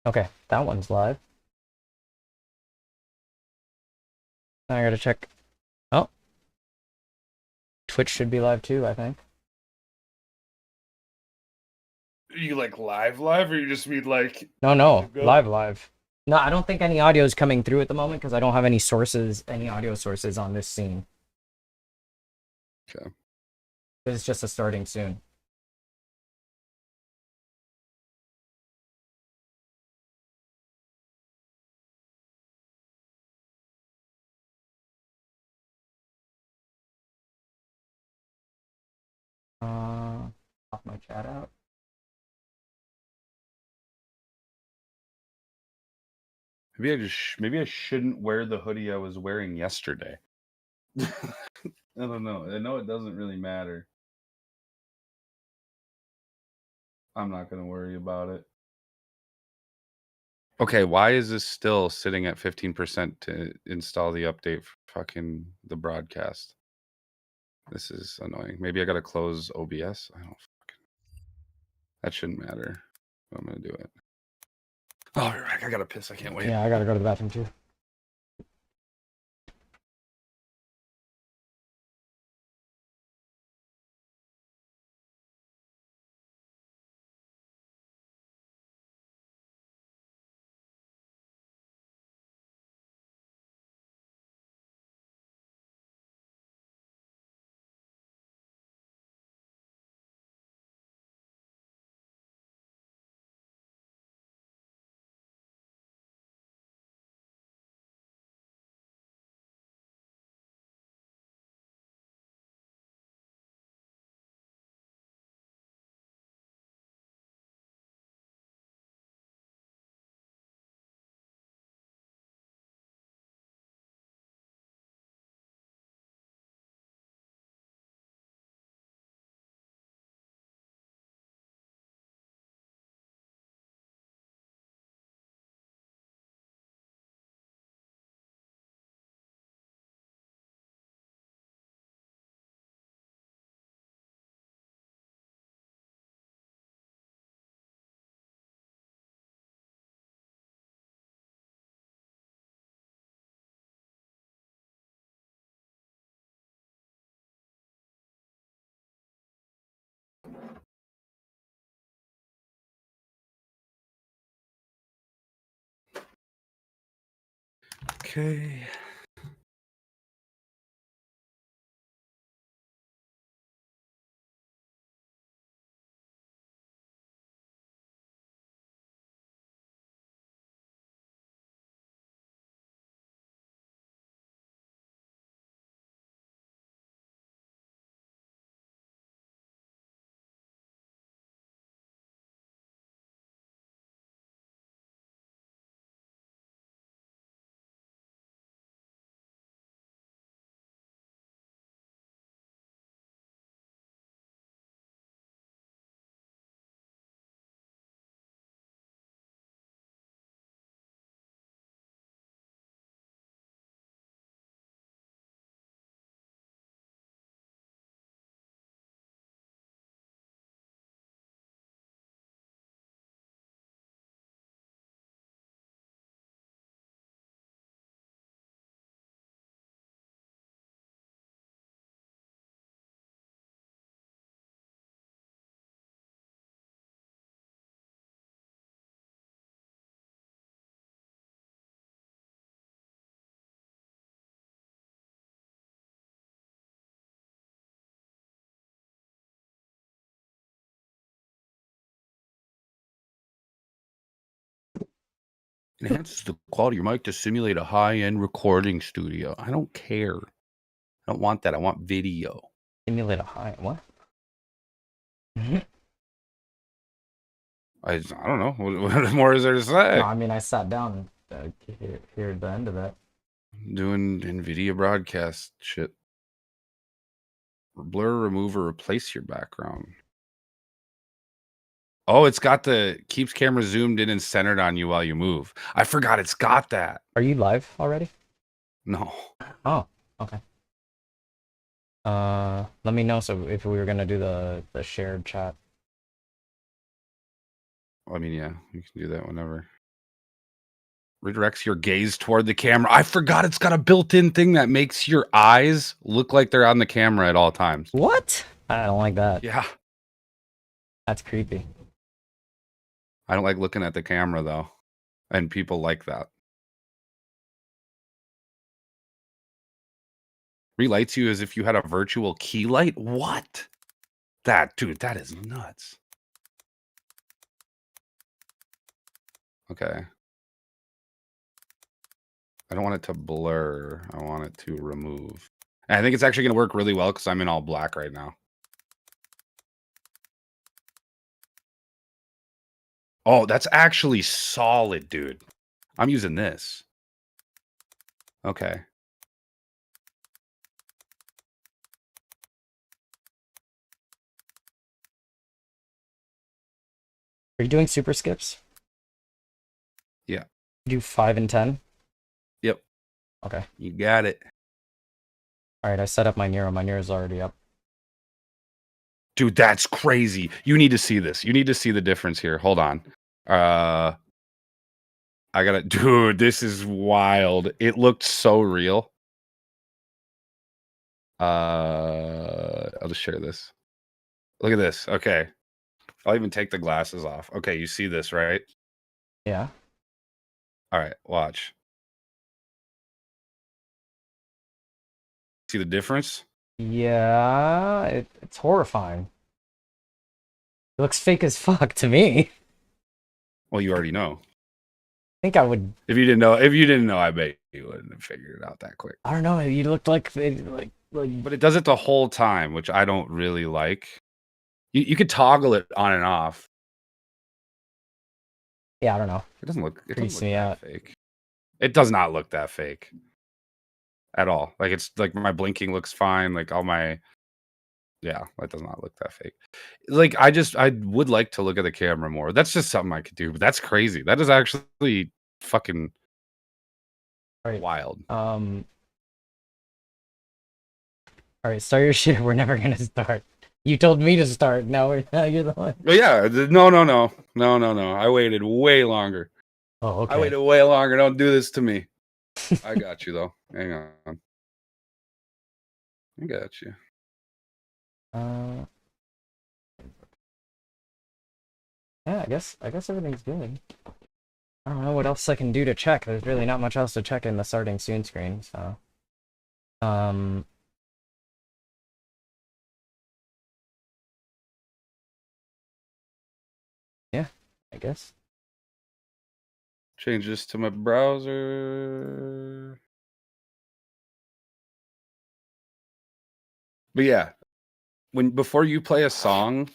Okay, that one's live. Now I gotta check. Oh, Twitch should be live too, I think. Are you like live, or you just mean like No, to go? live. No, I don't think any audio is coming through at the moment because I don't have any sources, any audio sources on this scene. Okay. It's just a starting soon. Off my chat out. Maybe I shouldn't wear the hoodie I was wearing yesterday. I don't know. I know it doesn't really matter. I'm not gonna worry about it. Okay, why is this still sitting at 15% to install the update for fucking the broadcast? This is annoying. Maybe I gotta close OBS. I don't fucking. That shouldn't matter. I'm gonna do it. Oh, I gotta piss. I can't wait. Yeah, I gotta go to the bathroom too. Okay. Enhances the quality of your mic to simulate a high-end recording studio. I don't care. I don't want that. I want video. Simulate a high. What? I don't know. What more is there to say? No, I mean I sat down here at the end of that. Doing NVIDIA broadcast shit. Blur, remove, or replace your background. Oh, it's got the keeps camera zoomed in and centered on you while you move. I forgot it's got that. Are you live already? No. Oh, okay. Let me know so if we were gonna do the shared chat. I mean, yeah, you can do that whenever. Redirects your gaze toward the camera. I forgot it's got a built-in thing that makes your eyes look like they're on the camera at all times. What? I don't like that. Yeah. That's creepy. I don't like looking at the camera though. And people like that. Relights you as if you had a virtual key light? What? Dude, that is nuts. Okay. I don't want it to blur. I want it to remove. And I think it's actually going to work really well because I'm in all black right now. Oh, that's actually solid, dude. I'm using this. Okay. Are you doing super skips? Yeah. Do 5 and 10? Yep. Okay. You got it. Alright, I set up my Nero. My Nero's already up. Dude, that's crazy. You need to see this. You need to see the difference here. Hold on. I gotta... Dude, this is wild. It looked so real. I'll just share this. Look at this. Okay. I'll even take the glasses off. Okay, you see this, right? Yeah. All right, watch. See the difference? Yeah, it's horrifying. It looks fake as fuck to me. Well, you already know. I think I would. If you didn't know, I bet you wouldn't have figured it out that quick. I don't know. You looked like But it does it the whole time, which I don't really like. You could toggle it on and off. Yeah, I don't know. It doesn't look Creeps me that out. fake. It does not look that fake at all. Like it's like my blinking looks fine. Like all my yeah, that does not look that fake. Like I would like to look at the camera more. That's just something I could do, but that's crazy. That is actually fucking Alright. wild. Alright, start your shit. We're never gonna start. You told me to start. Now you're the one. But yeah, no. I waited way longer. Oh, okay. I waited way longer. Don't do this to me. I got you though. Hang on. I got you. Yeah, I guess everything's good. I don't know what else I can do to check. There's really not much else to check in the starting soon screen, so. Yeah, I guess. Change this to my browser. But yeah, before you play a song,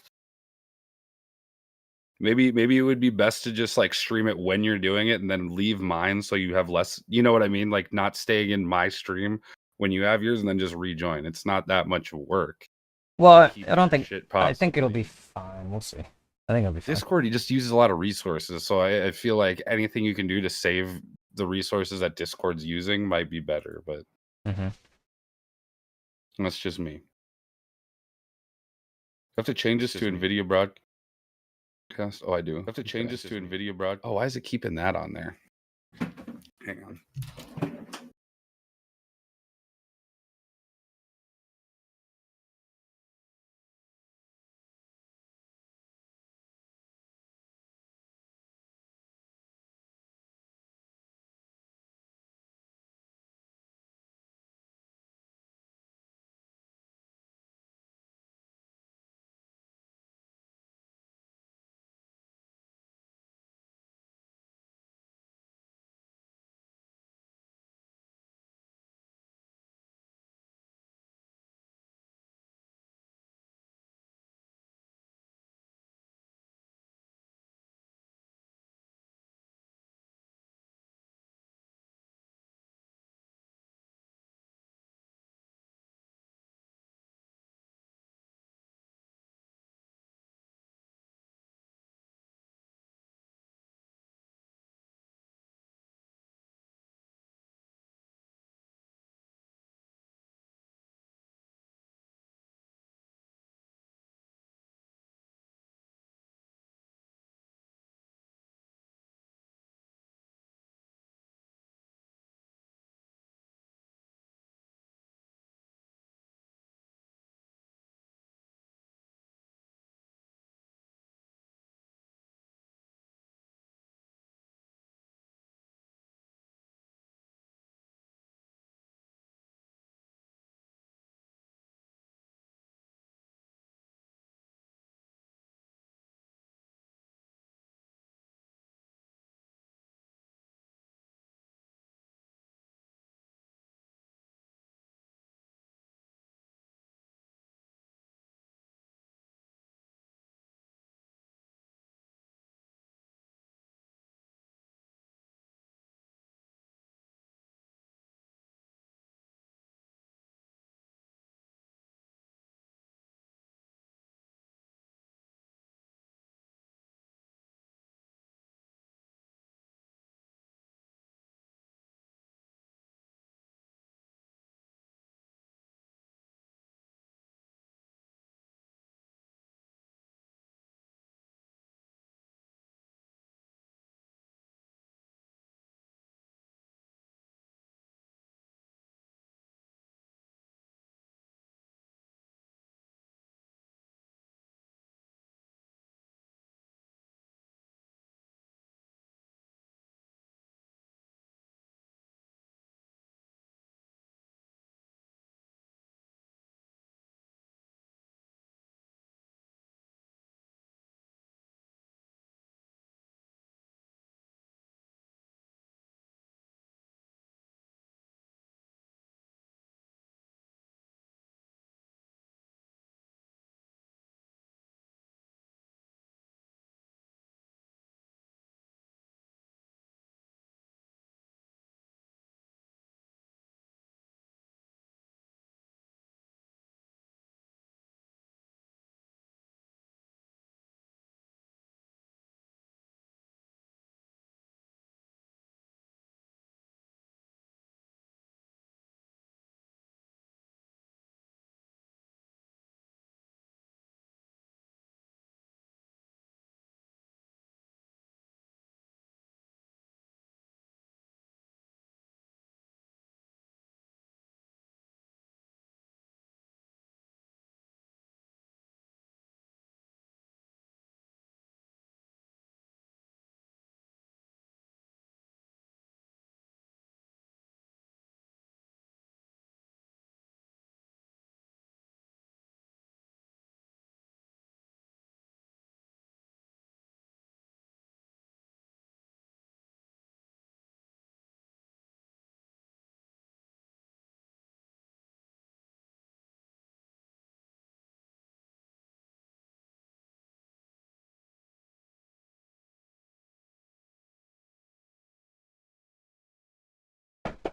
maybe it would be best to just like stream it when you're doing it and then leave mine so you have less, you know what I mean? Like not staying in my stream when you have yours and then just rejoin. It's not that much work. Well, Keep I don't your think. shit I think it'll be possibly. fine. We'll see. I think it'll be fine. Discord, he just uses a lot of resources, so I feel like anything you can do to save the resources that Discord's using might be better, but that's just me. I have to change this to NVIDIA broadcast. Oh, I do. I have to change this to NVIDIA broadcast. Oh, why is it keeping that on there? Hang on.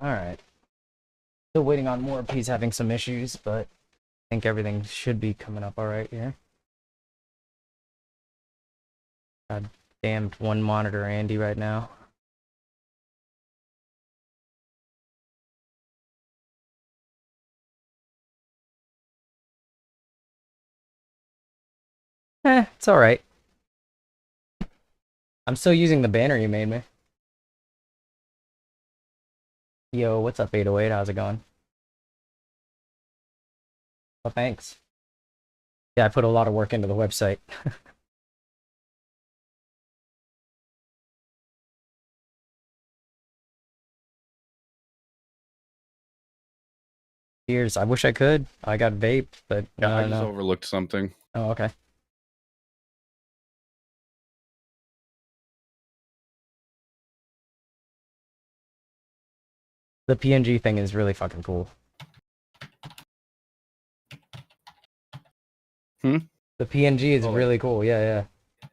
Alright. Still waiting on more. He's having some issues, but I think everything should be coming up alright here. God damned one monitor Andy right now. It's alright. I'm still using the banner you made me. Yo, what's up, 808? How's it going? Well, thanks. Yeah, I put a lot of work into the website. Cheers. I wish I could. I got vape, but Yeah, I just no. overlooked something. Oh, okay. The PNG thing is really fucking cool. Hmm? The PNG is really cool. Yeah, yeah.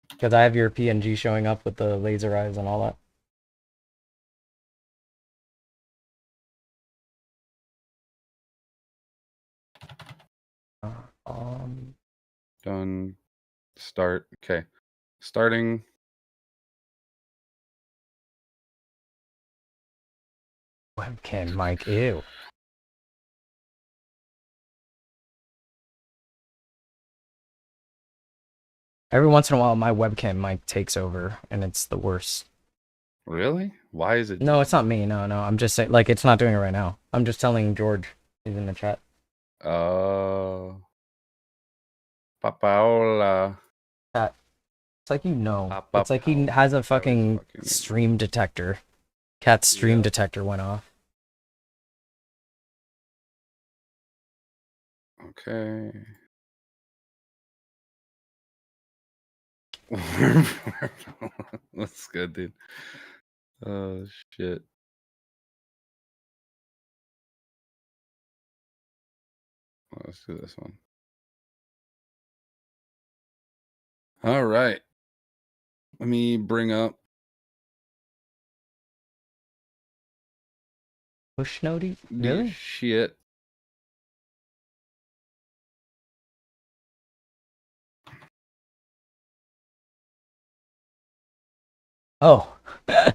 Because I have your PNG showing up with the laser eyes and all that. Done. Start. Okay. Starting. Webcam mic, ew. Every once in a while, my webcam mic takes over, and it's the worst. Really? Why is it? No, it's not me. No, no. I'm just saying, like, it's not doing it right now. I'm just telling George. He's in the chat. Papaola. Chat. It's like you know. It's like he has a fucking stream detector. Cat's stream detector went off. Okay. That's good, dude. Oh, shit. Let's do this one. All right. Let me bring up. Push notey? Really? Shit. Oh. I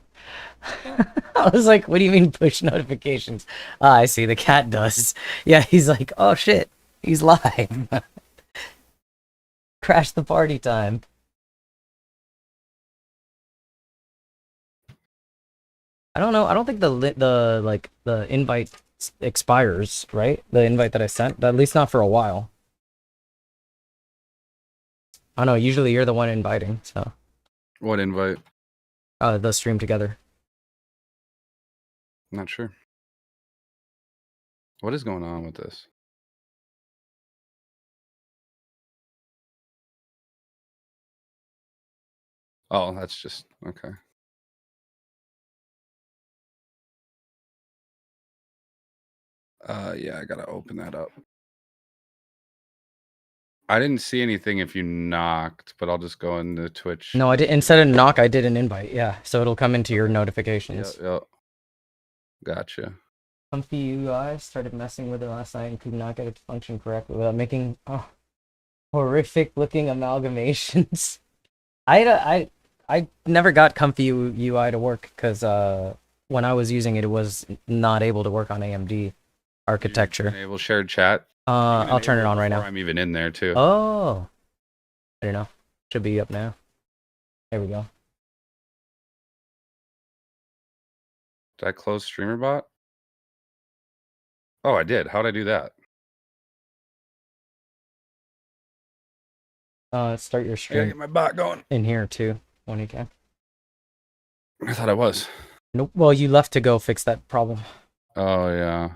was like, what do you mean push notifications? Ah, I see, the cat does. Yeah, he's like, oh shit, he's live. Crash the party time. I don't know. I don't think the invite expires, right? The invite that I sent, at least not for a while. I don't know. Usually you're the one inviting, so. What invite? The stream together. Not sure. What is going on with this? Oh, that's just okay. Yeah, I gotta open that up. I didn't see anything if you knocked, but I'll just go into Twitch. No, I did. Instead of knock, I did an invite. Yeah, so it'll come into your notifications. Yep. Gotcha. Comfy UI started messing with it last night and could not get it to function correctly without making horrific looking amalgamations. I never got Comfy UI to work because when I was using it, it was not able to work on AMD architecture. Enable shared chat. I'll turn it on right now. I'm even in there too. Oh, I don't know. Should be up now. There we go. Did I close StreamerBot? Oh, I did. How'd I do that? Start your stream. I get my bot going in here too when you can. I thought I was. Nope. Well, you left to go fix that problem. Oh yeah.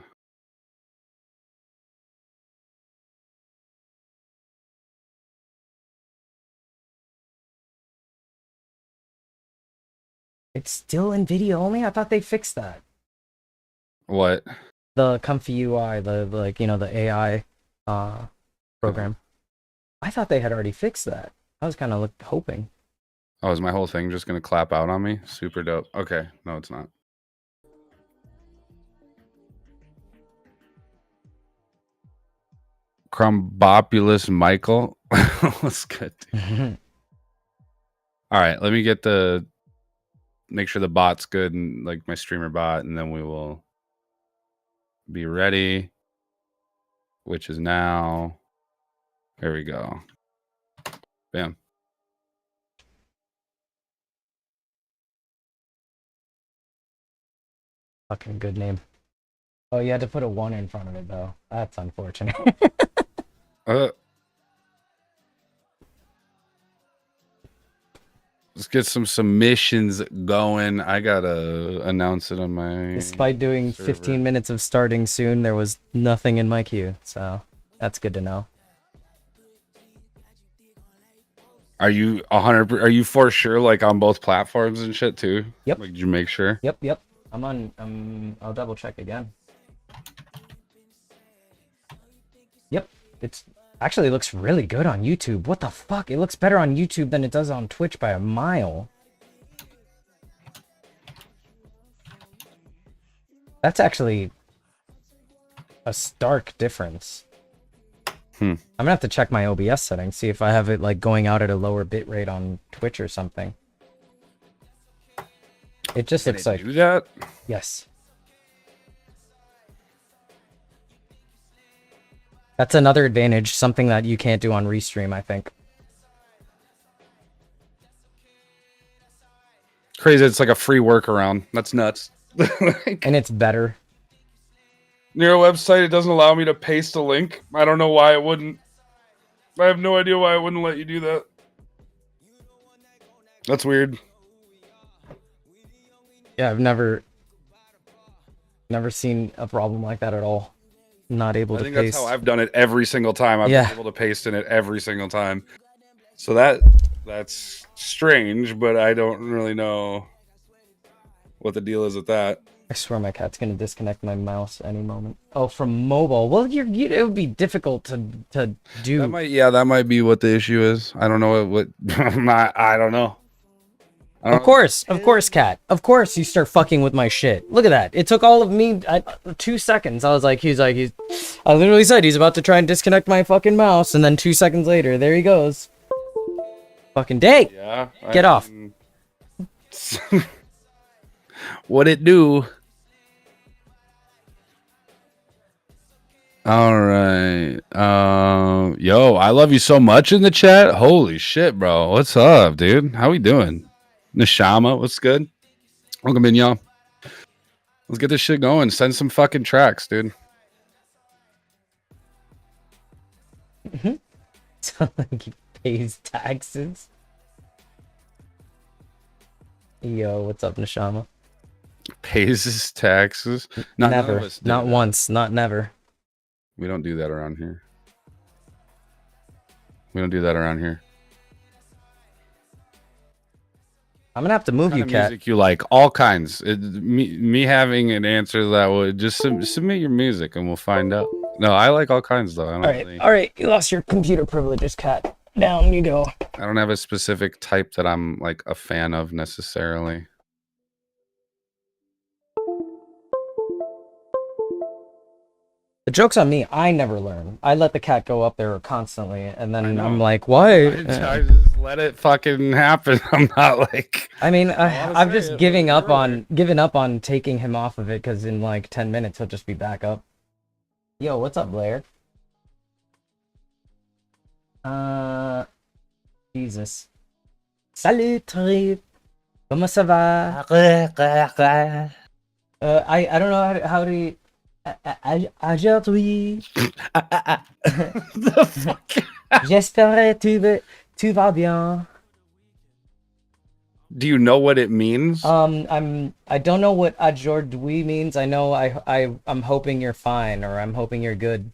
It's still NVIDIA only? I thought they fixed that. What? The Comfy UI, the the AI program. I thought they had already fixed that. I was kind of hoping. Oh, is my whole thing just gonna clap out on me? Super dope. Okay, no, it's not. Crumbopulous Michael. What's good, dude? All right, let me make sure the bot's good and like my streamer bot, and then we will be ready, which is now. There we go. Bam. Fucking good name. Oh, you had to put a 1 in front of it, though. That's unfortunate. Let's get some submissions going. I gotta announce it on my. Despite doing server. 15 minutes of starting soon, there was nothing in my queue, so that's good to know. Are you 100? Are you for sure like on both platforms and shit too? Yep. Like, did you make sure? Yep. I'm on. I'll double check again. Yep. It's actually looks really good on YouTube. What the fuck? It looks better on YouTube than it does on Twitch by a mile. That's actually a stark difference. I'm gonna have to check my OBS settings, see if I have it like going out at a lower bitrate on Twitch or something. It just looks like do that. Yes. That's another advantage, something that you can't do on Restream, I think. Crazy, it's like a free workaround. That's nuts. And it's better. Near a website, it doesn't allow me to paste a link. I don't know why it wouldn't. I have no idea why it wouldn't let you do that. That's weird. Yeah, I've never seen a problem like that at all. Not able to paste. I think that's how I've done it every single time. I've been able to paste in it every single time. So that's strange, but I don't really know what the deal is with that. I swear my cat's gonna disconnect my mouse any moment. Oh, from mobile. Well, it would be difficult to do. That might be what the issue is. I don't know what I don't know. Of course, cat. Of course you start fucking with my shit. Look at that. It took all of me 2 seconds. I literally said he's about to try and disconnect my fucking mouse, and then 2 seconds later, there he goes. Fucking day. Yeah. Get off. What it do? All right. Yo, I love you so much in the chat. Holy shit, bro. What's up, dude? How we doing? Nishama, what's good? Welcome in, y'all. Let's get this shit going. Send some fucking tracks, dude. So like he pays taxes. Yo, what's up, Nishama? Pays his taxes? Never. Not once. Not never. We don't do that around here. We don't do that around here. I'm gonna have to move you, cat. Music you like, all kinds. Me having an answer to that would just submit your music and we'll find out. No, I like all kinds though. All right. You lost your computer privileges, cat. Down you go. I don't have a specific type that I'm like a fan of necessarily. The joke's on me. I never learn. I let the cat go up there constantly, and then I'm like, why? I just let it fucking happen. I'm not like. I mean, I'm just giving up on taking him off of it because in like 10 minutes he'll just be back up. Yo, what's up, Blair? Jesus. Salut, Trip. Comment ça va? I don't know how to. Aujourd'hui. The fuck? J'espère tu vas bien. Do you know what it means? I don't know what aujourd'hui means. I know I'm hoping you're fine, or I'm hoping you're good.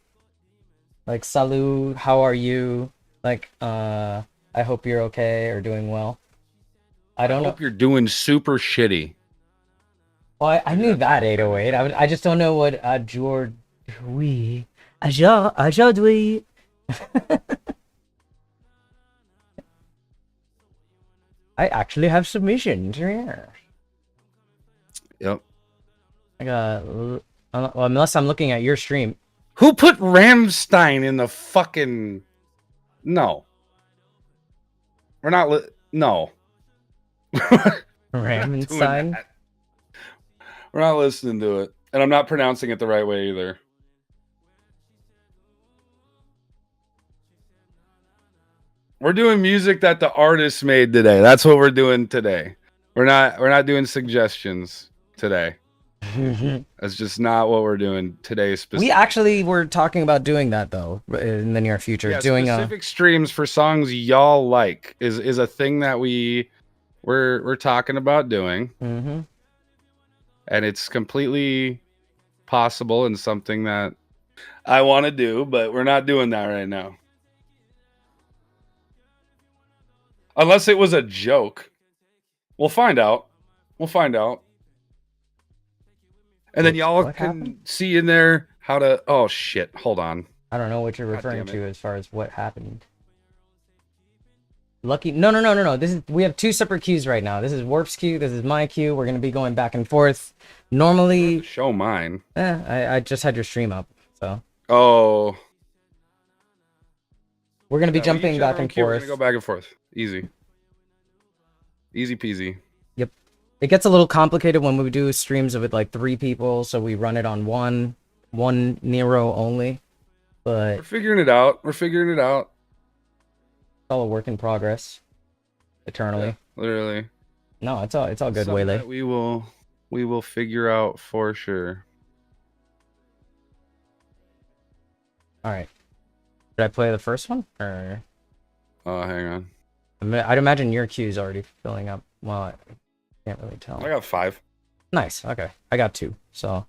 Like salut, how are you? Like I hope you're okay or doing well. I hope you're doing super shitty. Well, I knew that 808. I just don't know what aujourd'hui. Aujourd'hui. I actually have submissions here. Yep. I got. Well, unless I'm looking at your stream. Who put Rammstein in the fucking? No, we're not. No, we're not doing Ramenstein? that. We're not listening to it, and I'm not pronouncing it the right way either. We're doing music that the artist made today. That's what we're doing today. We're not doing suggestions today. That's just not what we're doing today. We actually were talking about doing that though in the near future. Yeah, doing specific streams for songs y'all like is a thing that we're talking about doing, and it's completely possible and something that I want to do, but we're not doing that right now. Unless it was a joke. We'll find out. We'll find out. And then y'all can see in there how to. Oh shit! Hold on. I don't know what you're referring to as far as what happened. Lucky? No. We have two separate queues right now. This is Warp's queue. This is my queue. We're gonna be going back and forth. Normally, show mine. I just had your stream up, so. Oh. We're gonna be jumping back and forth. We're gonna go back and forth. Easy. Easy peasy. Yep. It gets a little complicated when we do streams with like 3 people, so we run it on one Nero only. But we're figuring it out. We're figuring it out. It's all a work in progress. Eternally. Yeah, literally. No, it's all good, Waylay. We will figure out for sure. All right. Did I play the first one or? Oh, hang on. I'd imagine your queue's already filling up. Well, I can't really tell. I got 5. Nice. Okay, I got 2. So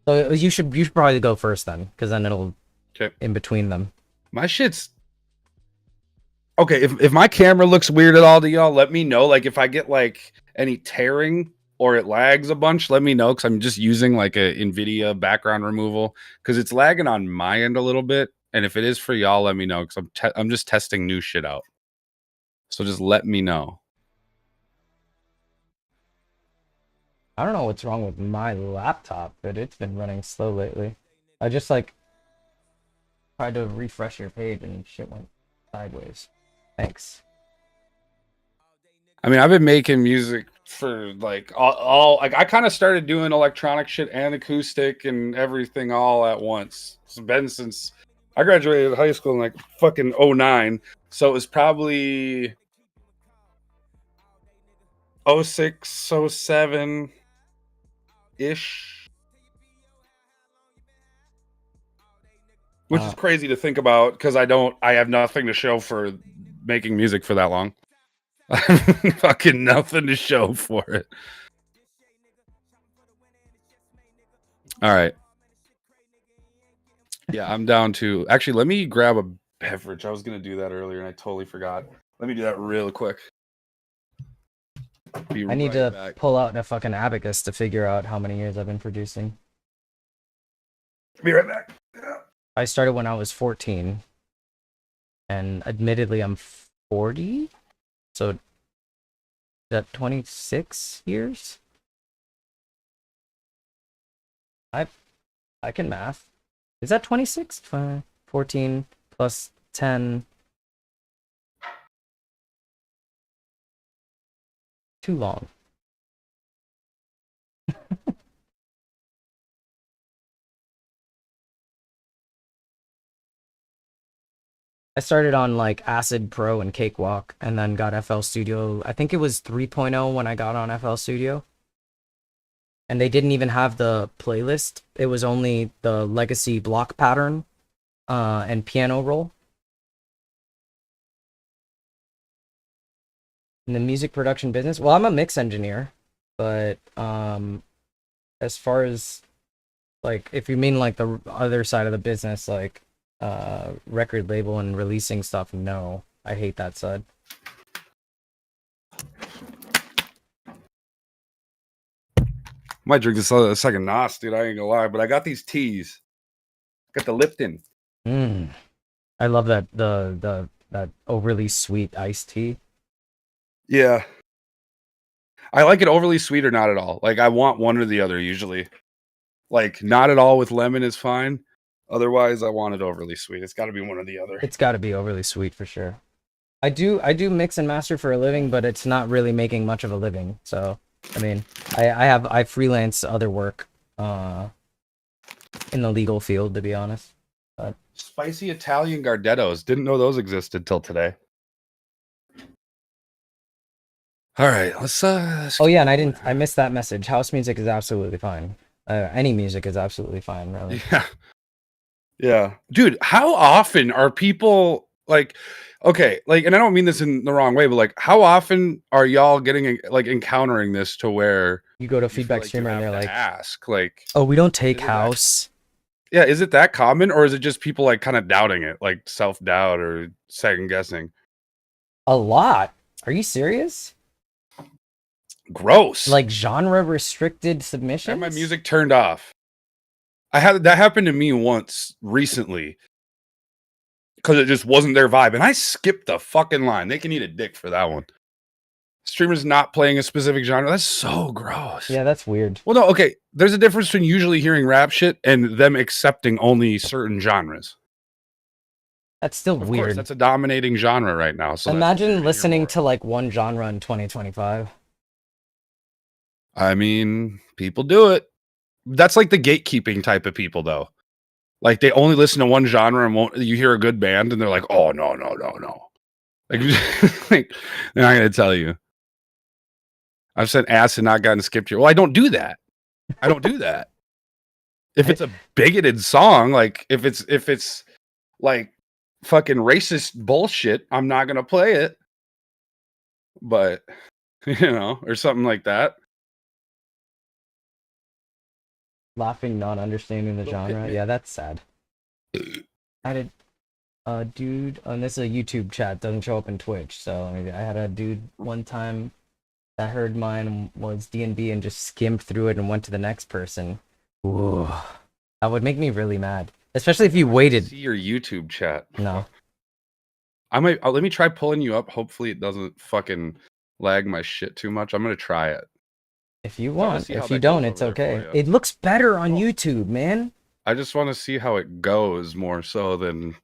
you should probably go first then, because then it'll in between them. My shit's okay. If my camera looks weird at all to y'all, let me know. Like if I get like any tearing or it lags a bunch, let me know, because I'm just using like a NVIDIA background removal because it's lagging on my end a little bit. And if it is for y'all, let me know, because I'm just testing new shit out. So just let me know. I don't know what's wrong with my laptop, but it's been running slow lately. I just like tried to refresh your page and shit went sideways. Thanks. I mean, I've been making music for like all like I kind of started doing electronic shit and acoustic and everything all at once. It's been since I graduated high school in like fucking 09. So it was probably 06, 07 ish. Which is crazy to think about because I have nothing to show for making music for that long. I have fucking nothing to show for it. All right. Yeah, I'm down to actually let me grab a beverage. I was gonna do that earlier and I totally forgot. Let me do that real quick. I need to pull out a fucking abacus to figure out how many years I've been producing. Be right back. Yeah. I started when I was 14. And admittedly, I'm 40. So, is that 26 years? I can math. Is that 26? 14 plus 10. Too long. I started on like Acid Pro and Cakewalk and then got FL Studio. I think it was 3.0 when I got on FL Studio. And they didn't even have the playlist. It was only the legacy block pattern and piano roll. In the music production business, well, I'm a mix engineer, but as far as like if you mean like the other side of the business, like record label and releasing stuff, no, I hate that side. Might drink this a second Nos, dude. I ain't gonna lie, but I got these teas. Got the Lipton. I love that that overly sweet iced tea. Yeah, I like it overly sweet or not at all. Like I want one or the other usually. Like not at all with lemon is fine, Otherwise, I want it overly sweet. It's got to be one or the other. It's got to be overly sweet for sure. I do mix and master for a living, but it's not really making much of a living. So, I mean, I freelance other work in the legal field, to be honest. But Spicy Italian Gardettos. Didn't know those existed till today. All right, let's oh yeah, and I missed that message. House music is absolutely fine. Any music is absolutely fine, really. Yeah, dude. How often are people like, okay, like, and I don't mean this in the wrong way, but like, how often are y'all getting like encountering this to where you go to you feel feedback like streamer you and have they're to like, ask, like, "Oh, we don't take is it house." yeah, is it that common, or is it just people like kind of doubting it, like self doubt or second guessing? A lot. Are you serious? Gross. Like genre restricted I had submissions? my music turned off. I had that happen to me once recently because it just wasn't their vibe, and I skipped the fucking line. They can eat a dick for that one. Streamers not playing a specific genre. That's so gross. Yeah, that's weird. Well, no, okay. There's a difference between usually hearing rap shit and them accepting only certain genres. That's still Of weird. course, that's a dominating genre right now. So imagine listening to like one genre in 2025. I mean, people do it. That's like the gatekeeping type of people, though. Like they only listen to one genre, and won't you hear a good band, and they're like, "Oh no, no, no, no!" Like, like they're not gonna tell you. I've sent ass and not gotten skipped here. Well, I don't do that. I don't do that. If it's a bigoted song, like if it's like fucking racist bullshit, I'm not gonna play it. But or something like that. Laughing, not understanding the Little genre. picnic. Yeah, that's sad. I had a dude, and this is a YouTube chat, doesn't show up in Twitch. So I had a dude one time that heard mine was D&B and just skimmed through it and went to the next person. Ooh, that would make me really mad, especially if you waited. See your YouTube chat. No, I might. Let me try pulling you up. Hopefully, it doesn't fucking lag my shit too much. I'm gonna try it. if you want. see how If you that goes don't, it's over there okay. for ya. It looks better on YouTube, man. I just want to see how it goes more so than.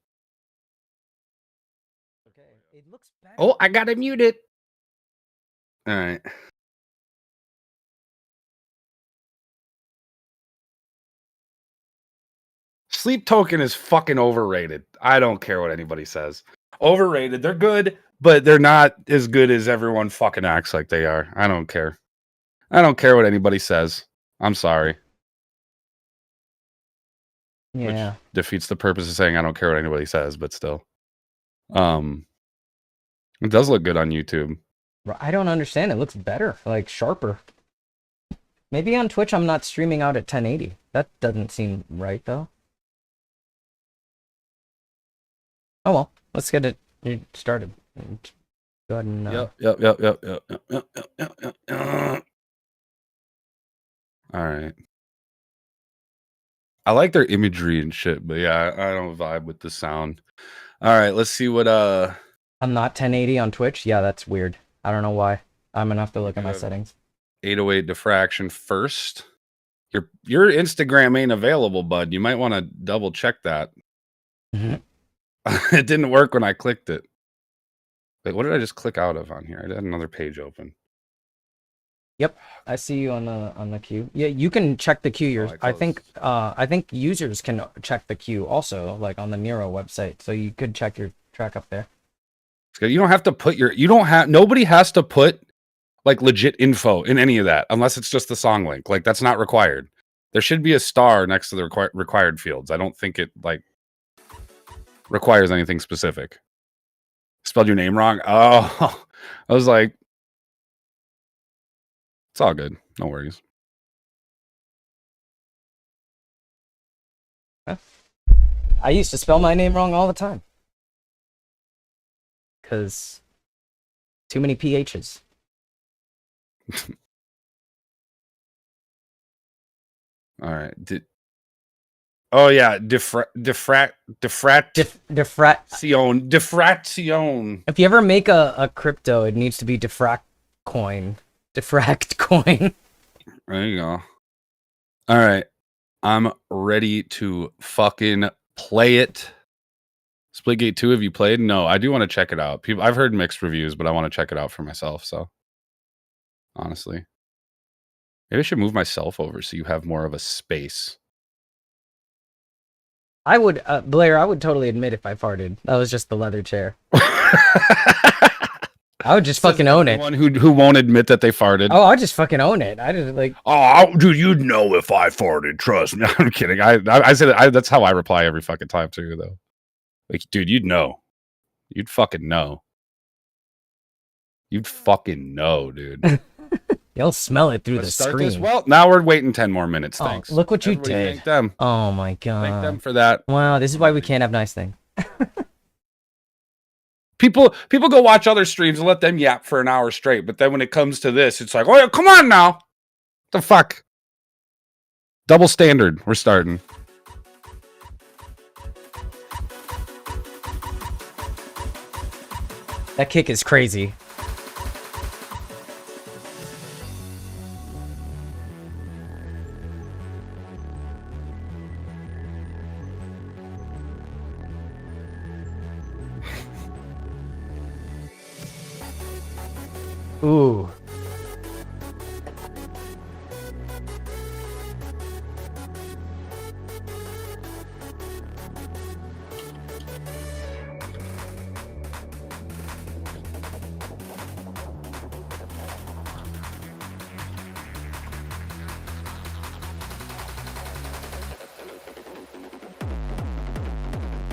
Okay, it looks better. Oh, I gotta mute it. All right. Sleep Token is fucking overrated. I don't care what anybody says. Overrated. They're good, but they're not as good as everyone fucking acts like they are. I don't care. I don't care what anybody says. I'm sorry. Yeah. Which defeats the purpose of saying I don't care what anybody says, but still. It does look good on YouTube. I don't understand. It looks better, like sharper. Maybe on Twitch I'm not streaming out at 1080. That doesn't seem right though. Oh well, let's get it started. Go ahead and Yep. All right. I like their imagery and shit, but yeah, I don't vibe with the sound. All right, let's see what I'm not 1080 on Twitch. Yeah, that's weird. I don't know why. I'm gonna have to look at my settings. 808 diffraction first. Your Instagram ain't available, bud. You might want to double check that. Mhm. It didn't work when I clicked it. Wait, what did I just click out of on here? I had another page open. Yep, I see you on the queue. Yeah, you can check the queue. I think users can check the queue also, like on the Nero website. So you could check your track up there. You don't have to put nobody has to put like legit info in any of that unless it's just the song link. Like that's not required. There should be a star next to the required fields. I don't think it like requires anything specific. Spelled your name wrong. Oh, I was like, it's all good. No worries. I used to spell my name wrong all the time. Because too many PHs. All right. Oh yeah, diffraction. If you ever make a crypto, it needs to be diffract coin. Diffract coin. There you go. All right. I'm ready to fucking play it. Splitgate 2, have you played? No, I do want to check it out. I've heard mixed reviews, but I want to check it out for myself. So, honestly, maybe I should move myself over so you have more of a space. I would, Blair, I would totally admit if I farted. That was just the leather chair. I would just fucking own it. Anyone who won't admit that they farted. Oh, I would just fucking own it. I just like. Oh, dude, you'd know if I farted. Trust me. I'm kidding. I said that's how I reply every fucking time too, though. Like, dude, you'd know. You'd fucking know. You'd fucking know, dude. You'll smell it through the screen. Well, now we're waiting 10 more minutes. Thanks. Look what you did. Thank them. Oh my god. Thank them for that. Wow, this is why we can't have nice things. People go watch other streams and let them yap for an hour straight, but then when it comes to this, it's like, oh yeah, come on now. The fuck? Double standard. We're starting. That kick is crazy. Ooh.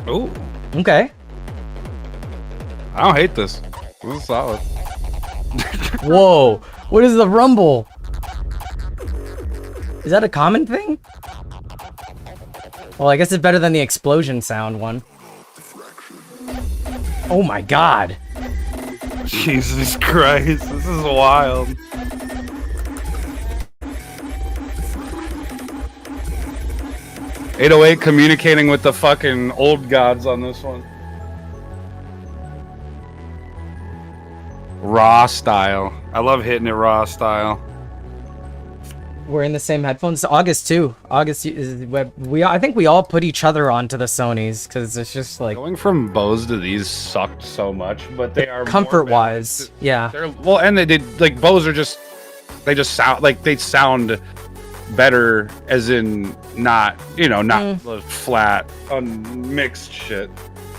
Ooh. Okay. I don't hate this. This is solid. Whoa. What is the rumble? Is that a common thing? Well, I guess it's better than the explosion sound one. Oh my god. Jesus Christ. This is wild. .808 communicating with the fucking old gods on this one. Raw style. I love hitting it raw style. We're in the same headphones. August too. August is I think we all put each other onto the Sonys because it's just like Going from Bose to these sucked so much, but they are comfort wise. Yeah. Well, and they did like Bose are just they sound like they sound better, as in not the flat unmixed shit.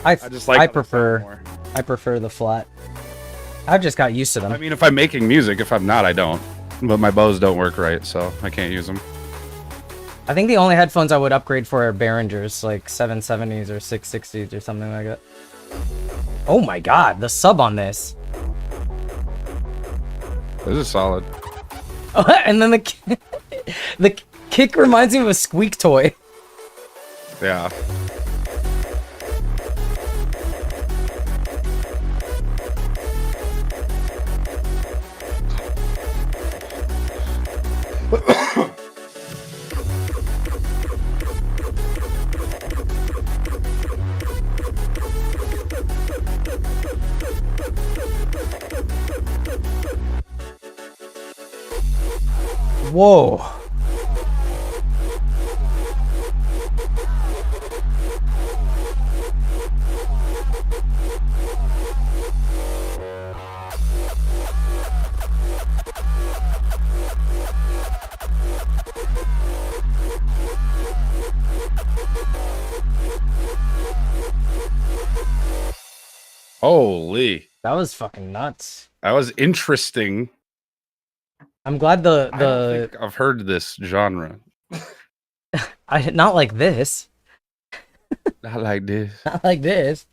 I prefer the flat. I've just got used to them. I mean, if I'm making music, if I'm not, I don't. But my Bose don't work right, so I can't use them. I think the only headphones I would upgrade for are Behringers, like 770s or 660s or something like that. Oh my god, the sub on this. This is solid. And then the kick reminds me of a squeak toy. Yeah. Whoa. Holy. That was fucking nuts. That was interesting. I'm glad I don't think I've heard this genre. not like this. Not like this. Not like this.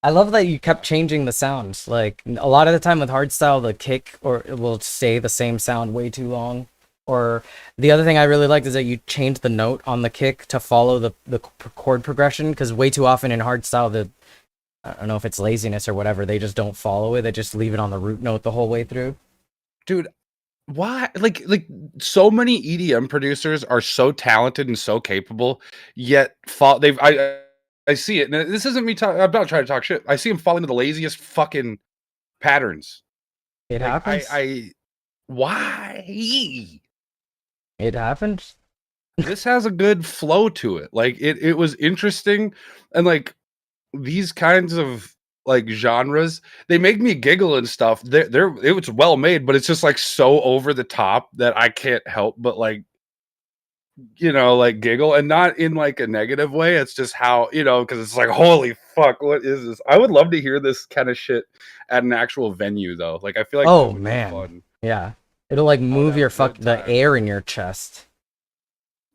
I love that you kept changing the sounds. Like a lot of the time with hardstyle, the kick it will stay the same sound way too long. Or the other thing I really liked is that you change the note on the kick to follow the chord progression, because way too often in hardstyle, I don't know if it's laziness or whatever, they just don't follow it. They just leave it on the root note the whole way through. Dude, why? Like so many EDM producers are so talented and so capable, yet I see it. And this isn't me talking. I'm not trying to talk shit. I see them fall into the laziest fucking patterns. It happens. Why? It happens. this has a good flow to it. Like it was interesting, and like these kinds of like genres, they make me giggle and stuff. It was well made, but it's just like so over the top that I can't help but like, like giggle, and not in like a negative way. It's just how, because it's like, holy fuck, what is this? I would love to hear this kind of shit at an actual venue though. Like I feel like that Oh would be man. fun. Yeah. It'll like I would move have your a good the time. air in your chest.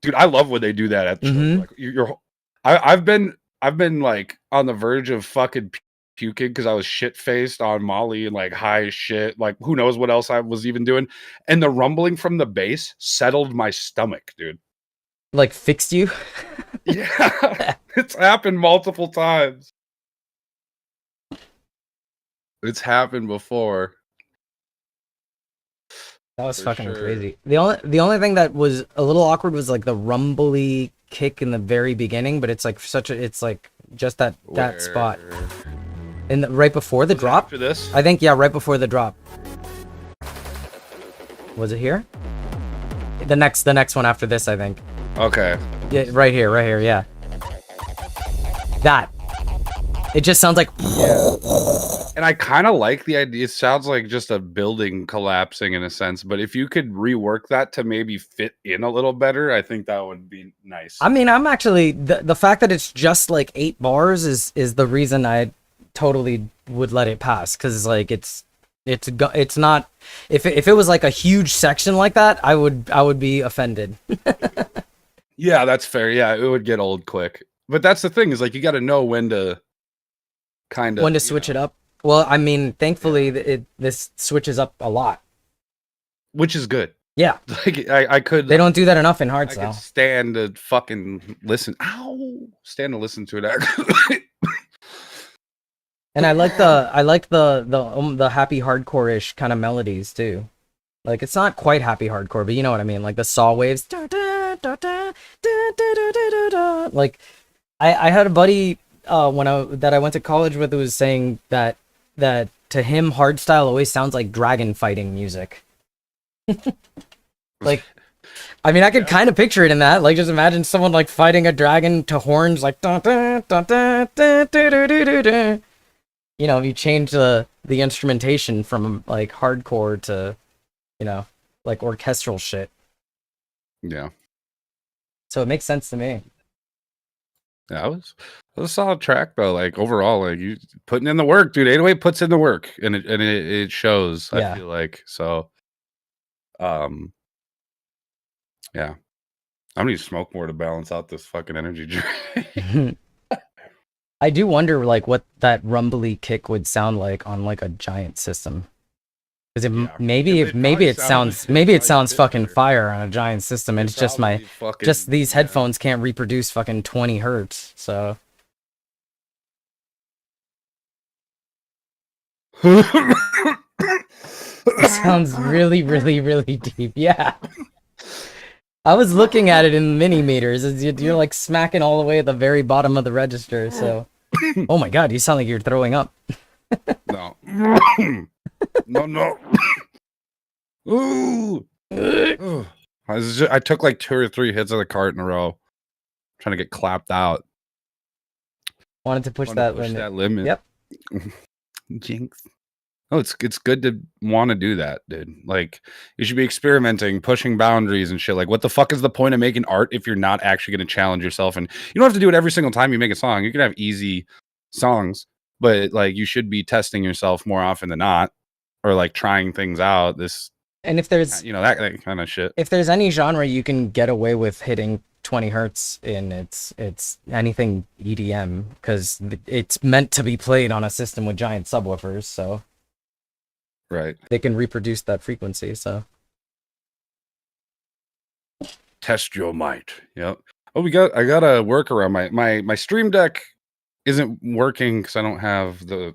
Dude, I love when they do that at shows. Mm-hmm. Like I've been like on the verge of fucking puking because I was shit faced on Molly and like high as shit. Like who knows what else I was even doing. And the rumbling from the bass settled my stomach, dude. Like fixed you. Yeah. It's happened multiple times. It's happened before. That was For fucking sure. crazy. The only thing that was a little awkward was like the rumbly kick in the very beginning, but it's like it's like just that spot in right before the drop. After this? I think right before the drop. Was it here? The next one after this, I think. Okay. Yeah, right here, yeah. That. It just sounds like And I kind of like the idea. It sounds like just a building collapsing in a sense, but if you could rework that to maybe fit in a little better, I think that would be nice. I mean, I'm actually the fact that it's just like 8 bars is the reason I totally would let it pass, cuz like it's not, if it was like a huge section like that, I would be offended. Yeah, that's fair. Yeah, it would get old quick. But that's the thing, is like you got to know when to kind of When to switch it up. Well, I mean, thankfully this switches up a lot. Which is good. Yeah. Like I could. They don't do that enough in I hardstyle. could stand to fucking listen. Ow! Stand to listen to it. Actually. And I like the happy hardcore-ish kind of melodies too. Like it's not quite happy hardcore, but you know what I mean. Like the saw waves. Like I had a buddy that I went to college with who was saying that to him hardstyle always sounds like dragon fighting music. Like, I mean, I could kind of picture it in that. Like, just imagine someone like fighting a dragon to horns, like you change the instrumentation from like hardcore to, like orchestral shit. Yeah. So it makes sense to me. Yeah, it was a solid track though. Like overall, like you putting in the work, dude. 808 puts in the work, and it shows. Yeah. I feel like so. Yeah, I need to smoke more to balance out this fucking energy drink. I do wonder like what that rumbly kick would sound like on like a giant system. Because maybe it sounds fucking better. fire on a giant system, and it's just these headphones can't reproduce fucking 20 hertz. So it sounds really, really, really deep. Yeah. I was looking at it in mini meters. You're like smacking all the way at the very bottom of the register. So, oh my god, you sound like you're throwing up. No. No. Ooh. I took like 2 or 3 hits of the cart in a row, trying to get clapped out. Wanted to push that limit. Yep. Jinx. Oh, it's good to want to do that, dude. Like, you should be experimenting, pushing boundaries and shit. Like, what the fuck is the point of making art if you're not actually going to challenge yourself? And you don't have to do it every single time you make a song. You can have easy songs, but like, you should be testing yourself more often than not, or like trying things out. And if there's, that kind of shit. If there's any genre you can get away with hitting 20 hertz in, it's anything EDM, because it's meant to be played on a system with giant subwoofers, so right, they can reproduce that frequency. So test your might. Yep. Oh, I got a workaround. My Stream Deck isn't working because I don't have the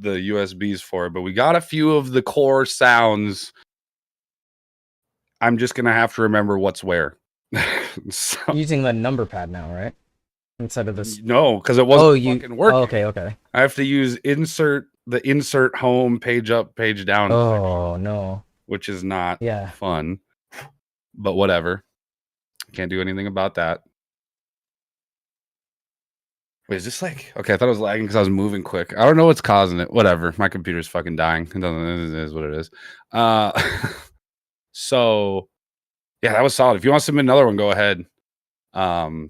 USBs for it, but we got a few of the core sounds. I'm just gonna have to remember what's where. So, using the number pad now, right? Instead of this. No, because it wasn't fucking working. Oh, okay. I have to use the insert home, page up, page down. Oh, no. Which is not fun. But whatever. Can't do anything about that. Wait, is this like... Okay, I thought it was lagging because I was moving quick. I don't know what's causing it. Whatever. My computer's fucking dying. It is what it is. So, yeah, that was solid. If you want to submit another one, go ahead. It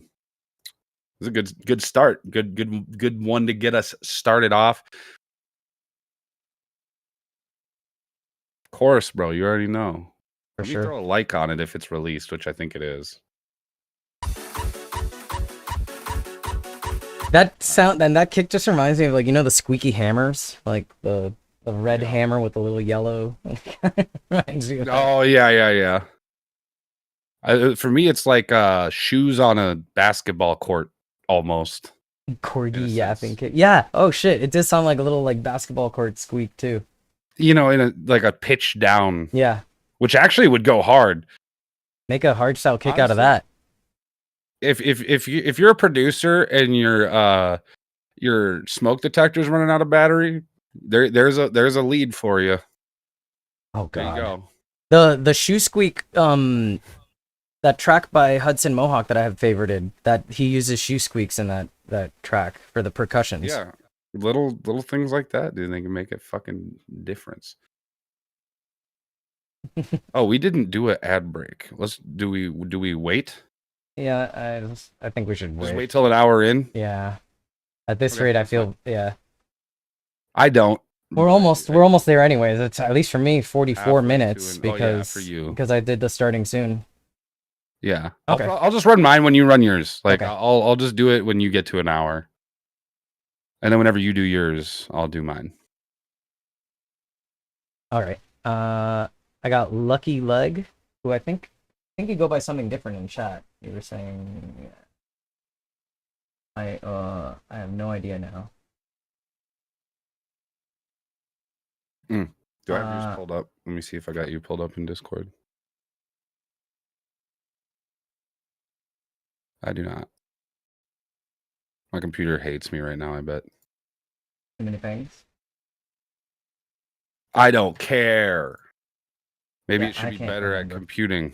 was a good start. Good one to get us started off. Of course, bro. You already know. For Let me sure. throw a like on it if it's released, which I think it is. That sound and that kick just reminds me of, like, you know, the squeaky hammers, like the red hammer with the little yellow. Reminds me of that. Oh yeah. For me, it's like shoes on a basketball court, almost. Corgi yapping kick. Yeah. Oh shit! It does sound like a little like basketball court squeak too. You know, in a pitch down. Yeah. Which actually would go hard. Make a hard style kick Honestly, out of that. If you're a producer and your smoke detector's running out of battery, there's a lead for you. Oh god. There you go. The shoe squeak that track by Hudson Mohawk that I have favorited, that he uses shoe squeaks in that track for the percussions. Yeah. Little things like that, dude, they can make a fucking difference. Oh, we didn't do an ad break. Do we wait? Yeah, I think we should wait. Just wait till an hour in? Yeah. At this Okay, rate, I that's feel fine. yeah. I don't. We're almost there anyways. It's at least for me 44 Halfway minutes to because for you. because I did the starting soon. Yeah. Okay. I'll just run mine when you run yours. Like Okay. I'll just do it when you get to an hour. And then whenever you do yours, I'll do mine. All right. I got Lucky Leg, who I think you go by something different in chat. You were saying I have no idea now. Do I have yours pulled up? Let me see if I got you pulled up in Discord. I do not. My computer hates me right now, I bet. Too many things. I don't care. Maybe Yeah, it should I be can't better remember. at computing.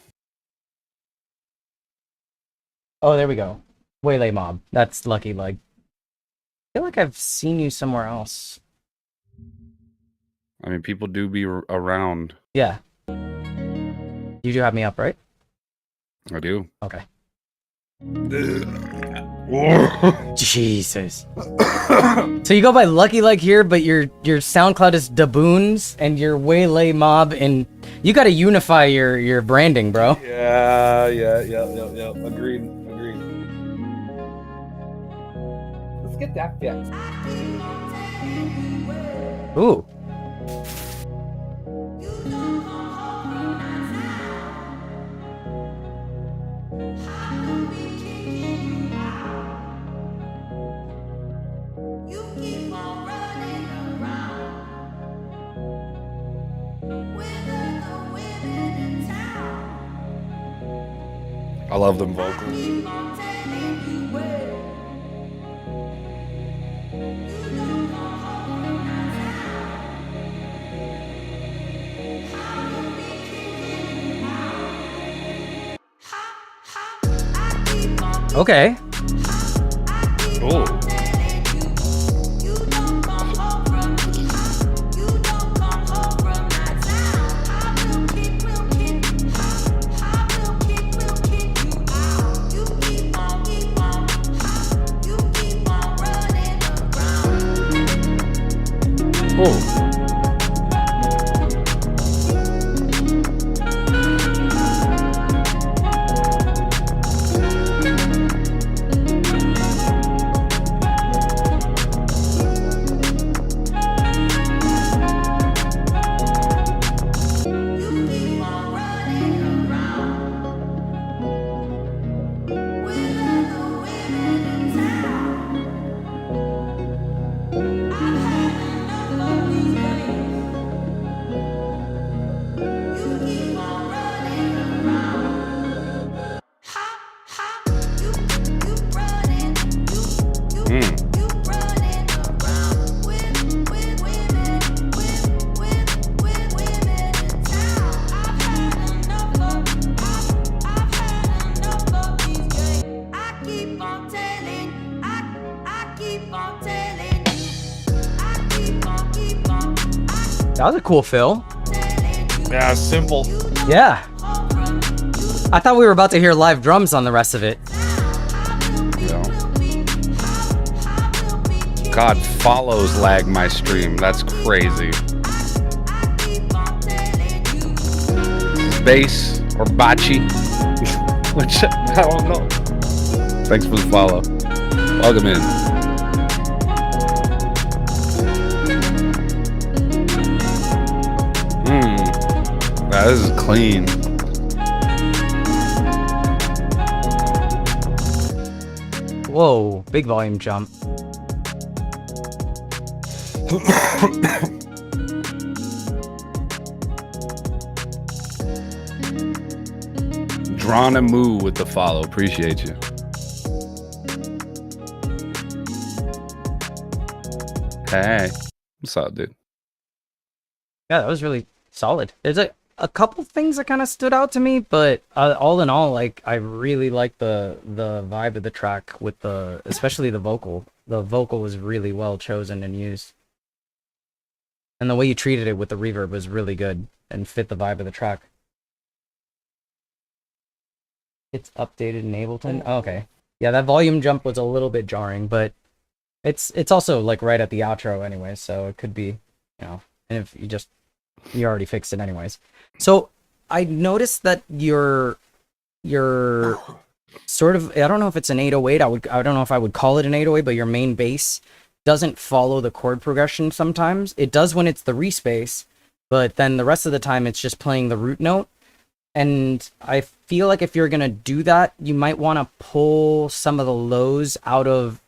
Oh, there we go. Waylay Mob. That's Lucky Leg. I feel like I've seen you somewhere else. I mean, people do be around. Yeah. You do have me up, right? I do. Okay. Jesus. So you go by Lucky Leg here, but your SoundCloud is Daboons and your Waylay Mob, and you got to unify your branding, bro. Yeah. Agreed. Let's get that fixed. Ooh. I love them vocals. Okay. Oh. Oh. That was a cool fill. Yeah, simple. Yeah. I thought we were about to hear live drums on the rest of it. Yeah. God, follows lag my stream. That's crazy. Bass or bocce, which I don't know. Thanks for the follow. Welcome in. Wow, this is clean. Whoa, big volume jump. Drawn a moo with the follow. Appreciate you. Hey, what's up, dude? Yeah, that was really solid. There's a couple things that kind of stood out to me, but all in all, like I really like the vibe of the track with especially the vocal. The vocal was really well chosen and used, and the way you treated it with the reverb was really good and fit the vibe of the track. It's updated in Ableton. Oh, okay, yeah, that volume jump was a little bit jarring, but it's also like right at the outro anyway, so it could be, and if you already fixed it anyways. So I noticed that your sort of, I don't know if it's an 808. I don't know if I would call it an 808, but your main bass doesn't follow the chord progression sometimes. It does when it's the respace, but then the rest of the time it's just playing the root note. And I feel like if you're gonna do that, you might want to pull some of the lows out of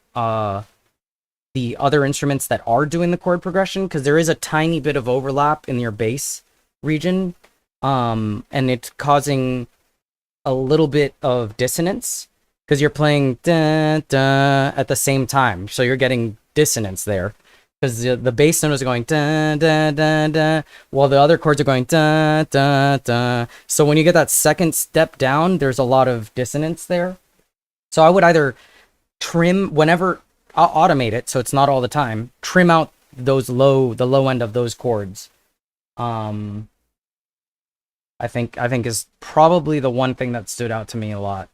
the other instruments that are doing the chord progression, because there is a tiny bit of overlap in your bass region, and it's causing a little bit of dissonance because you're playing da, da, at the same time, so you're getting dissonance there because the bass note is going da, da, da, da, while the other chords are going da, da, da. So when you get that second step down, there's a lot of dissonance there. So I would either trim whenever, I'll automate it so it's not all the time, trim out the low end of those chords. I think is probably the one thing that stood out to me a lot.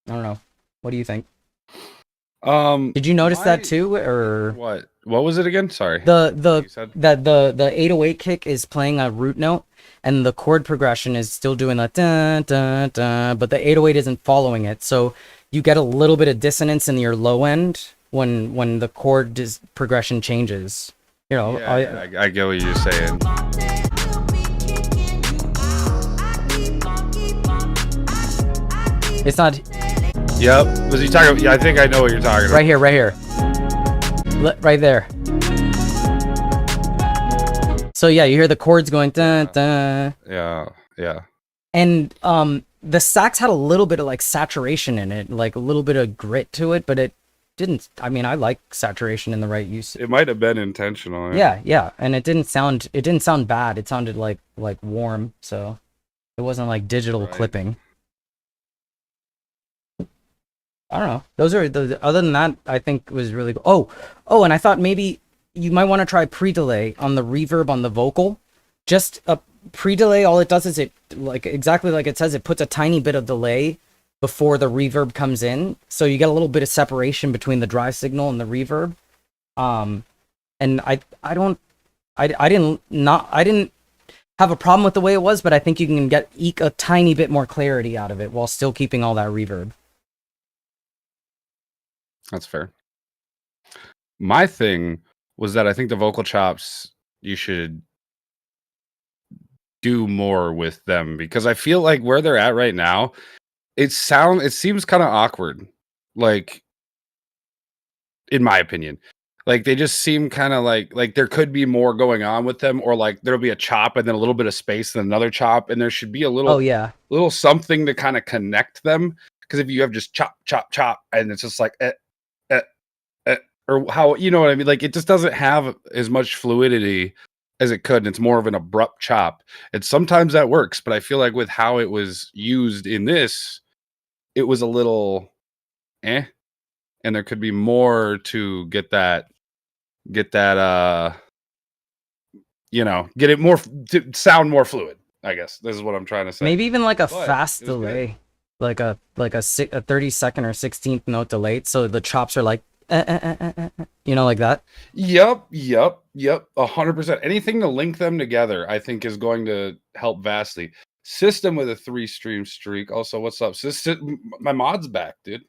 I don't know. What do you think? Did you notice that too, or what was it again? Sorry. The 808 kick is playing a root note, and the chord progression is still doing that da, da, da, but the 808 isn't following it, so you get a little bit of dissonance in your low end when the chord progression changes. Yeah, I get what you're saying. It's not. Yep. Was he talking about? Yeah, I think I know what you're talking about. Right here. Right there. So yeah, you hear the chords going da, da. Yeah. And the sax had a little bit of like saturation in it, like a little bit of grit to it, but it didn't. I mean, I like saturation in the right use. It might have been intentional. Yeah, and it didn't sound bad. It sounded like warm, so it wasn't like digital clipping. I don't know. Those are other than that, I think was really cool. Oh, and I thought maybe you might want to try pre-delay on the reverb on the vocal. Just a pre-delay, all it does is it, like exactly like it says, it puts a tiny bit of delay before the reverb comes in, so you get a little bit of separation between the drive signal and the reverb. And I didn't have a problem with the way it was, but I think you can eke a tiny bit more clarity out of it while still keeping all that reverb. That's fair. My thing was that I think the vocal chops, you should do more with them, because I feel like where they're at right now, it seems kind of awkward, like, in my opinion. Like, they just seem kind of like there could be more going on with them, or like there'll be a chop and then a little bit of space and another chop, and there should be a little little something to kind of connect them. Because if you have just chop, chop, chop, and it's just like or how, you know what I mean? Like, it just doesn't have as much fluidity as it could, and it's more of an abrupt chop. And sometimes that works, but I feel like with how it was used in this, it was a little and there could be more to get that get that get it more to sound more fluid. I guess this is what I'm trying to say. Maybe even like a But fast it was good. delay, like a 30-second or 16th note delay, so the chops are like, like that. Yep, 100%. Anything to link them together, I think, is going to help vastly. System with a 3-stream streak. Also, what's up? My mod's back, dude.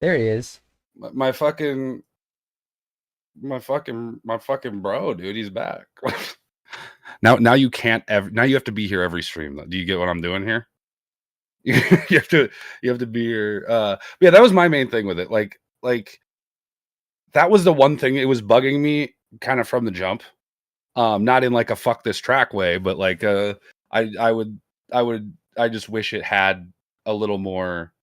There he is. My fucking bro, dude. He's back. Now you can't ever. Now you have to be here every stream. Though. Do you get what I'm doing here? you have to be here. Yeah, that was my main thing with it. Like that was the one thing. It was bugging me kind of from the jump. Not in like a fuck this track way, but like I just wish it had a little more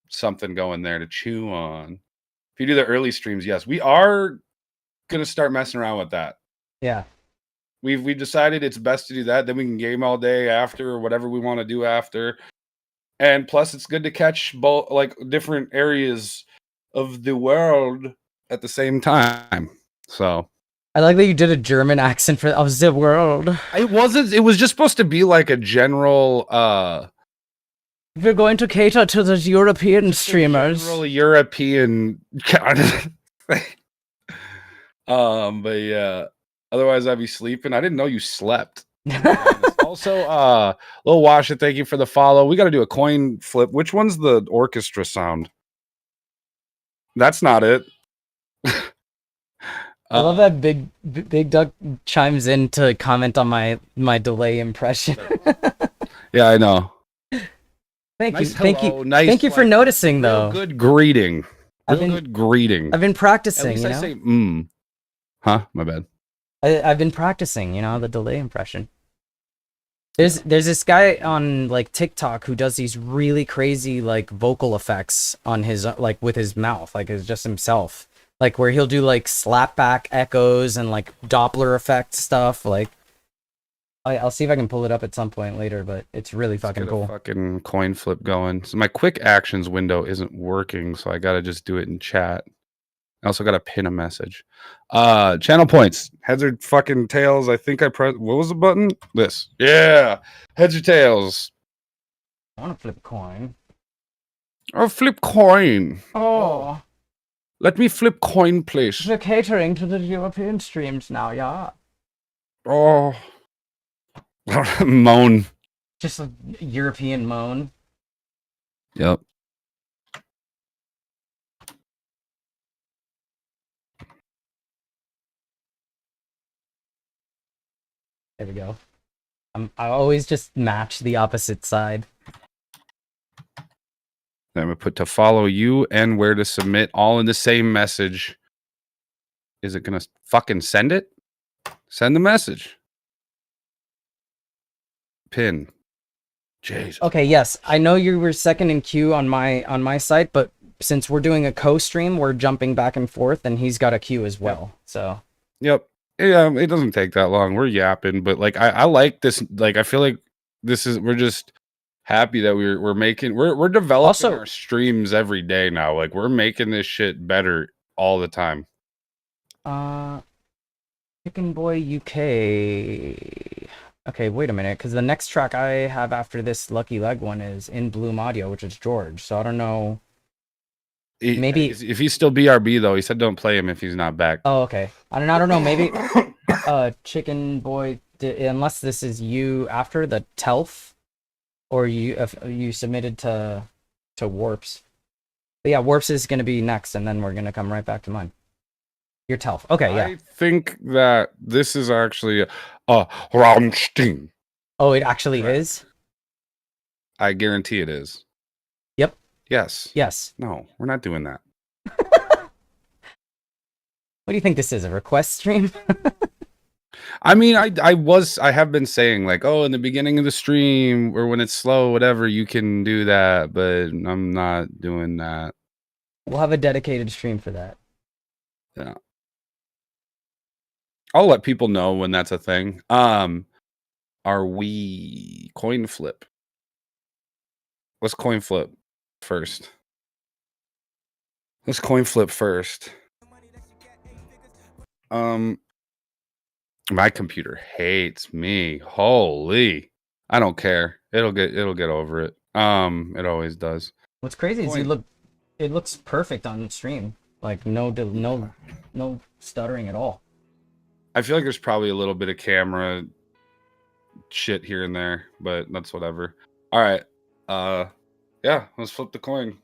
something going there to chew on. If you do the early streams, yes, we are gonna start messing around with that. Yeah. We decided it's best to do that. Then we can game all day after or whatever we want to do after. And plus, it's good to catch both like different areas of the world at the same time. So I like that you did a German accent for of the world. it wasn't. It was just supposed to be like a general. We're going to cater to the European streamers. General European kind of thing. But yeah. Otherwise, I'd be sleeping. I didn't know you slept. Also, Lil Washa, thank you for the follow. We got to do a coin flip. Which one's the orchestra sound? That's not it. I love that Big Duck chimes in to comment on my delay impression. Yeah, I know. Thank you for noticing, though. Good greeting. Good greeting. I've been practicing. At least I say Huh? My bad. I've been practicing, the delay impression. There's this guy on like TikTok who does these really crazy like vocal effects on his like with his mouth, like it's just himself, like where he'll do like slapback echoes and like Doppler effect stuff. Like I'll see if I can pull it up at some point later, but it's really fucking cool. Fucking coin flip going. So my quick actions window isn't working, so I gotta just do it in chat. I also gotta pin a message. Channel points. Heads or fucking tails. I think I pressed. What was the button? This. Yeah. Heads or tails. I want to flip coin. Oh, flip coin. Oh. Let me flip coin, please. We're catering to the European streams now, yeah. Oh. Moan. Just a European moan. Yep. There we go. I always just match the opposite side. Then I'm gonna put to follow you and where to submit all in the same message. Is it gonna fucking send it? Send the message. Pin. Jesus. Okay, yes. I know you were second in queue on my site, but since we're doing a co-stream, we're jumping back and forth and he's got a queue as well. So Yep. Yeah, it doesn't take that long. We're yapping, but like I like this. Like I feel like we're just happy that we're developing Also, our streams every day now. Like we're making this shit better all the time. Chicken Boy UK. Okay, wait a minute, because the next track I have after this Lucky Leg one is in Bloom Audio, which is George. So I don't know. Maybe if he's still BRB though, he said don't play him if he's not back. Oh, okay. I don't know. Maybe Chicken Boy, unless this is you after the TELF, or you submitted to Warps. But yeah, Warps is going to be next, and then we're going to come right back to mine. Your TELF. Okay, yeah. I think that this is actually a Rammstein. Oh, it actually is? I guarantee it is. Yep. Yes. Yes. No, we're not doing that. What do you think this is, a request stream? I mean, I have been saying like, oh, in the beginning of the stream or when it's slow, whatever, you can do that, but I'm not doing that. We'll have a dedicated stream for that. Yeah. I'll let people know when that's a thing. Are we coin flip? Let's coin flip first. Let's coin flip first. My computer hates me. Holy. I don't care. It'll get over it. It always does. What's crazy is it looks perfect on stream. Like no stuttering at all. I feel like there's probably a little bit of camera shit here and there, but that's whatever. All right. Yeah, let's flip the coin.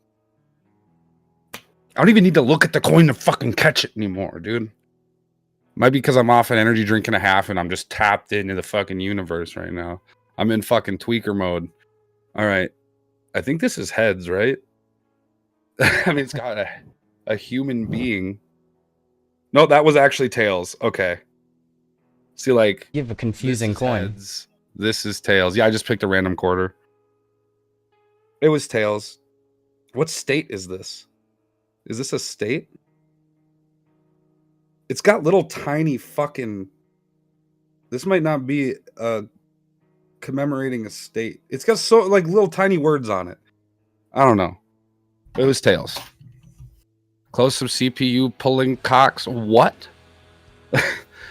I don't even need to look at the coin to fucking catch it anymore, dude. Might be because I'm off an energy drink and a half and I'm just tapped into the fucking universe right now. I'm in fucking tweaker mode. All right. I think this is heads, right? I mean, it's got a human being. No, that was actually tails. Okay. See, like... You have a confusing coin. Heads. This is tails. Yeah, I just picked a random quarter. It was tails. What state is this? Is this a state? It's got little tiny fucking... This might not be commemorating a state. It's got so like little tiny words on it. I don't know. It was tails. Close some CPU pulling cocks. What?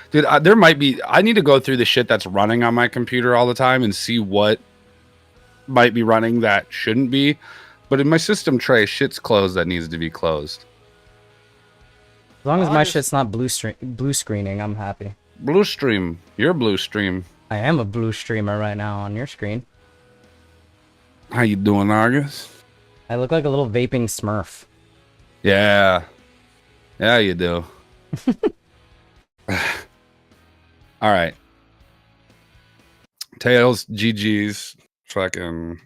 Dude, there might be... I need to go through the shit that's running on my computer all the time and see what might be running that shouldn't be. But in my system tray, shit's closed that needs to be closed. As long as my shit's not blue screening, I'm happy. Blue stream. You're blue stream. I am a blue streamer right now on your screen. How you doing, Argus? I look like a little vaping Smurf. Yeah. Yeah, you do. All right. Tails, GG's, fucking...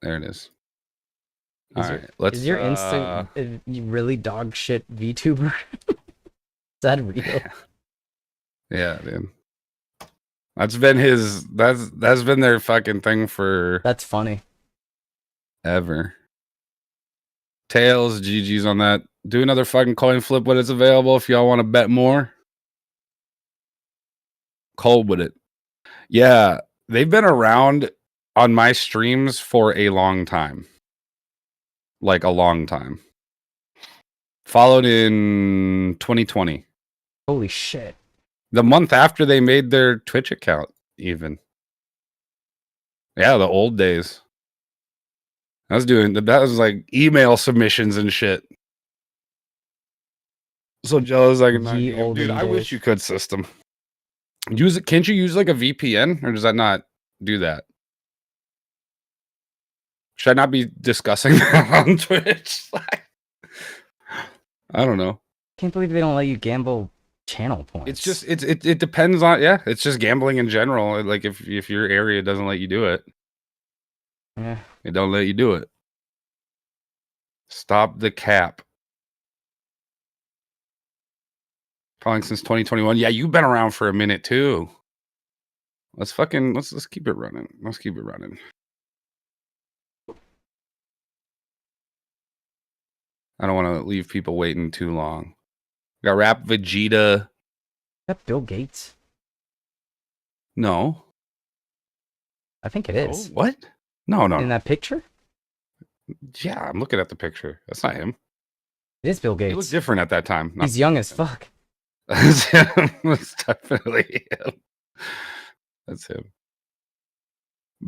There it is. All right, let's... Is your instant really dog shit VTuber? Is that real? Yeah, dude. That's been his... That's been their fucking thing for... That's funny. Ever. Tails, GG's on that. Do another fucking coin flip when it's available if y'all want to bet more. Cold with it. Yeah, they've been around on my streams for a long time. Like a long time. Followed in 2020. Holy shit. The month after they made their Twitch account, even. Yeah, the old days. That was like email submissions and shit. So jealous I can not game. Dude, I wish you could system. Use it. Can't you use like a VPN, or does that not do that? Should I not be discussing that on Twitch? I don't know. Can't believe they don't let you gamble channel points. It's just it depends on it's just gambling in general. Like if your area doesn't let you do it, yeah, it don't let you do it. Stop the cap. Calling since 2021. Yeah, you've been around for a minute too. Let's keep it running. Let's keep it running. I don't want to leave people waiting too long. We got Rap Vegeta. Is that Bill Gates? No. I think it is. Oh, what? No. In that picture? Yeah, I'm looking at the picture. That's not him. It is Bill Gates. He looked different at that time. He's young as fuck. That's him. That's definitely him. That's him.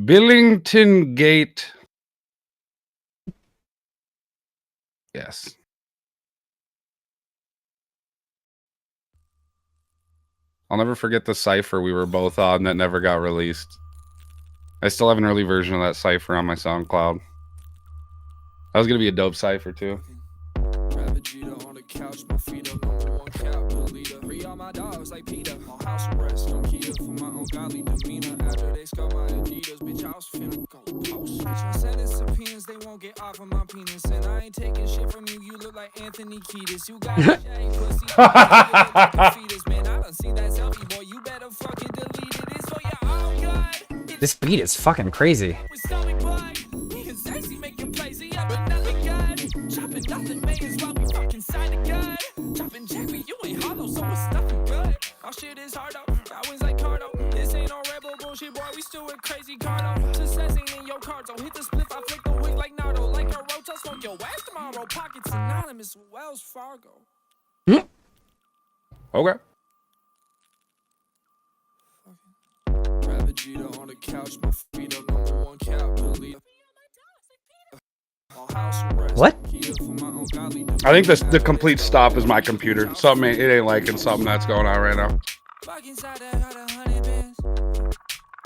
Billington Gate. Yes. I'll never forget the cipher we were both on that never got released. I still have an early version of that cipher on my SoundCloud. That was gonna be a dope cipher too. They won't get off of my penis, and I ain't taking shit from you. You look like Anthony Kiedis. You got a shame pussy. Fetus, man. I don't see that selfie, boy. You better fucking delete it. It's for your own good. This beat is fucking crazy. Chopping nothing, man, is why we fucking sign a gun. Chopping Jackie, you ain't hollow, so it's nothing good. Our shit is hard though. I wins like Cardo. This ain't no rebel bullshit, boy. We still with crazy Cardo. Success ain't in your cards. Don't hit the split. I flick the wig like Nardo. Like a roach, I'll smoke your ass tomorrow. Pockets anonymous with Wells Fargo. Okay. Vegeta on the couch, my feet up #1 couch. What? I think the complete stop is my computer. Something it ain't liking something that's going on right now. Back inside, I got 100 bands.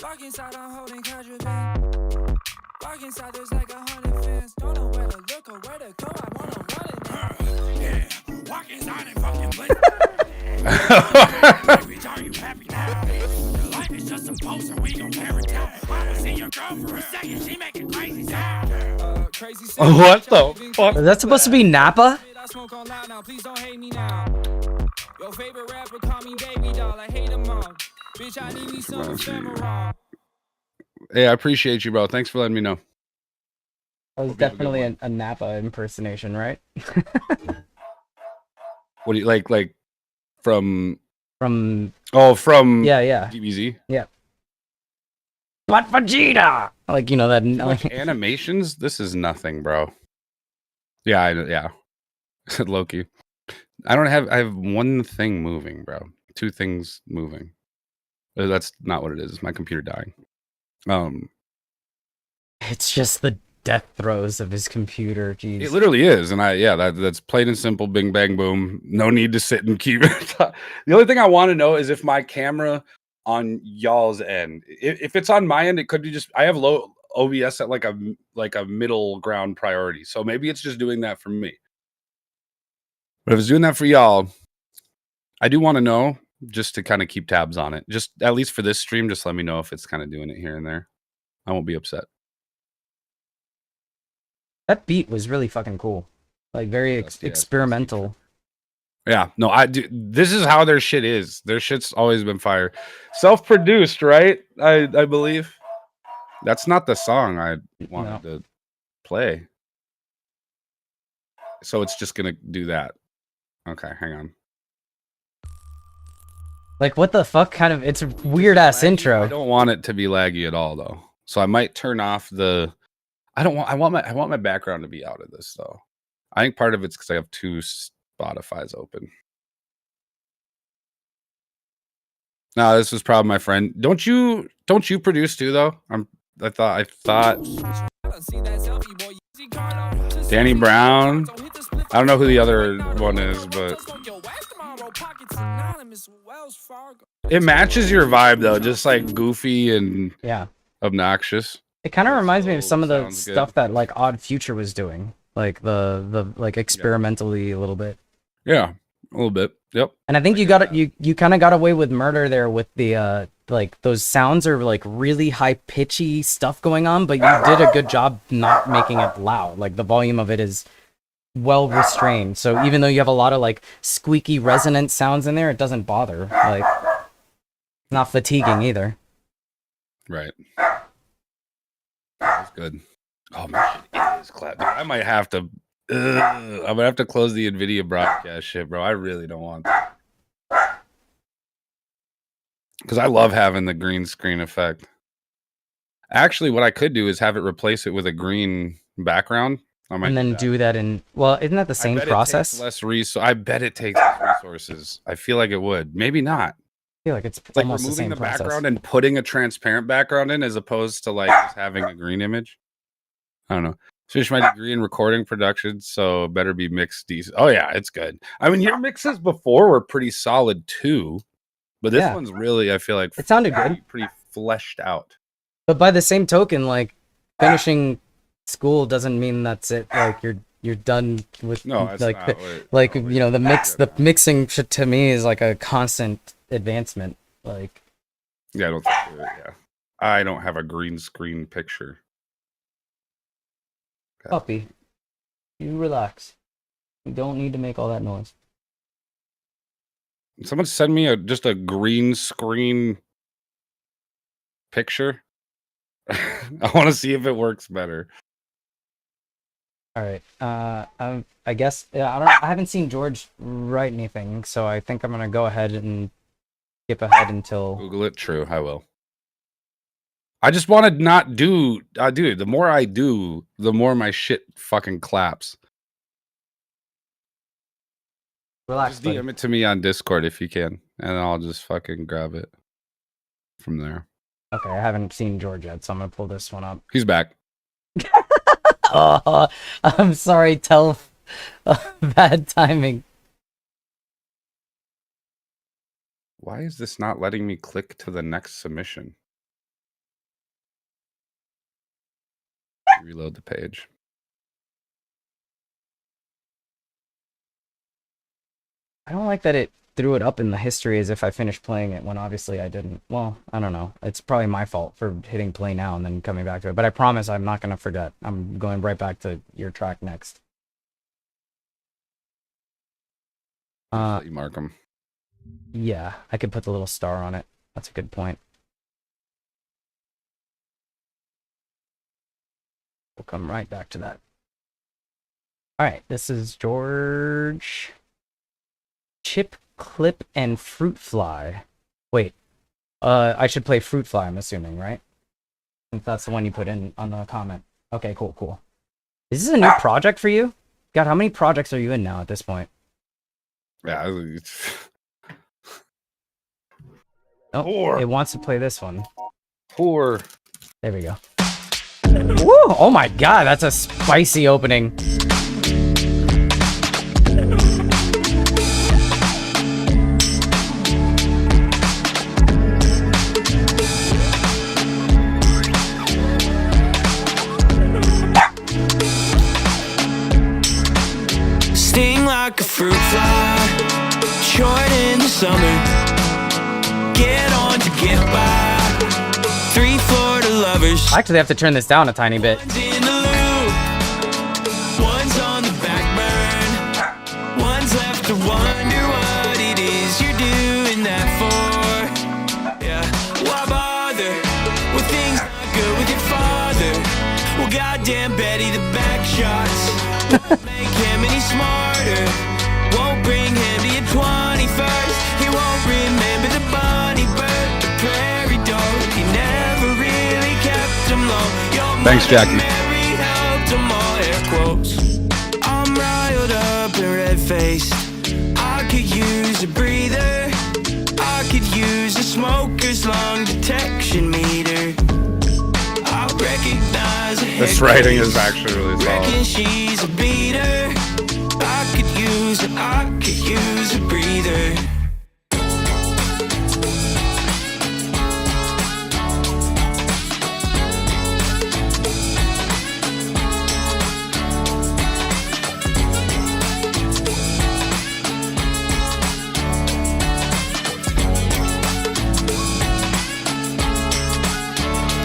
Back inside, I'm holding contraband. Back inside, there's like 100 fans. Don't know where to look or where to go. I wanna run it now. Yeah, walk inside and fucking play. Are you happy now? Your life is just a poster, we gon' tear it down. I was in your girl for a second, she making crazy sound. What the fuck? Is that supposed to be Napa? I smoke on loud now, please don't hate me now. Your favorite rapper call me baby doll, I hate them all. Bitch, I need me some ephemeral. Hey, I appreciate you, bro. Thanks for letting me know. That was definitely a Napa impersonation, right? What do you like from From yeah DBZ? Yeah. But Vegeta! Like, you know, that Like animations? This is nothing, bro. Yeah, yeah. Loki. I have one thing moving, bro. Two things moving. That's not what it is. It's my computer dying. It's just the death throes of his computer. Jeez. It literally is, and that's plain and simple. Bing bang boom. No need to sit and keep it. The only thing I want to know is if my camera on y'all's end, if it's on my end, it could be just I have low OBS at like a middle ground priority, so maybe it's just doing that for me. But if it's doing that for y'all, I do want to know just to kind of keep tabs on it. Just at least for this stream, just let me know if it's kind of doing it here and there. I won't be upset. That beat was really fucking cool. Like, very experimental. Yeah, no, I do. This is how their shit is. Their shit's always been fire. Self-produced, right? I believe. That's not the song I wanted to play. So it's just gonna do that. Okay, hang on. Like, what the fuck kind of... It's a weird-ass intro. I don't want it to be laggy at all, though. So I might turn off the... I want my background to be out of this, though. I think part of it's because I have two Spotify's open. No, this was probably my friend. Don't you produce too, though? I thought Danny Brown. I don't know who the other one is, but it matches your vibe though, just like goofy and obnoxious. It kind of reminds me of some of the stuff that like Odd Future was doing, like the like experimentally a little bit. Yeah, a little bit. Yep. And I think you kind of got away with murder there with the like those sounds are like really high pitchy stuff going on, but you did a good job not making it loud. Like the volume of it is well restrained. So even though you have a lot of like squeaky resonant sounds in there, it doesn't bother. Like not fatiguing either. Right. That's good. Oh man, it is clap. Dude, I might have to I'm gonna have to close the NVIDIA broadcast shit, bro. I really don't want that. Because I love having the green screen effect. Actually, what I could do is have it replace it with a green background. And then do that in... Well, isn't that the same process? I bet it takes less resources. I feel like it would. Maybe not. I feel like it's like almost removing the same background and putting a transparent background in as opposed to like just having a green image. I don't know. Finished my degree in recording production, so better be mixed decent. Oh yeah, it's good. I mean, your mixes before were pretty solid too, but this one's really, I feel like, it sounded good, pretty fleshed out. But by the same token, like finishing school doesn't mean that's it. Like you're done with like you know the mixing to me is like a constant advancement. Like yeah, I don't have a green screen picture. Puppy, you relax. You don't need to make all that noise. Someone send me just a green screen picture. I want to see if it works better. All right. I guess I haven't seen George write anything, so I think I'm gonna go ahead and skip ahead until Google it. True, I will. I just want to not do, dude. The more I do, the more my shit fucking claps. Relax, Just buddy. DM it to me on Discord if you can, and I'll just fucking grab it from there. Okay, I haven't seen George yet, so I'm gonna pull this one up. He's back. Oh, I'm sorry, tell bad timing. Why is this not letting me click to the next submission? Reload the page. I don't like that it threw it up in the history as if I finished playing it when obviously I didn't. Well, I don't know. It's probably my fault for hitting play now and then coming back to it. But I promise I'm not gonna forget. I'm going right back to your track next. You mark them. Yeah, I could put the little star on it. That's a good point. We'll come right back to that. All right, this is George. Chip, Clip, and Fruit Fly. Wait, I should play Fruit Fly, I'm assuming, right? Since that's the one you put in on the comment. Okay, cool. Is this a new project for you? God, how many projects are you in now at this point? Yeah. Oh, Poor. it wants to play this one. Poor. There we go. Woo! Oh my god, that's a spicy opening. Sting like a fruit fly, short in the summer. Get on to get by. 3 Florida lovers. I actually have to turn this down a tiny bit. One's in the loop, one's on the back burn. One's left to wonder what it is you're doing that for. Yeah, why bother when things not good with your father? Well, goddamn Betty, the back shots won't make him any smarter. Won't bring him to your 21st. He won't remember the bunny bird, the prairie dog. He never really kept him long. Your Thanks, Mother Jackie. Mary helped him all, air quotes. I'm riled up and red-faced. I could use a breather. I could use a smoker's lung detection meter. I recognize a This head writing case. is actually really Reckon solid. she's a beater. I could use a breather.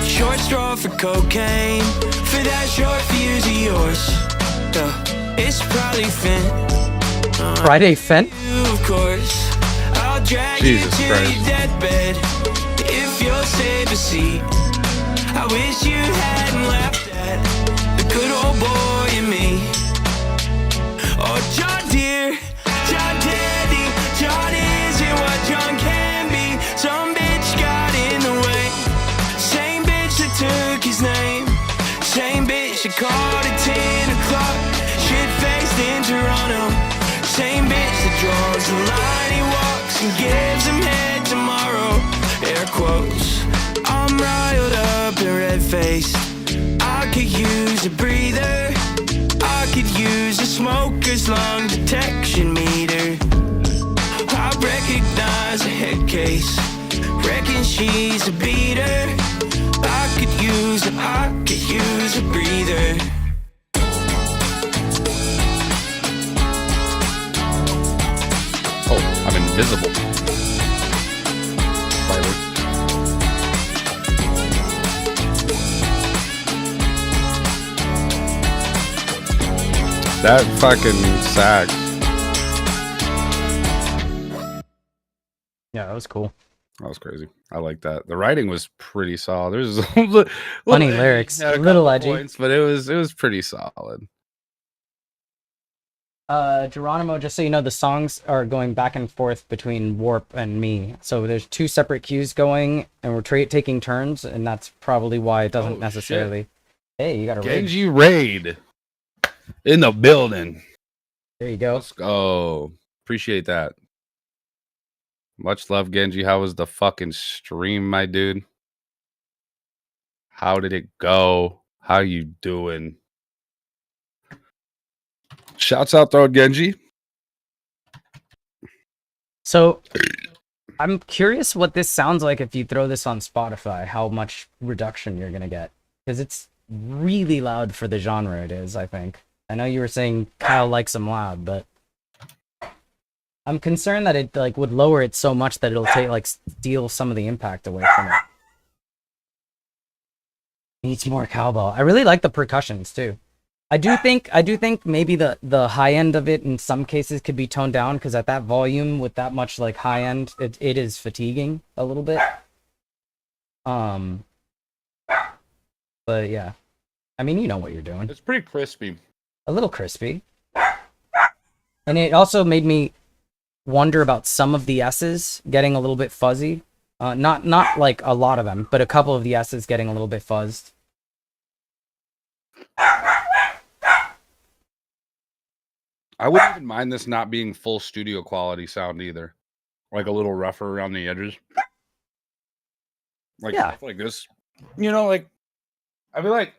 Short straw for cocaine, for that short fuse of yours. It's probably Finn. Friday Fent? You, of course. I'll drag Jesus you to Christ. your deathbed if you'll save a seat. I wish you hadn't laughed at the good old boy in me. Oh, John dear, John Daddy, John isn't what John can be. Some bitch got in the way. Same bitch that took his name. Same bitch that called at 10 o'clock. Shit-faced in Toronto. Same bitch that draws the line he walks and gives him head tomorrow. Air quotes. I'm riled up and red-faced. I could use a breather. I could use a smoker's lung detection meter. I recognize a head case. Reckon she's a beater. I could use a breather. Oh, I'm invisible. Slightly. That fucking sax. Yeah, that was cool. That was crazy. I like that. The writing was pretty solid. There's Funny lyrics, had a little couple edgy. points, but it was pretty solid. Geronimo, just so you know, the songs are going back and forth between Warp and me. So there's 2 separate cues going, and we're taking turns, and that's probably why it doesn't Oh, necessarily. Hey, you got a rig. Genji Raid in the building. There you go. Let's go. Appreciate that. Much love, Genji. How was the fucking stream, my dude? How did it go? How you doing? Shouts out though, Genji. So, I'm curious what this sounds like if you throw this on Spotify, how much reduction you're gonna get. Because it's really loud for the genre it is, I think. I know you were saying Kyle likes them loud, but I'm concerned that it like would lower it so much that it'll steal some of the impact away from it. Needs more cowbell. I really like the percussions too. I do think maybe the high end of it in some cases could be toned down because at that volume with that much like high end, it is fatiguing a little bit. But yeah, I mean, you know what you're doing. It's pretty crispy. A little crispy. And it also made me wonder about some of the S's getting a little bit fuzzy. Not like a lot of them, but a couple of the S's getting a little bit fuzzed. I wouldn't even mind this not being full studio quality sound either. Like a little rougher around the edges. Like stuff like this. You know, like I feel like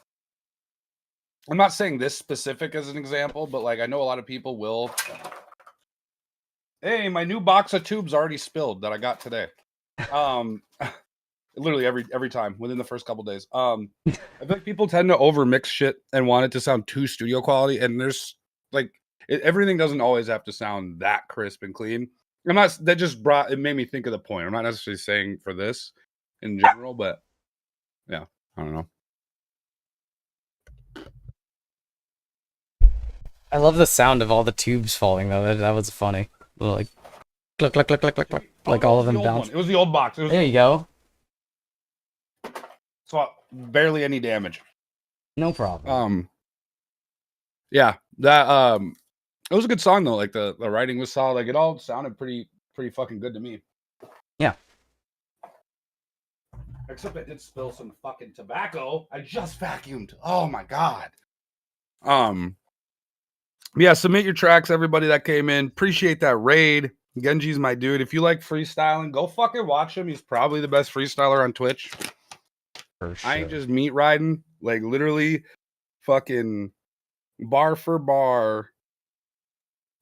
I'm not saying this specific as an example, but like I know a lot of people will. Hey, my new box of tubes already spilled that I got today. Literally every time within the first couple days. I feel like people tend to overmix shit and want it to sound too studio quality, and there's like everything doesn't always have to sound that crisp and clean. It made me think of the point. I'm not necessarily saying for this in general, but yeah, I don't know. I love the sound of all the tubes falling though. That was funny. Like click click click click click click. Like all of them bounce. It was the old box. There you go. So barely any damage. No problem. Yeah, that it was a good song though. Like the writing was solid. Like it all sounded pretty fucking good to me. Yeah. Except I did spill some fucking tobacco. I just vacuumed. Oh my god. Yeah, submit your tracks, everybody that came in. Appreciate that raid. Genji's my dude. If you like freestyling, go fucking watch him. He's probably the best freestyler on Twitch. For sure. I ain't just meat riding. Like literally fucking bar for bar.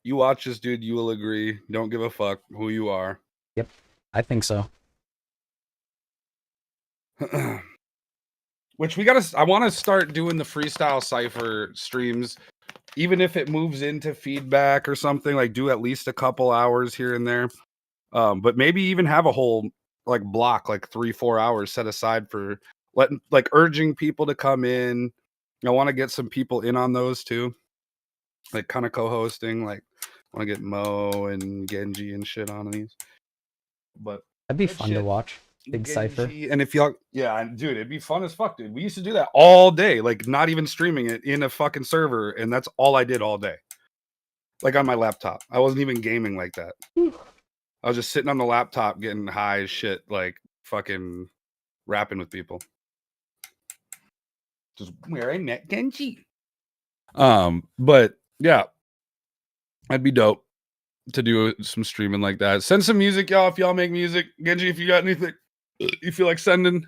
You watch this dude, you will agree. Don't give a fuck who you are. Yep, I think so. Which I want to start doing the freestyle cipher streams, even if it moves into feedback or something. Like do at least a couple hours here and there, but maybe even have a whole like block, like 3-4 hours set aside for urging people to come in. I want to get some people in on those too, like kind of co-hosting. Like I want to get Mo and Genji and shit on these. But that'd be fun to watch. Big Genji, cipher. And if y'all, yeah, dude, it'd be fun as fuck, dude. We used to do that all day, like not even streaming it in a fucking server, and that's all I did all day. Like on my laptop. I wasn't even gaming like that. I was just sitting on the laptop getting high as shit, like fucking rapping with people. Just where I met Genji. But yeah, that'd be dope to do some streaming like that. Send some music, y'all, if y'all make music. Genji, if you got anything you feel like sending.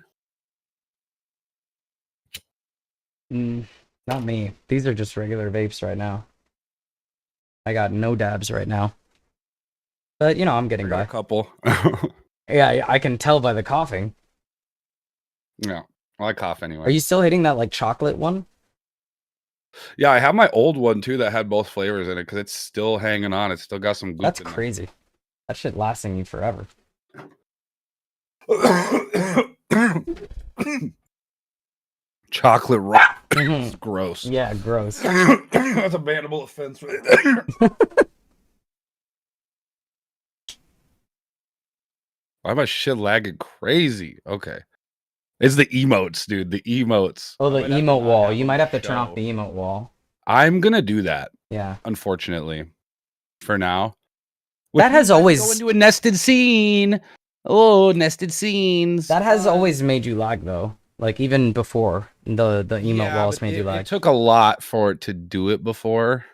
Not me. These are just regular vapes right now. I got no dabs right now. But, you know, I'm getting by. A couple. Yeah, I can tell by the coughing. Yeah, well, I cough anyway. Are you still hitting that, like, chocolate one? Yeah, I have my old one, too, that had both flavors in it, because it's still hanging on. It's still got some goop. That's crazy. That shit lasting you forever. Chocolate rock. It's gross. Yeah, gross. That's a bannable offense right there. Why am I shit lagging crazy? Okay. It's the emotes, dude. The emotes. Oh, the emote wall. You might have to turn off the emote wall. I'm gonna do that. Yeah. Unfortunately. For now. That has always go into a nested scene. Oh, nested scenes. That has always made you lag though. Like even before the emote walls made you lag. It took a lot for it to do it before.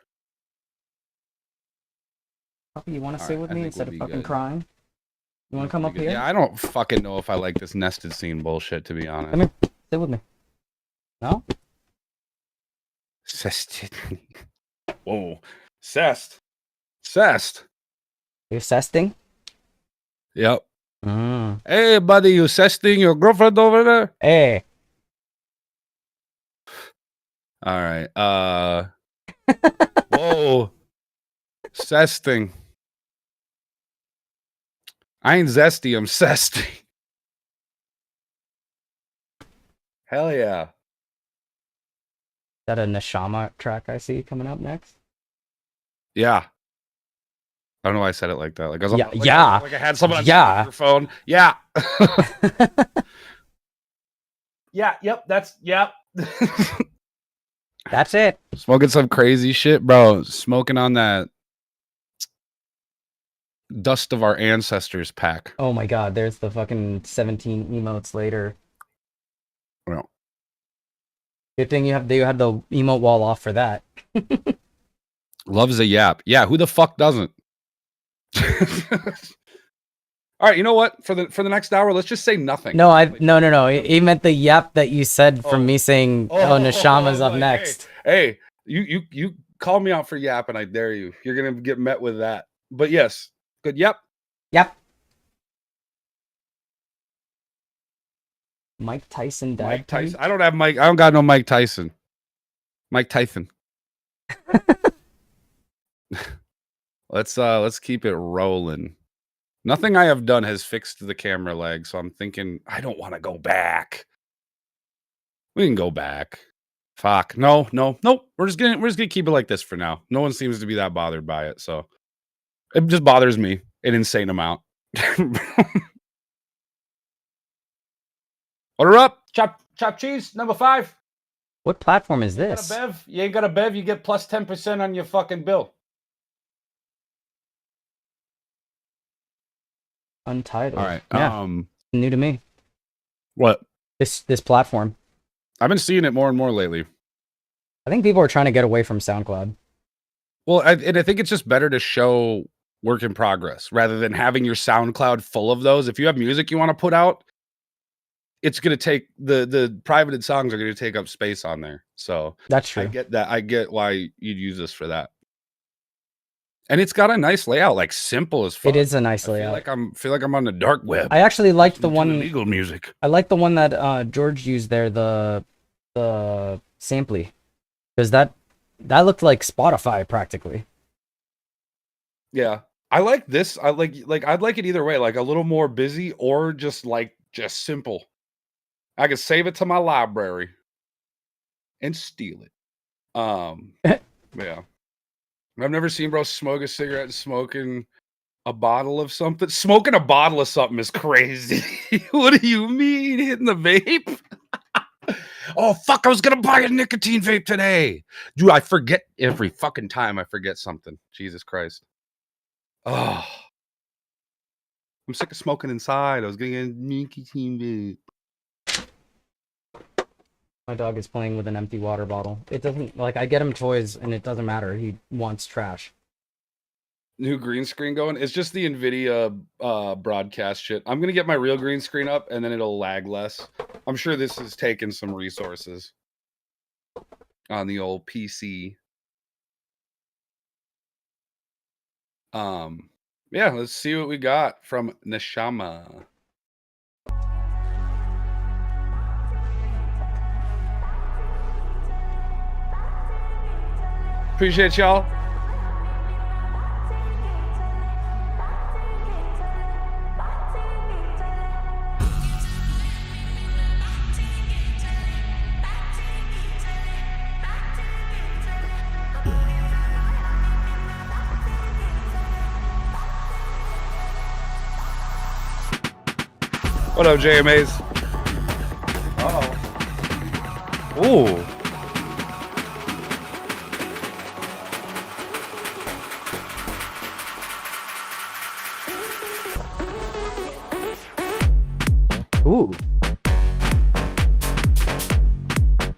Puppy, you want to All sit right, with I me think instead we'll of be fucking good. crying? You want to come up here? Yeah, I don't fucking know if I like this nested scene bullshit, to be honest. Come here. Sit with me. No? Whoa. Cest. Cest. You're sesting? Yep. Mm. Hey, buddy, you cesting your girlfriend over there? Hey. All right. Whoa. Cesting. I ain't zesty, I'm cesty. Hell yeah. Is that a Neshama track I see coming up next? Yeah. I don't know why I said it like that. Like I was Yeah, like, yeah. like I had someone on Yeah. speakerphone. Yeah. Yeah, yep, yep. That's it. Smoking some crazy shit, bro. Smoking on that Dust of Our Ancestors pack. Oh my god, there's the fucking 17 emotes later. Well, Good thing you had the emote wall off for that. loves a yap. Yeah, who the fuck doesn't? All right, you know what? For the next hour, let's just say nothing. No, no. He meant the yap that you said from me saying, Neshama's up like, next. Hey, you call me out for yap, and I dare you. You're gonna get met with that. But yes, good. Yep. Mike Tyson died. Mike Tyson. I don't have Mike. I don't got no Mike Tyson. Mike Tyson. Let's keep it rolling. Nothing I have done has fixed the camera lag, so I'm thinking I don't want to go back. We can go back. Fuck. No. We're just gonna keep it like this for now. No one seems to be that bothered by it, so it just bothers me an insane amount. Order up. Chop cheese, number 5. What platform is You got this? a bev? You ain't got a bev, you get plus 10% on your fucking bill. Untitled. All right. Yeah. New to me. What? This platform. I've been seeing it more and more lately. I think people are trying to get away from SoundCloud. Well, I think it's just better to show work in progress rather than having your SoundCloud full of those. If you have music you want to put out, it's going to take the privated songs are going to take up space on there. So That's true. I get that. I get why you'd use this for that. And it's got a nice layout, like simple as fuck. It is a nice layout. I feel like I'm on the dark web. I actually liked the one illegal music. I like the one that George used there, the samply, because that looked like Spotify practically. Yeah, I like this. I like I'd like it either way, like a little more busy or just simple. I could save it to my library and steal it. Yeah. I've never seen bro smoke a cigarette and smoking a bottle of something. Smoking a bottle of something is crazy. What do you mean? Hitting the vape? Oh, fuck. I was going to buy a nicotine vape today. Dude, I forget every fucking time I forget something. Jesus Christ. Oh. I'm sick of smoking inside. I was getting a nicotine vape. My dog is playing with an empty water bottle. It doesn't, like, I get him toys and it doesn't matter. He wants trash. New green screen going. It's just the NVIDIA broadcast shit. I'm going to get my real green screen up and then it'll lag less. I'm sure this has taken some resources on the old PC. Yeah, let's see what we got from Neshama. Appreciate y'all. What up, JMAs? Uh-oh. Ooh. Ooh.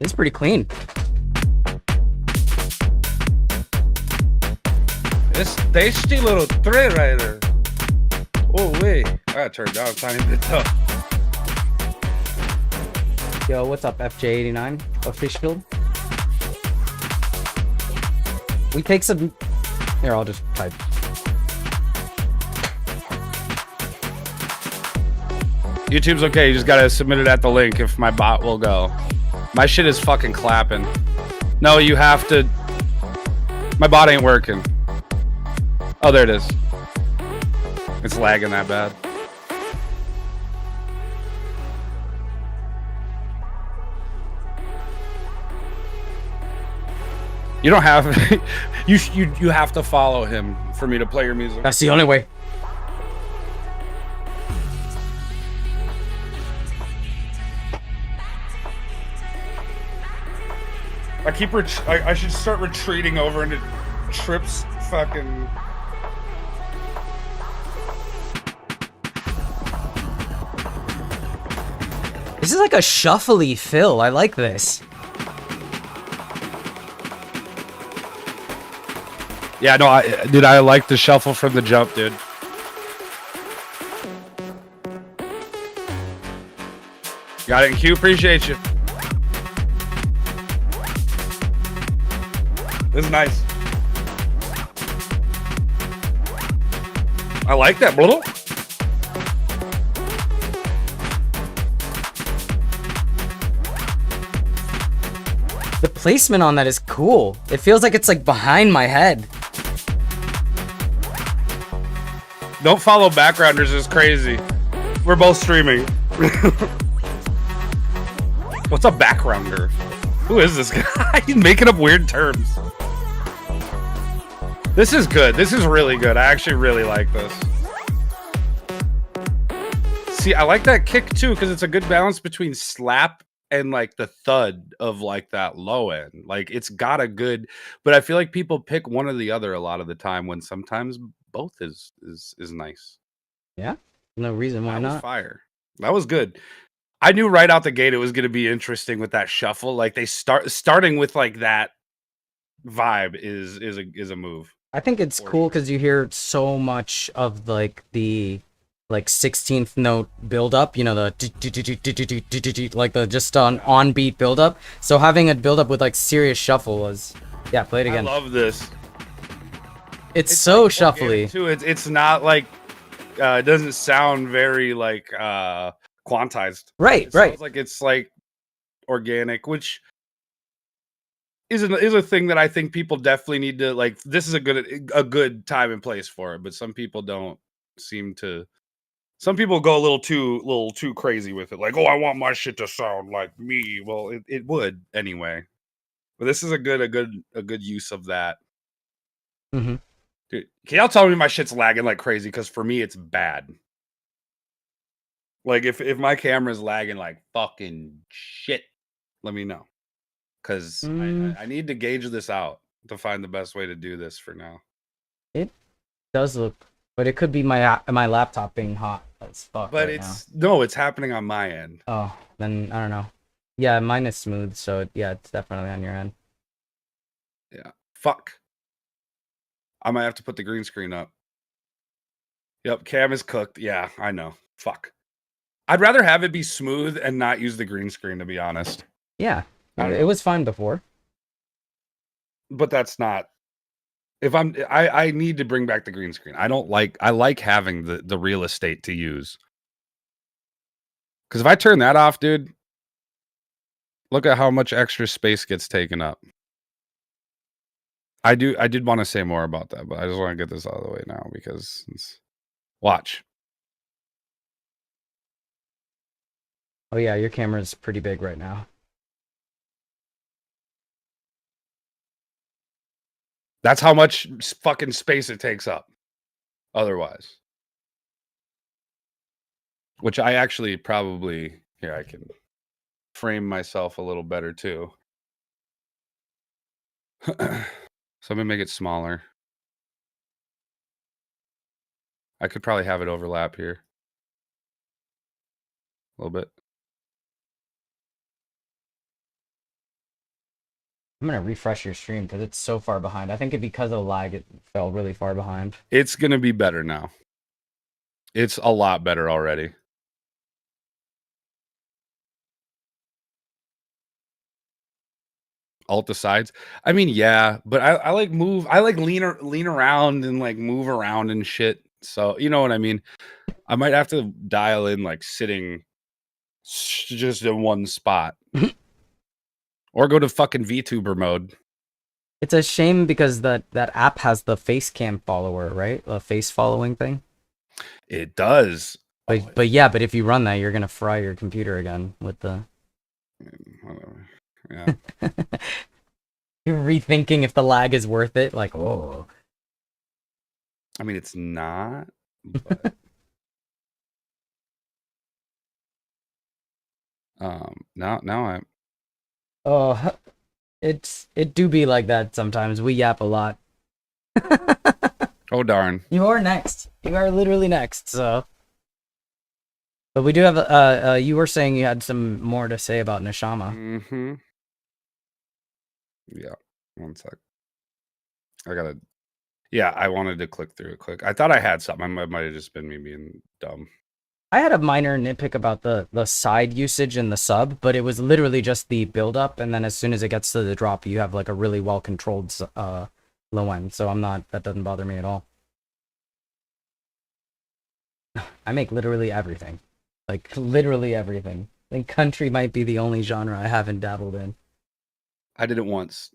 It's pretty clean. This tasty little tray right there. Oh wait, I gotta turn it down a tiny bit though. Yo, what's up, FJ89 official? We take some. Here, I'll just type. YouTube's okay, you just gotta submit it at the link if my bot will go. My shit is fucking clapping. No, you have to. My bot ain't working. Oh, there it is. It's lagging that bad. You don't have you have to follow him for me to play your music. That's the only way. I should start retreating over into Trips fucking. This is like a shuffly fill. I like this. Yeah, no, dude, I like the shuffle from the jump, dude. Got it in queue, appreciate you. This is nice. I like that, brother. The placement on that is cool. It feels like it's like behind my head. Don't follow backgrounders, it's crazy. We're both streaming. What's a backgrounder? Who is this guy? He's making up weird terms. This is good. This is really good. I actually really like this. See, I like that kick too because it's a good balance between slap and like the thud of like that low end. Like it's got a good, but I feel like people pick one or the other a lot of the time when sometimes both is nice. Yeah, no reason why That not. was fire. That was good. I knew right out the gate it was going to be interesting with that shuffle. Like they starting with like that vibe is a move. I think it's cool because you hear so much of like the 16th note build up, you know, the like the just on beat build up. So having it build up with like serious shuffle was, yeah, play it again. I love this. It's so like shuffly too. It's not like it doesn't sound very like quantized. Right, It right. sounds like it's like organic, which is a thing that I think people definitely need to like. This is a good time and place for it, but some people don't seem to. Some people go a little too crazy with it. Like, oh, I want my shit to sound like me. Well, it would anyway. But this is a good use of that. Mm-hmm. Dude, can y'all tell me my shit's lagging like crazy? Because for me, it's bad. Like, if my camera's lagging like fucking shit, let me know. Because I need to gauge this out to find the best way to do this for now. It does look, but it could be my laptop being hot as fuck. But right it's happening on my end. Oh, then I don't know. Yeah, mine is smooth, so yeah, it's definitely on your end. Yeah. Fuck. I might have to put the green screen up. Yep, cam is cooked. Yeah, I know. Fuck. I'd rather have it be smooth and not use the green screen, to be honest. Yeah, I don't it know. was fine before. But that's not. If I need to bring back the green screen. I like having the real estate to use. Because if I turn that off, dude, look at how much extra space gets taken up. I did want to say more about that, but I just want to get this out of the way now because watch. Oh yeah, your camera's pretty big right now. That's how much fucking space it takes up. Otherwise. Which I actually probably here I can frame myself a little better too. So I'm gonna make it smaller. I could probably have it overlap here. A little bit. I'm gonna refresh your stream because it's so far behind. I think because of the lag, it fell really far behind. It's gonna be better now. It's a lot better already. Alt the sides. I mean, yeah, but I like move. I like lean around and like move around and shit. So you know what I mean. I might have to dial in like sitting just in one spot, or go to fucking VTuber mode. It's a shame because that app has the face cam follower, right? The face following thing. It does. But yeah, but if you run that, you're gonna fry your computer again with the. Whatever. Yeah. You're rethinking if the lag is worth it. Like, oh. I mean, it's not. But now I'm. Oh, it do be like that sometimes. We yap a lot. Oh darn! You are next. You are literally next. So, but we do have. You were saying you had some more to say about Neshama. Mm-hmm. Yeah. 1 sec. I gotta. Yeah, I wanted to click through it quick. I thought I had something. It might have just been me being dumb. I had a minor nitpick about the side usage in the sub, but it was literally just the build up, and then as soon as it gets to the drop, you have like a really well controlled low end. So that doesn't bother me at all. I make literally everything, like literally everything. I think country might be the only genre I haven't dabbled in. I did it once.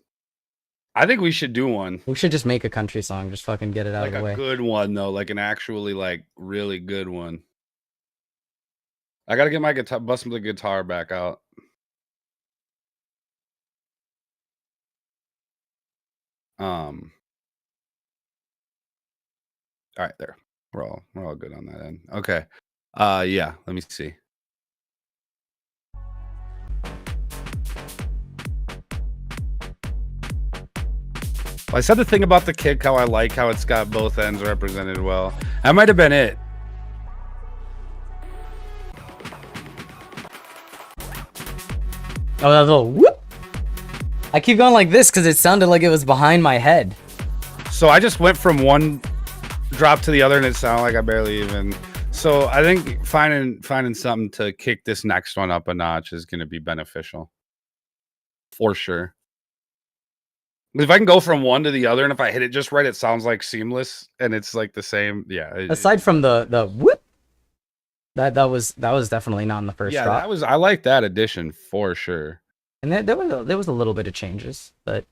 I think we should do one. We should just make a country song, just fucking get it out Like of the way. a good one though, like an actually like really good one. I gotta get my guitar, bust the guitar back out. All right, there. We're all good on that end. Okay. Yeah. Let me see. Well, I said the thing about the kick, how I like how it's got both ends represented well. That might have been it. Oh, that little whoop! I keep going like this because it sounded like it was behind my head. So I just went from one drop to the other, and it sounded like I barely even. So I think finding something to kick this next one up a notch is going to be beneficial, for sure. If I can go from one to the other, and if I hit it just right, it sounds like seamless, and it's like the same. Yeah. Aside from the whoop, that was definitely not in the first drop. That was. I like that addition for sure. And there was a little bit of changes, but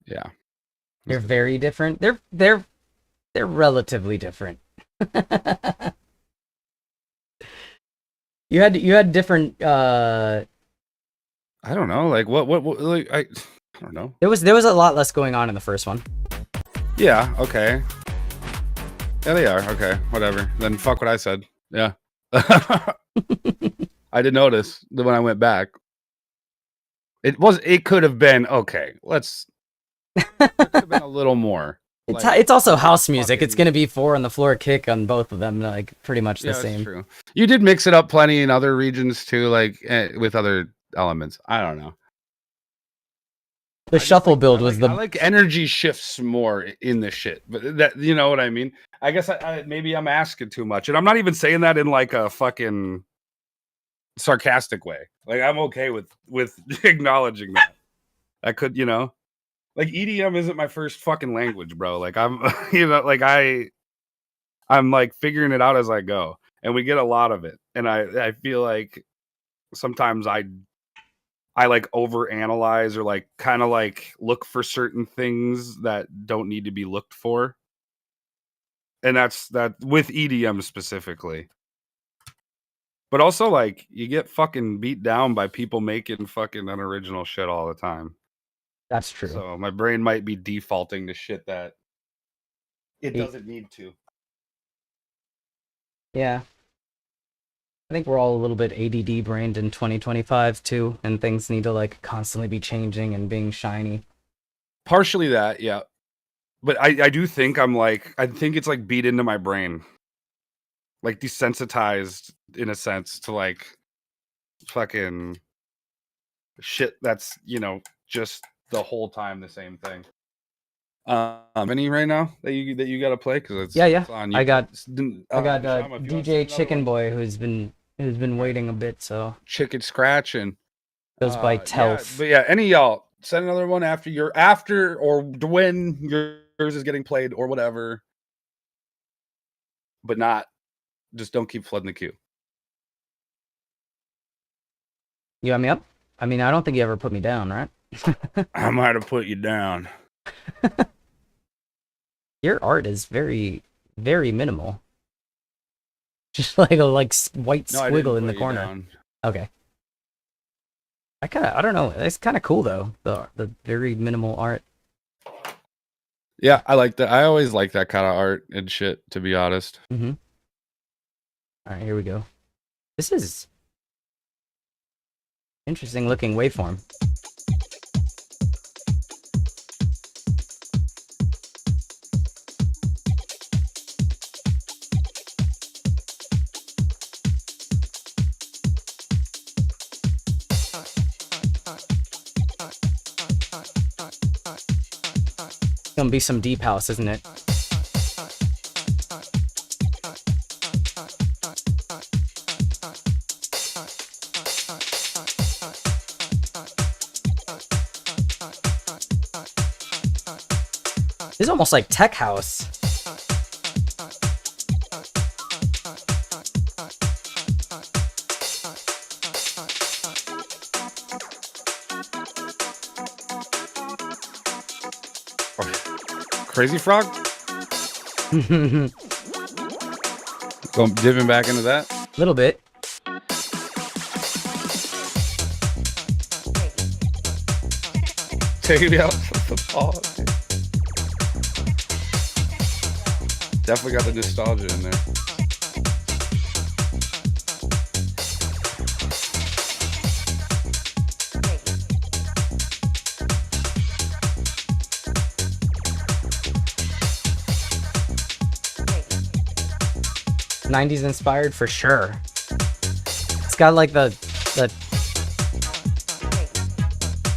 yeah, they're very different. They're relatively different. You had different. I don't know. Like what like I don't know. There was a lot less going on in the first one. Yeah. Okay. Yeah, they are. Okay. Whatever. Then fuck what I said. Yeah. I did notice that when I went back. It could have been okay. It could have been a little more. It's also house music. It's gonna be 4 on the floor kick on both of them, like pretty much the same. That's true. You did mix it up plenty in other regions too, like with other elements. I don't know. The shuffle build was I like energy shifts more in this shit, but that you know what I mean. I guess maybe I'm asking too much, and I'm not even saying that in like a fucking sarcastic way. Like I'm okay with acknowledging that. I could, like EDM isn't my first fucking language, bro. Like I'm, like I'm like figuring it out as I go, and we get a lot of it, and I feel like sometimes I like overanalyze or like kind of like look for certain things that don't need to be looked for. And that's that with EDM specifically. But also like you get fucking beat down by people making fucking unoriginal shit all the time. That's true. So my brain might be defaulting to shit that it doesn't need to. Yeah. I think we're all a little bit ADD brained in 2025 too, and things need to like constantly be changing and being shiny. Partially that, yeah. But I do think I think it's like beat into my brain. Like desensitized in a sense to like fucking shit that's, you know, just the whole time the same thing. Any right now that you got to play because Yeah, it's on you. I got Nishama, if you DJ wanna send another Chicken one. Boy who's been waiting a bit, so Chicken Scratch and goes by yeah, Telf. but yeah, any of y'all send another one after or when yours is getting played or whatever, but not just don't keep flooding the queue. You got me up? I mean, I don't think you ever put me down, right? I might have put you down. Your art is very, very minimal. Just like a white No, I didn't squiggle in put the you corner. down. Okay. I don't know. It's kind of cool though. The very minimal art. Yeah, I like that. I always like that kind of art and shit, to be honest. Mm-hmm. All right, here we go. This is interesting looking waveform. It's gonna be some deep house, isn't it? This is almost like tech house. Crazy Frog? Going dipping back into that? A little bit. Take me out the ball. Definitely got the nostalgia in there. '90s inspired for sure. It's got like the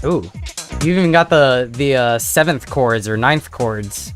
ooh, you even got the seventh chords or ninth chords.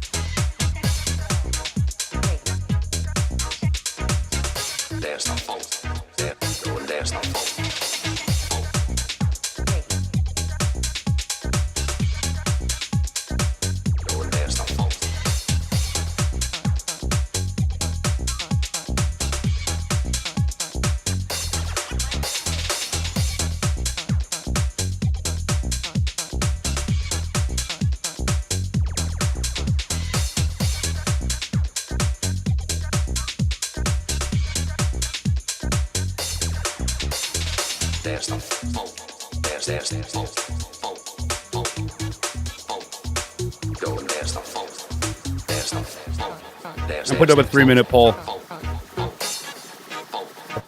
I put up a 3-minute poll. A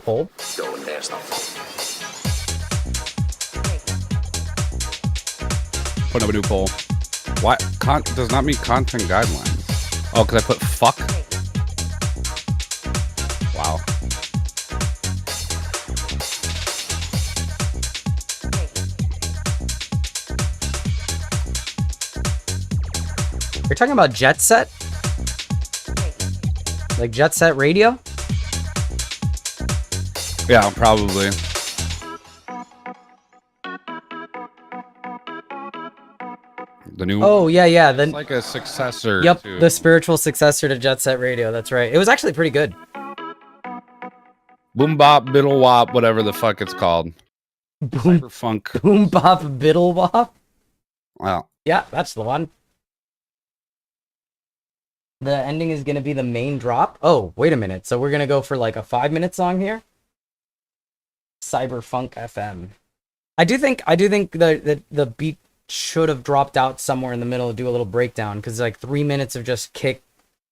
poll? Put up a new poll. Why? Does not meet content guidelines. Oh, because I put fuck? Wow. You're talking about Jet Set? Like Jet Set Radio? Yeah, probably. The new. Oh yeah, yeah. It's like a successor. Yep, to... the spiritual successor to Jet Set Radio. That's right. It was actually pretty good. Boom bop, biddle wop, whatever the fuck it's called. Boom, Cyberfunk. boom bop, biddle bop. Wow. Yeah, that's the one. The ending is gonna be the main drop. Oh, wait a minute. So we're gonna go for like a 5-minute song here. Cyberfunk FM. I do think the beat should have dropped out somewhere in the middle to do a little breakdown, because like 3 minutes of just kick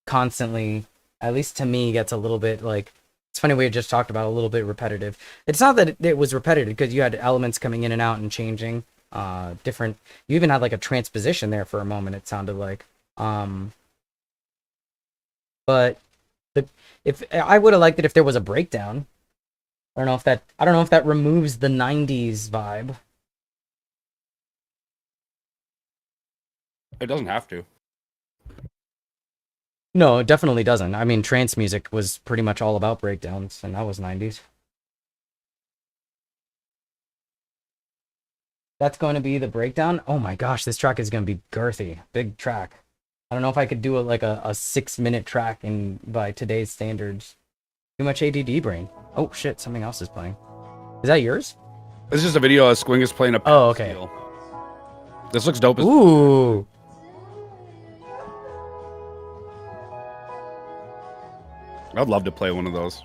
constantly, at least to me, gets a little bit like, it's funny, we had just talked about a little bit repetitive. It's not that it was repetitive, because you had elements coming in and out and changing different. You even had like a transposition there for a moment, it sounded like. But if I would have liked it if there was a breakdown. I don't know if that removes the '90s vibe. It doesn't have to. No, it definitely doesn't. I mean, trance music was pretty much all about breakdowns, and that was 90s. That's going to be the breakdown. Oh my gosh, this track is going to be girthy. Big track. I don't know if I could do it like a 6-minute track by today's standards. Too much ADD brain. Oh shit, something else is playing. Is that yours? This is just a video of Swing is playing a Oh, okay. steel. This looks dope as Ooh. I'd love to play one of those.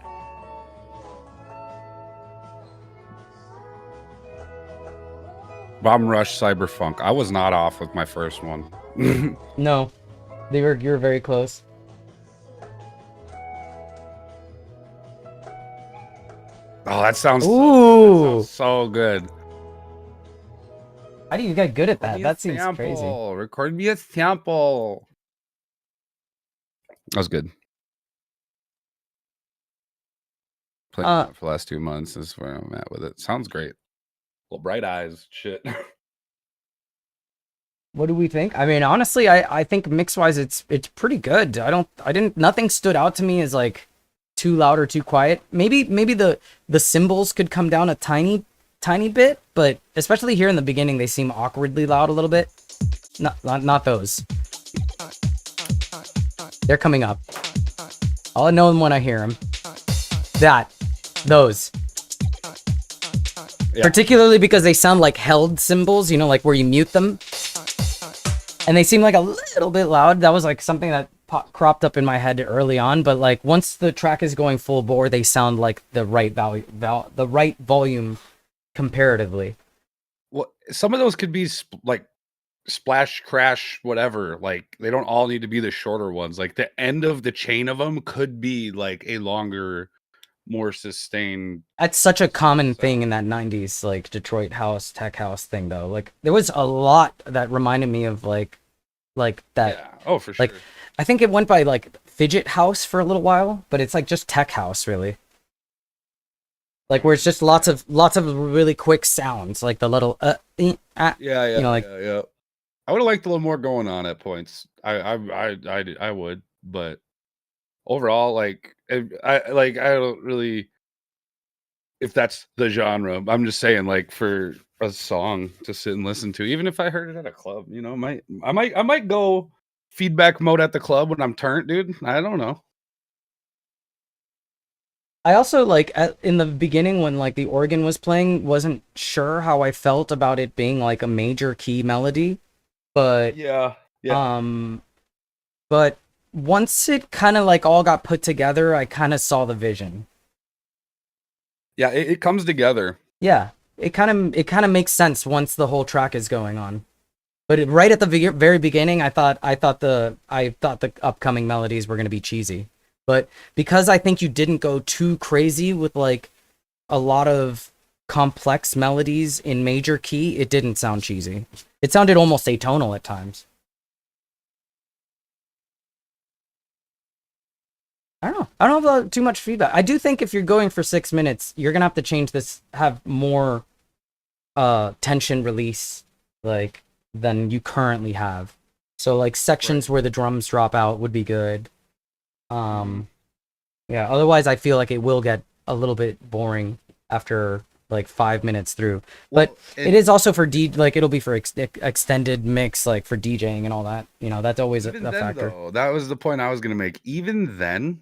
Bomb Rush Cyberfunk. I was not off with my first one. No. You're very close. Oh, that sounds Ooh. so good. How do you get good at that? Record me That a seems sample. crazy. Record me a sample. That was good. Playing it for the last 2 months is where I'm at with it. Sounds great. Well, Bright Eyes, shit. What do we think? I mean, honestly, I think mix wise it's pretty good. Nothing stood out to me as like too loud or too quiet. Maybe the cymbals could come down a tiny bit, but especially here in the beginning they seem awkwardly loud a little bit. Not those. They're coming up. I'll know them when I hear them. Those. Yeah. Particularly because they sound like held cymbals, you know, like where you mute them. And they seem like a little bit loud. That was like something that cropped up in my head early on, but like once the track is going full bore, they sound like the right the right volume comparatively. Well, some of those could be like splash, crash, whatever. Like they don't all need to be the shorter ones. Like the end of the chain of them could be like a longer, more sustained. That's such a common thing in that 90s like Detroit house, tech house thing though. Like there was a lot that reminded me of like that. Yeah. Oh, for sure. Like I think it went by like fidget house for a little while, but it's like just tech house really. Like where it's just lots of really quick sounds, like the little yeah, you know, like yeah. I would have liked a little more going on at points. I would, but overall, like I don't really, if that's the genre. I'm just saying, like for a song to sit and listen to, even if I heard it at a club, you know, I might go feedback mode at the club when I'm turned, dude. I don't know. I also like in the beginning when like the organ was playing, wasn't sure how I felt about it being like a major key melody, but yeah. But once it kind of like all got put together, I kind of saw the vision. Yeah, it comes together. Yeah, it kind of makes sense once the whole track is going on. But right at the very beginning, I thought the upcoming melodies were going to be cheesy. But because I think you didn't go too crazy with like a lot of complex melodies in major key, it didn't sound cheesy. It sounded almost atonal at times. I don't know about too much feedback. I do think if you're going for 6 minutes, you're gonna have to change this, have more tension release like than you currently have. So like sections where the drums drop out would be good. Yeah, otherwise I feel like it will get a little bit boring after like 5 minutes through. But well, it is also for like it'll be for extended mix, like for DJing and all that. You know, that's always a factor. Though, that was the point I was gonna make. Even then,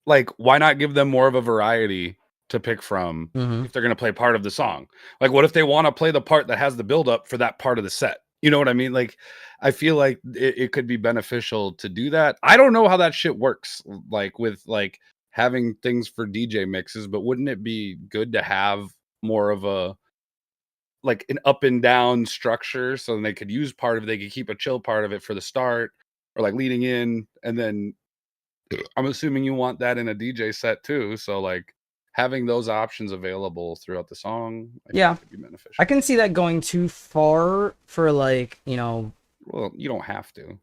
like, why not give them more of a variety to pick from if they're gonna play part of the song? Like, what if they want to play the part that has the build up for that part of the set? You know what I mean? Like, I feel like it could be beneficial to do that. I don't know how that shit works, like with like having things for DJ mixes, but wouldn't it be good to have more of a like an up and down structure so they could use part of it, they could keep a chill part of it for the start or like leading in, and then I'm assuming you want that in a DJ set too. So like having those options available throughout the song, I think could be beneficial. I can see that going too far for like, you know. Well, you don't have to.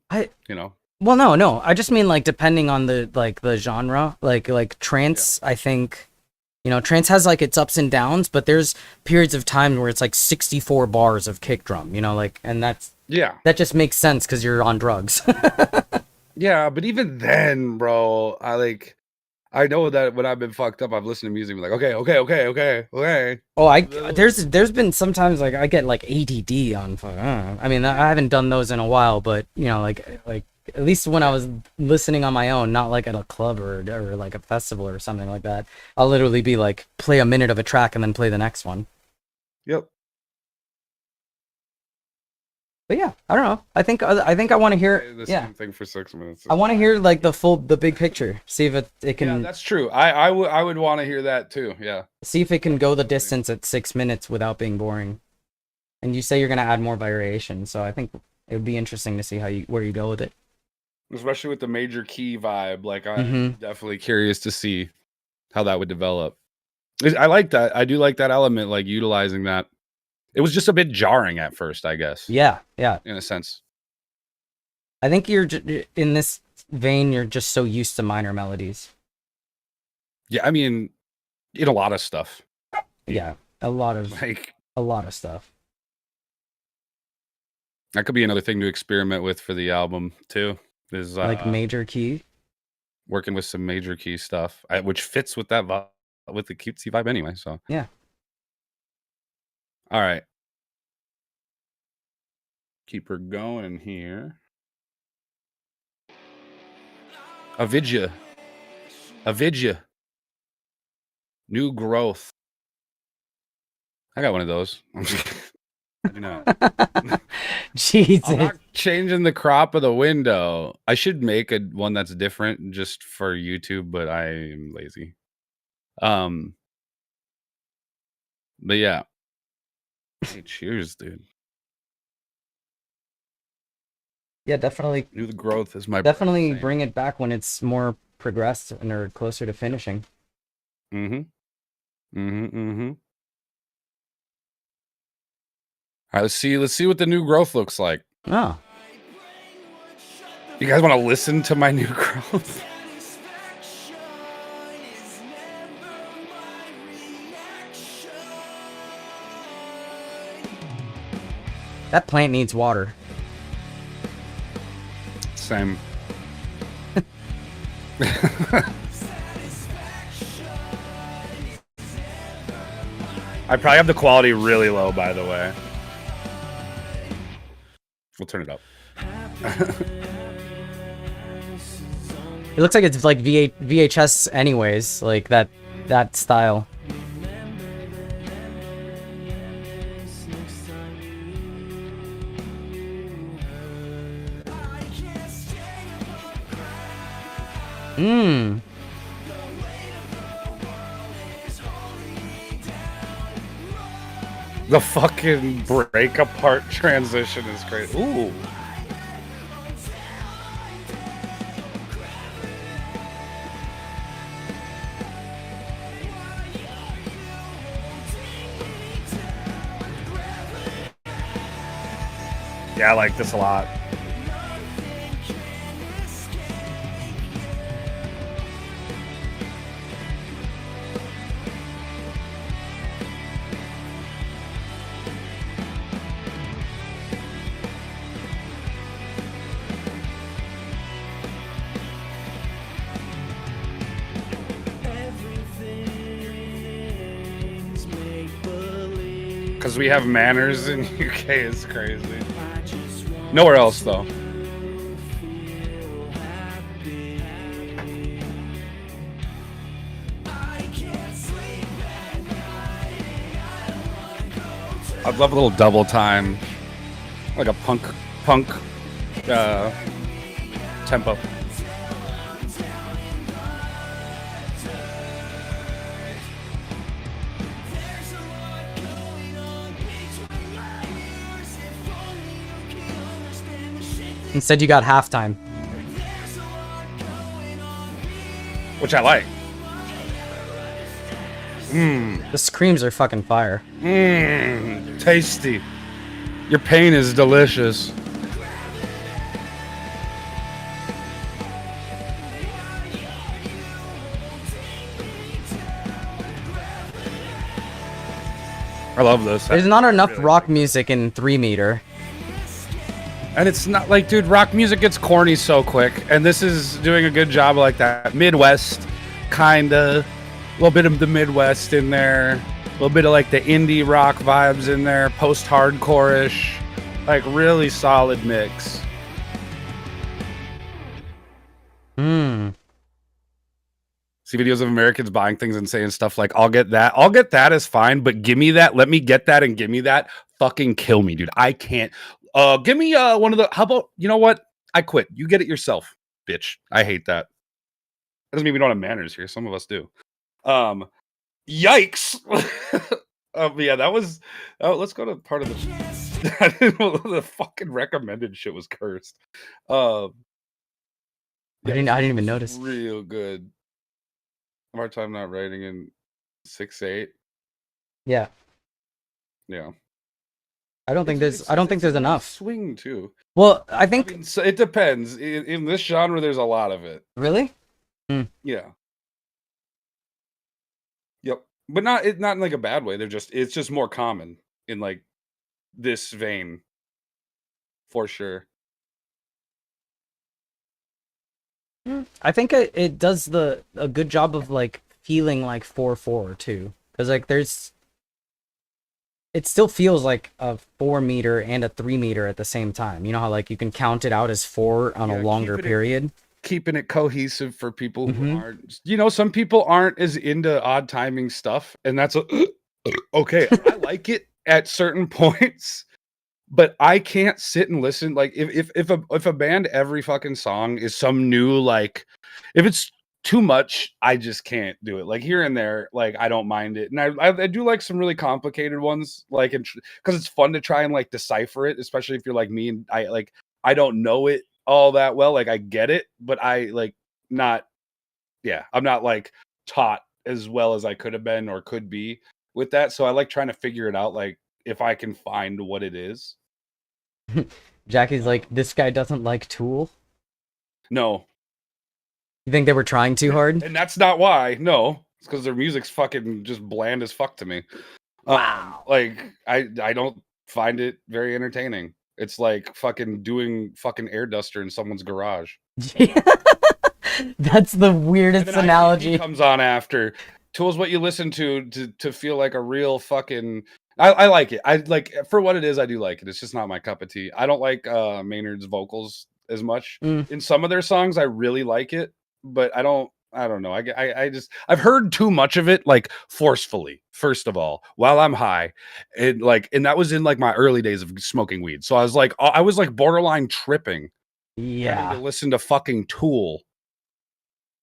You know. Well, no. I just mean like depending on the like the genre, like trance. Yeah. I think, you know, trance has like its ups and downs, but there's periods of time where it's like 64 bars of kick drum. You know, like, and that's Yeah. That just makes sense because you're on drugs. Yeah, but even then, bro, I know that when I've been fucked up, I've listened to music and be like, okay. Oh, there's been sometimes like I get like ADD on. I mean, I haven't done those in a while, but you know, like at least when I was listening on my own, not like at a club or like a festival or something like that. I'll literally be like, play a minute of a track and then play the next one. Yep. But yeah, I don't know. I think I want to hear. The Yeah, same thing for 6 minutes. I want to hear like the big picture. See if it can. Yeah, that's true. I would want to hear that too. Yeah. See if it can go the distance at 6 minutes without being boring. And you say you're gonna add more variation, so I think it would be interesting to see where you go with it. Especially with the major key vibe, like I'm definitely curious to see how that would develop. I like that. I do like that element, like utilizing that. It was just a bit jarring at first, I guess. Yeah. In a sense. I think you're in this vein. You're just so used to minor melodies. Yeah, I mean, in a lot of stuff. Yeah, a lot of stuff. That could be another thing to experiment with for the album too. Is like major key. Working with some major key stuff, which fits with that with the cutesy vibe anyway. So yeah. All right. Keep her going here. Avidya. New growth. I got one of those. You know. Jesus. I'm not changing the crop of the window. I should make one that's different just for YouTube, but I am lazy. But yeah. Hey, cheers, dude. Yeah, definitely. New growth is my definitely bring it back when it's more progressed and or closer to finishing. All right, let's see what the new growth looks like. Oh. You guys want to listen to my new growth? That plant needs water. Same. I probably have the quality really low, by the way. We'll turn it up. It looks like it's like VHS anyways, like that style. The fucking break apart transition is great. Ooh. Yeah, I like this a lot. Because we have manners in UK is crazy. Nowhere else, though. I'd love a little double time, like a punk tempo. Instead, you got halftime, which I like. The screams are fucking fire. Tasty. Your pain is delicious. I love this. There's not enough rock music in 3 meter. And it's not like, dude, rock music gets corny so quick, and this is doing a good job of like that Midwest, kinda, a little bit of the Midwest in there, a little bit of like the indie rock vibes in there, post-hardcore-ish, like really solid mix. See videos of Americans buying things and saying stuff like, I'll get that is fine, but give me that, let me get that and give me that, fucking kill me, dude. I can't. Give me one of the, how about, you know what? I quit. You get it yourself, bitch. I hate that. That doesn't mean we don't have manners here. Some of us do. Yikes. Yeah, that was, let's go to part of the, I didn't know the fucking recommended shit was cursed. I didn't even notice. Real good. Hard time not writing in 6/8. Yeah. Yeah. I don't think there's enough. Swing too. Well, I think I mean, so it depends. In this genre, there's a lot of it. Really? Yeah. Yep. But not in like a bad way. It's just more common in like this vein. For sure. I think it does a good job of like feeling like 4/4 too, because like it still feels like a 4 meter and a 3 meter at the same time. You know how like you can count it out as 4 on a longer period. Keeping it cohesive for people who aren't, some people aren't as into odd timing stuff, and that's okay. I like it at certain points. But I can't sit and listen. Like if a band every fucking song is some new, like if it's too much, I just can't do it. Like here and there, like I don't mind it, and I do like some really complicated ones, like because it's fun to try and like decipher it, especially if you're like me and I don't know it all that well. Like I get it, but I like not. Yeah, I'm not like taught as well as I could have been or could be with that. So I like trying to figure it out, like if I can find what it is. Jackie's like, this guy doesn't like Tool. No. You think they were trying too hard? And that's not why. No, it's because their music's fucking just bland as fuck to me. Wow. Like I don't find it very entertaining. It's like fucking doing fucking air duster in someone's garage. That's the weirdest analogy. Comes on after. Tool's what you listen to feel like a real fucking. I like it. I like for what it is. I do like it. It's just not my cup of tea. I don't like Maynard's vocals as much. In some of their songs, I really like it, but I don't know. I've heard too much of it, like forcefully. First of all, while I'm high, and that was in like my early days of smoking weed. So I was like borderline tripping. Yeah. To listen to fucking Tool.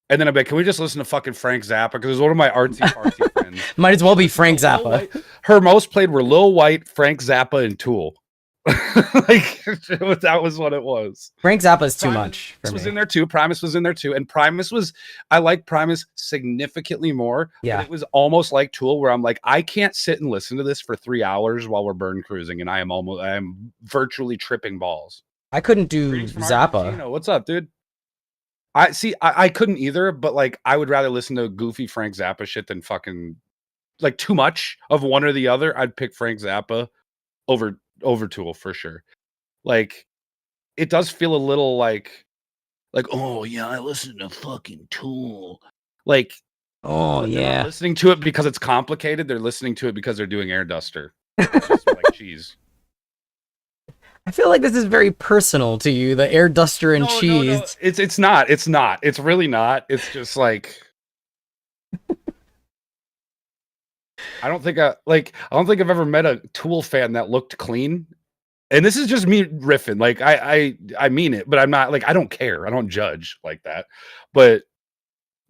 And then I'm like, can we just listen to fucking Frank Zappa? Because it's one of my artsy friends. Might as well be Frank Zappa. Her most played were Lil White, Frank Zappa, and Tool. Like that was what it was. Frank Zappa is too much. Primus was in there too. Primus was in there too. And I like Primus significantly more. Yeah. But it was almost like Tool, where I'm like, I can't sit and listen to this for 3 hours while we're burn cruising, and I am virtually tripping balls. I couldn't do Zappa. What's up, dude? I couldn't either, but like I would rather listen to goofy Frank Zappa shit than fucking like too much of one or the other. I'd pick Frank Zappa over Tool for sure. Like it does feel a little like oh yeah, I listen to fucking Tool. Like oh yeah, they're not listening to it because it's complicated. They're listening to it because they're doing air duster. It's just like cheese. I feel like this is very personal to you, the air duster and cheese. No. It's not. It's really not. It's just like I don't think I've ever met a Tool fan that looked clean. And this is just me riffing. Like I mean it, but I'm not like I don't care. I don't judge like that. But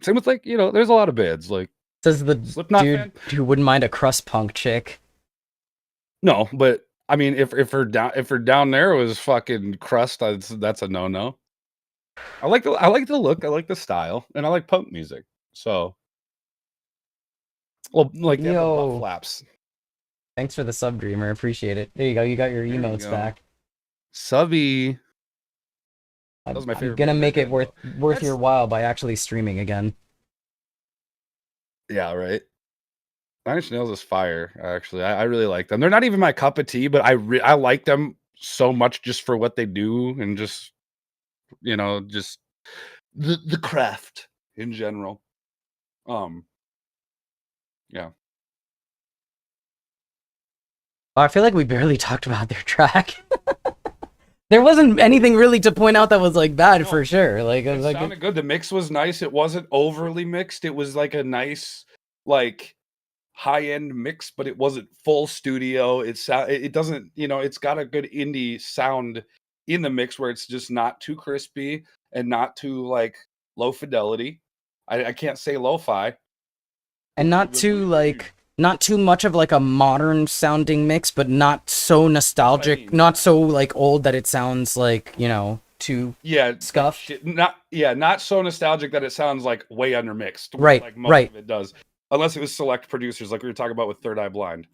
same with like, there's a lot of bands like says the Slipknot dude fan. Who wouldn't mind a crust punk chick. No, but I mean, if her down there was fucking crust, that's a no. I like the look, I like the style, and I like punk music. So, well, like butt flaps. Thanks for the sub, Dreamer. Appreciate it. There you go. You got your emotes back. Subby. That was my favorite. I'm gonna make it worth your while by actually streaming again. Yeah, right. Nine Inch Nails is fire. Actually, I really like them. They're not even my cup of tea, but I like them so much just for what they do and just, you know, just the craft in general. Yeah. I feel like we barely talked about their track. There wasn't anything really to point out that was like bad for sure. Like it was like sounded good. The mix was nice. It wasn't overly mixed. It was like a nice, like high-end mix, but it wasn't full studio. It doesn't, you know, it's got a good indie sound in the mix where it's just not too crispy and not too like low fidelity. I can't say lo-fi. and not too like not too much of like a modern sounding mix, but not so nostalgic, not so like old that it sounds like, you know, too scuffed. Not so nostalgic that it sounds like way undermixed. Right, like most right. of it does. Unless it was select producers like we were talking about with Third Eye Blind.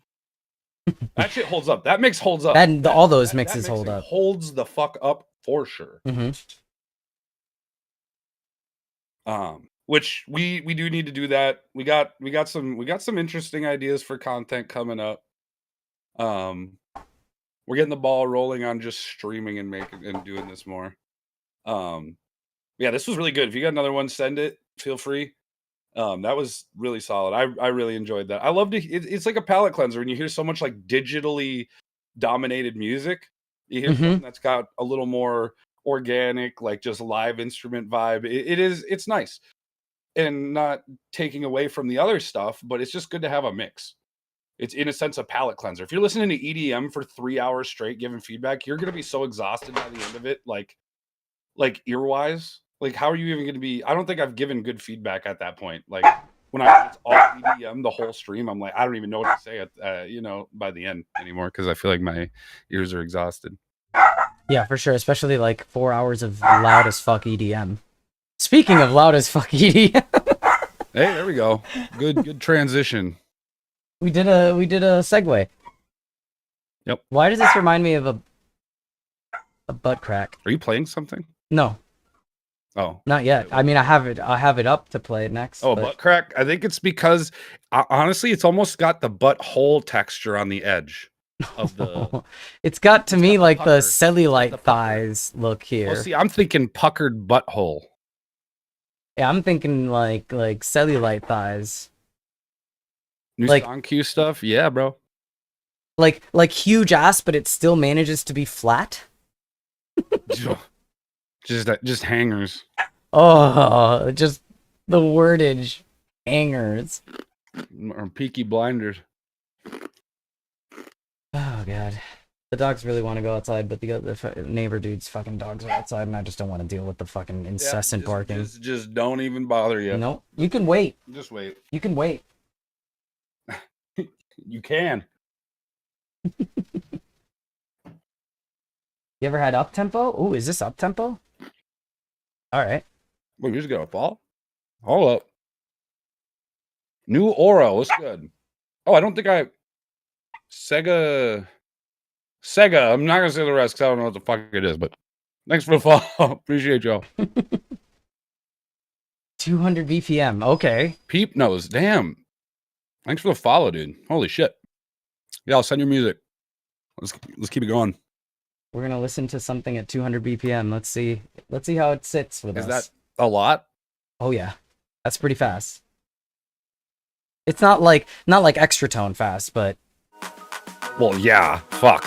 That shit holds up. That mix holds up. All those mixes hold up. Holds the fuck up for sure. Mm-hmm. Which we do need to do that. We got some interesting ideas for content coming up. We're getting the ball rolling on just streaming and doing this more. Yeah, this was really good. If you got another one, send it. Feel free. That was really solid. I really enjoyed that. I loved it. It's like a palate cleanser when you hear so much like digitally dominated music. You hear something that's got a little more organic, like just live instrument vibe. It's nice. And not taking away from the other stuff, but it's just good to have a mix. It's in a sense a palate cleanser. If you're listening to EDM for 3 hours straight giving feedback, you're going to be so exhausted by the end of it, like ear-wise. Like, how are you even going to be? I don't think I've given good feedback at that point. Like, when it's all EDM, the whole stream, I'm like, I don't even know what to say, you know, by the end anymore, because I feel like my ears are exhausted. Yeah, for sure. Especially like 4 hours of loud as fuck EDM. Speaking of loud as fuck EDM. Hey, there we go. Good transition. We did a segue. Yep. Why does this remind me of a butt crack? Are you playing something? No. Oh. Not yet. I mean, I have it up to play it next. Oh, butt crack. I think it's because honestly, it's almost got the butthole texture on the edge of the. It's got to me like the cellulite thighs look here. Well, see, I'm thinking puckered butthole. Yeah, I'm thinking like cellulite thighs. New like song cue stuff, yeah, bro. Like huge ass, but it still manages to be flat. just hangers. Oh, just the wordage, hangers. Or Peaky Blinders. Oh god, the dogs really want to go outside, but the neighbor dude's fucking dogs are outside, and I just don't want to deal with the fucking incessant barking. Just don't even bother you. No, you can wait. Just wait. You can wait. You can. You ever had up tempo? Ooh, is this up tempo? All right. Well, you just got a fall. Hold up. New Aura was good. Oh, I don't think Sega. I'm not gonna say the rest because I don't know what the fuck it is. But thanks for the follow. Appreciate y'all. 200 BPM. Okay. Peep knows. Damn. Thanks for the follow, dude. Holy shit. Yeah, I'll send your music. Let's keep it going. We're gonna listen to something at 200 BPM. Let's see how it sits with us. Is that a lot? Oh yeah, that's pretty fast. It's not like extra tone fast, but. Well, yeah. Fuck.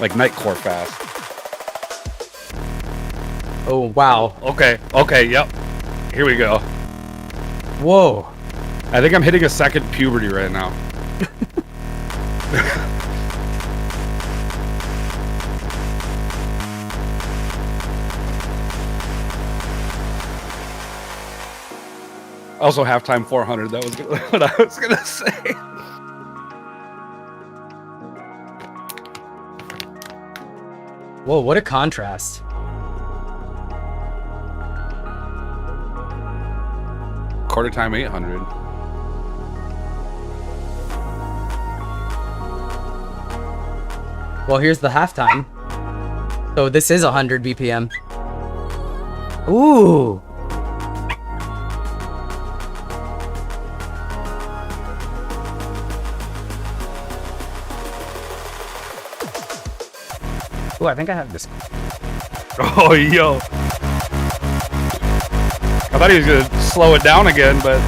Like Nightcore fast. Oh wow. Okay. Yep. Here we go. Whoa. I think I'm hitting a second puberty right now. Also, halftime 400. That was what I was gonna say. Whoa, what a contrast. Quarter time 800. Well, here's the halftime. So this is 100 BPM. Ooh. Oh, I think I have this. Oh, yo. I thought he was gonna slow it down again, but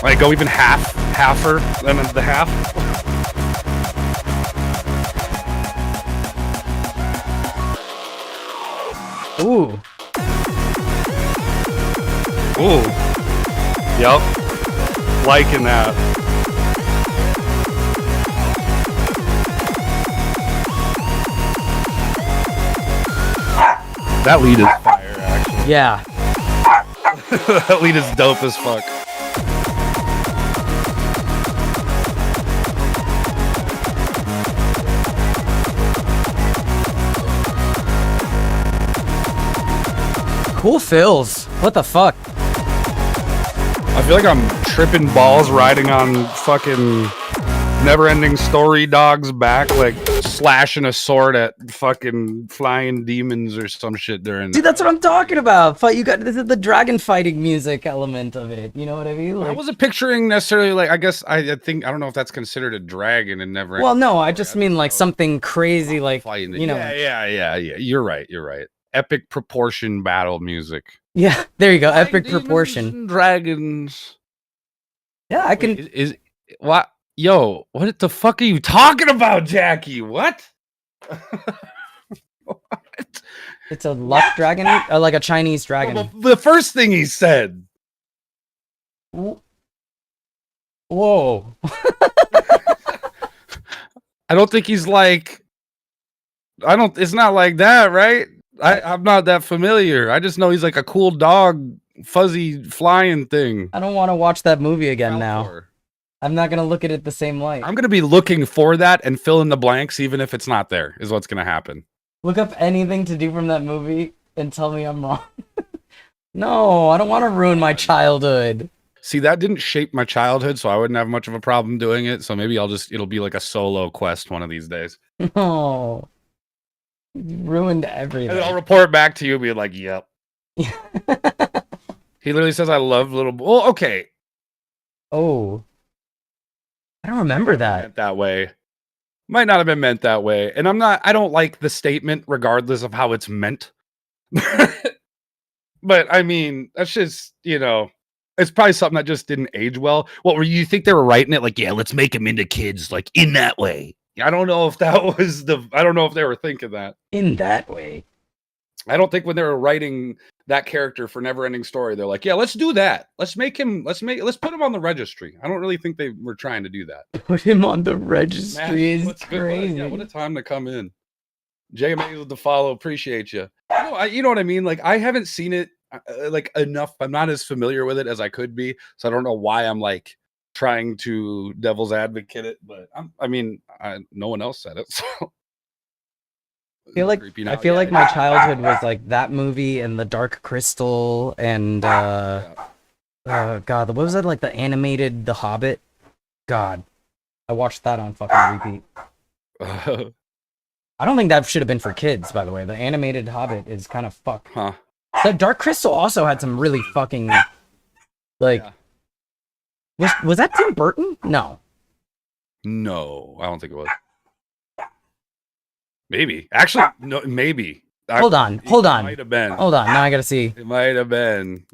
like go even halfer than the half. Ooh. Ooh. Yep. Liking that. That lead is fire, actually. Yeah. That lead is dope as fuck. Cool fills. What the fuck? I feel like I'm tripping balls riding on fucking Never-Ending Story Dog's back, like slashing a sword at fucking flying demons or some shit during. Dude, that's what I'm talking about. You got this is the dragon fighting music element of it. You know what I mean? Like, I wasn't picturing necessarily like. I guess I think I don't know if that's considered a dragon and never. well, no, I just mean like something crazy, like fighting. you know. Yeah. You're right. Epic proportion battle music. Yeah, there you go. Epic Demons proportion. and dragons. Yeah, I can. Wait, is what? Yo, what the fuck are you talking about, Jackie? What? What? It's a luck dragon, like a Chinese dragon. Well, the first thing he said. Whoa. I don't think he's like. It's not like that, right? I'm not that familiar. I just know he's like a cool dog, fuzzy flying thing. I don't want to watch that movie again now. Falcor. I'm not gonna look at it the same light. I'm gonna be looking for that and fill in the blanks, even if it's not there. Is what's gonna happen. Look up anything to do from that movie and tell me I'm wrong. No, I don't want to ruin my childhood. See, that didn't shape my childhood, so I wouldn't have much of a problem doing it. So maybe it'll be like a solo quest one of these days. No. You ruined everything. And then I'll report back to you, being like, "Yep." He literally says, "I love little." Well, okay. Oh. I don't remember that. Meant that way. Might not have been meant that way. And I don't like the statement regardless of how it's meant. But I mean, that's just, it's probably something that just didn't age well. What were you think they were writing it like, yeah, let's make them into kids like in that way. I don't know if that was I don't know if they were thinking that. In that way. I don't think when they were writing that character for Never-Ending Story, they're like, yeah, let's do that. Let's put him on the registry. I don't really think they were trying to do that. Put him on the registry Man, is crazy. Yeah, what a time to come in. JMA with the follow, appreciate you. You know what I mean? Like, I haven't seen it like enough. I'm not as familiar with it as I could be, so I don't know why I'm like trying to devil's advocate it. But no one else said it, so. I feel like my childhood was like that movie and The Dark Crystal and God, what was that, like the animated The Hobbit? God, I watched that on fucking repeat. I don't think that should have been for kids, by the way. The animated Hobbit is kind of fucked. Huh. The Dark Crystal also had some really fucking like. Yeah. Was that Tim Burton? No. No, I don't think it was. Maybe. Actually, no, maybe. Hold on. It might have been. Hold on. Now I gotta see. It might have been.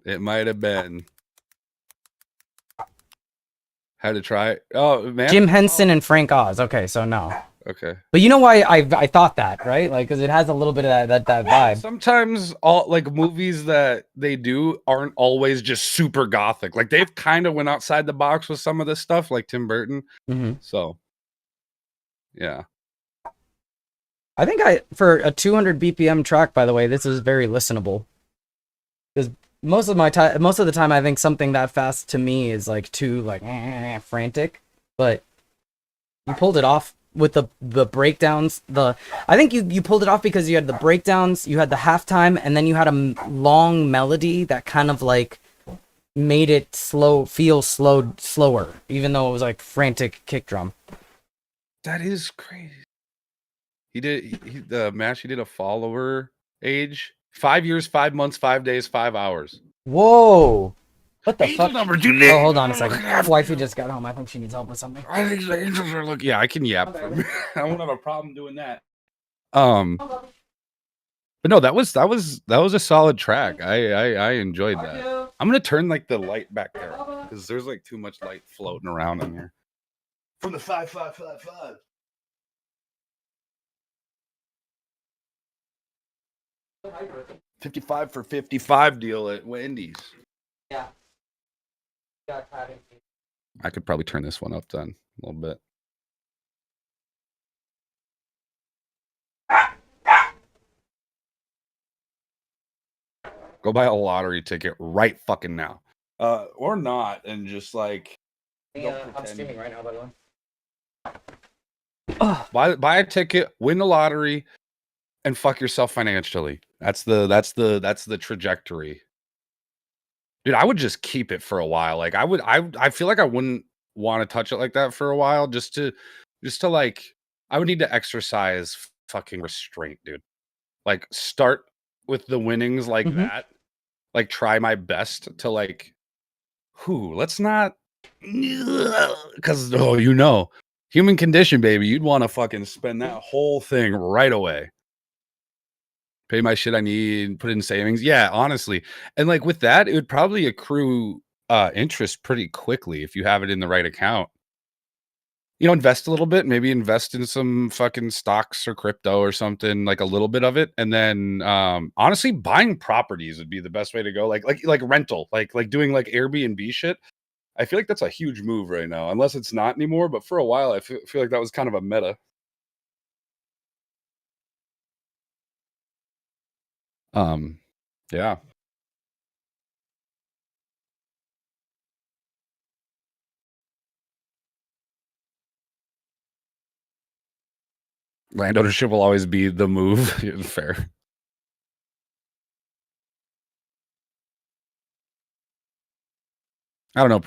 Had to try it. Oh, man. Jim Henson and Frank Oz. Okay, so no. Okay. But you know why I thought that, right? Like, because it has a little bit of that vibe. Sometimes all like movies that they do aren't always just super gothic. Like they've kind of went outside the box with some of this stuff, like Tim Burton. Mm-hmm. So, yeah. I think for a 200 BPM track, by the way, this is very listenable. Because most of the time, I think something that fast to me is like too like frantic. But you pulled it off with the breakdowns. I think you pulled it off because you had the breakdowns, you had the halftime, and then you had a long melody that kind of like made it feel slower, even though it was like frantic kick drum. That is crazy. He did a follower age 5 years, 5 months, 5 days, 5 hours. Whoa. What the Angel fuck? number, oh, hold on a second. Wifey just got home. I think she needs help with something. I think the angels are looking. Yeah, I can yap. Okay. I won't have a problem doing that. But no, that was a solid track. I enjoyed that. I'm gonna turn like the light back there because there's like too much light floating around in here. From the 5555. 55 for 55 deal at Wendy's. Yeah. I could probably turn this one up then a little bit. Go buy a lottery ticket right fucking now. Or not, and just like I'm streaming right now, by the way. Buy a ticket, win the lottery, and fuck yourself financially. That's the trajectory. Dude, I would just keep it for a while. Like I feel like I wouldn't want to touch it like that for a while just to like I would need to exercise fucking restraint, dude. Like start with the winnings like that. Like try my best to like let's not because human condition, baby. You'd want to fucking spend that whole thing right away. Pay my shit I need, put in savings. Yeah, honestly. And like with that, it would probably accrue interest pretty quickly if you have it in the right account. Invest a little bit, maybe invest in some fucking stocks or crypto or something, like a little bit of it. And then honestly, buying properties would be the best way to go. Like rental, like doing like Airbnb shit. I feel like that's a huge move right now, unless it's not anymore. But for a while, I feel like that was kind of a meta. Yeah. Land ownership will always be the move. Fair. I don't know.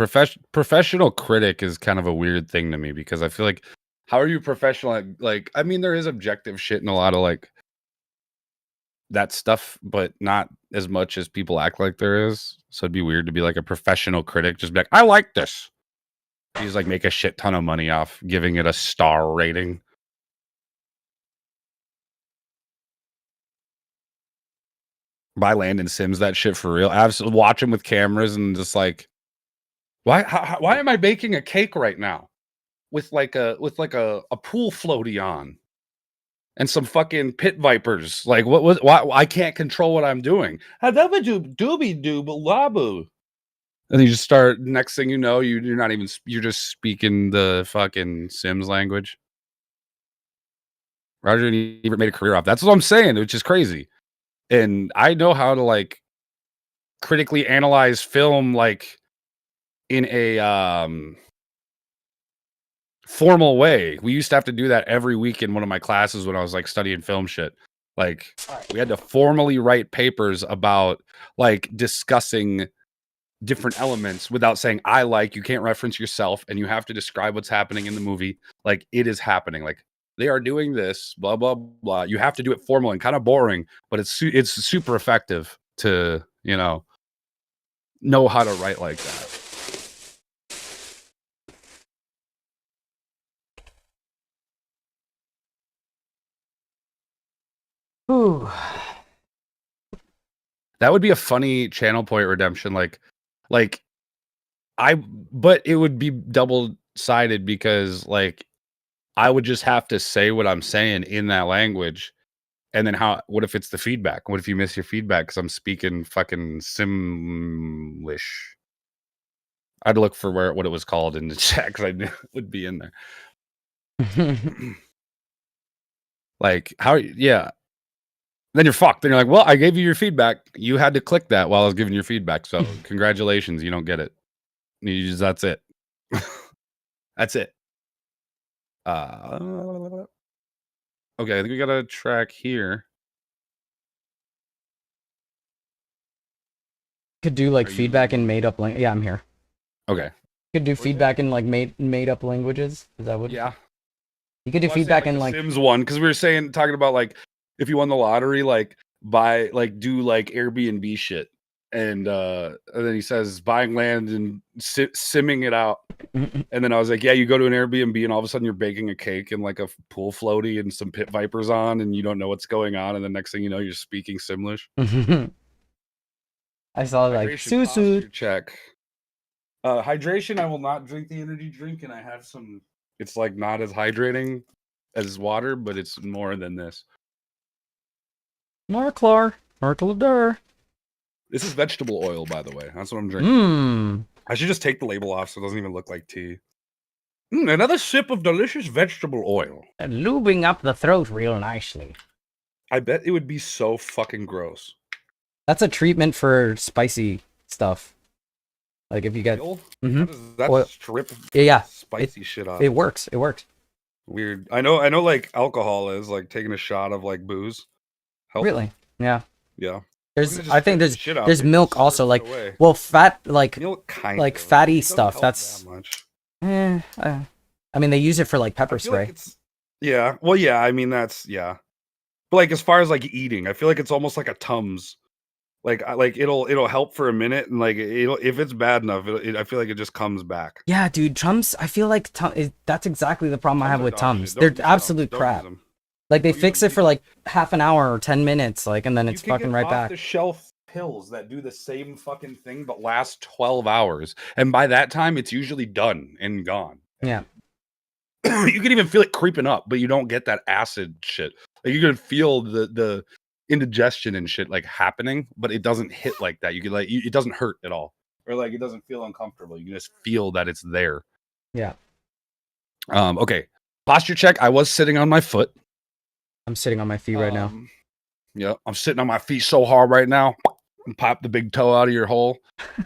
Professional critic is kind of a weird thing to me because I feel like, how are you professional at, like, I mean, there is objective shit in a lot of like that stuff, but not as much as people act like there is. So it'd be weird to be like a professional critic, just be like, I like this. You just like make a shit ton of money off giving it a star rating. Buy land in Sims, that shit for real. Absolutely, watch them with cameras and just like, why am I baking a cake right now with like a pool floaty on and some fucking pit vipers? Like why I can't control what I'm doing. Doobie doob labu. And you just start, next thing you know, you're just speaking the fucking Sims language. Roger even made a career off. That's what I'm saying, which is crazy. And I know how to like critically analyze film like in a formal way. We used to have to do that every week in one of my classes when I was like studying film shit. Like we had to formally write papers about like discussing different elements without saying you can't reference yourself, and you have to describe what's happening in the movie like it is happening. Like they are doing this, blah blah blah. You have to do it formal and kind of boring, but it's super effective to know how to write like that. Ooh. That would be a funny channel point redemption. But it would be double-sided because like I would just have to say what I'm saying in that language. And then what if it's the feedback? What if you miss your feedback because I'm speaking fucking Simlish? I had to look for what it was called in the chat because I knew it would be in there. Like yeah. Then you're fucked. Then you're like, well, I gave you your feedback. You had to click that while I was giving your feedback. So congratulations, you don't get it. That's it. That's it. Okay, I think we got a track here. Could do like feedback in made up language. Yeah, I'm here. Okay. Could do feedback in like made up languages. Is that what? Yeah. You could do feedback in like Sims 1, because we were talking about like if you won the lottery, like do like Airbnb shit. And then he says buying land and simming it out. And then I was like, yeah, you go to an Airbnb and all of a sudden you're baking a cake and like a pool floaty and some pit vipers on and you don't know what's going on. And the next thing you know, you're speaking Simlish. I saw like Susu check. Hydration, I will not drink the energy drink, and I have some. It's like not as hydrating as water, but it's more than this. Marklar. This is vegetable oil, by the way. That's what I'm drinking. I should just take the label off so it doesn't even look like tea. Another sip of delicious vegetable oil. And lubing up the throat real nicely. I bet it would be so fucking gross. That's a treatment for spicy stuff. Like if you get that strip spicy shit off. It works. Weird. I know like alcohol is like taking a shot of like booze. Really? Yeah. Yeah. I think there's milk also like fat like milk fatty stuff. That's that much. I mean they use it for like pepper spray. Like well, yeah. I mean that's But like as far as like eating, I feel like it's almost like a Tums. Like it'll help for a minute, and like if it's bad enough, I feel like it just comes back. Yeah, dude, Tums. I feel like that's exactly the problem I have with Tums. They're absolute crap. Like they fix it for like half an hour or 10 minutes, like, and then it's fucking right back. The shelf pills that do the same fucking thing but last 12 hours, and by that time it's usually done and gone. Yeah. You can even feel it creeping up, but you don't get that acid shit. Like you can feel the indigestion and shit like happening, but it doesn't hit like that. You can like it doesn't hurt at all, or like it doesn't feel uncomfortable. You can just feel that it's there. Yeah. Okay. Posture check. I was sitting on my foot. I'm sitting on my feet right now. Yeah, I'm sitting on my feet so hard right now. And pop the big toe out of your hole.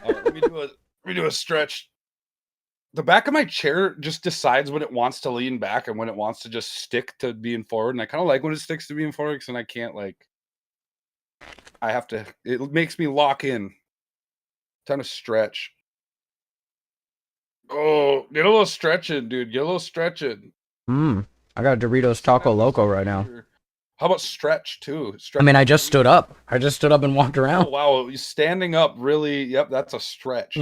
Let me do a stretch. The back of my chair just decides when it wants to lean back and when it wants to just stick to being forward. And I kind of like when it sticks to being forward because then I can't like. I have to. It makes me lock in. Time to stretch. Oh, get a little stretching, dude. Get a little stretching. I got a Doritos Taco Loco right now. How about stretch too? I mean, I just stood up. And walked around. Oh, wow, standing up really. Yep, that's a stretch.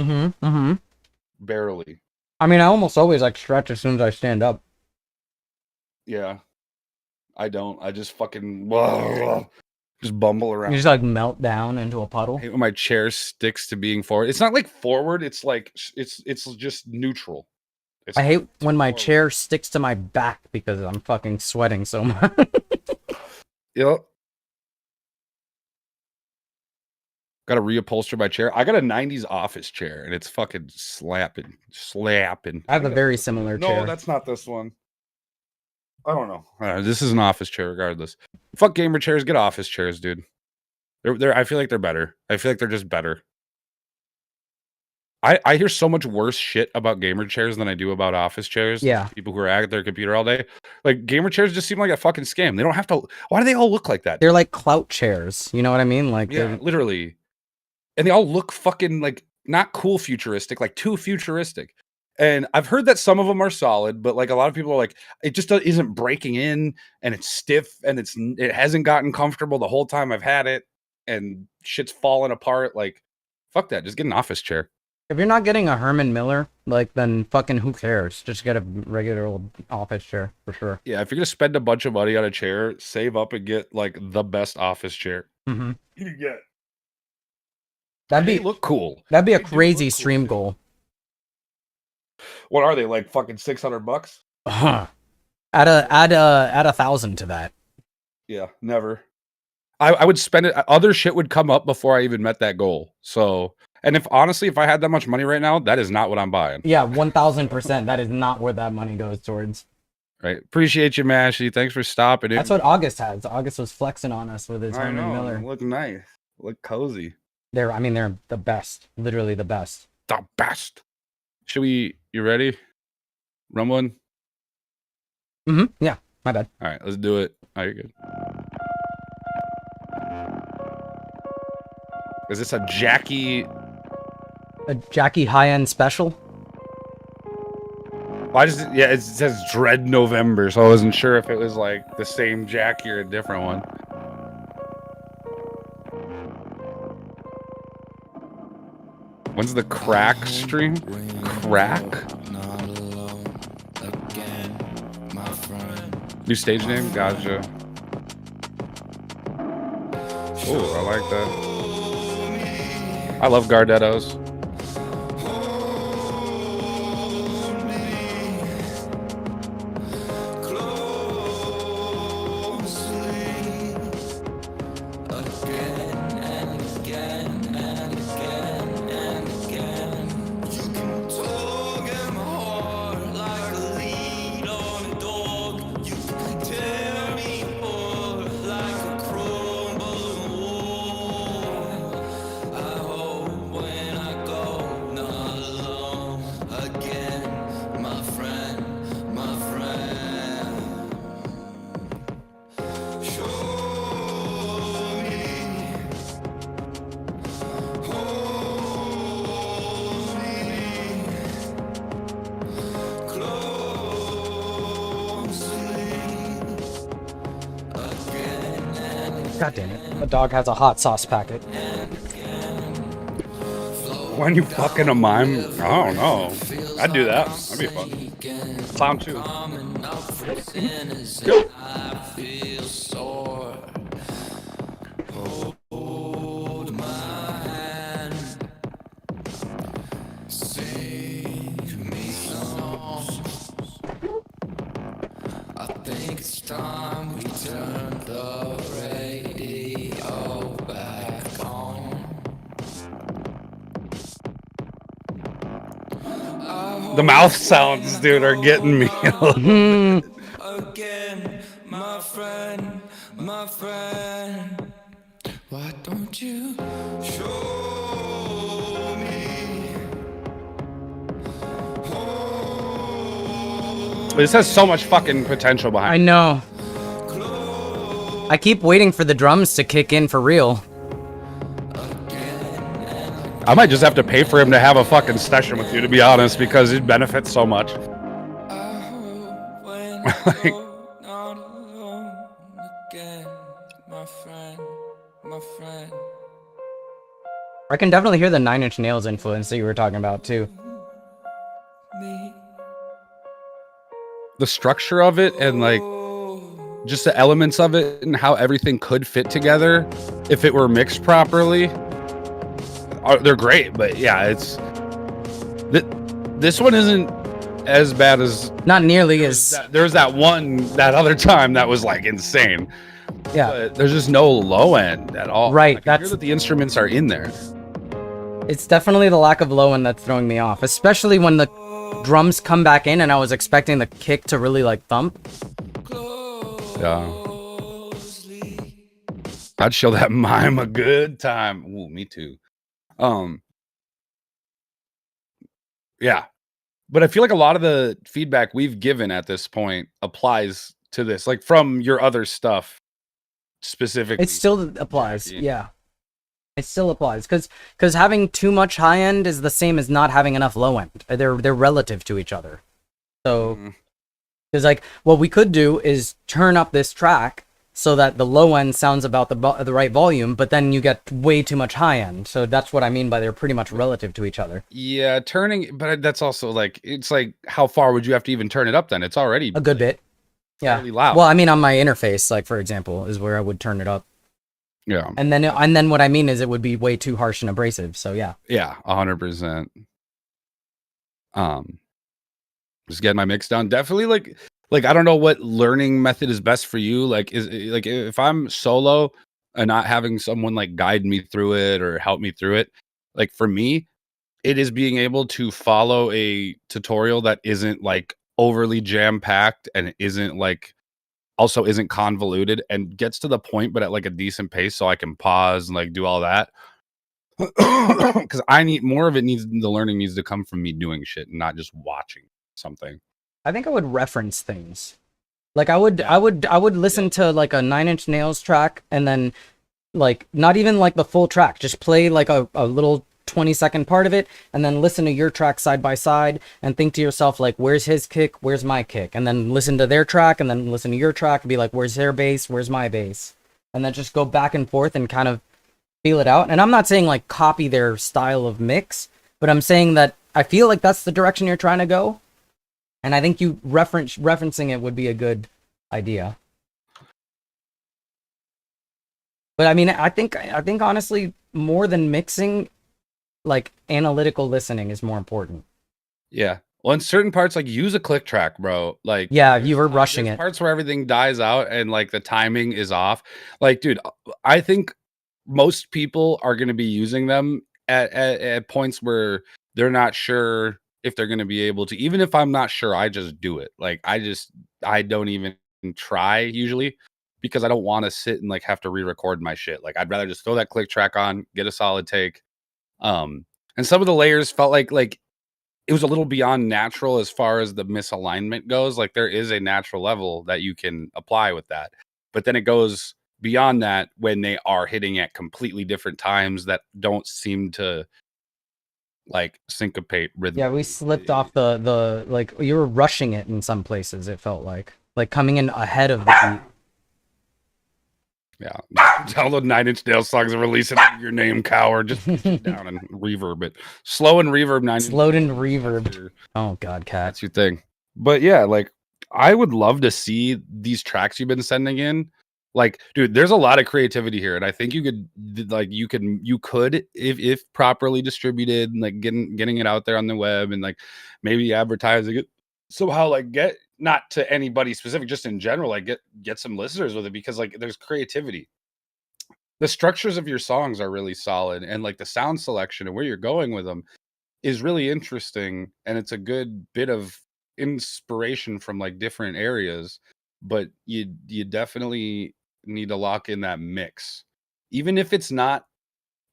Barely. I mean, I almost always like stretch as soon as I stand up. Yeah, I don't. I just fucking just bumble around. You just like melt down into a puddle. I hate when my chair sticks to being forward. It's not like forward. It's like it's just neutral. I hate when my chair sticks to my back because I'm fucking sweating so much. Yep. Got to reupholster my chair. I got a 90s office chair and it's fucking slapping. I have a very similar chair. No, that's not this one. I don't know. This is an office chair regardless. Fuck gamer chairs. Get office chairs, dude. I feel like they're better. I feel like they're just better. I hear so much worse shit about gamer chairs than I do about office chairs. Yeah. People who are at their computer all day. Like, gamer chairs just seem like a fucking scam. They don't have to... Why do they all look like that? They're like clout chairs. You know what I mean? Like, yeah, literally. And they all look fucking, like, not cool futuristic, like, too futuristic. And I've heard that some of them are solid, but, like, a lot of people are like, it just isn't breaking in, and it's stiff, and it hasn't gotten comfortable the whole time I've had it, and shit's falling apart. Like, fuck that. Just get an office chair. If you're not getting a Herman Miller, like, then fucking who cares? Just get a regular old office chair, for sure. Yeah, if you're going to spend a bunch of money on a chair, save up and get, like, the best office chair. Mm-hmm. You get. They look cool. That'd be a crazy stream goal. What are they, like, fucking $600? Add 1,000 to that. Yeah, never. I would spend it. Other shit would come up before I even met that goal. So... And if I had that much money right now, that is not what I'm buying. Yeah, 1,000%. That is not where that money goes towards. Right. Appreciate you, Mashy. Thanks for stopping in. That's what August has. August was flexing on us with his Herman Miller. Look nice. Look cozy. They're the best. Literally the best. The best. You ready? Run one? Mm-hmm. Yeah, my bad. All right, let's do it. All right, you're good. Is this a Jackie... A Jackie high-end special? Well, it says Dread November, so I wasn't sure if it was like the same Jackie or a different one. When's the crack stream? Crack? New stage name? Gotcha. Oh, I like that. I love Gardettos. God damn it. The dog has a hot sauce packet. When you fucking a mime? I don't know. I'd do that. That'd be fun. Clown too. The mouth sounds, dude, are getting me. Again, my friend, why don't you show me? This has so much fucking potential behind I it. know. I keep waiting for the drums to kick in for real. I might just have to pay for him to have a fucking session with you, to be honest, because it benefits so much. Like, I can definitely hear the Nine Inch Nails influence that you were talking about too. the structure of it and like just the elements of it and how everything could fit together if it were mixed properly, they're great. But yeah, it's this one isn't as bad as not nearly as there's that other time that was like insane. Yeah, but there's just no low end at all. Right, I can hear that the instruments are in there. It's definitely the lack of low end that's throwing me off, especially when the drums come back in and I was expecting the kick to really like thump. Yeah. I'd show that mime a good time. Ooh, me too. Yeah. But I feel like a lot of the feedback we've given at this point applies to this, like from your other stuff specifically. It still applies. Yeah. It still applies because having too much high end is the same as not having enough low end. They're relative to each other. So because like what we could do is turn up this track so that the low end sounds about the right volume, but then you get way too much high end. So that's what I mean by they're pretty much relative to each other. Yeah, turning, but that's also like, it's like, how far would you have to even turn it up then? It's already a good bit. Yeah. Fairly loud. Well, I mean on my interface, like for example, is where I would turn it up. Yeah. And then what I mean is it would be way too harsh and abrasive. So yeah. Yeah, 100%. Just getting my mix down. Definitely like I don't know what learning method is best for you. Like like if I'm solo and not having someone like guide me through it or help me through it, like for me, it is being able to follow a tutorial that isn't like overly jam-packed and isn't like also isn't convoluted and gets to the point but at like a decent pace so I can pause and like do all that. Because I need more of it, the learning needs to come from me doing shit and not just watching something. I think I would reference things. Like I would listen to like a Nine Inch Nails track and then like not even like the full track, just play like a little 20-second part of it and then listen to your track side by side and think to yourself like, where's his kick, where's my kick, and then listen to their track and then listen to your track and be like, where's their bass, where's my bass, and then just go back and forth and kind of feel it out. And I'm not saying like copy their style of mix, But I'm saying that I feel like that's the direction you're trying to go, and I think you referencing it would be a good idea. But I mean, I think honestly, more than mixing, like analytical listening is more important. Yeah. Well, in certain parts, like use a click track, bro. Like, yeah, you were rushing there's it. parts where everything dies out and like the timing is off. Like, dude, I think most people are going to be using them at points where they're not sure if they're going to be able to. Even if I'm not sure, I just do it. Like, I don't even try usually because I don't want to sit and like have to re-record my shit. Like, I'd rather just throw that click track on, get a solid take. And some of the layers felt like it was a little beyond natural as far as the misalignment goes. Like there is a natural level that you can apply with that. But then it goes beyond that when they are hitting at completely different times that don't seem to like syncopate rhythm. Yeah, we slipped off the like you were rushing it in some places, it felt like coming in ahead of the beat. Yeah. Download 9 Inch Nails songs and release it under your name, coward. Just push it down and reverb it. Slow and reverb 9 Inch Slowed and Nails. reverbed. Oh god, cat. That's your thing. But yeah, like I would love to see these tracks you've been sending in. Like, dude, there's a lot of creativity here, and I think you could if properly distributed, and like getting it out there on the web and like maybe advertising it somehow, like get not to anybody specific, just in general, like get some listeners with it because like there's creativity. The structures of your songs are really solid, and like the sound selection and where you're going with them is really interesting, and it's a good bit of inspiration from like different areas, but you definitely need to lock in that mix. Even if it's not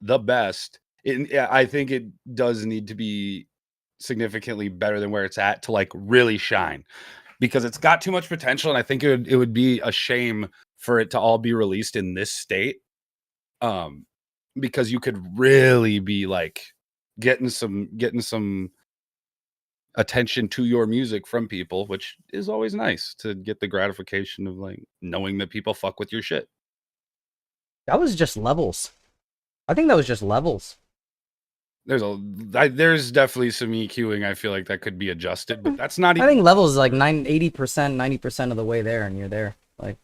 the best, yeah, I think it does need to be significantly better than where it's at to like really shine because it's got too much potential, and I think it would be a shame for it to all be released in this state. Because you could really be like getting some attention to your music from people, which is always nice to get the gratification of like knowing that people fuck with your shit. That was just levels. I think that was just levels. There's definitely some EQing I feel like that could be adjusted, but that's not I think levels is like 80%, 90% of the way there, and you're there. Like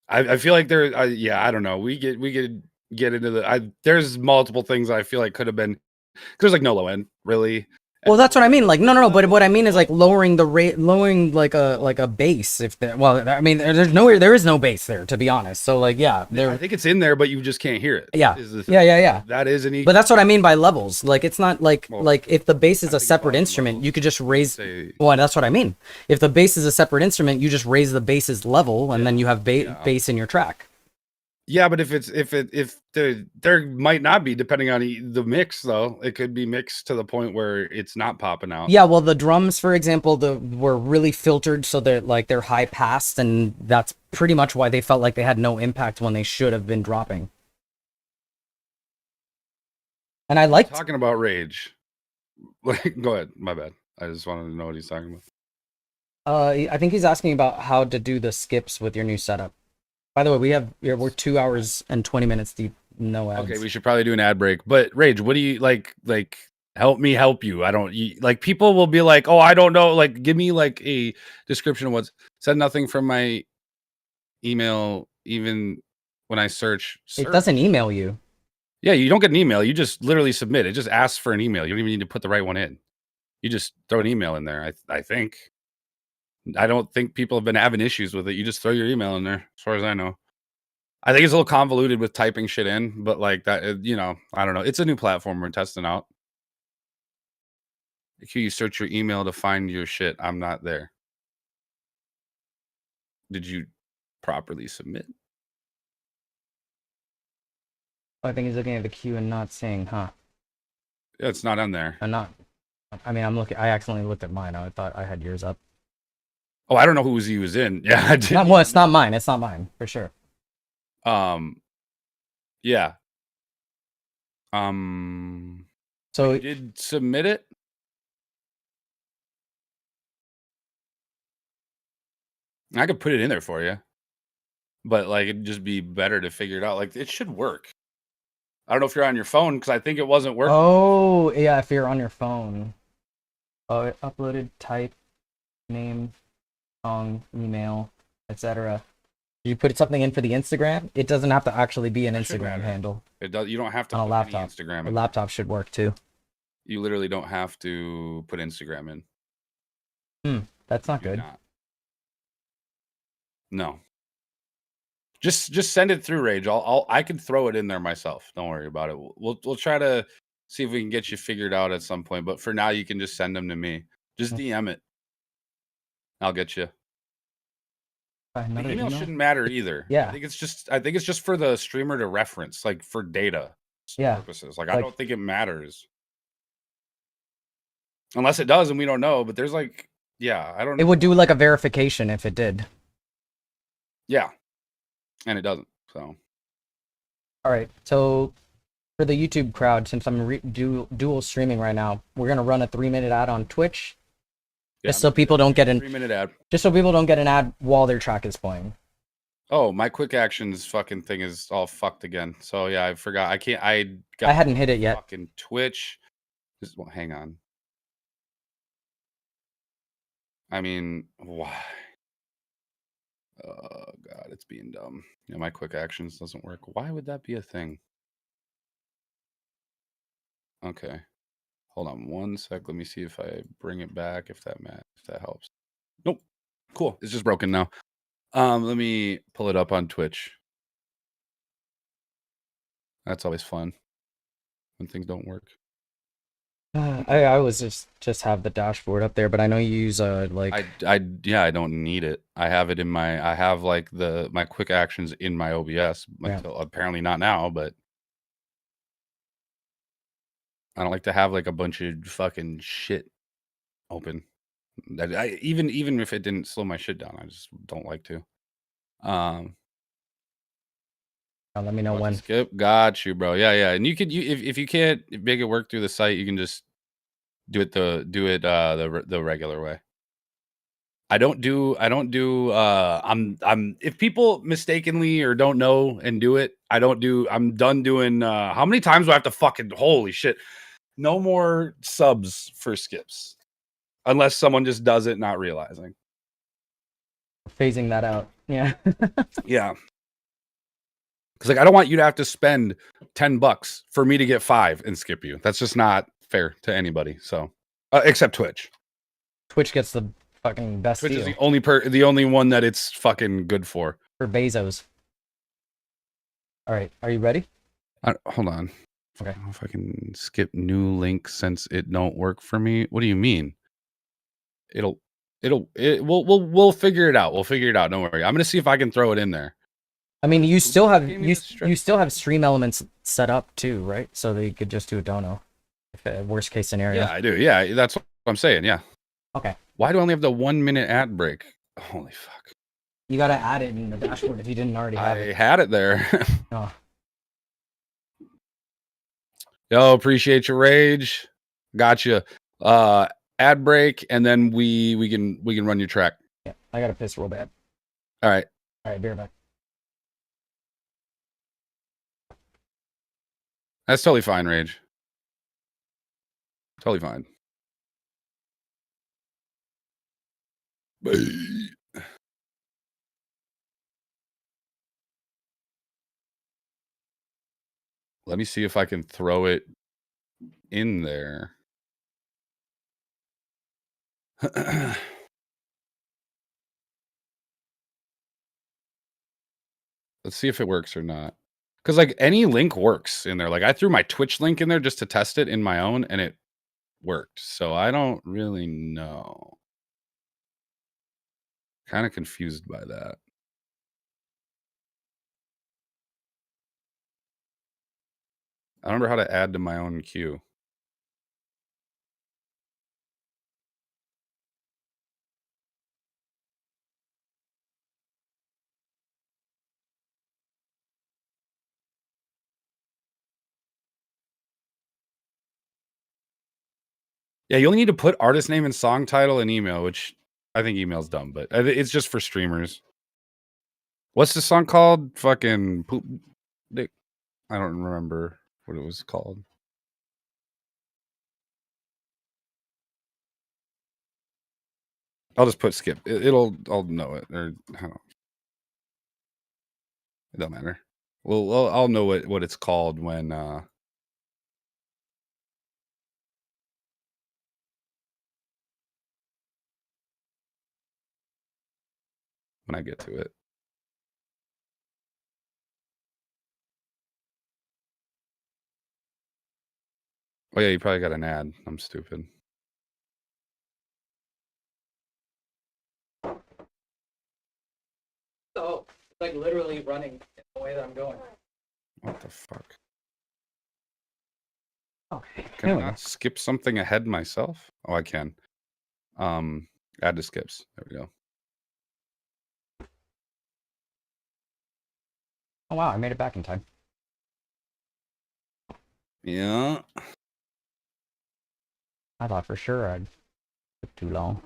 I feel like there yeah, I don't know. We could get into there's multiple things I feel like could have been, there's like no low end really. well, that's what I mean. Like, no. But what I mean is like lowering the rate, lowering like a bass. If there, well, I mean, there is no bass there, to be honest. So like, yeah, I think it's in there, but you just can't hear it. Yeah, yeah. That is an EQ. But that's what I mean by levels. Like, it's not like Well, like if the bass is I a think separate bottom instrument, levels you could just raise. say- Well, that's what I mean. If the bass is a separate instrument, you just raise the bass's level, and then you have bass in your track. Yeah, but if there might not be, depending on the mix though. It could be mixed to the point where it's not popping out. Yeah, well, the drums, for example, were really filtered, so they're high passed, and that's pretty much why they felt like they had no impact when they should have been dropping. And I liked Talking about Rage. Like, go ahead. My bad. I just wanted to know what he's talking about. I think he's asking about how to do the skips with your new setup. By the way, we're 2 hours and 20 minutes deep. No ads. Okay, we should probably do an ad break. But Rage, what do you like help me help you? I don't like, people will be like, "Oh, I don't know." Like, give me like a description of what's said. Nothing from my email, even when I search. It doesn't email you. Yeah, you don't get an email. You just literally submit. It just asks for an email. You don't even need to put the right one in. You just throw an email in there. I think. I don't think people have been having issues with it. You just throw your email in there, as far as I know. I think it's a little convoluted with typing shit in, but like that, I don't know. It's a new platform we're testing out. You search your email to find your shit. I'm not there. Did you properly submit? I think he's looking at the queue and not saying, huh? Yeah, it's not on there. I'm not. I mean, I accidentally looked at mine. I thought I had yours up. Oh, I don't know who he was in. Yeah, I did. Well, it's not mine. It's not mine for sure. Yeah. So you did submit it? I could put it in there for you, but like it'd just be better to figure it out. Like, it should work. I don't know if you're on your phone because I think it wasn't working. Oh, yeah, if you're on your phone. Oh, it uploaded type, name, song, email, etc. You put something in for the Instagram, it doesn't have to actually be an That shouldn't Instagram matter. handle. It does. You don't have to On a put laptop. any Instagram A in. laptop should work too. You literally don't have to put Instagram in. That's not You do good. not. No. Just send it through Rage. I can throw it in there myself. Don't worry about it. We'll try to see if we can get you figured out at some point. But for now, you can just send them to me. Just DM it. I'll get you. Another The email email? shouldn't matter either. Yeah. I think it's just for the streamer to reference, like for data purposes. Like I don't think it matters. Unless it does and we don't know, but there's I don't know. It would do like a verification if it did. Yeah. And it doesn't. So all right. So for the YouTube crowd, since I'm dual streaming right now, we're gonna run a 3-minute ad on Twitch. Just so people don't get 3-minute ad. Just so people don't get an ad while their track is playing. Oh, my quick actions fucking thing is all fucked again. So yeah, I forgot. I hadn't hit it yet. Fucking Twitch. Hang on. I mean, why? Oh god, it's being dumb. Yeah, my quick actions doesn't work. Why would that be a thing? Okay. Hold on one sec. Let me see if I bring it back, if that helps. Nope. Cool. It's just broken now. Let me pull it up on Twitch. That's always fun when things don't work. I always just have the dashboard up there, but I know you use like I don't need it. I have it in my my quick actions in my OBS until apparently not now, but I don't like to have like a bunch of fucking shit open. Even if it didn't slow my shit down, I just don't like to. let me know when. Skip, got you, bro. Yeah. And you could if you can't make it work through the site, you can just do it the regular way. I'm if people mistakenly or don't know and do it, I'm done doing how many times do I have to fucking holy shit. No more subs for skips. Unless someone just does it not realizing. Phasing that out. Yeah. Yeah. Because I don't want you to have to spend $10 for me to get 5 and skip you. That's just not fair to anybody. So, except Twitch. Twitch gets the fucking best Twitch deal. is the only one that it's fucking good for. For Bezos. All right, are you ready? Hold on. Okay. I don't know if I can skip new link since it don't work for me. What do you mean? We'll figure it out. We'll figure it out. Don't worry. I'm gonna see if I can throw it in there. I mean, you still have stream elements set up too, right? So they could just do a dono. If worst case scenario. Yeah, I do. Yeah, that's what I'm saying. Yeah. Okay. Why do I only have the 1-minute ad break? Holy fuck. You gotta add it in the dashboard if you didn't already have it. I had it there. Oh. Yo, appreciate your rage. Gotcha. Ad break, and then we can run your track. Yeah, I gotta piss real bad. All right. Be right back. That's totally fine, Rage. Totally fine. Let me see if I can throw it in there. Let's see if it works or not. Because like any link works in there. Like I threw my Twitch link in there just to test it in my own, and it worked. So I don't really know. Kind of confused by that. I don't remember how to add to my own queue. Yeah, you only need to put artist name and song title and email, which I think email's dumb, but it's just for streamers. What's the song called? Fucking Poop Dick. I don't remember. what it was called. I'll just put skip. I'll know it, or I don't know. It don't matter. Well, I'll know what it's called when I get to it. Oh yeah, you probably got an ad. I'm stupid. So it's like literally running in the way that I'm going. What the fuck? Okay. Can I not skip something ahead myself? Oh, I can. Add to skips. There we go. Oh wow, I made it back in time. Yeah. I thought for sure I'd took too long.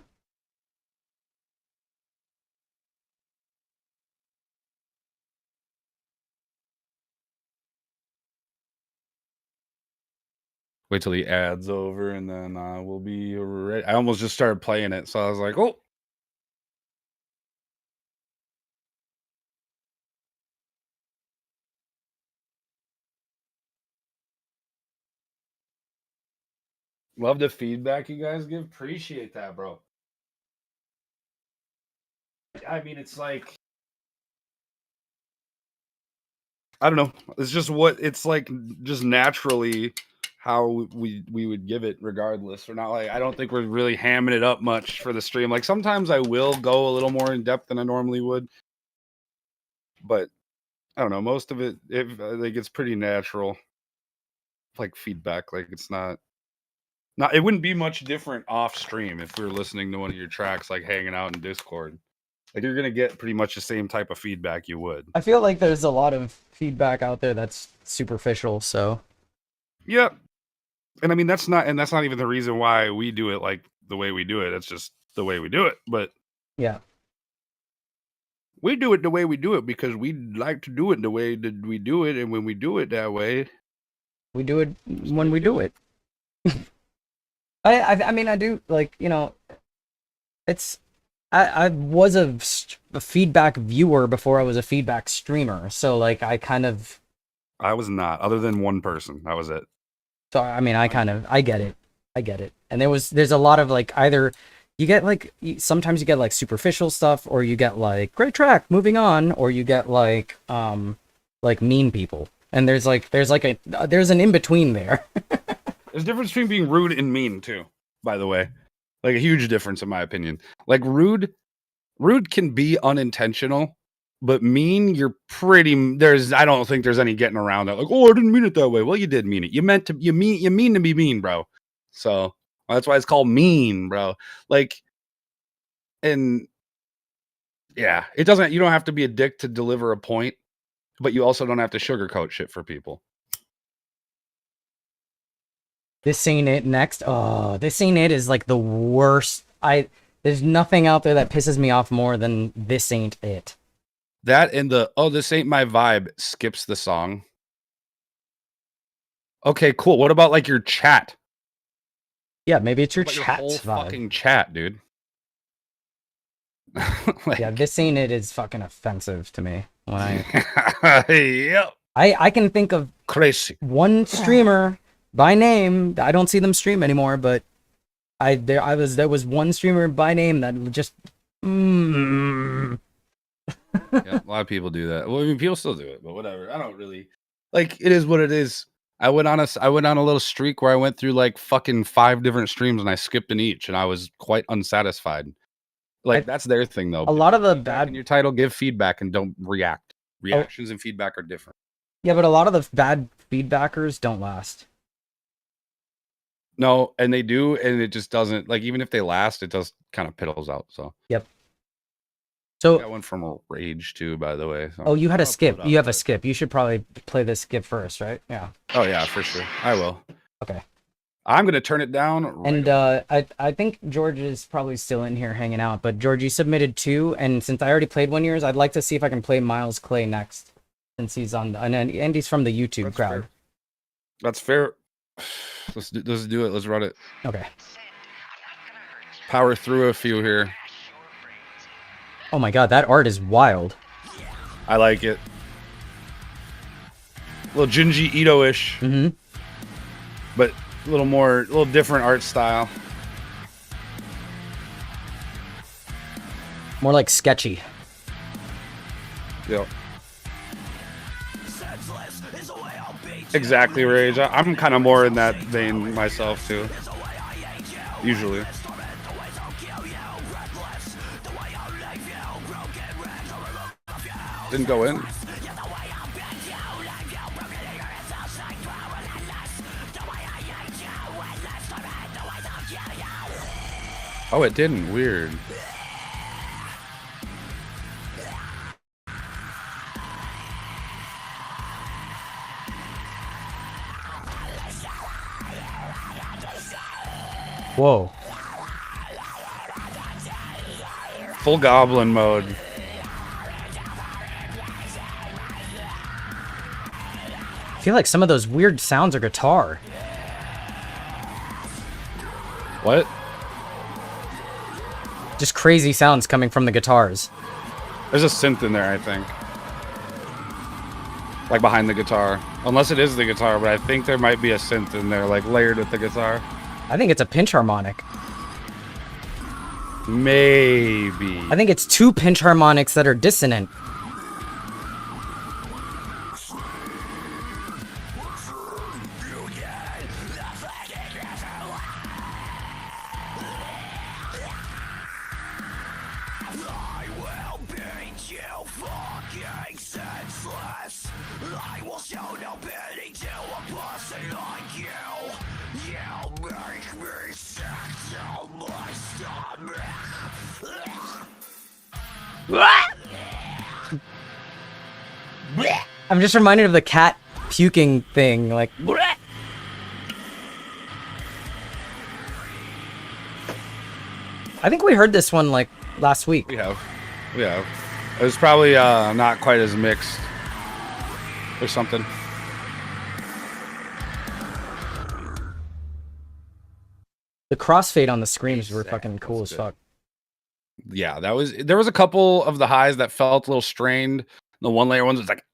Wait till the ad's over, and then we'll be ready. I almost just started playing it, so I was like, oh. Love the feedback you guys give. Appreciate that, bro. I mean, it's like, I don't know. It's just what it's like, just naturally how we would give it regardless. We're not like, I don't think we're really hamming it up much for the stream. Like sometimes I will go a little more in depth than I normally would, but I don't know. Most of it, like it's pretty natural, like feedback. Like it's not. It wouldn't be much different off stream if we were listening to one of your tracks, like hanging out in Discord. Like you're gonna get pretty much the same type of feedback you would. I feel like there's a lot of feedback out there that's superficial, so. Yeah. And I mean that's not even the reason why we do it like the way we do it. It's just the way we do it. But yeah. We do it the way we do it because we like to do it the way that we do it, and when we do it that way, we do it when we do it. I mean, I do, like, you know, it's, I was a feedback viewer before I was a feedback streamer, so, like, I was not, other than one person, that was it. So, I mean, I get it, and there's a lot of, like, either, you get, like, sometimes you get, like, superficial stuff, or you get, like, great track, moving on, or you get, like mean people, and there's an in-between there. There's a difference between being rude and mean too, by the way. Like a huge difference in my opinion. Like rude can be unintentional, but mean, I don't think there's any getting around that. Like, oh, I didn't mean it that way. Well, you did mean it. You mean to be mean, bro. So that's why it's called mean, bro. Like, and yeah, you don't have to be a dick to deliver a point, but you also don't have to sugarcoat shit for people. This Ain't It next. Oh, This Ain't It is like the worst. There's nothing out there that pisses me off more than This Ain't It. That and This Ain't My Vibe skips the song. Okay, cool. What about like your chat? Yeah, maybe it's your chat whole vibe. Fucking chat, dude. Like, yeah, This Ain't It is fucking offensive to me. When yep. I can think of crazy one streamer by name. I don't see them stream anymore, but there was one streamer by name that just Yeah, a lot of people do that. Well, I mean, people still do it, but whatever. I don't really like. It is what it is. I went on a little streak where I went through like fucking 5 different streams and I skipped in each, and I was quite unsatisfied. Like that's their thing though. A lot of the bad in your title, give feedback and don't react. Reactions and feedback are different. Yeah, but a lot of the bad feedbackers don't last. No, and they do, and it just doesn't, like, even if they last, it does kind of piddles out, so. Yep. So I got one from Rage, too, by the way. So. Oh, you had a skip. You have a skip. You should probably play this skip first, right? Yeah. Oh, yeah, for sure. I will. Okay. I'm going to turn it down. And I think George is probably still in here hanging out, but George, you submitted 2, and since I already played one of yours, I'd like to see if I can play Miles Clay next, since he's on, and he's from the YouTube crowd. Fair. That's fair. Let's do it. Let's run it. Okay. Power through a few here. Oh my god, that art is wild. I like it. A little Junji Ito-ish. Mm-hmm. But a little different art style. More like sketchy. Yep. Exactly, Rage. I'm kind of more in that vein myself, too. Usually. Didn't go in. Oh, it didn't. Weird. Whoa. Full goblin mode. I feel like some of those weird sounds are guitar. What? Just crazy sounds coming from the guitars. There's a synth in there, I think. Like behind the guitar. Unless it is the guitar, but I think there might be a synth in there, like layered with the guitar. I think it's a pinch harmonic. Maybe. I think it's two pinch harmonics that are dissonant. I'm just reminded of the cat puking thing, like. I think we heard this one like last week. We have. It was probably not quite as mixed or something. The crossfade on the screams were fucking cool as fuck. Yeah, there was a couple of the highs that felt a little strained. The one layer ones was like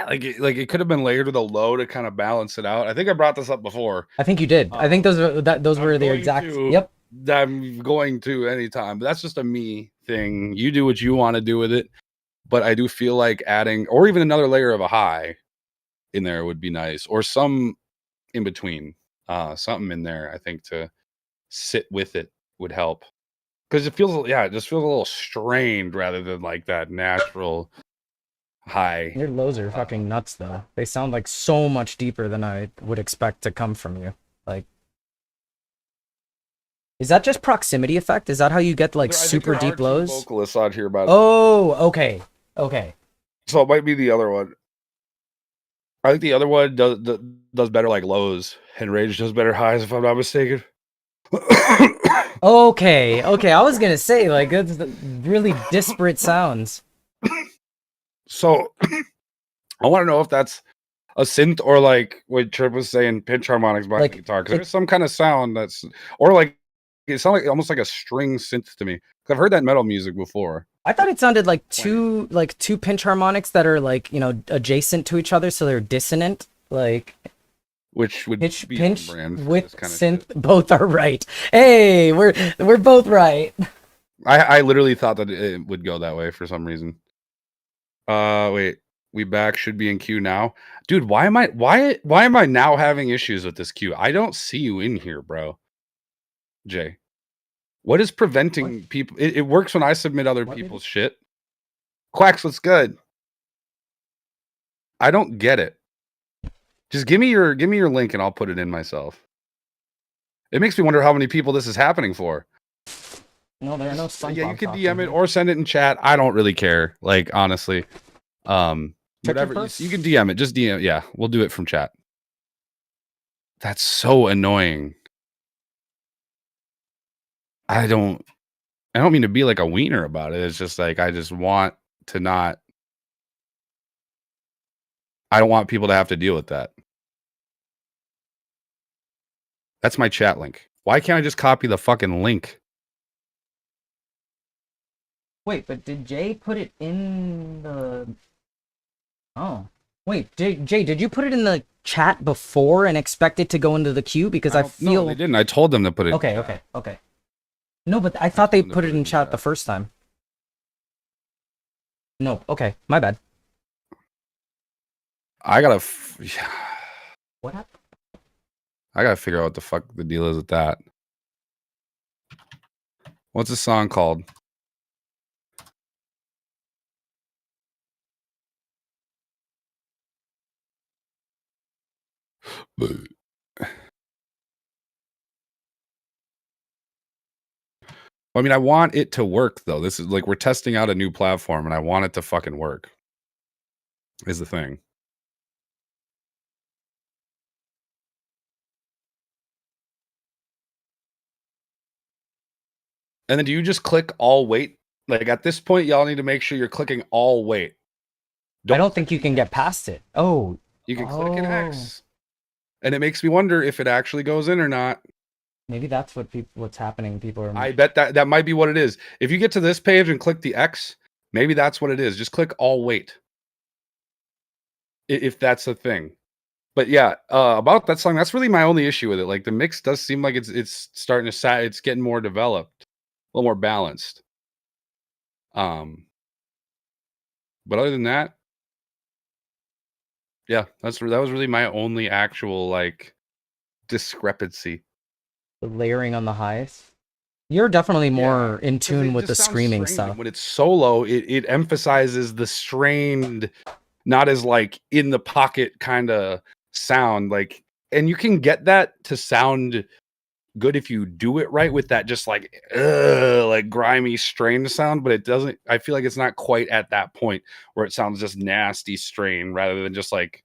it could have been layered with a low to kind of balance it out. I think I brought this up before. I think you did. I think those were the exact. Yep. I'm going to anytime, but that's just a me thing. You do what you want to do with it, but I do feel like adding, or even another layer of a high in there would be nice, or some in between, something in there. I think to sit with it would help. Because it just feels a little strained rather than like that natural high. Your lows are fucking nuts, though. They sound like so much deeper than I would expect to come from you. Like, is that just proximity effect? Is that how you get like super deep lows? Vocalists on here, about. Oh, okay. So it might be the other one. I think the other one does better like lows, and Rage does better highs, if I'm not mistaken. Okay. I was gonna say, like, it's really disparate sounds. So, I want to know if that's a synth or like what Trip was saying, pitch harmonics behind the guitar. Because there's some kind of sound that's, or like, it sounds like almost like a string synth to me. Because I've heard that metal music before. I thought it sounded like two pinch harmonics that are like, adjacent to each other, so they're dissonant. Like, which would pinch be brand with synth, both are right. Hey, we're both right. I literally thought that it would go that way for some reason. Wait, we back should be in queue now, dude. Why am I now having issues with this queue? I don't see you in here, bro. Jay, what is preventing people? It works when I submit other people's shit. Quacks, what's good? I don't get it. Just give me your link and I'll put it in myself. It makes me wonder how many people this is happening for. No, there are no. Yeah, you can DM it or send it in chat. I don't really care. Like, honestly, whatever you can DM it. Just DM. Yeah, we'll do it from chat. That's so annoying. I don't mean to be like a wiener about it. It's just like I just want to not. I don't want people to have to deal with that. That's my chat link. Why can't I just copy the fucking link? Wait, but did Jay put it in the... Oh. Wait, Jay, did you put it in the chat before and expect it to go into the queue? Because I feel... No, they didn't. I told them to put it... Okay. No, but I thought they put it in chat the first time. No, okay, my bad. I gotta... What happened? I gotta figure out what the fuck the deal is with that. What's the song called? I mean, I want it to work, though. This is like we're testing out a new platform, and I want it to fucking work. Is the thing. And then do you just click all wait? Like at this point, y'all need to make sure you're clicking all wait. I don't think you can get past it. Oh. You can click an X. And it makes me wonder if it actually goes in or not. Maybe that's what's happening. People are... I bet that might be what it is. If you get to this page and click the X, maybe that's what it is. Just click all wait. If that's a thing. But yeah, about that song, that's really my only issue with it. Like the mix does seem like it's starting to it's getting more developed, a little more balanced. But other than that, yeah, that was really my only actual like discrepancy. The layering on the highs. You're definitely more in tune with the screaming stuff. When it's solo, it emphasizes the strained, not as like in the pocket kind of sound. Like, and you can get that to sound good if you do it right with that just like grimy strained sound, but it doesn't. I feel like it's not quite at that point where it sounds just nasty strain rather than just like,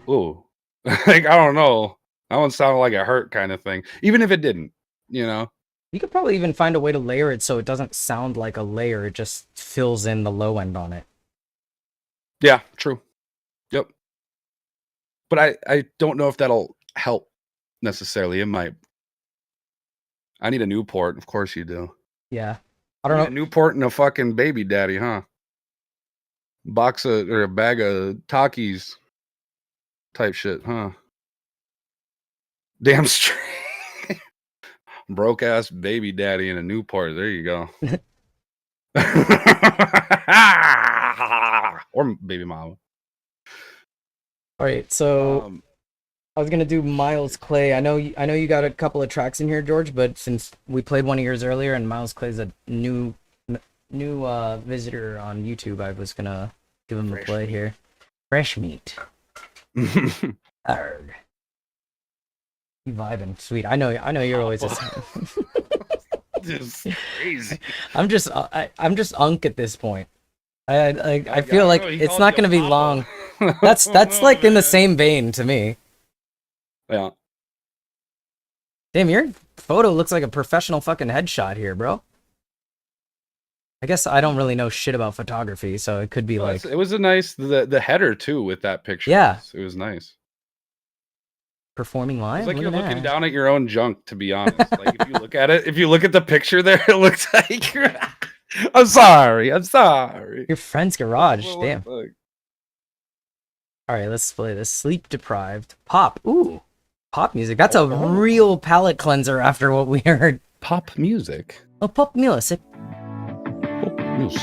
ooh, like I don't know. That one sounded like it hurt kind of thing, even if it didn't, you know. You could probably even find a way to layer it so it doesn't sound like a layer. It just fills in the low end on it. Yeah, true. Yep. But I don't know if that'll help necessarily. It might. I need a Newport. Of course you do. Yeah. I don't know. A Newport and a fucking baby daddy, huh? Or a bag of Takis type shit, huh? Damn straight. Broke ass baby daddy in a Newport. There you go. Or baby mama. All right, so I was gonna do Miles Clay. I know you got a couple of tracks in here, George, but since we played one of yours earlier, and Miles Clay's a new visitor on YouTube, I was gonna give him a play here. Fresh meat. Arg. You vibing, sweet. I know you're always just crazy. I'm just unk at this point. I feel like it's not gonna be long. That's like in the same vein to me. Yeah. Damn, your photo looks like a professional fucking headshot here, bro. I guess I don't really know shit about photography, so it could be like... It was a nice... The header, too, with that picture. Yeah. It was nice. Performing live? It's like you're looking down at your own junk, to be honest. Like, if you look at it, if you look at the picture there, it looks like you're... I'm sorry. Your friend's garage, damn. Alright, let's play this. Sleep Deprived. Pop. Ooh. Pop music. That's a real palate cleanser after what we heard. Pop music? Oh, pop music. Pop music.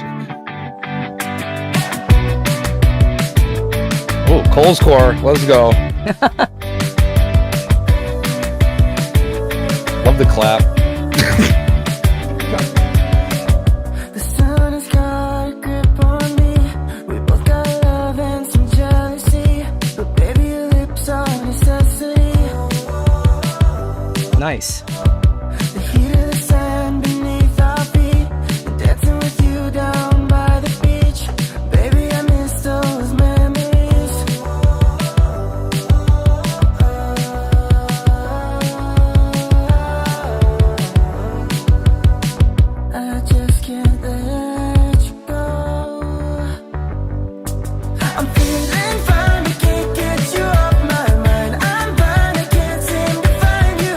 Oh, Cole's Core. Let's go. Love the clap. The sun has got a grip on me. We both got love and some jealousy. But baby, your lips are a necessity. Nice. The heat of the sand beneath our feet. And dancing with you down by the beach. Baby, I miss those memories. I just can't let you go. I'm feeling fine, I can't get you off my mind. I'm blind, I can't seem to find you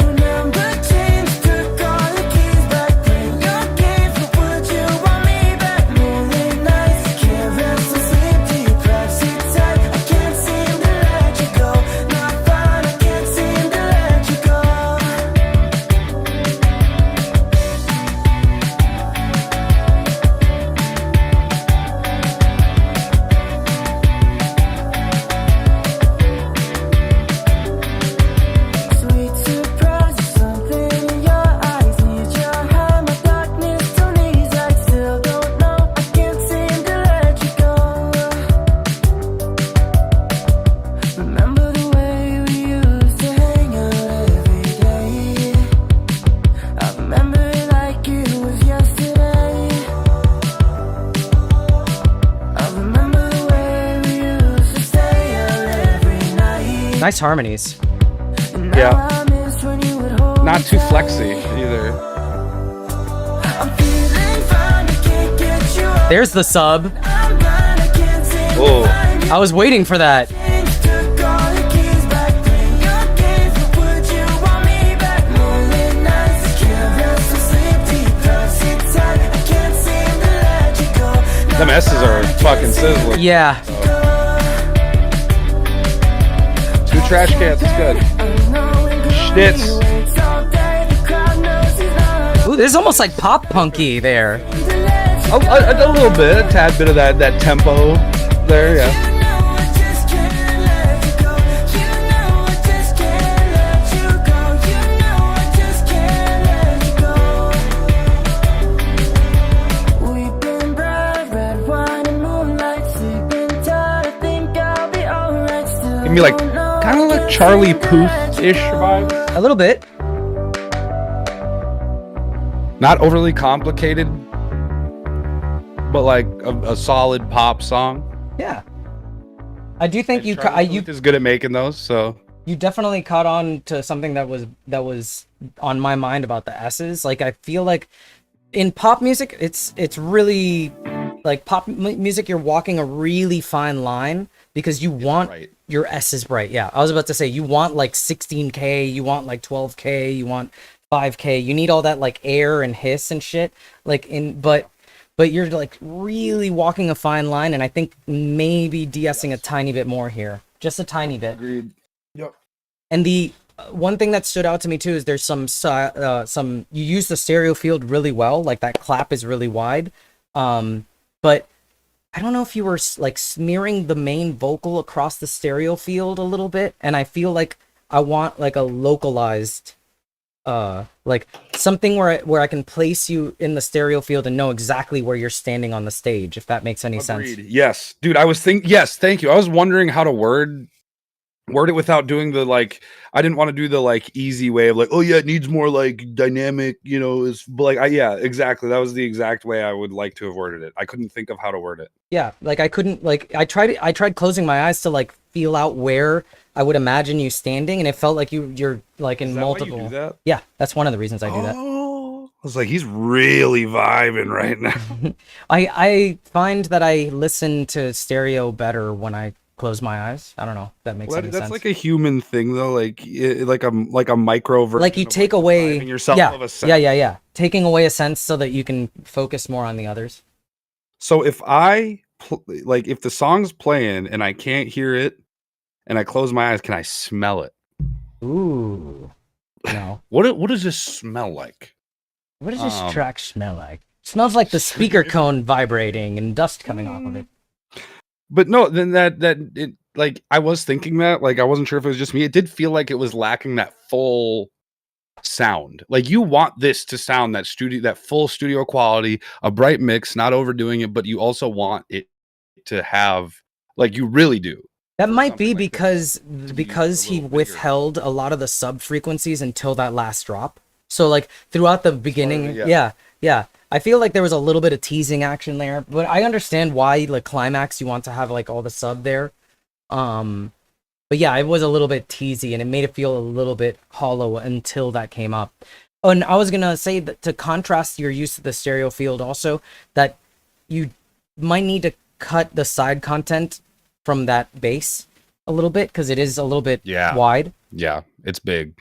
Nice harmonies. Yeah. Not too flexy either. There's the sub. Oh. I was waiting for that. Them S's are fucking sizzling. Yeah. Two trash cans, it's good. Schnitz. Ooh, this is almost like pop punky there. A little bit, a tad bit of that tempo there, yeah. Give me like kind of like Charlie Puth-ish vibe. A little bit. Not overly complicated, but like a solid pop song. Yeah. I do think you is good at making those, so you definitely caught on to something that was on my mind about the S's. Like I feel like in pop music, it's really like music. You're walking a really fine line because you want your S's bright. Yeah, I was about to say you want like 16K, you want like 12K, you want 5K. You need all that like air and hiss and shit. Like but you're like really walking a fine line, and I think maybe de-essing a tiny bit more here, just a tiny bit. Agreed. Yep. And the one thing that stood out to me too is there's some you use the stereo field really well, like that clap is really wide, but I don't know if you were like smearing the main vocal across the stereo field a little bit, and I feel like I want like a localized like something where I can place you in the stereo field and know exactly where you're standing on the stage, if that makes any sense. Yes, dude, yes, thank you. I was wondering how to word it without doing the like, I didn't want to do the like easy way of like, oh yeah, it needs more like dynamic, you know, is like yeah, exactly. That was the exact way I would like to have worded it. I couldn't think of how to word it. Yeah, like I couldn't, like I tried closing my eyes to like feel out where I would imagine you standing, and it felt like you're like in multiple. Why you do that? Yeah, that's one of the reasons I do that. I was like, he's really vibing right now. I find that I listen to stereo better when I close my eyes. I don't know if that makes any sense. That's like a human thing though, like a micro version. Like you take away yourself of a sense. Yeah. Taking away a sense so that you can focus more on the others. So if I if the song's playing and I can't hear it, and I close my eyes, can I smell it? Ooh, no. What does this smell like? What does this track smell like? It smells like the speaker cone vibrating and dust coming off of it. But no, then that it, like I was thinking that, like I wasn't sure if it was just me. It did feel like it was lacking that full sound. Like you want this to sound that full studio quality, a bright mix, not overdoing it, but you also want it to have, like you really do. That might be because he withheld a lot of the sub frequencies until that last drop. So like throughout the beginning, yeah. I feel like there was a little bit of teasing action there, but I understand why like climax you want to have like all the sub there. But yeah, it was a little bit teasy and it made it feel a little bit hollow until that came up. Oh, and I was gonna say that to contrast your use of the stereo field also, that you might need to cut the side content from that bass a little bit because it is a little bit wide. Yeah, it's big.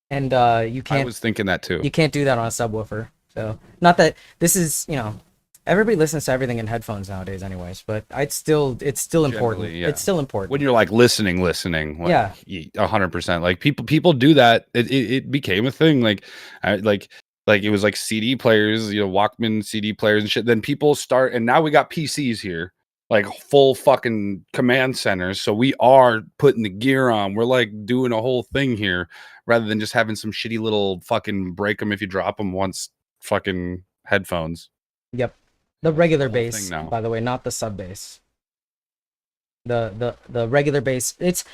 And you can't. I was thinking that too. You can't do that on a subwoofer. So not that this is, you know, everybody listens to everything in headphones nowadays, anyways. But it's still important. Yeah. It's still important when you're like listening. Like, 100%. Like people do that. It became a thing. Like it was like CD players, you know, Walkman CD players and shit. Then people start, and now we got PCs here. Like full fucking command centers. So we are putting the gear on. We're like doing a whole thing here rather than just having some shitty little fucking break them if you drop them once fucking headphones. Yep. The regular bass, by the way, not the sub bass. The regular bass. It's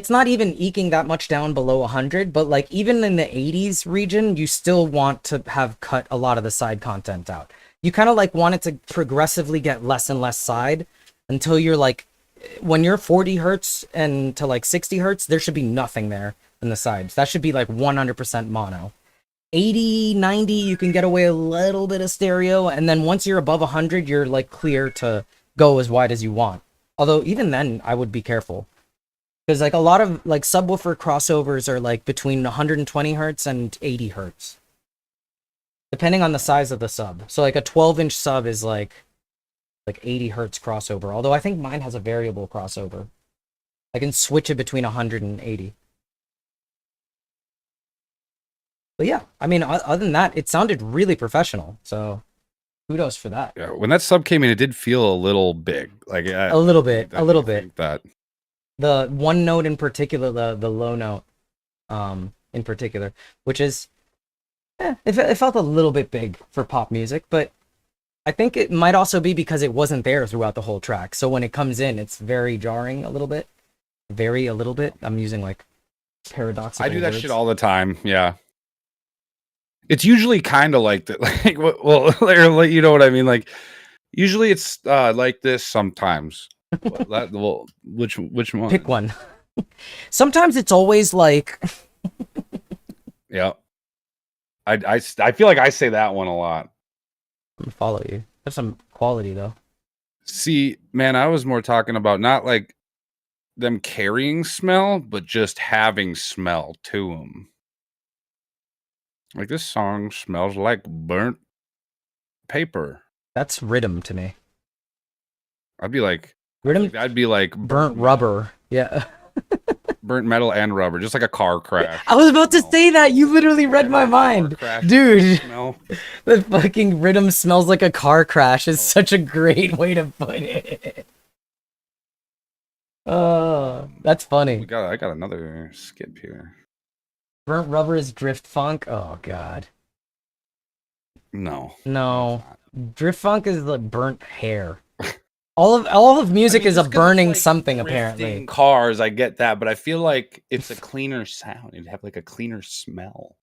not even eking that much down below 100, but like even in the 80s region, you still want to have cut a lot of the side content out. You kind of like want it to progressively get less and less side until you're like when you're 40 hertz and to like 60 hertz, there should be nothing there in the sides. That should be like 100% mono. 80, 90, you can get away a little bit of stereo, and then once you're above 100, you're like clear to go as wide as you want. Although even then, I would be careful. Because like a lot of like subwoofer crossovers are like between 120 hertz and 80 hertz. Depending on the size of the sub. So like a 12-inch sub is like 80 hertz crossover. Although I think mine has a variable crossover. I can switch it between 100 and 80. But yeah, I mean, other than that, it sounded really professional. So kudos for that. Yeah, when that sub came in, it did feel a little big. Like A little bit. That The one note in particular, the low note, in particular, which is, it felt a little bit big for pop music, but I think it might also be because it wasn't there throughout the whole track. So when it comes in, it's very jarring a little bit. A little bit. I'm using like paradoxical I do that words. shit all the time. Yeah. It's usually kind of like that. Like, well, you know what I mean? Like, usually it's like this sometimes. Which one? Pick one. Sometimes it's always like. Yeah. I feel like I say that one a lot. I'm gonna follow you. There's some quality though. See, man, I was more talking about not like them carrying smell, but just having smell to them. Like this song smells like burnt paper. That's rhythm to me. I'd be like, Rhythm. I'd be like Burnt rubber. Yeah. burnt metal and rubber, just like a car crash. I was about to say that. You literally read my mind. Dude, the fucking rhythm smells like a car crash is such a great way to put it. Oh, that's funny. I got another skip here. Burnt rubber is drift funk. Oh god. No. Drift funk is like burnt hair. All of music is a burning something apparently. Cars, I get that, but I feel like it's a cleaner sound. It'd have like a cleaner smell.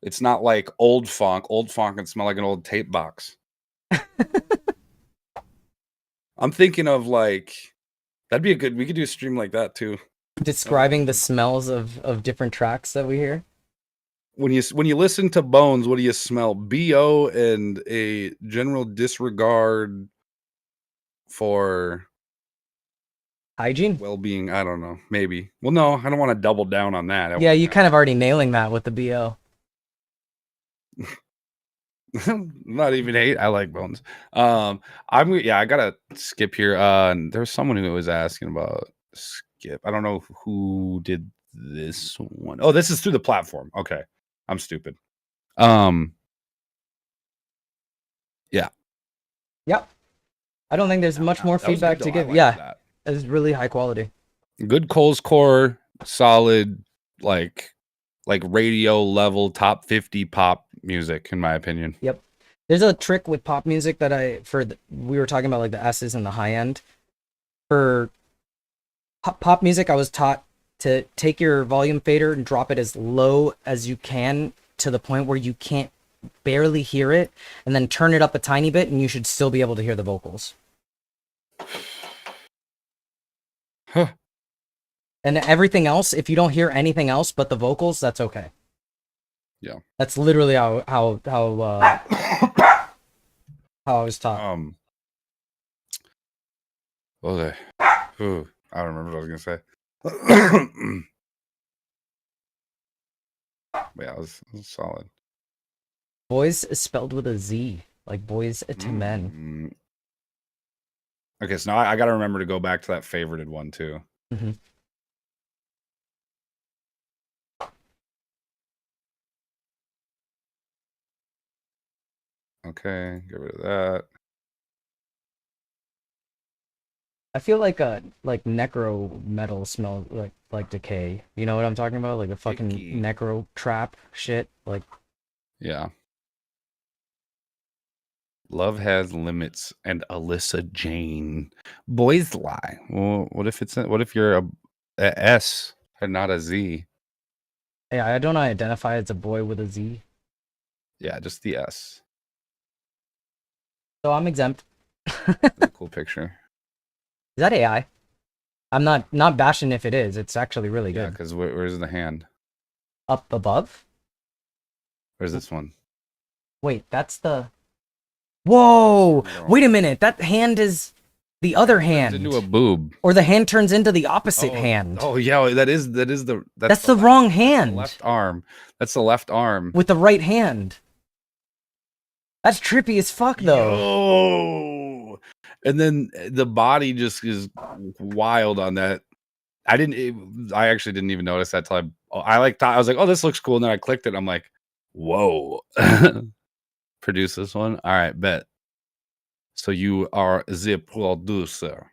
It's not like old funk. Old funk can smell like an old tape box. I'm thinking of like that'd be we could do a stream like that too. Describing the smells of different tracks that we hear. When you listen to Bones, what do you smell? BO and a general disregard for hygiene, well-being. I don't know. Maybe. Well, no, I don't want to double down on that. Yeah, you kind of already nailing that with the BO. Not even hate. I like Bones. I gotta skip here. There was someone who was asking about skip. I don't know who did this one. Oh, this is through the platform. Okay. I'm stupid. Yeah. Yep. I don't think there's much more feedback to give. Yeah. It's really high quality. Good Cole's core, solid, like radio level top 50 pop music, in my opinion. Yep. There's a trick with pop music that we were talking about like the S's and the high end. For pop music, I was taught to take your volume fader and drop it as low as you can to the point where you can't barely hear it, and then turn it up a tiny bit and you should still be able to hear the vocals. Huh. And everything else, if you don't hear anything else but the vocals, that's okay. Yeah. That's literally how I was taught. Okay. Ooh, I don't remember what I was gonna say. Yeah, it was solid. Boys is spelled with a Z, like boys to men. Okay, so now I gotta remember to go back to that favorited one too. Mm-hmm. Okay, get rid of that. I feel like necro metal smells like decay. You know what I'm talking about? Like a fucking necro trap shit. Like, yeah. Love Has Limits and Alyssa Jane. Boys Lie. Well, what if you're a S and not a Z? Yeah, I don't identify as a boy with a Z. Yeah, just the S. So I'm exempt. That's a cool picture. that AI? I'm not bashing if it is. It's actually really Yeah, good. because where's the hand? Up above? Where's this one? Wait, that's the... Whoa! Turn it Wait a around. minute. That hand is the other Turns hand. into a boob. Or the hand turns into the opposite hand. Oh yeah, that's That's the left- wrong that's the hand. left arm. That's the left arm. With the right hand. That's trippy as fuck, though. Yo! And then the body just is wild on that. I actually didn't even notice that till I was like, oh, this looks cool. And then I clicked it. I'm like, whoa. Produce this one. All right, bet. So you are the producer.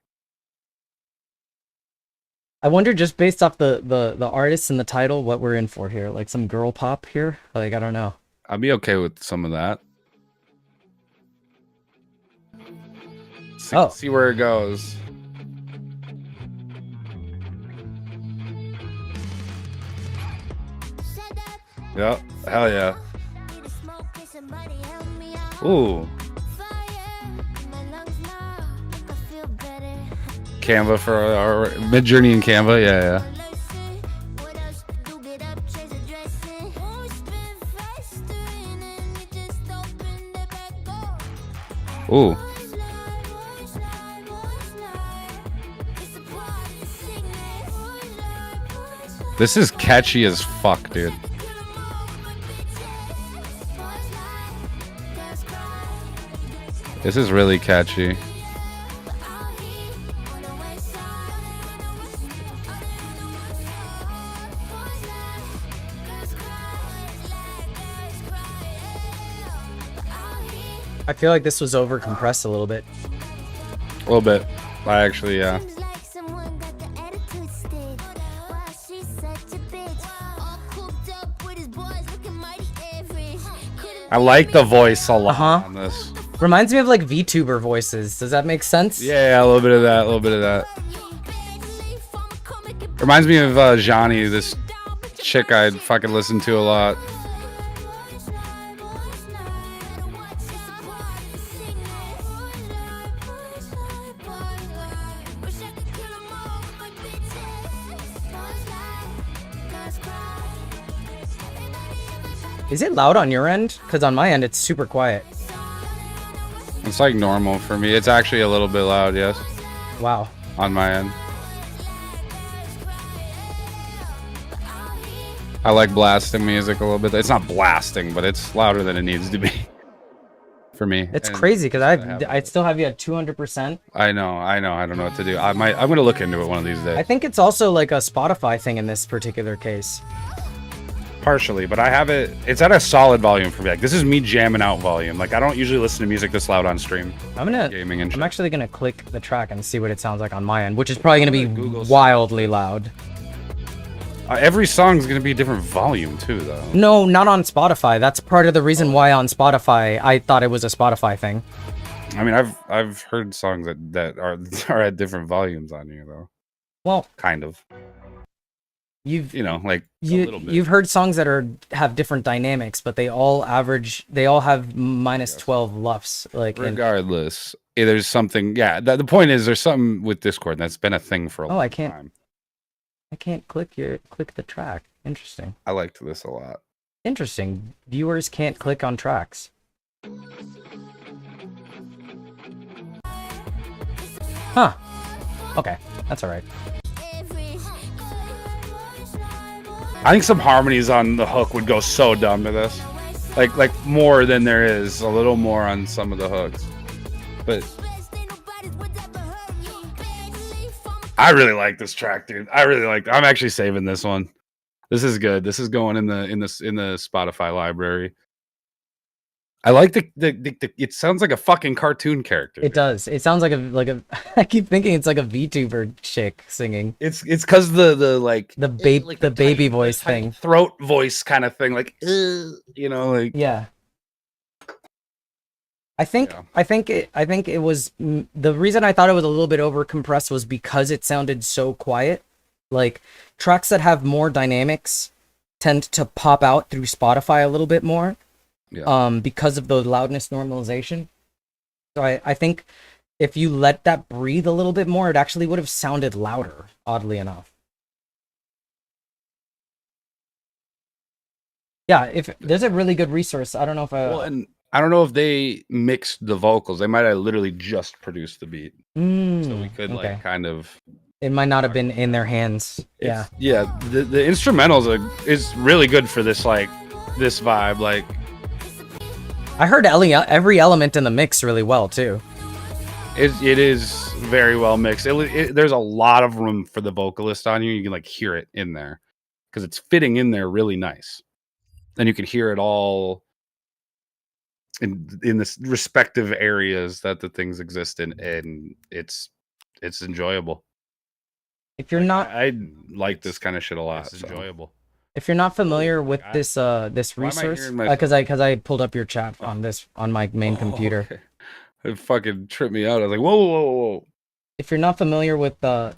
I wonder, just based off the artist and the title, what we're in for here. Like some girl pop here? Like, I don't know. I'd be okay with some of that. See where it goes. Yep. Hell yeah. Ooh. Canva for our Mid-Journey in Canva. Yeah. Ooh. This is catchy as fuck, dude. This is really catchy. I feel like this was over compressed a little bit. A little bit. I actually, yeah. I like the voice a lot on this. Reminds me of like VTuber voices. Does that make sense? Yeah, a little bit of that, a little bit of that. Reminds me of Johnny, this chick I'd fucking listen to a lot. Is it loud on your end? Because on my end, it's super quiet. It's like normal for me. It's actually a little bit loud, yes. Wow. On my end. I like blasting music a little bit. It's not blasting, but it's louder than it needs to be. For me. It's crazy because I still have you at 200%. I know. I don't know what to do. I'm gonna look into it one of these days. I think it's also like a Spotify thing in this particular case. Partially, but I have it. It's at a solid volume for me. Like, this is me jamming out volume. Like, I don't usually listen to music this loud on stream. I'm shit. actually gonna click the track and see what it sounds like on my end, which is probably gonna be wildly loud. Every song's gonna be a different volume too, though. No, not on Spotify. That's part of the reason why on Spotify I thought it was a Spotify thing. I mean, I've heard songs that are at different volumes on here though. Well, kind of. You've a little bit. You've heard songs that have different dynamics, but they all have minus 12 LUFS. Like, regardless, there's something. Yeah, the point is there's something with Discord that's been a thing for a long time. I can't click the track. Interesting. I liked this a lot. Interesting. Viewers can't click on tracks. Huh. Okay, that's all right. I think some harmonies on the hook would go so dumb to this. Like more than there is, a little more on some of the hooks. But I really like this track, dude. I'm actually saving this one. This is good. This is going in the Spotify library. I like the it sounds like a fucking cartoon character. It does. It sounds like a I keep thinking it's like a VTuber chick singing. It's cuz the baby voice thing. Throat voice kind of thing, like Yeah. I think it was the reason I thought it was a little bit over compressed was because it sounded so quiet. Like, tracks that have more dynamics tend to pop out through Spotify a little bit more. Yeah. Because of the loudness normalization. So I think if you let that breathe a little bit more, it actually would have sounded louder, oddly enough. Yeah, if there's a really good resource, I don't know if Well, and I don't know if they mixed the vocals. They might have literally just produced the beat, so we could okay. like kind of. It might not have been in their hands. Yeah. Yeah. The instrumentals is really good for this this vibe. Like, I heard every element in the mix really well too. it is very well mixed. There's a lot of room for the vocalist on you. You can like hear it in there because it's fitting in there really nice, and you can hear it all in the respective areas that the things exist in, and it's enjoyable. If you're not, I like this kind of shit a lot. It's enjoyable. If you're not familiar with this resource, because I pulled up your chat on my main computer. Okay. It fucking tripped me out. I was like, whoa. If you're not familiar with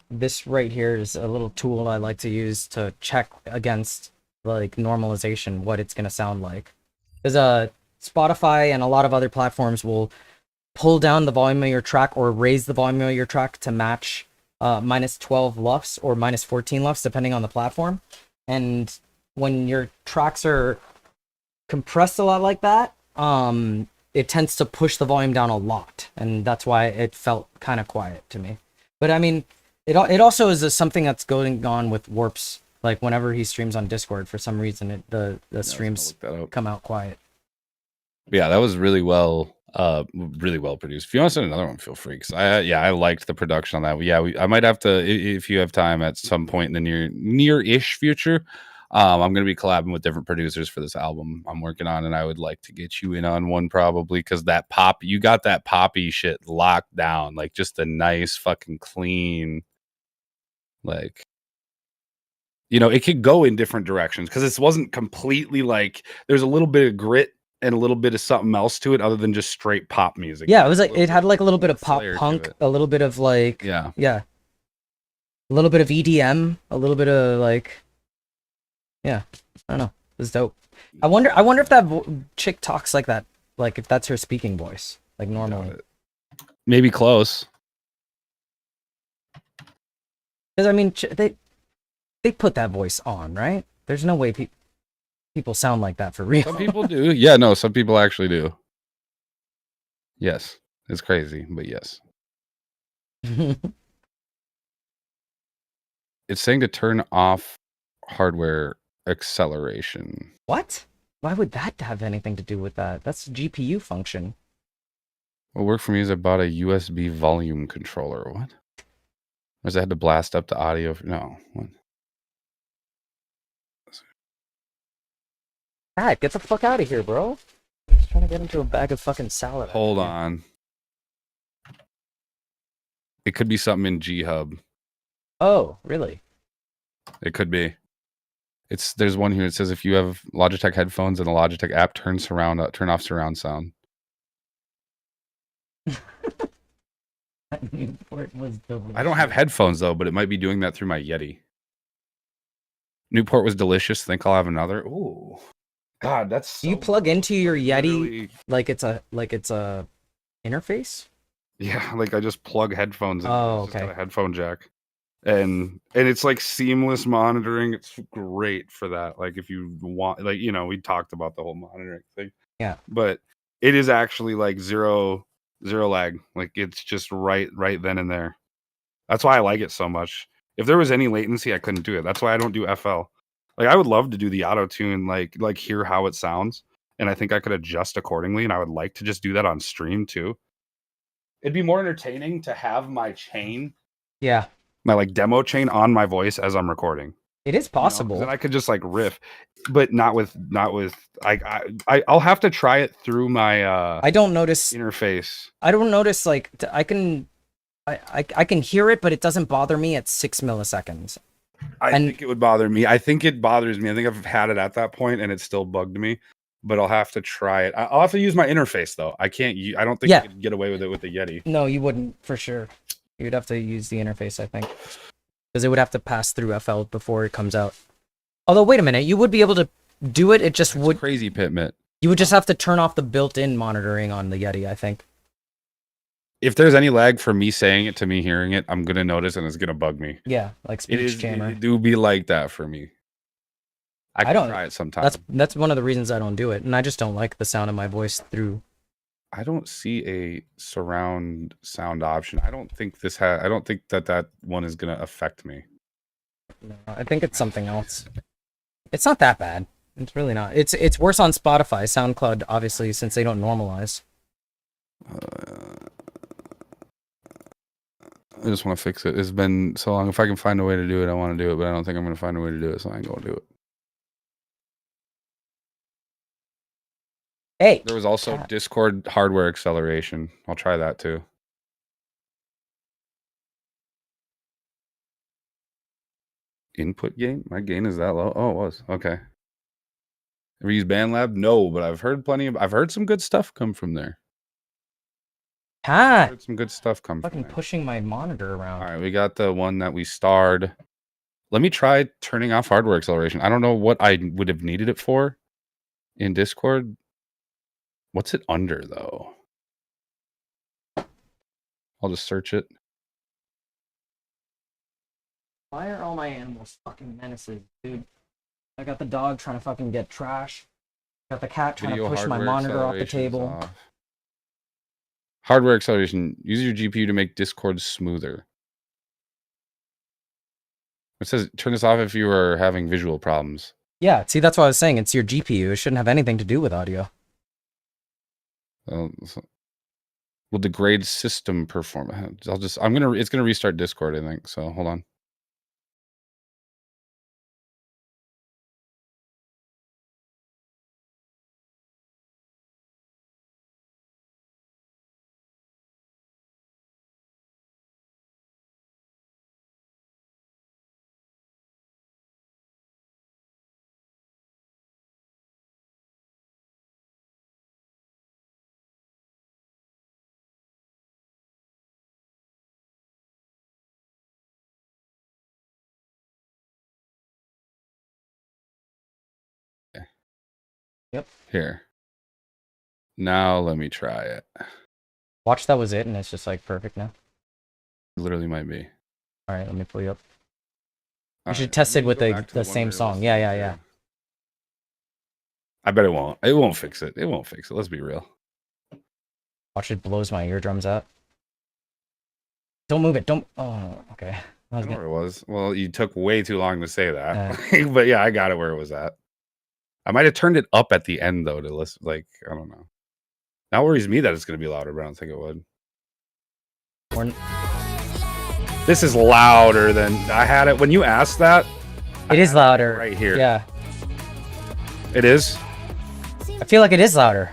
this right here is a little tool I like to use to check against like normalization what it's gonna sound like. There's Spotify and a lot of other platforms will pull down the volume of your track or raise the volume of your track to match minus 12 LUFS or minus 14 LUFS depending on the platform. And when your tracks are compressed a lot like that, it tends to push the volume down a lot, and that's why it felt kind of quiet to me. But I mean, it also is something that's going on with Warp's. Like whenever he streams on Discord, for some reason, the streams come out quiet. Yeah, that was really well produced. If you want to send another one, feel free. Because I liked the production on that. Yeah, I might have to, if you have time at some point in the near-ish future. I'm going to be collabing with different producers for this album I'm working on, and I would like to get you in on one probably because you got that poppy shit locked down, like just a nice fucking clean, like, you know, it could go in different directions because it wasn't completely like there's a little bit of grit and a little bit of something else to it other than just straight pop music. Yeah, it was like it had like a little bit of pop punk, a little bit of like yeah, a little bit of EDM, a little bit of like. Yeah, I don't know. It was dope. I wonder if that chick talks like that, like if that's her speaking voice, like normally. Maybe close. Because I mean, they put that voice on, right? There's no way people sound like that for real. Some people do. Yeah, no, some people actually do. Yes, it's crazy, but yes. It's saying to turn off hardware acceleration. What? Why would that have anything to do with that? That's a GPU function. What worked for me is I bought a USB volume controller. What? Or I had to blast up the audio? No. What? Pat, get the fuck out of here, bro. I'm just trying to get into a bag of fucking salad. Hold on. It could be something in G-Hub. Oh, really? It could be. There's one here. It says if you have Logitech headphones and the Logitech app, turn off surround sound. I don't have headphones though, but it might be doing that through my Yeti. Newport was delicious. Think I'll have another. Ooh, God, that's. Do you plug into your Yeti like it's a interface? Yeah, like I just plug headphones in. Oh, okay. It's got a headphone jack. And it's like seamless monitoring. It's great for that. Like if you want, like, you know, we talked about the whole monitoring thing. Yeah. But it is actually like zero lag. Like it's just right then and there. That's why I like it so much. If there was any latency, I couldn't do it. That's why I don't do FL. Like I would love to do the auto tune, like hear how it sounds, and I think I could adjust accordingly. And I would like to just do that on stream too. It'd be more entertaining to have my chain. Yeah. My like demo chain on my voice as I'm recording. It is possible. Then I could just like riff, but not with I'll have to try it through my I don't notice interface. I don't notice like I can hear it, but it doesn't bother me at 6 milliseconds. I think it would bother me. I think it bothers me. I think I've had it at that point and it still bugged me. But I'll have to try it. I'll have to use my interface though. I don't think I could get away with it with the Yeti. No, you wouldn't for sure. You'd have to use the interface, I think. Because it would have to pass through FL before it comes out. Although, wait a minute. You would be able to do it. It just would... Crazy, Pitmit. You would just have to turn off the built-in monitoring on the Yeti, I think. if there's any lag from me saying it to me hearing it, I'm gonna notice and it's gonna bug me. Yeah, like speech jammer. It do be like that for me. I don't try it sometimes. That's one of the reasons I don't do it, and I just don't like the sound of my voice through. I don't see a surround sound option. I don't think that one is gonna affect me. No, I think it's something else. It's not that bad. It's really not. It's worse on Spotify, SoundCloud, obviously, since they don't normalize. I just want to fix it. It's been so long. If I can find a way to do it, I want to do it, but I don't think I'm going to find a way to do it, so I ain't going to do it. Hey! There was also Discord hardware acceleration. I'll try that too. Input gain? My gain is that low? Oh, it was. Okay. Ever used BandLab? No, but I've heard some good stuff come from there. Cat! Some good stuff come from there. Fucking pushing my monitor around. All right, we got the one that we starred. Let me try turning off hardware acceleration. I don't know what I would have needed it for in Discord. What's it under, though? I'll just search it. Why are all my animals fucking menaces, dude? I got the dog trying to fucking get trash. Got the cat trying to push my monitor off the table. Off. Hardware acceleration. Use your GPU to make Discord smoother. It says turn this off if you are having visual problems. Yeah, see, that's what I was saying. It's your GPU. It shouldn't have anything to do with audio. Will degrade system performance. It's gonna restart Discord, I think. So hold on. Yep. Here. Now let me try it. Watch, that was it, and it's just like perfect now. It literally might be. All right, let me pull you up. All I should right, test let it me with go back to the one same we were song. listening Yeah. to. I bet it won't. It won't fix it. It won't fix it. Let's be real. Watch, it blows my eardrums out. Don't move it. Don't. Oh, okay. I know where it was. Well, you took way too long to say that. Yeah. But yeah, I got it where it was at. I might have turned it up at the end though to listen. Like, I don't know. Now it worries me that it's going to be louder, but I don't think it would. This is louder than I had it when you asked that. It is louder right here. Yeah, it is. I feel like it is louder.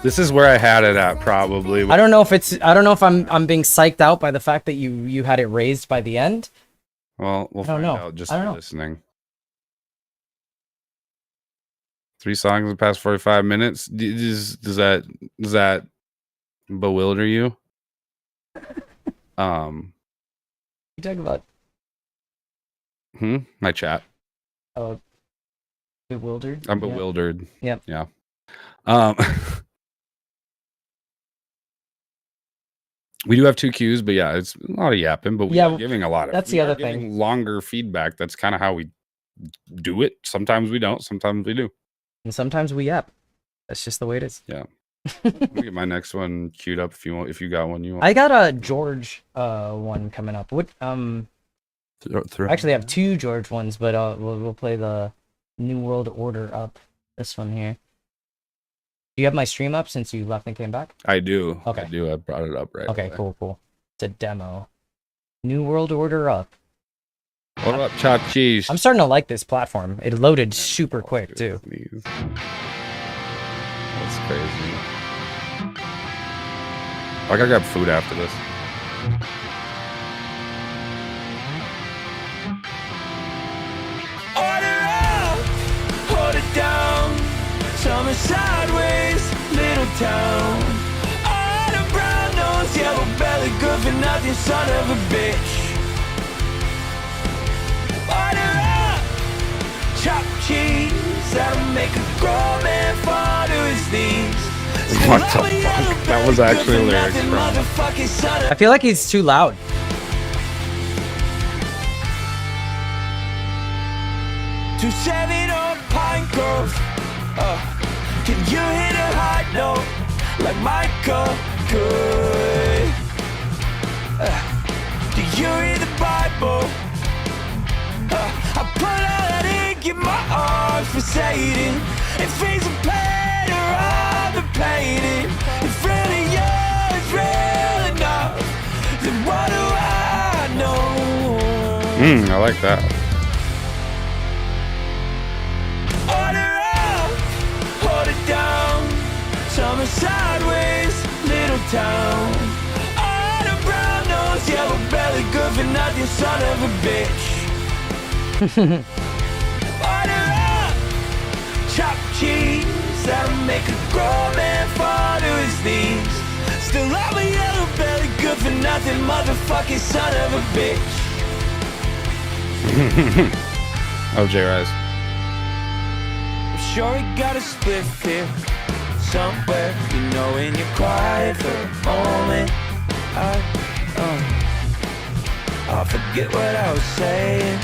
This is where I had it at probably. I don't know if I'm being psyched out by the fact that you had it raised by the end. Well, we'll find out just for listening. 3 songs in the past 45 minutes. Does that bewilder you? You talking about? My chat. Oh, bewildered. I'm bewildered. Yep. Yeah. We do have 2 queues, but yeah, it's a lot of yapping. But we are giving a lot of. That's the other thing. Longer feedback. That's kind of how we do it. Sometimes we don't. Sometimes we do. And sometimes we yap. That's just the way it is. Yeah. Let me get my next one queued up if you want. If you got one, you want. I got a George one coming up. What actually, I have 2 George ones, but we'll play the New World Order up. This one here. Do you have my stream up since you left and came back? I do. Okay. I do. I brought it up right. Okay. away. Cool. It's a demo. New World Order up. What up, chopped cheese? I'm starting to like this platform. It loaded super quick too. That's crazy. I gotta grab food after this. Order up, hold it down. Summer sideways, little town. On a brown nose, yellow belly, good for nothing, son of a bitch. Order up, chopped cheese. That'll make a grown man fall to his knees. What the fuck? That was actually lyrics from. I feel like he's too loud. To 7 on Pine Grove. Can you hit a high note like Michael could? Do you read the Bible? I put all that ink in my arms for Satan. If he's a painter, I'm the painting. If really yours real enough, then what do I know? I like that. Order up, hold it down. Summer sideways, little town. On a brown nose, yellow belly, good for nothing, son of a bitch. Order up, chopped cheese. That'll make a grown man fall to his knees. Still I'm a yellow belly, good for nothing, motherfucking son of a bitch. Oh, J-Rise. Sure he got a spliff here somewhere, you know, when you're quiet for a moment. I'll forget what I was saying.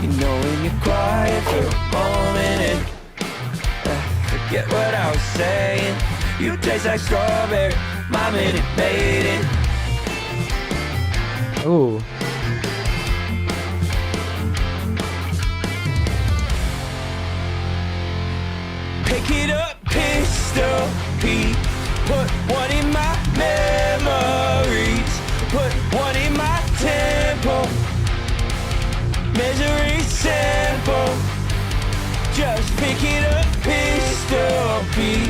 You know, when you're quiet for a moment and forget what I was saying. You taste like strawberry, my minute maiden. Ooh. Pick it up, pistol Pete. Put one in my memories. Put one in my tempo. Misery simple. Just pick it up, pistol Pete.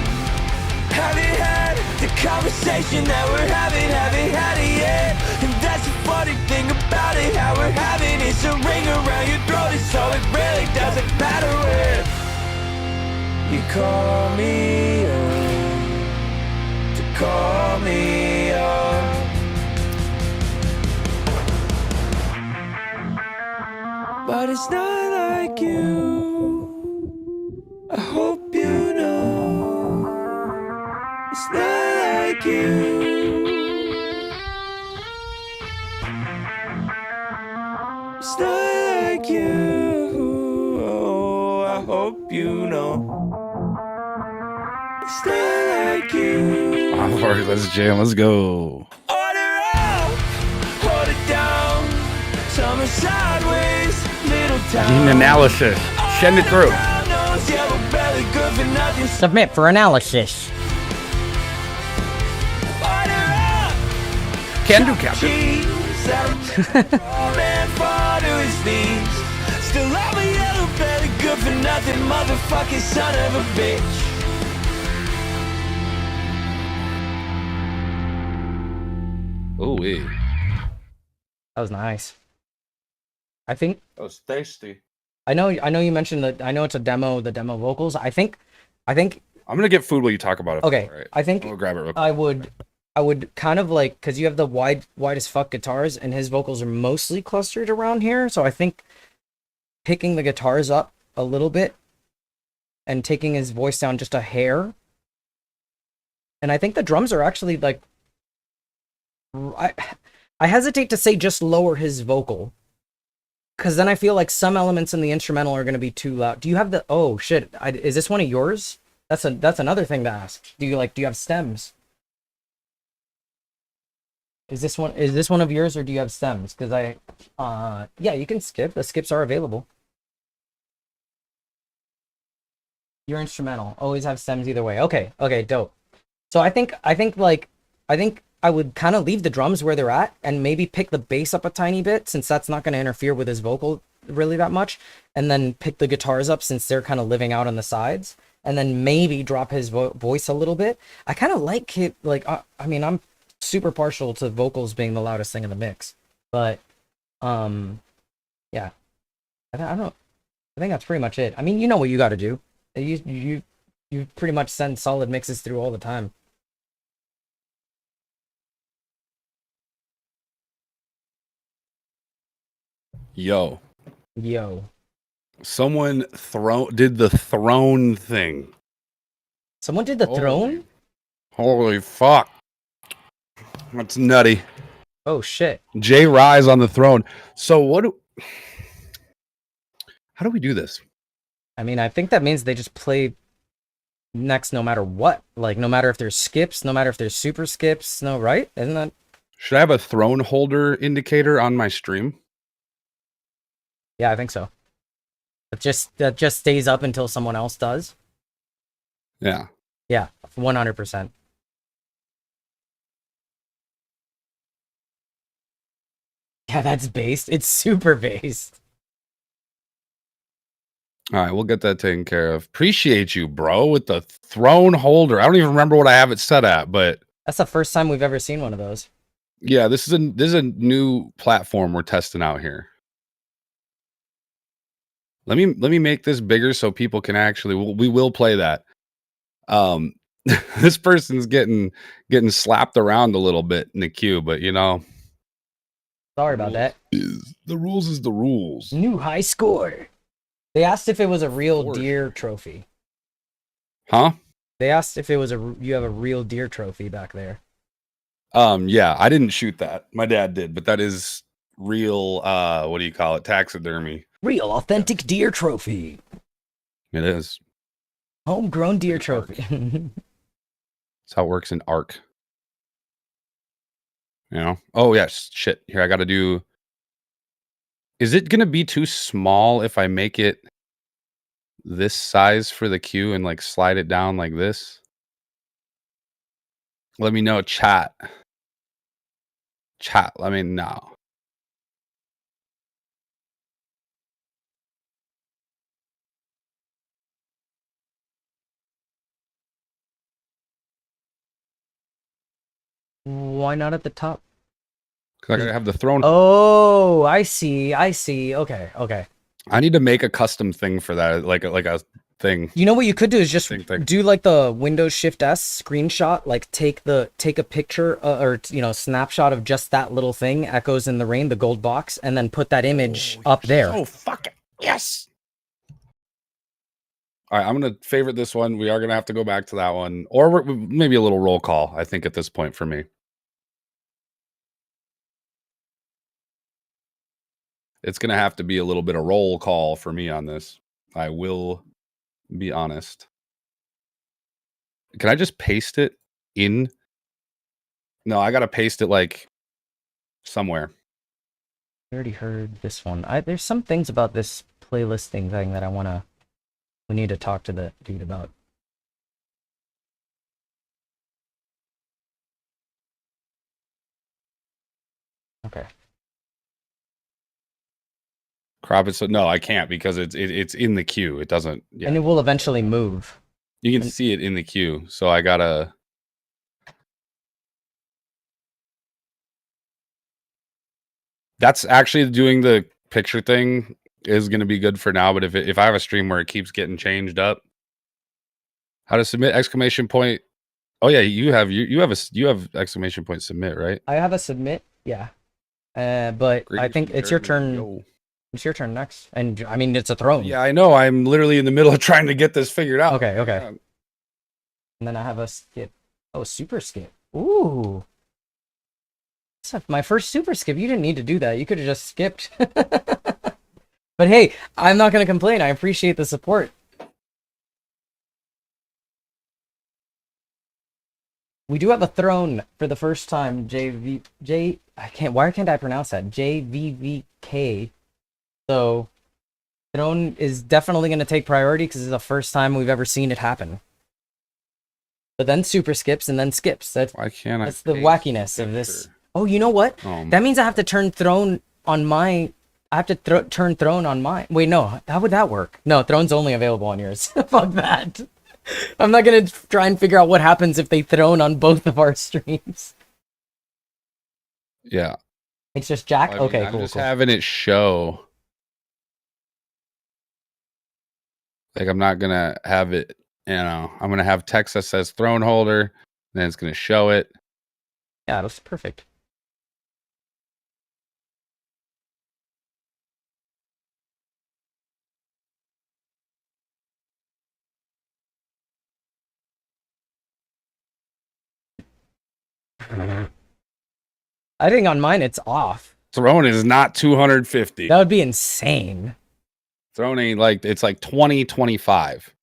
Haven't had the conversation that we're having, haven't had it yet. And that's the funny thing about it, how we're having it's a ring around your throat, and so it really doesn't matter where you call me up, to call me up. But it's not like you, I hope you know. It's not like you. It's not like you, oh, I hope you know. It's not like you. All right, let's jam. Let's go. Order up, hold it down. Summer sideways, little town. Gene analysis. Send it through. Brown nose, yellow belly, good for nothing. Submit for analysis. Order up, Can do, Captain. cheese. That'll man fall to his knees. Still I'm a yellow belly, good for nothing, motherfucking son of a bitch. Oh, wait. That was nice. I think That was tasty. I know you mentioned that. I know it's a demo, the demo vocals. I think I'm gonna get food while you talk about it. okay. Right. I think We'll grab it real quick. I would kind of like, because you have the wide as fuck guitars, and his vocals are mostly clustered around here. So I think picking the guitars up a little bit and taking his voice down just a hair. And I think the drums are actually like, I hesitate to say just lower his vocal, because then I feel like some elements in the instrumental are going to be too loud. Do you have the, oh shit, is this one of yours? That's another thing to ask. Do you have stems? Is this one of yours, or do you have stems? Because yeah, you can skip. The skips are available. Your instrumental always have stems either way. Okay, dope. So I think I would kind of leave the drums where they're at and maybe pick the bass up a tiny bit, since that's not going to interfere with his vocal really that much, and then pick the guitars up since they're kind of living out on the sides, and then maybe drop his voice a little bit. I kind of like it, like I mean, I'm super partial to vocals being the loudest thing in the mix, but yeah, I think that's pretty much it. I mean, you know what you got to do. You pretty much send solid mixes through all the time. Yo. Someone Did the throne thing. Someone did the throne? Holy fuck. That's nutty. Oh shit. Jay Rise on the throne. So how do we do this? I mean, I think that means they just play next no matter what. Like, no matter if there's skips, no matter if there's super skips. No, right? Isn't that? Should I have a throne holder indicator on my stream? Yeah, I think so. That just stays up until someone else does. Yeah. Yeah, 100%. Yeah, that's based. It's super based. All right, we'll get that taken care of. Appreciate you, bro, with the throne holder. I don't even remember what I have it set at, but That's the first time we've ever seen one of those. yeah, this is a new platform we're testing out here. Let me make this bigger so people can actually we will play that. This person's getting slapped around a little bit in the queue, but you know, Sorry about that. The rules is the rules. New high score. They asked if it was a real deer trophy. Huh? They asked if it was you have a real deer trophy back there. Yeah, I didn't shoot that. My dad did, but that is real what do you call it? Taxidermy. Real authentic deer trophy. It is. Homegrown deer trophy. That's how it works in ARC. You know? Oh yes, shit. Here I gotta do. Is it gonna be too small if I make it this size for the queue and like slide it down like this? Let me know, chat. Chat, let me know. Why not at the top? Because I gotta have the throne. Oh, I see. I see. Okay. Okay. I need to make a custom thing for that, like a thing. You know what you could do is just Thing. do like the Windows Shift S screenshot, like take a picture or snapshot of just that little thing, Echoes in the Rain, the gold box, and then put that image up there. Oh fuck it. Yes. All right, I'm gonna favorite this one. We are gonna have to go back to that one, or maybe a little roll call. I think at this point for me, it's gonna have to be a little bit of roll call for me on this. I will be honest. Can I just paste it in? No, I gotta paste it like somewhere. I already heard this one. There's some things about this playlisting thing that we need to talk to the dude about. Okay. Crop it. So no, I can't because it's in the queue. It doesn't. Yeah. And it will eventually move. You can see it in the queue. So I gotta. That's actually doing the picture thing is going to be good for now. But if I have a stream where it keeps getting changed up, how to submit exclamation point? Oh yeah, you have exclamation point submit, right? I have a submit, yeah. But I think it's your turn. Yo. It's your turn next, and I mean it's a throne. Yeah, I know. I'm literally in the middle of trying to get this figured out. Okay. Okay. And then I have a skip. Oh, super skip. Ooh. My first super skip. You didn't need to do that. You could have just skipped. But hey, I'm not going to complain. I appreciate the support. We do have a throne for the first time. Why can't I pronounce that? JVVK. So, throne is definitely going to take priority because it's the first time we've ever seen it happen. But then super skips and then skips. Why can't I? That's the wackiness of this. Oh, you know what? That means I have to turn throne on my. I have to turn throne on mine. Wait, no. How would that work? No, throne's only available on yours. Fuck that. I'm not gonna try and figure out what happens if they throne on both of our streams. Yeah. It's just Jack. Well, I mean, okay, I'm cool. just having it show. Like I'm not gonna have it. You know, I'm gonna have text that says throne holder. Then it's gonna show it. Yeah, that's perfect. I think on mine it's off. Throne is not 250. That would be insane. Throne ain't like, it's like 2025.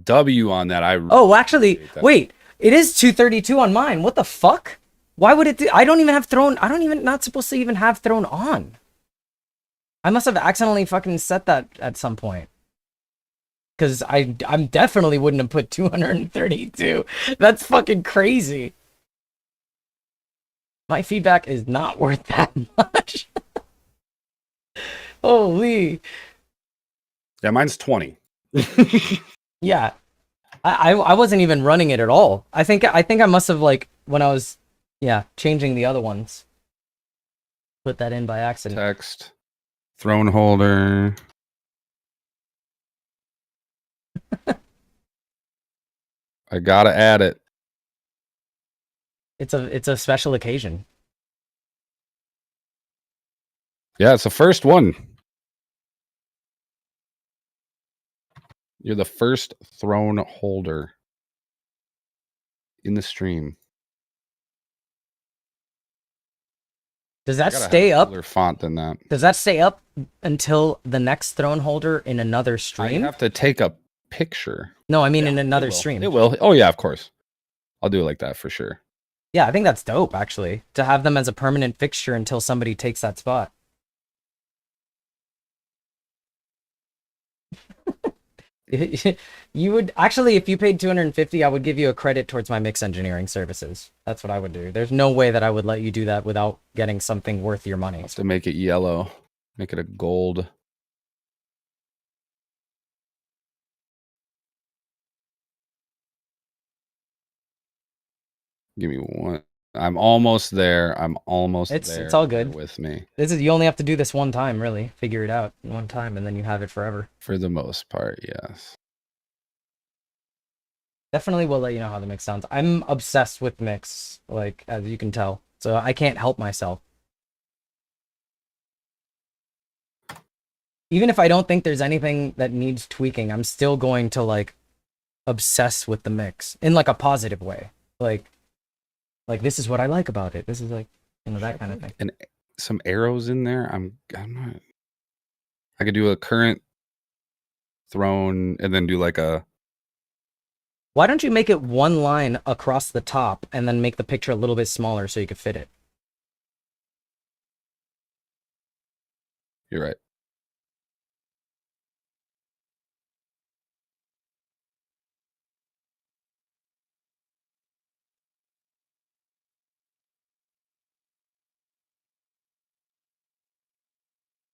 W on that. Oh, actually, appreciate that. wait. It is 232 on mine. What the fuck? Why would it do? I don't even have Throne. I don't even, not supposed to even have Throne on. I must have accidentally fucking set that at some point. Because I'm definitely wouldn't have put 232. That's fucking crazy. My feedback is not worth that much. Holy. Yeah, mine's 20. Yeah. I wasn't even running it at all. I think I must have, like, when I was, yeah, changing the other ones, put that in by accident. Text. Throne holder. I gotta add it. It's a special occasion. Yeah, it's the first one. You're the first throne holder in the stream. Does that I gotta stay have a up? cooler font than that. Does that stay up until the next throne holder in another I stream? have to take a picture. No, I mean in It another will. stream. It will. Oh yeah, of course. I'll do it like that for sure. Yeah, I think that's dope, actually, to have them as a permanent fixture until somebody takes that spot. You would actually, if you paid 250, I would give you a credit towards my mix engineering services. That's what I would do. There's no way that I would let you do that without getting something worth your money. I'll have to make it yellow. Make it a gold. Give me one. I'm almost there. I'm almost there. It's all good. Bear with me. This is, you only have to do this one time, really. Figure it out one time, and then you have it forever. For the most part, yes. Definitely will let you know how the mix sounds. I'm obsessed with mix, like, as you can tell. So I can't help myself. Even if I don't think there's anything that needs tweaking, I'm still going to, like, obsess with the mix in, like, a positive way. Like this is what I like about it. This is, like, you know, that kind of thing. And some arrows in there. I'm not. I could do a current throne and then do like a. Why don't you make it one line across the top and then make the picture a little bit smaller so you could fit it? You're right.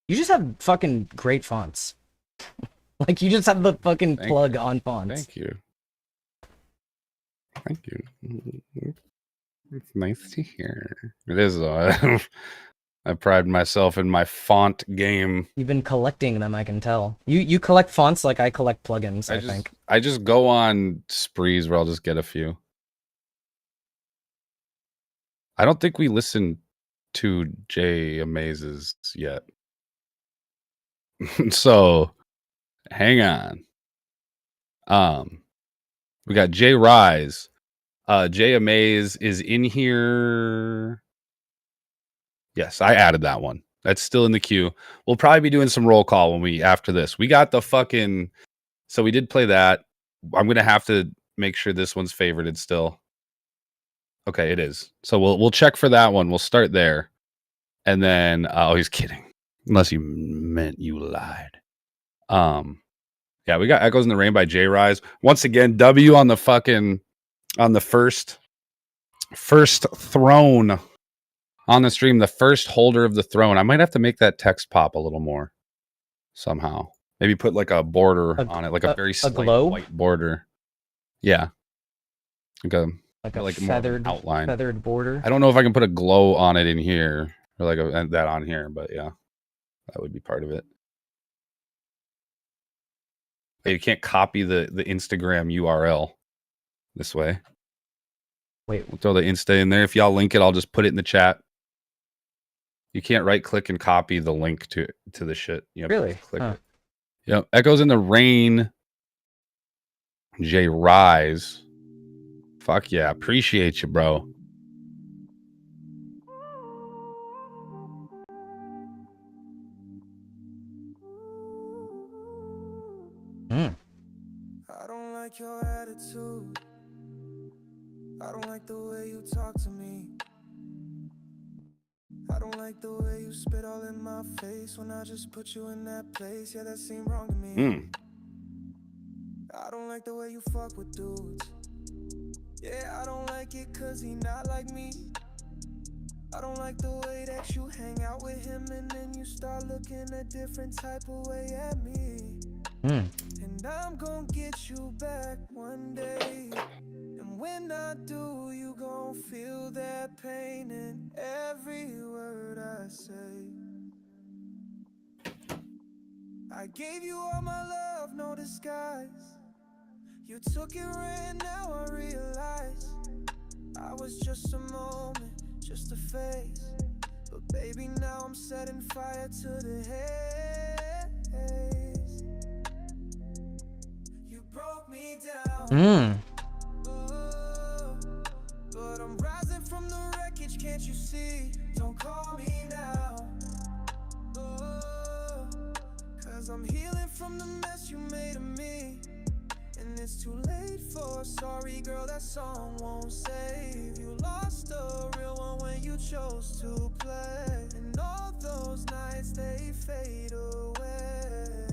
You just have fucking great fonts. Like, you just have the fucking plug on fonts. Thank you. Thank you. It's nice to hear. It is, though. I pride myself in my font game. You've been collecting them, I can tell. You collect fonts like I collect plugins, I think. I just go on sprees where I'll just get a few. I don't think we listened to Jay Amazes yet. So hang on. We got Jay Rise. Jay Amaze is in here. Yes, I added that one. That's still in the queue. We'll probably be doing some roll call when we after this. We got the fucking. So we did play that. I'm gonna have to make sure this one's favorited still. Okay, it is. So we'll check for that one. We'll start there, and then oh, he's kidding. Unless you meant you lied. Yeah, we got Echoes in the Rain by J Rise. Once again, W on the fucking on the first throne on the stream, the first holder of the throne. I might have to make that text pop a little more somehow. Maybe put like a border on it, like a very slight glow? white border. Yeah, like a Like more of an outline. feathered border. I don't know if I can put a glow on it in here or like that on here, but yeah, that would be part of it. You can't copy the Instagram URL this way. Wait, We'll throw the Insta in there. If y'all link it, I'll just put it in the chat. You can't right click and copy the link to the shit. You have really? to click it. Yeah. Echoes in the Rain. J Rise. Fuck yeah. Appreciate you, bro. Hmm. I don't like your attitude. I don't like the way you talk to me. I don't like the way you spit all in my face when I just put you in that place. Yeah, that seemed wrong to me. I don't like the way you fuck with dudes. Yeah, I don't like it cause he not like me. I don't like the way that you hang out with him and then you start looking a different type of way at me. And I'm gonna get you back one day. And when I do, you gon' feel that pain in every word I say. I gave you all my love, no disguise. You took it, ran, now I realize I was just a moment, just a phase. But baby, now I'm setting fire to the haze. You broke me down. But I'm rising from the wreckage, can't you see? Don't call me now. Cause I'm healing from the mess you made of me. And it's too late for sorry, girl, that song won't save. You lost a real one when you chose to play. And all those nights, they fade away.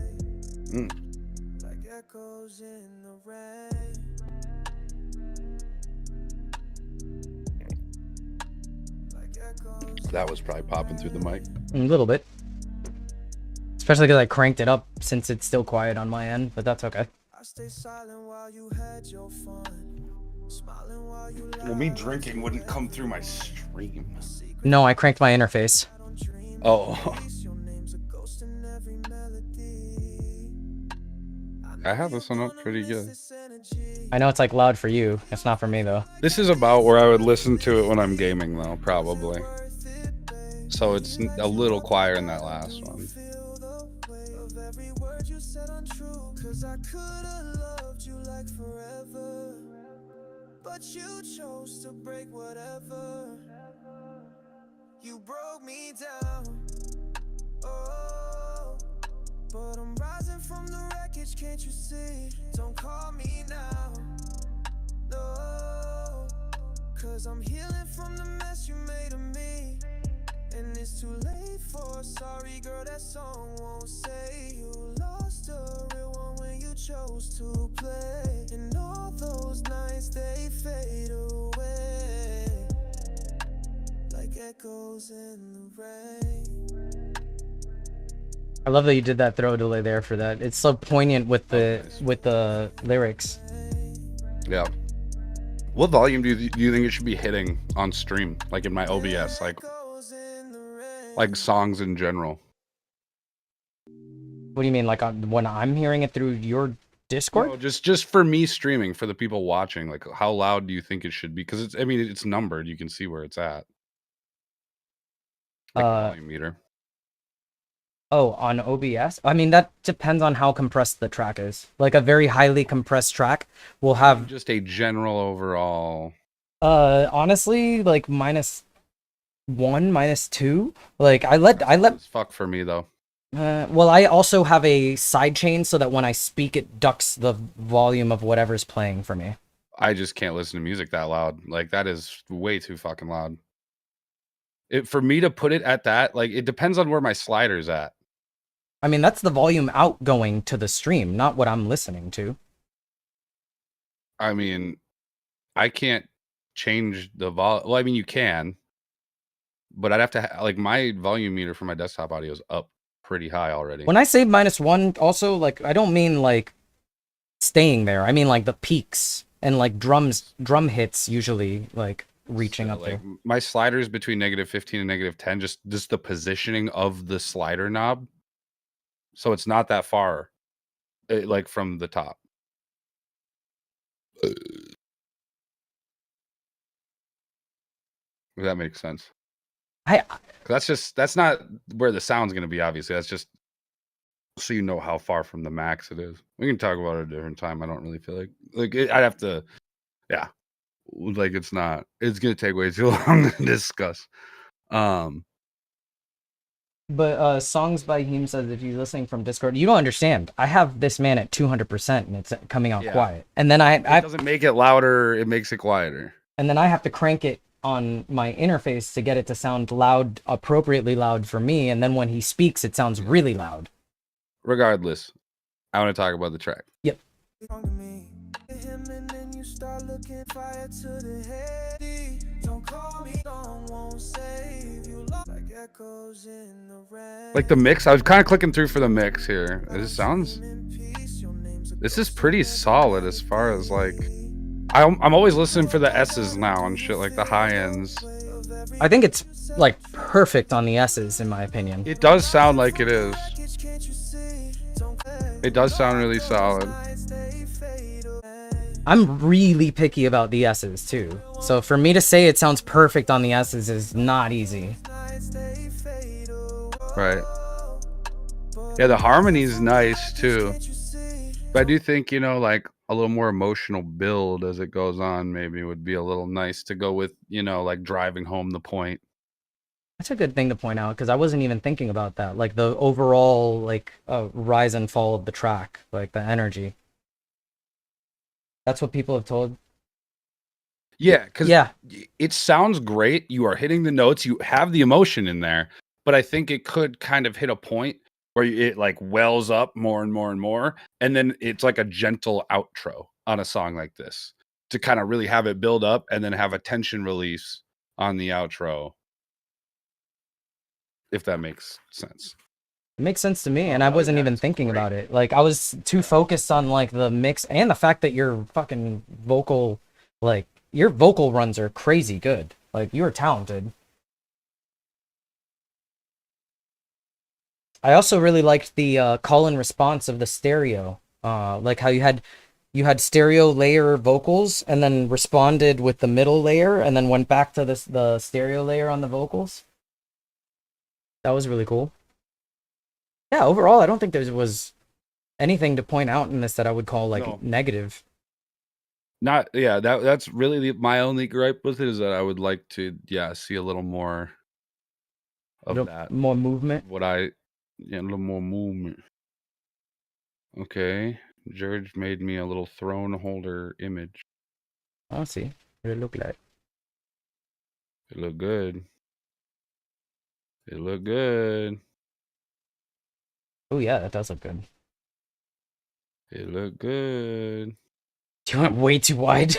Like echoes in the rain. That was probably popping through the mic. A little bit. Especially because I cranked it up since it's still quiet on my end, but that's okay. Stay silent while you had your fun. Smiling while you Well, me drinking wouldn't come through my stream. No, I cranked my interface. Oh. I have this one up pretty good. I know it's like loud for you. It's not for me though. This is about where I would listen to it when I'm gaming though, probably. So it's a little quieter than that last one. I could have loved you like forever, but you chose to break whatever. You broke me down. Oh, but I'm rising from the wreckage, can't you see? Don't call me now. No, cause I'm healing from the mess you made of me. And it's too late for sorry, girl, that song won't say. You lost a real one when you chose to play. And all those nights, they fade away like echoes in the rain. I love that you did that throw delay there for that. It's so poignant with the lyrics. Yeah. What volume do you think it should be hitting on stream? Like in my OBS, like songs in general. What do you mean, like when I'm hearing it through your Discord? No, just for me streaming, for the people watching. Like, how loud do you think it should be? Because it's, I mean, it's numbered. You can see where it's at. Like volume meter. Oh, on OBS? I mean, that depends on how compressed the track is. Like a very highly compressed track will have just a general overall. Honestly, like -1, -2. Like I let. It's fuck for me though. Well, I also have a sidechain so that when I speak, it ducks the volume of whatever's playing for me. I just can't listen to music that loud. Like that is way too fucking loud. For me to put it at that, like it depends on where my slider's at. I mean, that's the volume outgoing to the stream, not what I'm listening to. I mean, I can't change the volume. Well, I mean, you can, but I'd have to like my volume meter for my desktop audio is up pretty high already. When I say -1, also, like, I don't mean like staying there. I mean like the peaks and like drum hits usually like reaching up like, there. My sliders between -15 and -10, just the positioning of the slider knob. So it's not that far, like from the top. If that makes sense. That's not where the sound's going to be, obviously. That's just so you know how far from the max it is. We can talk about it at a different time. I don't really feel like I'd have to, yeah. Like it's not. It's gonna take way too long to discuss. But songs by Hume says if you're listening from Discord, you don't understand. I have this man at 200% and it's coming out Yeah. quiet. And then It doesn't make it louder, it makes it quieter. and then I have to crank it on my interface to get it to sound loud, appropriately loud for me, and then when he speaks it sounds really loud. Regardless, I want to talk about the track. Yep. Like the mix, I was kind of clicking through for the mix here. This is pretty solid as far as like, I'm always listening for the S's now and shit, like the high ends. I think it's like perfect on the S's in my opinion. It does sound like it is. It does sound really solid. I'm really picky about the S's too. So for me to say it sounds perfect on the S's is not easy. Right. Yeah, the harmony's nice too. But I do think, you know, like a little more emotional build as it goes on maybe would be a little nice to go with, you know, like driving home the point. That's a good thing to point out because I wasn't even thinking about that. Like the overall like rise and fall of the track, like the energy. That's what people have told. Yeah, because Yeah, it sounds great. You are hitting the notes. You have the emotion in there, but I think it could kind of hit a point where it like wells up more and more and more, and then it's like a gentle outro on a song like this to kind of really have it build up and then have a tension release on the outro. If that makes sense. it makes sense to me, and I wasn't even thinking about it. Like I was too focused on like the mix and the fact that your fucking vocal, like your vocal runs are crazy good. Like you are talented. I also really liked the call and response of the stereo. Like how you had stereo layer vocals and then responded with the middle layer and then went back to the stereo layer on the vocals. That was really cool. Yeah, overall, I don't think there was anything to point out in this that I would call like negative. Not yeah, that's really my only gripe with it is that I would like to see a little more of that. More movement. A little more movement. Okay. George made me a little throne holder image. I'll see what it look like. It looked good. It looked good. Oh yeah, that does look good. It looked good. You went way too wide.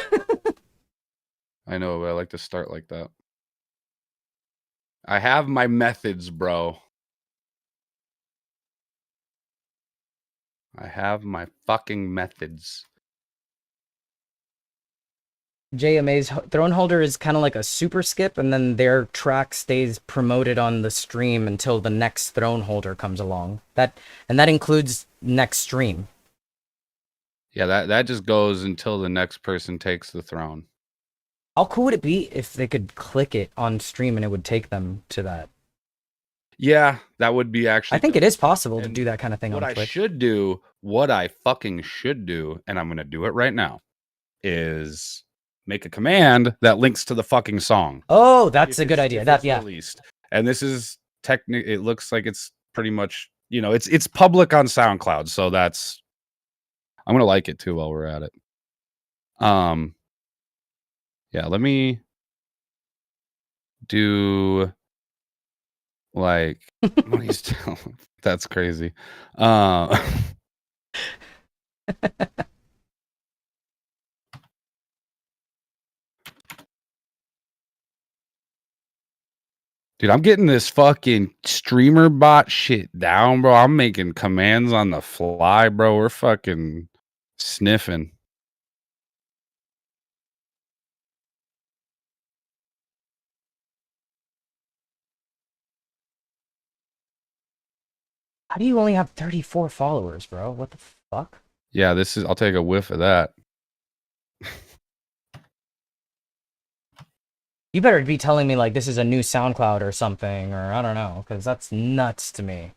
I know, but I like to start like that. I have my methods, bro. I have my fucking methods. JMA's Throne Holder is kind of like a super skip, and then their track stays promoted on the stream until the next Throne Holder comes along. That includes next stream. Yeah, that just goes until the next person takes the throne. How cool would it be if they could click it on stream and it would take them to that? Yeah, that would be actually. I think it is possible to do that kind of thing on Twitch. What I fucking should do, and I'm going to do it right now, is make a command that links to the fucking song. Oh, that's a good idea. Released. And this is it looks like it's pretty much, you know, it's public on SoundCloud, so that's I'm going to like it too while we're at it. Yeah, let me do like that's crazy. Dude, I'm getting this fucking streamer bot shit down, bro. I'm making commands on the fly, bro. We're fucking sniffing. How do you only have 34 followers, bro? What the fuck? Yeah, I'll take a whiff of that. You better be telling me like this is a new SoundCloud or something, or I don't know, because that's nuts to me.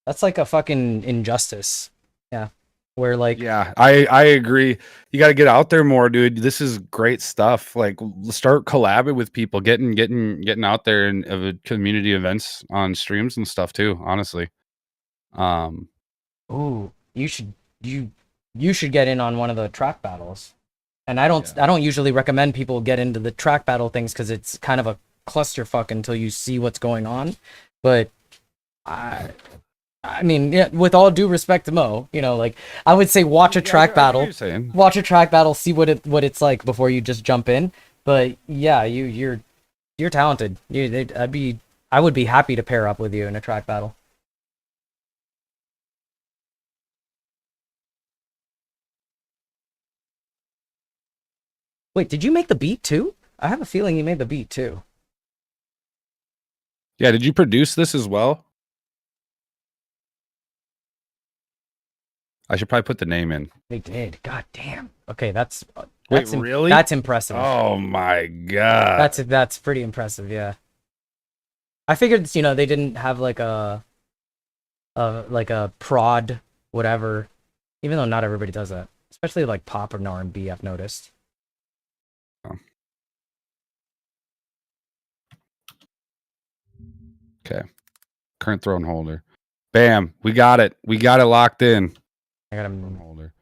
That's like a fucking injustice. Yeah. Where like Yeah, I agree. You got to get out there more, dude. This is great stuff. Like, start collabing with people, getting out there and community events on streams and stuff too. Honestly, ooh, you should get in on one of the track battles. And I don't usually recommend people get into the track battle things because it's kind of a clusterfuck until you see what's going on. But I mean, yeah, with all due respect to Mo, you know, like I would say watch a track battle. Watch a track battle, see what it's like before you just jump in. But yeah, you're talented. I would be happy to pair up with you in a track battle. Wait, did you make the beat too? I have a feeling you made the beat too. Yeah, did you produce this as well? I should probably put the name in. They did. God damn. Okay, that's really? That's impressive. Oh my god. That's pretty impressive. Yeah. I figured, you know, they didn't have like a prod whatever, even though not everybody does that, especially like pop or R&B. I've noticed. Okay. Current throne holder. Bam. We got it. We got it locked in. I got him holder.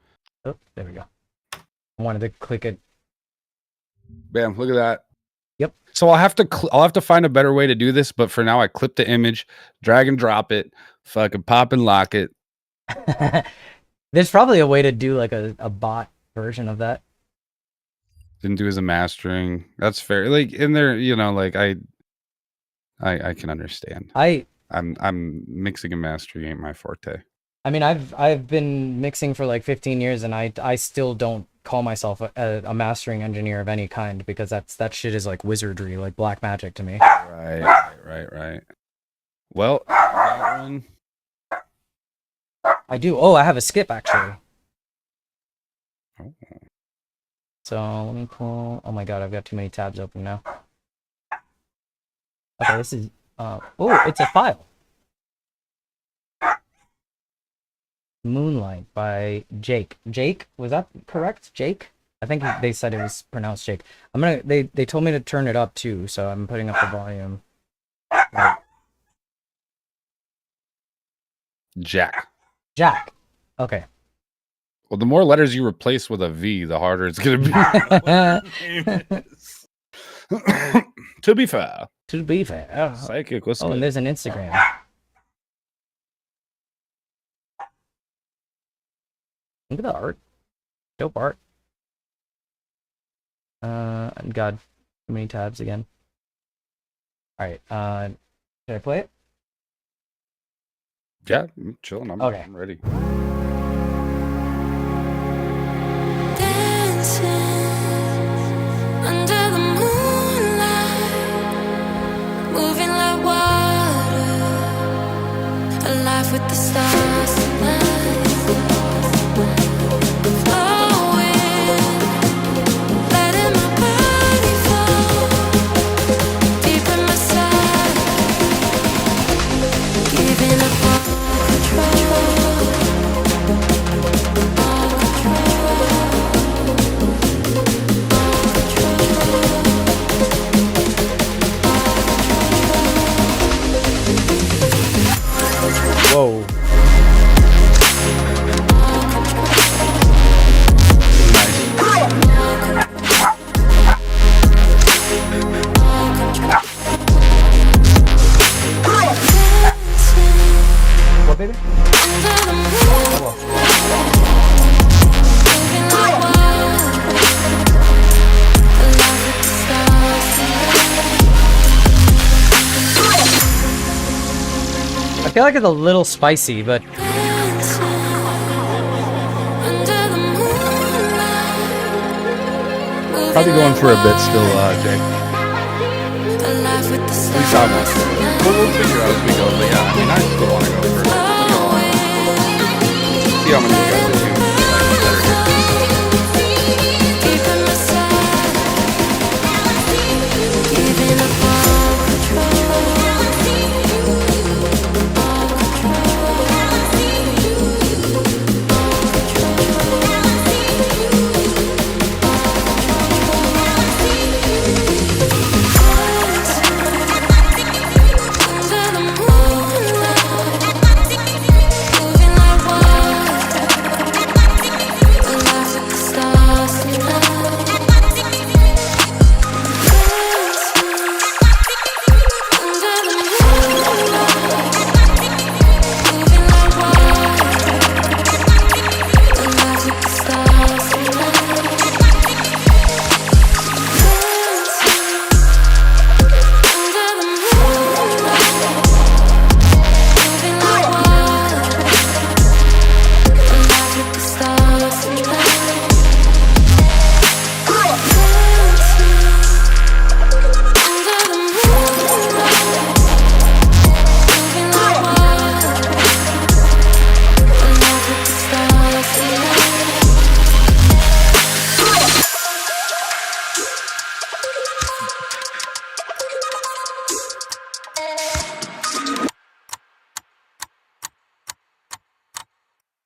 Oh, there we go. I wanted to click it. Bam, look at that. Yep. So I'll have to find a better way to do this, but for now I clip the image, drag and drop it, fucking pop and lock it. There's probably a way to do like a bot version of that. Didn't do as a mastering. That's fair. Like in there, you know, like I can understand. I'm mixing and mastering ain't my forte. I mean, I've been mixing for like 15 years, and I still don't call myself a mastering engineer of any kind because that shit is like wizardry, like black magic to me. Right. Well, that one. I do. Oh, I have a skip actually. Oh. So let me pull. Oh my god, I've got too many tabs open now. Okay, this is. Oh, it's a file. Moonlight by Jake. Jake, was that correct? Jake? I think they said it was pronounced Jake. They told me to turn it up too, so I'm putting up the volume. Right. Jack. Okay. Well, the more letters you replace with a V, the harder it's gonna be. To be fair. Oh. Psychic. What's and there's an Instagram. Look at the art. Dope art. God, too many tabs again. Alright, should I play it? Yeah, I'm chilling. I'm ready. Under the moonlight, moving like water, alive with the stars tonight, flowing, letting my body fall deep in my side, giving up all control. Whoa. What, baby? I feel like it's a little spicy, but Probably going for a bit still, Jake. At least I'm not sure. We'll figure out as we go, but yeah, I mean, I still want to go for it. See how many you guys are doing.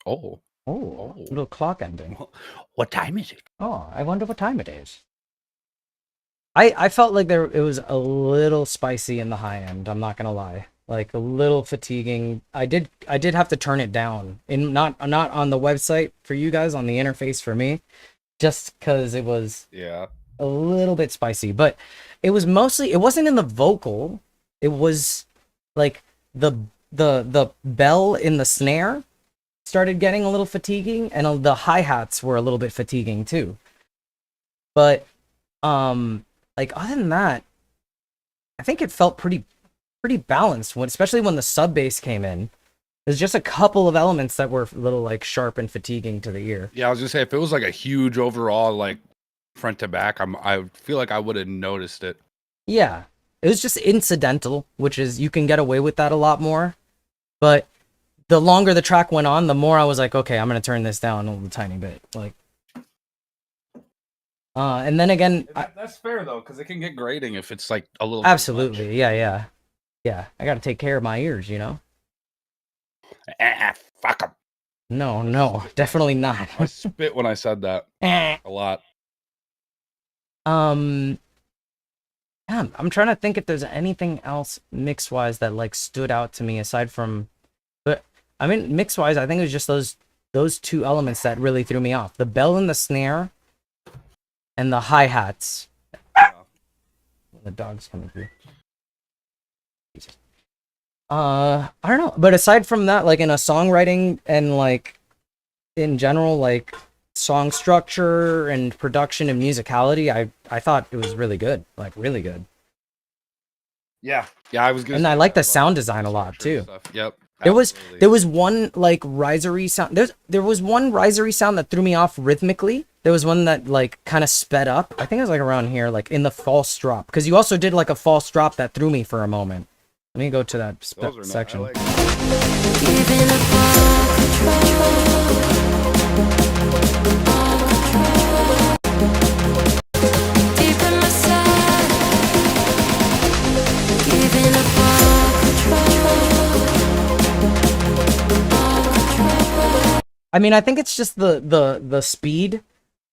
Oh. Oh, little clock ending. What time is it? Oh, I wonder what time it is. I felt like it was a little spicy in the high end, I'm not gonna lie. Like a little fatiguing. I did have to turn it down. Not on the website for you guys, on the interface for me, just because it was a little bit spicy. But it was mostly, it wasn't in the vocal. It was like the bell in the snare started getting a little fatiguing, and the hi-hats were a little bit fatiguing too. But like other than that, I think it felt pretty balanced, especially when the sub bass came in. There's just a couple of elements that were a little like sharp and fatiguing to the ear. Yeah, I was just saying, if it was like a huge overall like front to back, I feel like I would have noticed it. Yeah, it was just incidental, which is, you can get away with that a lot more. But the longer the track went on, the more I was like, okay, I'm gonna turn this down a little tiny bit, like. And then again, That's fair though, because it can get grating if it's like a little. Absolutely, yeah. I gotta take care of my ears, you know. Fuck them. No, definitely not. I spit when I said that a lot. I'm trying to think if there's anything else mix wise that like stood out to me aside from, but I mean mix wise, I think it was just those two elements that really threw me off: the bell and the snare, and the hi-hats. The dog's coming through. Jesus. I don't know, but aside from that, like in a songwriting and like in general, like song structure and production and musicality, I thought it was really good, like really good. Yeah, I was gonna. And I like the sound design a lot too. Yep. There was one like risery sound. There was one risery sound that threw me off rhythmically. There was one that like kind of sped up. I think it was like around here, like in the false drop, because you also did like a false drop that threw me for a moment. Let me go to that section. I mean, I think it's just the speed,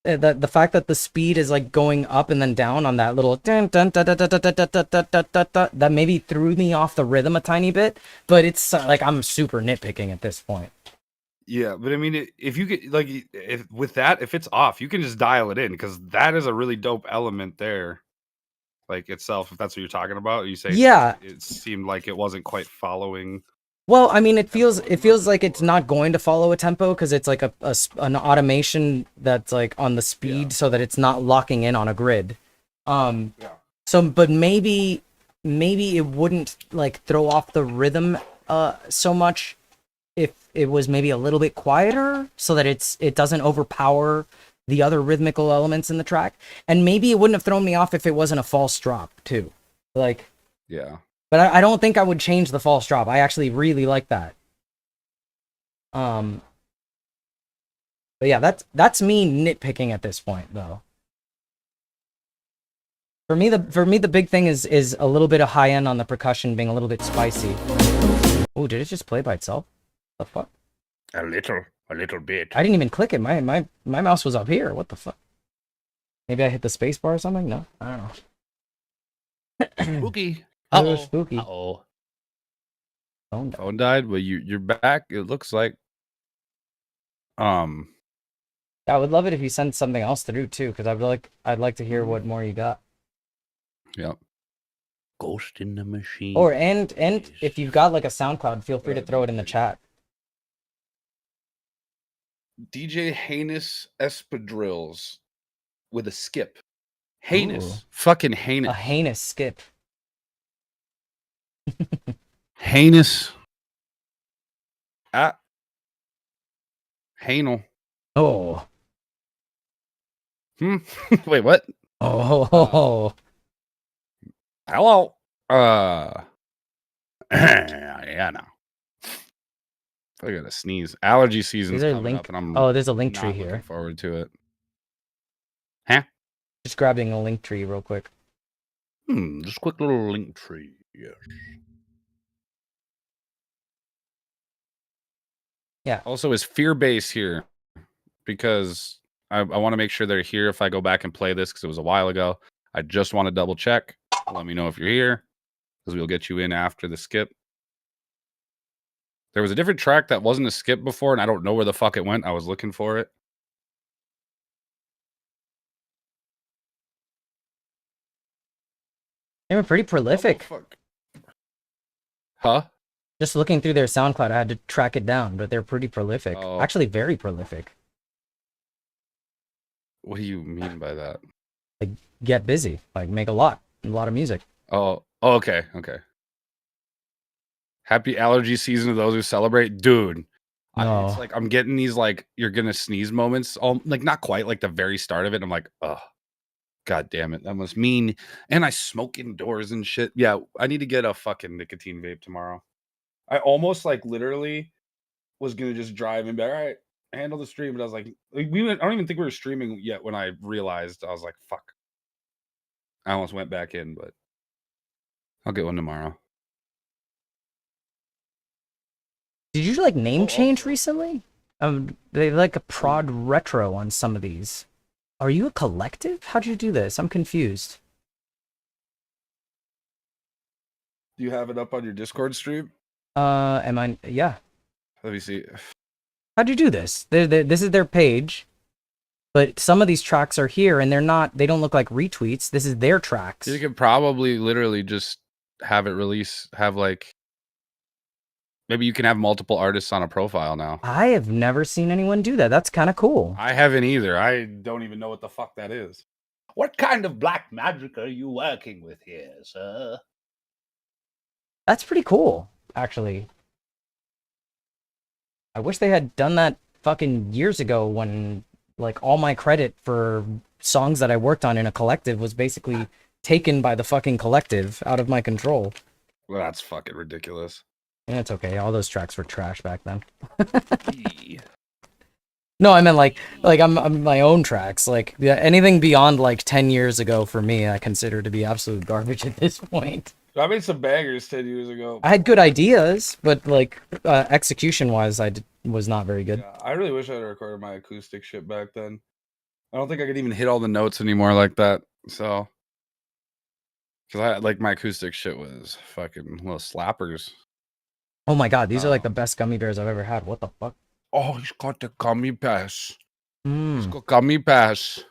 the fact that the speed is like going up and then down on that little that maybe threw me off the rhythm a tiny bit, but it's like I'm super nitpicking at this point. Yeah, but I mean, if you get like, if it's off, you can just dial it in, because that is a really dope element there, like itself. If that's what you're talking about, you say, yeah, it seemed like it wasn't quite following. Well, I mean, it feels like it's not going to follow a tempo because it's like an automation that's like on the speed, so that it's not locking in on a grid. So, but maybe it wouldn't like throw off the rhythm so much if it was maybe a little bit quieter, so that it doesn't overpower the other rhythmical elements in the track. And maybe it wouldn't have thrown me off if it wasn't a false drop too. Like, yeah. But I don't think I would change the false drop. I actually really like that. But yeah, that's me nitpicking at this point, though. For me, the big thing is a little bit of high end on the percussion being a little bit spicy. Oh, did it just play by itself? The fuck? A little bit. I didn't even click it. My mouse was up here. What the fuck? Maybe I hit the space bar or something? No, I don't know. Spooky. Spooky. Phone died, but you're back. It looks like. I would love it if you sent something else through too, because I'd like to hear what more you got. Yep. Ghost in the Machine. Or and if you've got like a SoundCloud, feel free to throw it in the chat. DJ Heinous Espadrilles with a skip. Heinous. Ooh. Fucking heinous. A heinous skip. Heinous. Hanel. Oh. Wait, what? Oh. Hello. Yeah, no. I gotta sneeze. Allergy season's coming up, and I'm there's a link tree here. Looking forward to it. Huh? Just grabbing a link tree real quick. Just quick little link tree. Yes. Yeah. Also, is Fear Base here? Because I want to make sure they're here if I go back and play this because it was a while ago. I just want to double check. Let me know if you're here because we'll get you in after the skip. There was a different track that wasn't a skip before, and I don't know where the fuck it went. I was looking for it. They were pretty prolific. Oh, fuck. Huh? Just looking through their SoundCloud, I had to track it down, but they're pretty prolific. Oh. Actually, very prolific. What do you mean by that? Like, get busy. Like, make a lot of music. Oh, okay. Happy allergy season to those who celebrate. Dude, No. it's like I'm getting these like you're gonna sneeze moments. All like not quite like the very start of it. I'm like, oh, god damn it, that must mean. And I smoke indoors and shit. Yeah, I need to get a fucking nicotine vape tomorrow. I almost like literally was gonna just drive and be like, all right, handle the stream. But I was like I don't even think we were streaming yet when I realized I was like, fuck. I almost went back in, but I'll get one tomorrow. Did you like name change recently? They like a prod retro on some of these. Are you a collective? How'd you do this? I'm confused. Do you have it up on your Discord stream? Am I? Yeah. Let me see. How'd you do this? This is their page, but some of these tracks are here, and they're not. They don't look like retweets. This is their tracks. You could probably literally just have it release. Have like maybe you can have multiple artists on a profile now. I have never seen anyone do that. That's kind of cool. I haven't either. I don't even know what the fuck that is. What kind of black magic are you working with here, sir? That's pretty cool, actually. I wish they had done that fucking years ago when, like, all my credit for songs that I worked on in a collective was basically taken by the fucking collective out of my control. Well, that's fucking ridiculous. And it's okay. All those tracks were trash back then. No, I meant like I'm my own tracks. Like anything beyond like 10 years ago for me, I consider to be absolute garbage at this point. I made some bangers 10 years ago. I had good ideas, but like execution-wise, was not very good. Yeah, I really wish I had recorded my acoustic shit back then. I don't think I could even hit all the notes anymore like that. So, because I like my acoustic shit was fucking little slappers. Oh my god, these are like the best gummy bears I've ever had. What the fuck? Oh, he's got the gummy bears. He's Mm. got gummy bears.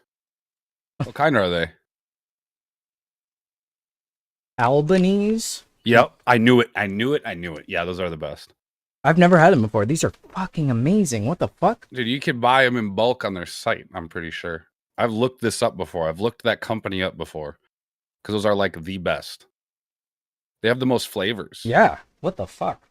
What kind are they? Albanese? Yep, I knew it. Yeah, those are the best. I've never had them before. These are fucking amazing. What the fuck? Dude, you can buy them in bulk on their site, I'm pretty sure. I've looked this up before. I've looked that company up before. Because those are like the best. They have the most flavors. Yeah. What the fuck?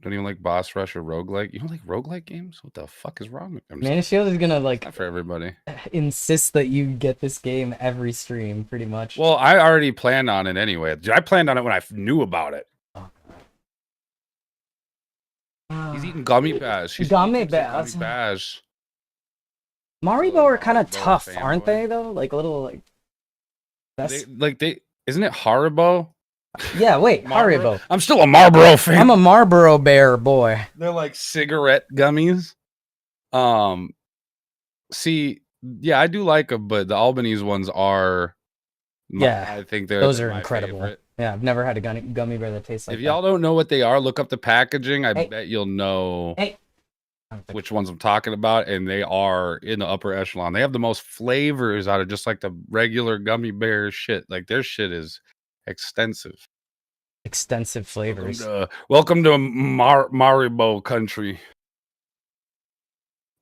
Don't even like Boss Rush or Roguelike. You don't like Roguelike games? What the fuck is wrong with them? Manishield is gonna like Not for everybody. insist that you get this game every stream, pretty much. Well, I already planned on it anyway. I planned on it when I knew about it. He's eating gummy bears. Gummy bears. Gummy bears. Maribo Little are kind of Maribo tough, fanboy. aren't they? Though, like a little like. That's Isn't it Haribo? yeah. Wait, Marlboro? Haribo. I'm still a Marlboro fan. I'm a Marlboro bear boy. They're like cigarette gummies. See, yeah, I do like them, but the Albanese ones are. Yeah, I think those are my incredible. favorite. Yeah, I've never had a gummy bear that tastes like If y'all don't know what they are, look up the packaging. I Hey. bet you'll know Hey. which ones I'm talking about, and they are in the upper echelon. They have the most flavors out of just like the regular gummy bear shit. Like their shit is extensive. Extensive flavors. Welcome to Maribo country.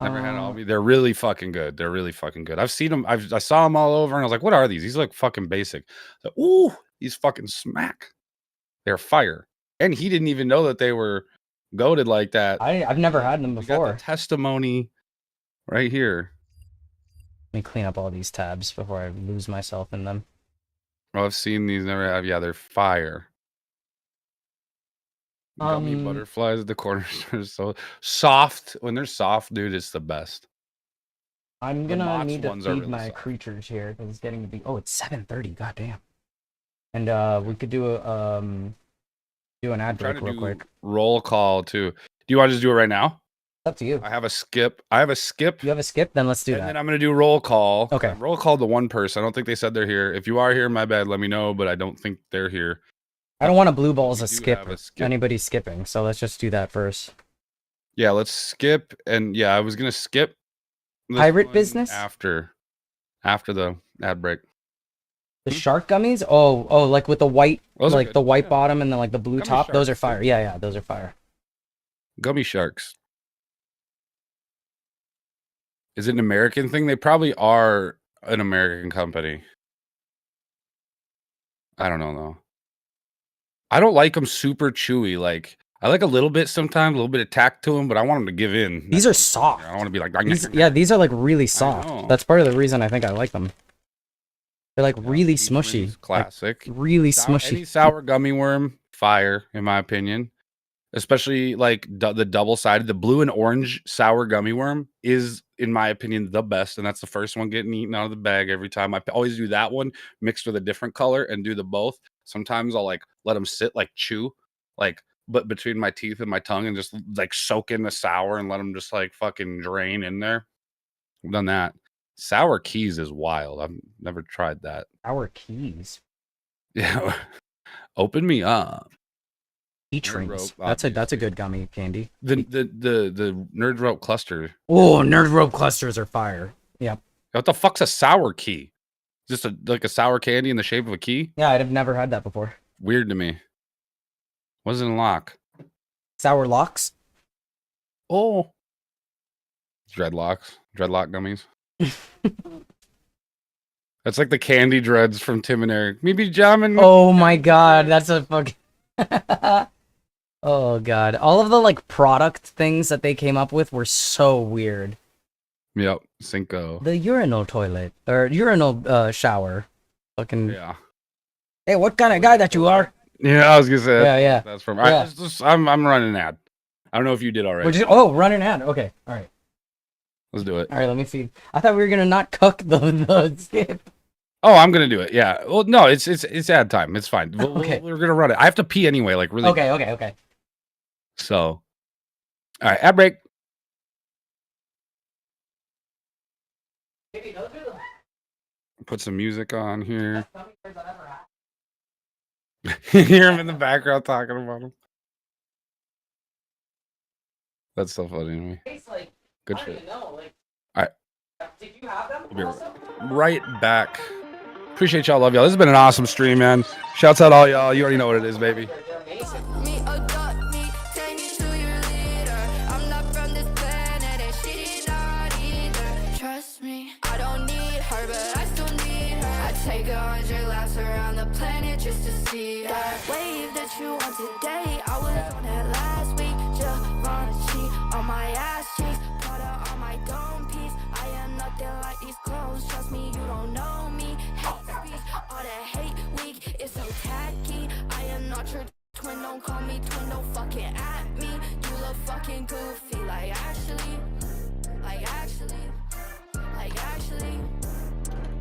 Never had all. They're really fucking good. I've seen them. I saw them all over, and I was like, "What are these? These look fucking basic." So, ooh, these fucking smack. They're fire. And he didn't even know that they were goated like that. I've never had them We got before. the testimony right here. Let me clean up all these tabs before I lose myself in them. Oh, I've seen these. Never have. Yeah, they're fire. Gummy butterflies at the corners are so soft. When they're soft, dude, it's the best. I'm The gonna Mott's need to ones are feed really my soft. creatures here because it's getting to be. Oh, it's 7:30. Goddamn. And we could do do an ad Trying break to real do quick. roll call too. Do you want to just do it right now? It's up to you. I have a skip. You have a skip, Then let's do and that. then I'm gonna do roll call. Okay. I roll call the one person. I don't think they said they're here. If you are here, my bad. Let me know. But I don't think they're here. I don't want to blue balls we a do skip. have a skip. Anybody skipping, so let's just do that first. Yeah, let's skip. And yeah, I was gonna skip this Pirate one business? after the ad break. The shark gummies? Oh, like with the white, Those are like good, the white yeah. bottom and then like the blue Gummy top. Those are sharks, fire. too. Yeah, those are fire. Gummy sharks. Is it an American thing? They probably are an American company. I don't know though. I don't like them super chewy. Like I like a little bit sometimes, a little bit of tact to them, but I want them to give in. These are soft. I don't want to be like these are like really know. soft. That's part of the reason I think I like them. They're like really Peachman's smushy. classic. Like, really Any smushy. sour gummy worm, fire in my opinion. Especially like the double-sided, the blue and orange sour gummy worm is, in my opinion, the best, and that's the first one getting eaten out of the bag every time. I always do that one mixed with a different color and do the both. Sometimes I'll like let them sit, like chew, like but between my teeth and my tongue, and just like soak in the sour and let them just like fucking drain in there. I've done that. Sour keys is wild. I've never tried that. Sour keys. Yeah, open me up. Peach Nerd rings. rope, That's a good gummy candy. The nerd rope cluster. Oh, nerd rope clusters are fire. Yep. What the fuck's a sour key? Just like a sour candy in the shape of a key? Yeah, I'd have never had that before. Weird to me. What does it unlock? Sour locks. Oh. Dreadlock gummies. That's like the candy dreads from Tim and Eric. Maybe jamming. Oh my god, that's a fucking. Oh god, all of the like product things that they came up with were so weird. Yep, Cinco. The urinal toilet or urinal shower. Fucking. Yeah. Hey, what kind of guy that you are? Yeah, I was gonna say. Yeah. That's from. Yeah. I'm running an ad. I don't know if you did already. Run an ad. Okay, all right. Let's do it. All right, let me see. I thought we were gonna not cook the skip. Oh, I'm gonna do it. Yeah. Well, no, it's ad time. It's fine. Okay. We're gonna run it. I have to pee anyway. Like really. Okay. So, all right, ad break. Put some music on here. You hear him in the background talking about him. That's so funny to me. Good shit. All right. Did you have them? We'll be right back. Appreciate y'all. Love y'all. This has been an awesome stream, man. Shouts out all y'all. You already know what it is, baby. Take 100 laps around the planet just to see that wave that you want today. I was on that last week. Givenchy on my ass cheeks, Prada on my dome piece. I am nothing like these clothes. Trust me, you don't know me. Hate speech, all that hate week. It's so tacky. I am not your twin. Don't call me twin. Don't fucking at me. You look fucking goofy. Like actually.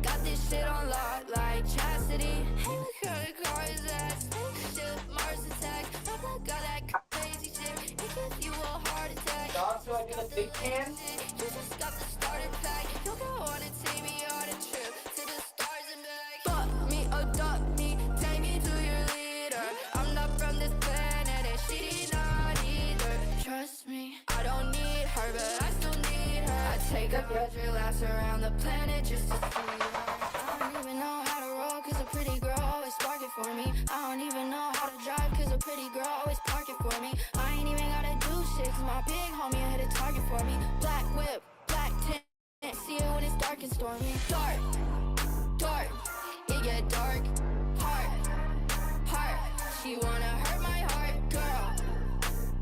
Got this shit on lock like chastity. Hey, look how the car is that spaceship, Mars attack. I got that crazy shit. It gives you a heart attack. You just got the starter pack. You don't wanna take me on a trip to the stars and back. Fuck me, adopt me, take me to your leader. I'm not from this planet and she not either. Trust me, I don't need her, but I still need her. I take 100 laps around the planet just to see her. I don't even know how to roll cause a pretty girl always spark it for me. I don't even know how to drive cause a pretty girl always park it for me. I ain't even gotta do shit cause my big homie hit a target for me. Black whip, black tint, see it when it's dark and stormy. Dark, it get dark. Heart, she wanna hurt my heart. Girl,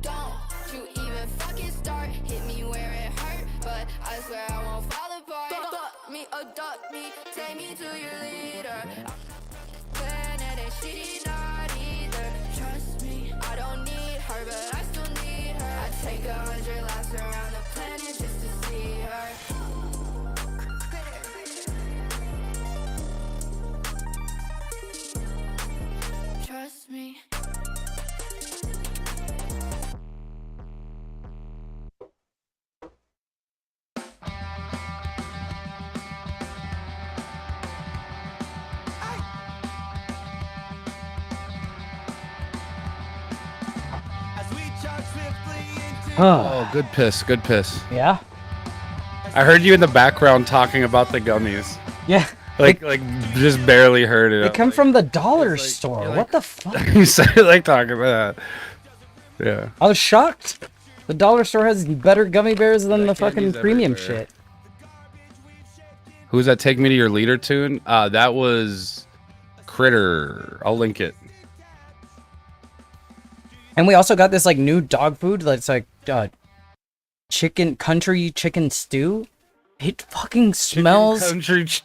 don't you even fucking start. Hit me where it hurt, but I swear I won't fall apart. Fuck me, adopt me, take me to your leader. I'm not from this planet and she not either. Trust me, I don't need her, but I still need her. I take 100 laps around the planet just to see her. Trust me. Oh, good piss. Good piss. Yeah? I heard you in the background talking about the gummies. Yeah. Like just barely heard it. They come from the dollar it's like- store. you're What like- the fuck? You said like talking about that. Yeah. I was shocked. The dollar store has better gummy bears than the fucking candy's premium everywhere. shit. Who's that? Take Me to Your Leader tune? That was Critter. I'll link it. And we also got this like new dog food that's like country chicken stew. It fucking smells.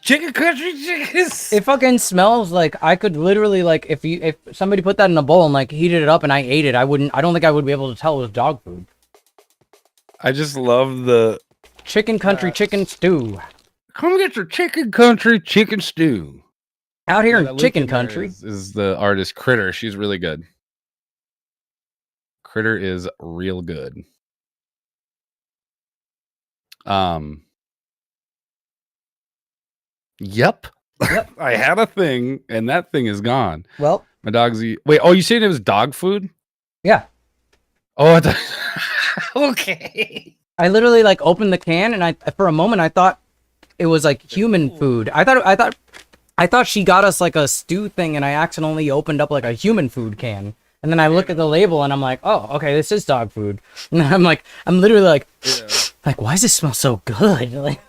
Chicken country chickens. It fucking smells like I could literally like if somebody put that in a bowl and like heated it up and I ate it, I don't think I would be able to tell it was dog food. I just love the Chicken country chicken stew. come get your chicken country chicken stew. Out here that in link chicken there country. is the artist Critter. She's really good. Critter is real good. Yep. I had a thing, and that thing is gone. Well, My dog's eat. Wait, oh, you saying it was dog food? yeah. Oh, I thought... okay. I literally like opened the can and for a moment I thought it was like human food. I thought she got us like a stew thing and I accidentally opened up like a human food can. And then I look at the label and I'm like, oh, okay, this is dog food. And I'm literally like, like, why does this smell so good? Like,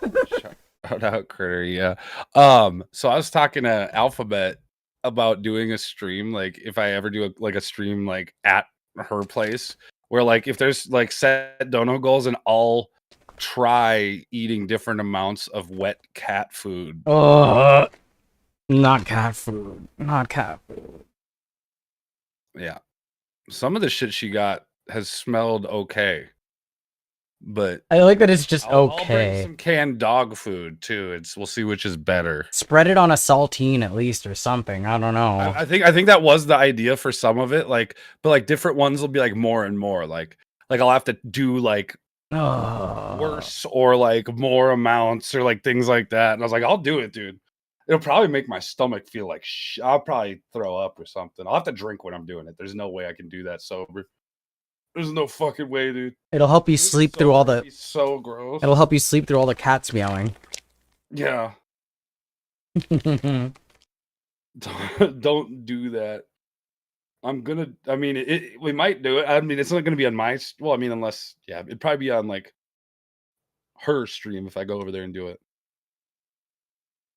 Shout out Critter, yeah. So I was talking to Alphabet about doing a stream, like if I ever do a stream like at her place, where like if there's like set dono goals and I'll try eating different amounts of wet cat food. oh, not cat food. Not cat food. Yeah. Some of the shit she got has smelled okay. But I like that it's just I'll bring okay. some canned dog food too. We'll see which is better. Spread it on a saltine at least or something. I don't know. I think that was the idea for some of it. Like, but like different ones will be like more and more. Like I'll have to do like worse or like more amounts or like things like that. And I was like, I'll do it, dude. It'll probably make my stomach feel like I'll probably throw up or something. I'll have to drink when I'm doing it. There's no way I can do that sober. There's no fucking way, dude. It'll help you sleep through all the. So gross. It'll help you sleep through all the cats meowing. Yeah. Don't do that. I mean, we might do it. I mean, it's not gonna be on my. Well, I mean, unless it'd probably be on like her stream if I go over there and do it.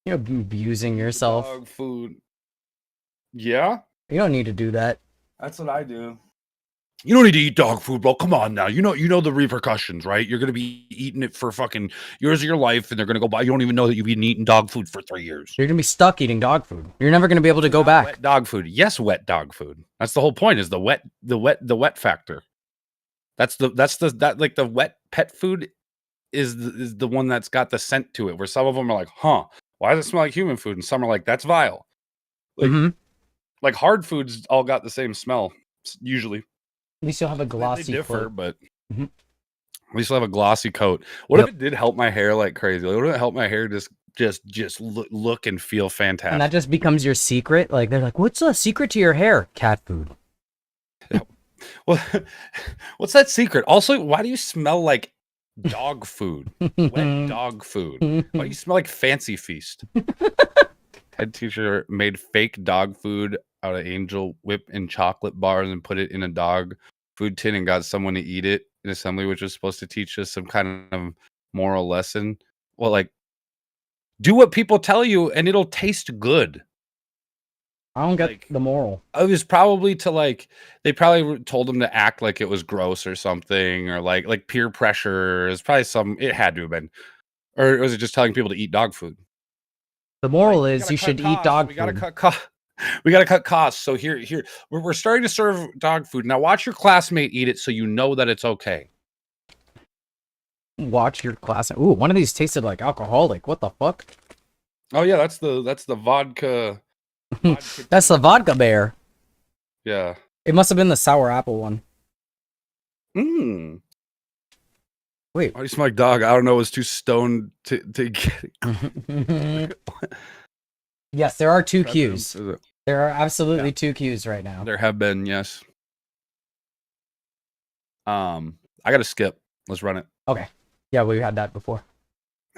You're abusing yourself. Dog food. Yeah, You don't need to do that. that's what I do. You don't need to eat dog food, bro. Come on now. You know the repercussions, right? You're gonna be eating it for fucking years of your life, and they're gonna go by. You don't even know that you've been eating dog food for 3 years. You're gonna be stuck eating dog food. You're never gonna be able to go back. Wet dog food. Yes, wet dog food. That's the whole point. Is the wet factor. That's the wet pet food is the one that's got the scent to it. Where some of them are like, huh, why does it smell like human food? And some are like, that's vile. Like, like hard foods all got the same smell usually. At least you'll have a glossy They differ, coat. but at least I'll have a glossy coat. What if it did help my hair like crazy? What if it helped my hair just look and feel fantastic? And that just becomes your secret. Like they're like, "What's the secret to your hair?" Cat food. Well, what's that secret? Also, why do you smell like dog food? Wet dog food. Why do you smell like Fancy Feast? Head teacher made fake dog food out of angel whip and chocolate bars and put it in a dog food tin and got someone to eat it in assembly, which was supposed to teach us some kind of moral lesson. Well, like, do what people tell you and it'll taste good. I don't get Like, the moral. It was probably to like, they probably told them to act like it was gross or something, or like peer pressure. It's probably it had to have been. Or was it just telling people to eat dog food? The moral Like, is you should eat dog we food. gotta cut costs. We gotta cut costs. So here, we're starting to serve dog food now. Watch your classmate eat it, so you know that it's okay. Watch your class. Ooh, one of these tasted like alcoholic. What the fuck? Oh yeah, that's the vodka. That's the vodka bear. Yeah. It must have been the sour apple one. Why Wait. do you smell like dog? I don't know. It was too stoned to get it. Yes, there are two cues. There are absolutely two cues right now. There have been, yes. I got to skip. Let's run it. Okay. Yeah, we had that before.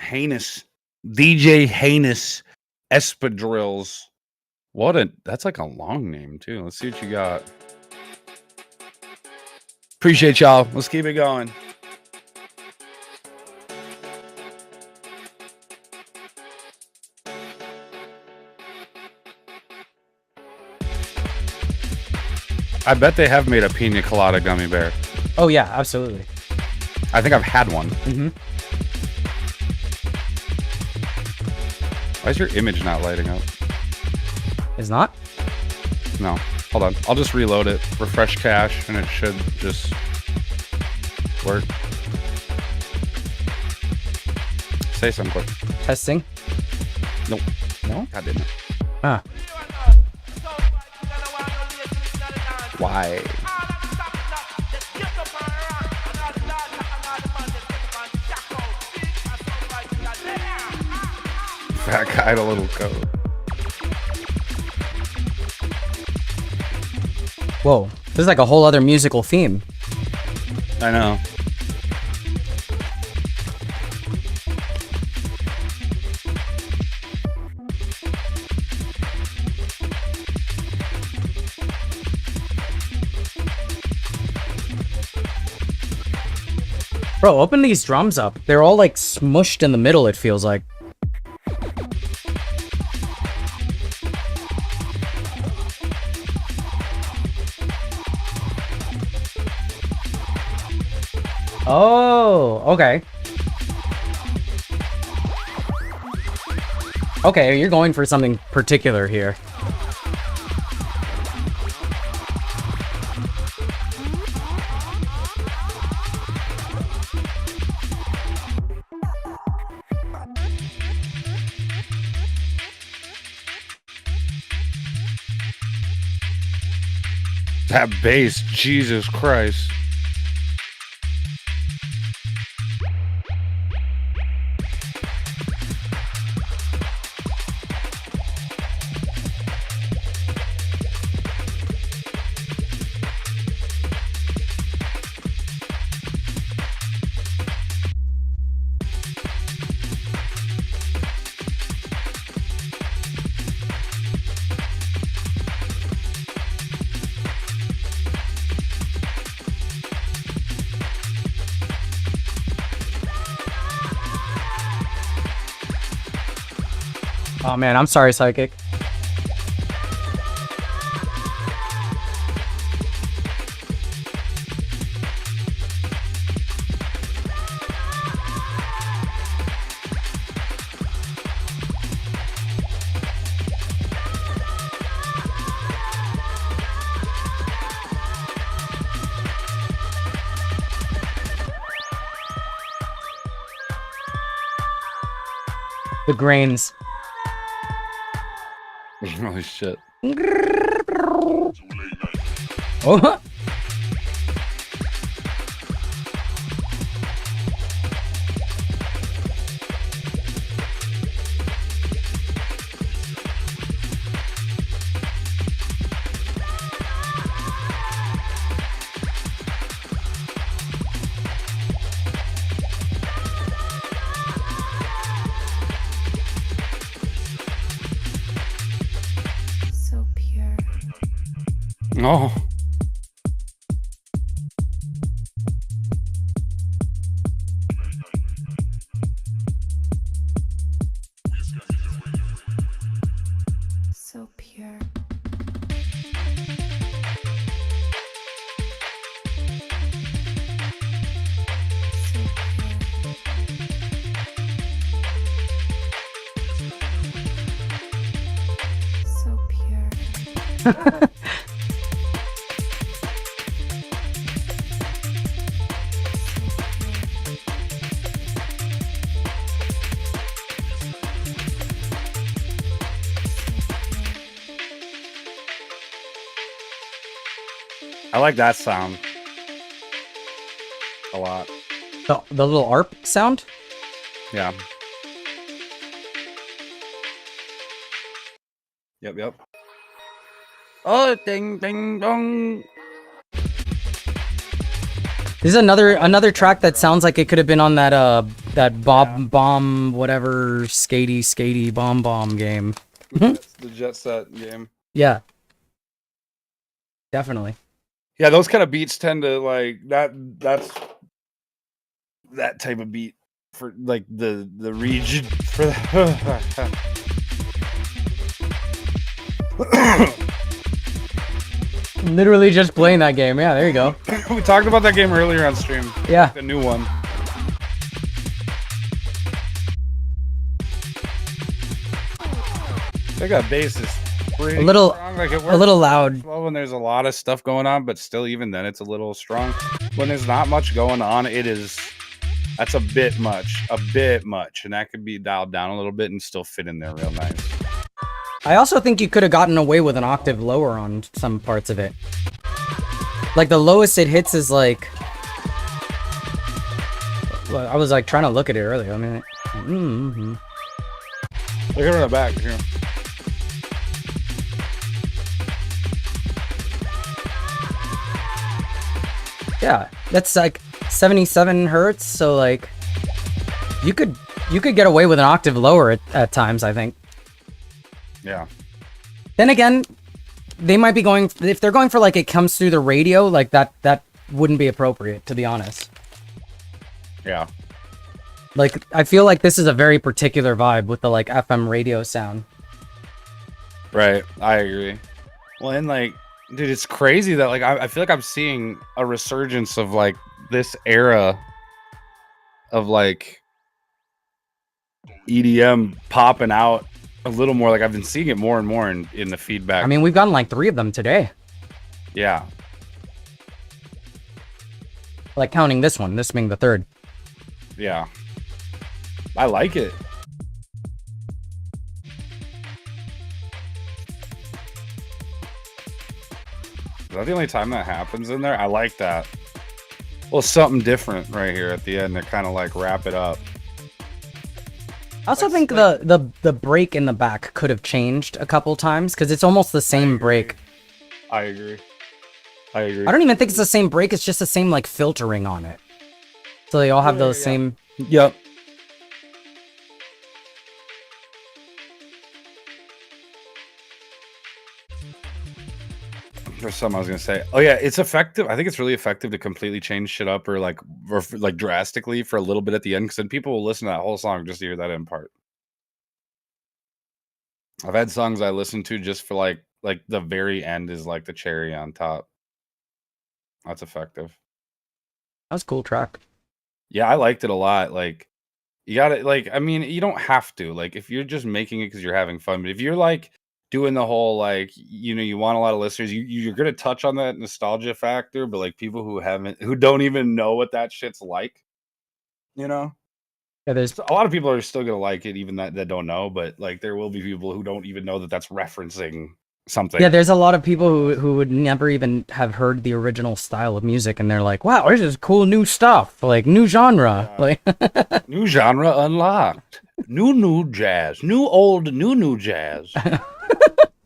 Heinous. DJ Heinous Espadrilles. That's like a long name too. Let's see what you got. Appreciate y'all. Let's keep it going. I bet they have made a pina colada gummy bear. Oh yeah, absolutely. I think I've had one. Mm-hmm. Why is your image not lighting up? Is not? No. Hold on. I'll just reload it. Refresh cache, and it should just work. Say something quick. Testing. Nope. No? God damn it. Ah. Why? Fat guy had a little coat. Whoa. This is like a whole other musical theme. I know. Bro, open these drums up. They're all like smushed in the middle, it feels like. Oh, okay. Okay, you're going for something particular here. That bass, Jesus Christ. Oh man, I'm sorry, Psychic. The grains. Holy shit. Oh. So pure. Oh. So pure. So pure. So pure. I like that sound a lot. The little ARP sound? Yeah. Yep. Oh, ding, ding, dong. This is another track that sounds like it could have been on that that bomb whatever skatey bomb game. That's the Jet Set game. Yeah. Definitely. Yeah, those kind of beats tend to like that's that type of beat for like the region for Literally just playing that game. Yeah, there you go. We talked about that game earlier on stream. Yeah. The new one. I think that bass is pretty A little strong. Like it a little loud. well when there's a lot of stuff going on, but still even then it's a little strong. When there's not much going on, that's a bit much. And that could be dialed down a little bit and still fit in there real nice. I also think you could have gotten away with an octave lower on some parts of it. Like the lowest it hits is like, well, I was like trying to look at it earlier. I mean, Look at her in the back here. yeah, that's like 77 hertz. So like, you could get away with an octave lower at times, I think. Yeah. Then again, they might be going, if they're going for like it comes through the radio, like that wouldn't be appropriate, to be honest. Yeah. Like, I feel like this is a very particular vibe with the like FM radio sound. Right. I agree. Well, and like, dude, it's crazy that like I feel like I'm seeing a resurgence of like this era of like EDM popping out a little more. Like I've been seeing it more and more in the feedback. I mean, we've gotten like 3 of them today. Yeah. Like counting this one, this being the 3rd. Yeah. I like it. Is that the only time that happens in there? I like that. Well, something different right here at the end to kind of like wrap it up. I also think like- the break in the back could have changed a couple times because it's almost the same break. I agree. I agree. I don't even think it's the same break. It's just the same like filtering on it. So they all have those Yeah. same. Yep. There's something I was gonna say. Oh yeah, it's effective. I think it's really effective to completely change shit up or like drastically for a little bit at the end, because then people will listen to that whole song just to hear that end part. I've had songs I listen to just for like the very end is like the cherry on top. That's effective. That was a cool track. Yeah, I liked it a lot. Like, you gotta like. I mean, you don't have to. Like, if you're just making it because you're having fun, but if you're like doing the whole like, you want a lot of listeners, you're gonna touch on that nostalgia factor. But like people who don't even know what that shit's like, Yeah, there's a lot of people are still gonna like it, even that don't know. But like, there will be people who don't even know that that's referencing something. yeah, there's a lot of people who would never even have heard the original style of music, and they're like, "Wow, this is cool new stuff, like new genre, Yeah. like." New genre unlocked. New jazz. New jazz.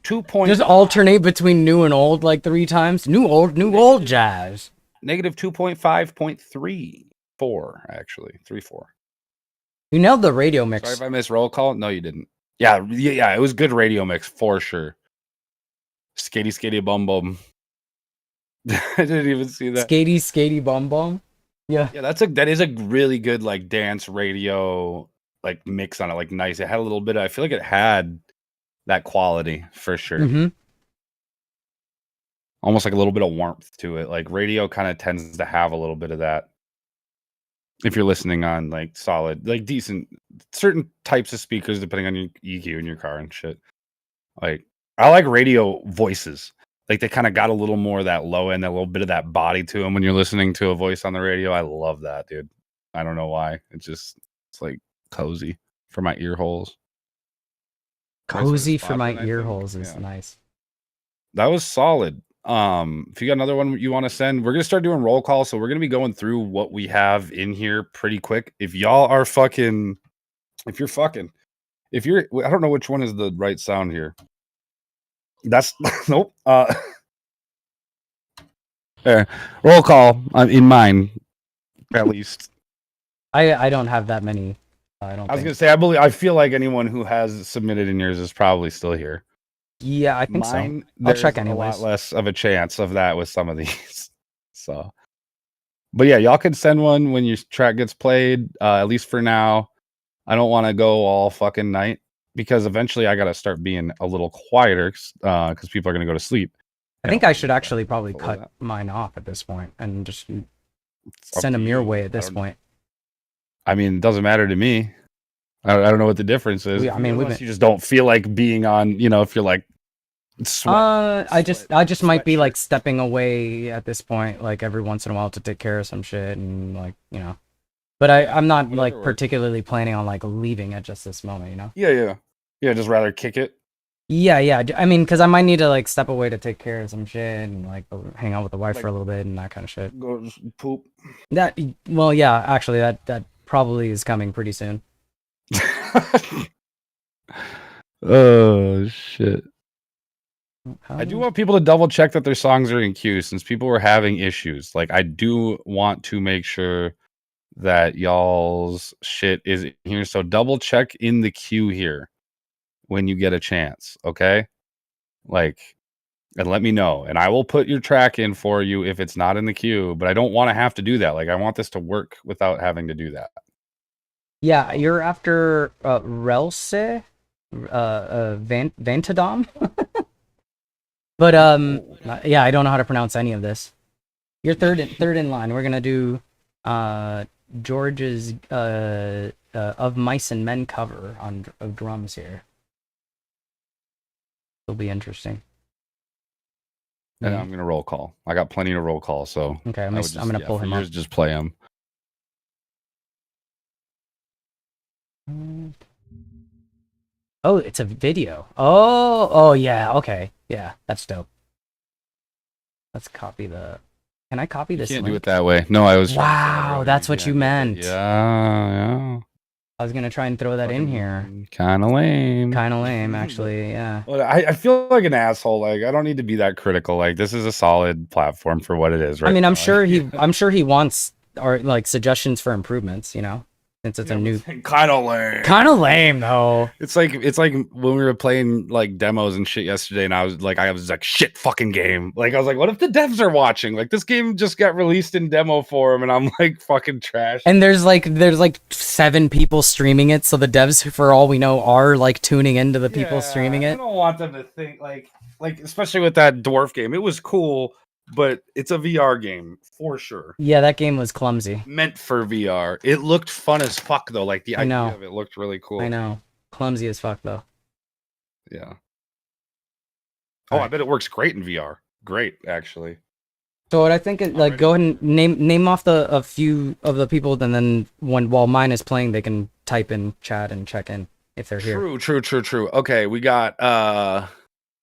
2 Just alternate between new and old like 3 times. New old jazz. negative 2.5.34 actually 3.4. You nailed the radio mix. Sorry if I missed roll call. No, you didn't. Yeah, it was good radio mix for sure. Skatey bum bum. I didn't even see that. Skatey bum bum. Yeah. Yeah, that is a really good like dance radio like mix on it. Like nice. It had a little bit. I feel like it had that quality for sure. Mm-hmm. Almost like a little bit of warmth to it. Like radio kind of tends to have a little bit of that. If you're listening on like solid, like decent, certain types of speakers, depending on your EQ in your car and shit. Like, I like radio voices. Like, they kind of got a little more of that low end, that little bit of that body to them when you're listening to a voice on the radio. I love that, dude. I don't know why. It's like cozy for my ear holes. Cozy Nice for my spot, I ear think. holes is Yeah. nice. That was solid. If you got another one you want to send, we're gonna start doing roll call, so we're gonna be going through what we have in here pretty quick. If y'all are fucking, I don't know which one is the right sound here. That's nope. There, roll call in mine. At least. I don't have that many. I don't. I was think. gonna say I feel like anyone who has submitted in yours is probably still here. Yeah, I think Mine, so. I'll there's check a anyways. lot less of a chance of that with some of these. So, but yeah, y'all can send one when your track gets played. At least for now, I don't want to go all fucking night because eventually I gotta start being a little quieter because people are gonna go to sleep. I think I should actually Full probably of cut that. mine off at this point and just It's up send to them your you. way at I this don't- point. I mean, it doesn't matter to me. I don't know what the difference is. I mean, unless you just don't feel like being on. You know, if you're like, I just might be like sweatshirt. stepping away at this point, like every once in a while to take care of some shit and like, you know. But I'm not Whatever like works. particularly planning on like leaving at just this moment, you know. Yeah. Just rather kick it. Yeah. I mean, because I might need to like step away to take care of some shit and like hang out with the wife Like- for a little bit and that kind of shit. Go just poop. Well, yeah, actually, that probably is coming pretty soon. Oh shit. I do Um, want people to double check that their songs are in queue since people were having issues. Like I do want to make sure that y'all's shit is in here. So double check in the queue here when you get a chance, okay? Like, and let me know. And I will put your track in for you if it's not in the queue, but I don't want to have to do that. Like I want this to work without having to do that. Yeah, you're after Relse, Vantadom. But yeah, I don't know how to pronounce any of this. You're third in line. We're gonna do George's Of Mice and Men cover of drums here. It'll be interesting. And I'm gonna roll call. I got plenty to roll call, so Okay, I'm I gonna, would I'm gonna pull for him yours, up. just play him. Oh, it's a video. Oh yeah, okay. Yeah, that's dope. Let's copy the... Can I copy You this can't link? do it that way. No, I was. trying to say Wow, already, that's what you can't do it. meant. Yeah. I was gonna try and throw that in here. Kind of lame. Kind of lame, actually, yeah. Well, I feel like an asshole. Like I don't need to be that critical. Like this is a solid platform for what it is, right? I mean, now. I'm sure he wants or like suggestions for improvements, you know, since it's a new... kind of lame. Kind of lame, though. It's like when we were playing like demos and shit yesterday, and I was like shit fucking game. Like I was like, what if the devs are watching? Like this game just got released in demo form, and I'm like fucking trash. And there's like 7 people streaming it, so the devs, for all we know, are like tuning into the people streaming I it. don't want them to think like especially with that dwarf game. It was cool, but it's a VR game for sure. Yeah, that game was clumsy. Meant for VR. It looked fun as fuck though. Like the I idea know. of it looked really cool. I know. Clumsy as fuck, though. Yeah. Oh, I Alright. bet it works great in VR. Great, actually. So what I think is, like, go ahead and name off a few of the people, and then while mine is playing, they can type in chat and check in if they're here. True. Okay, we got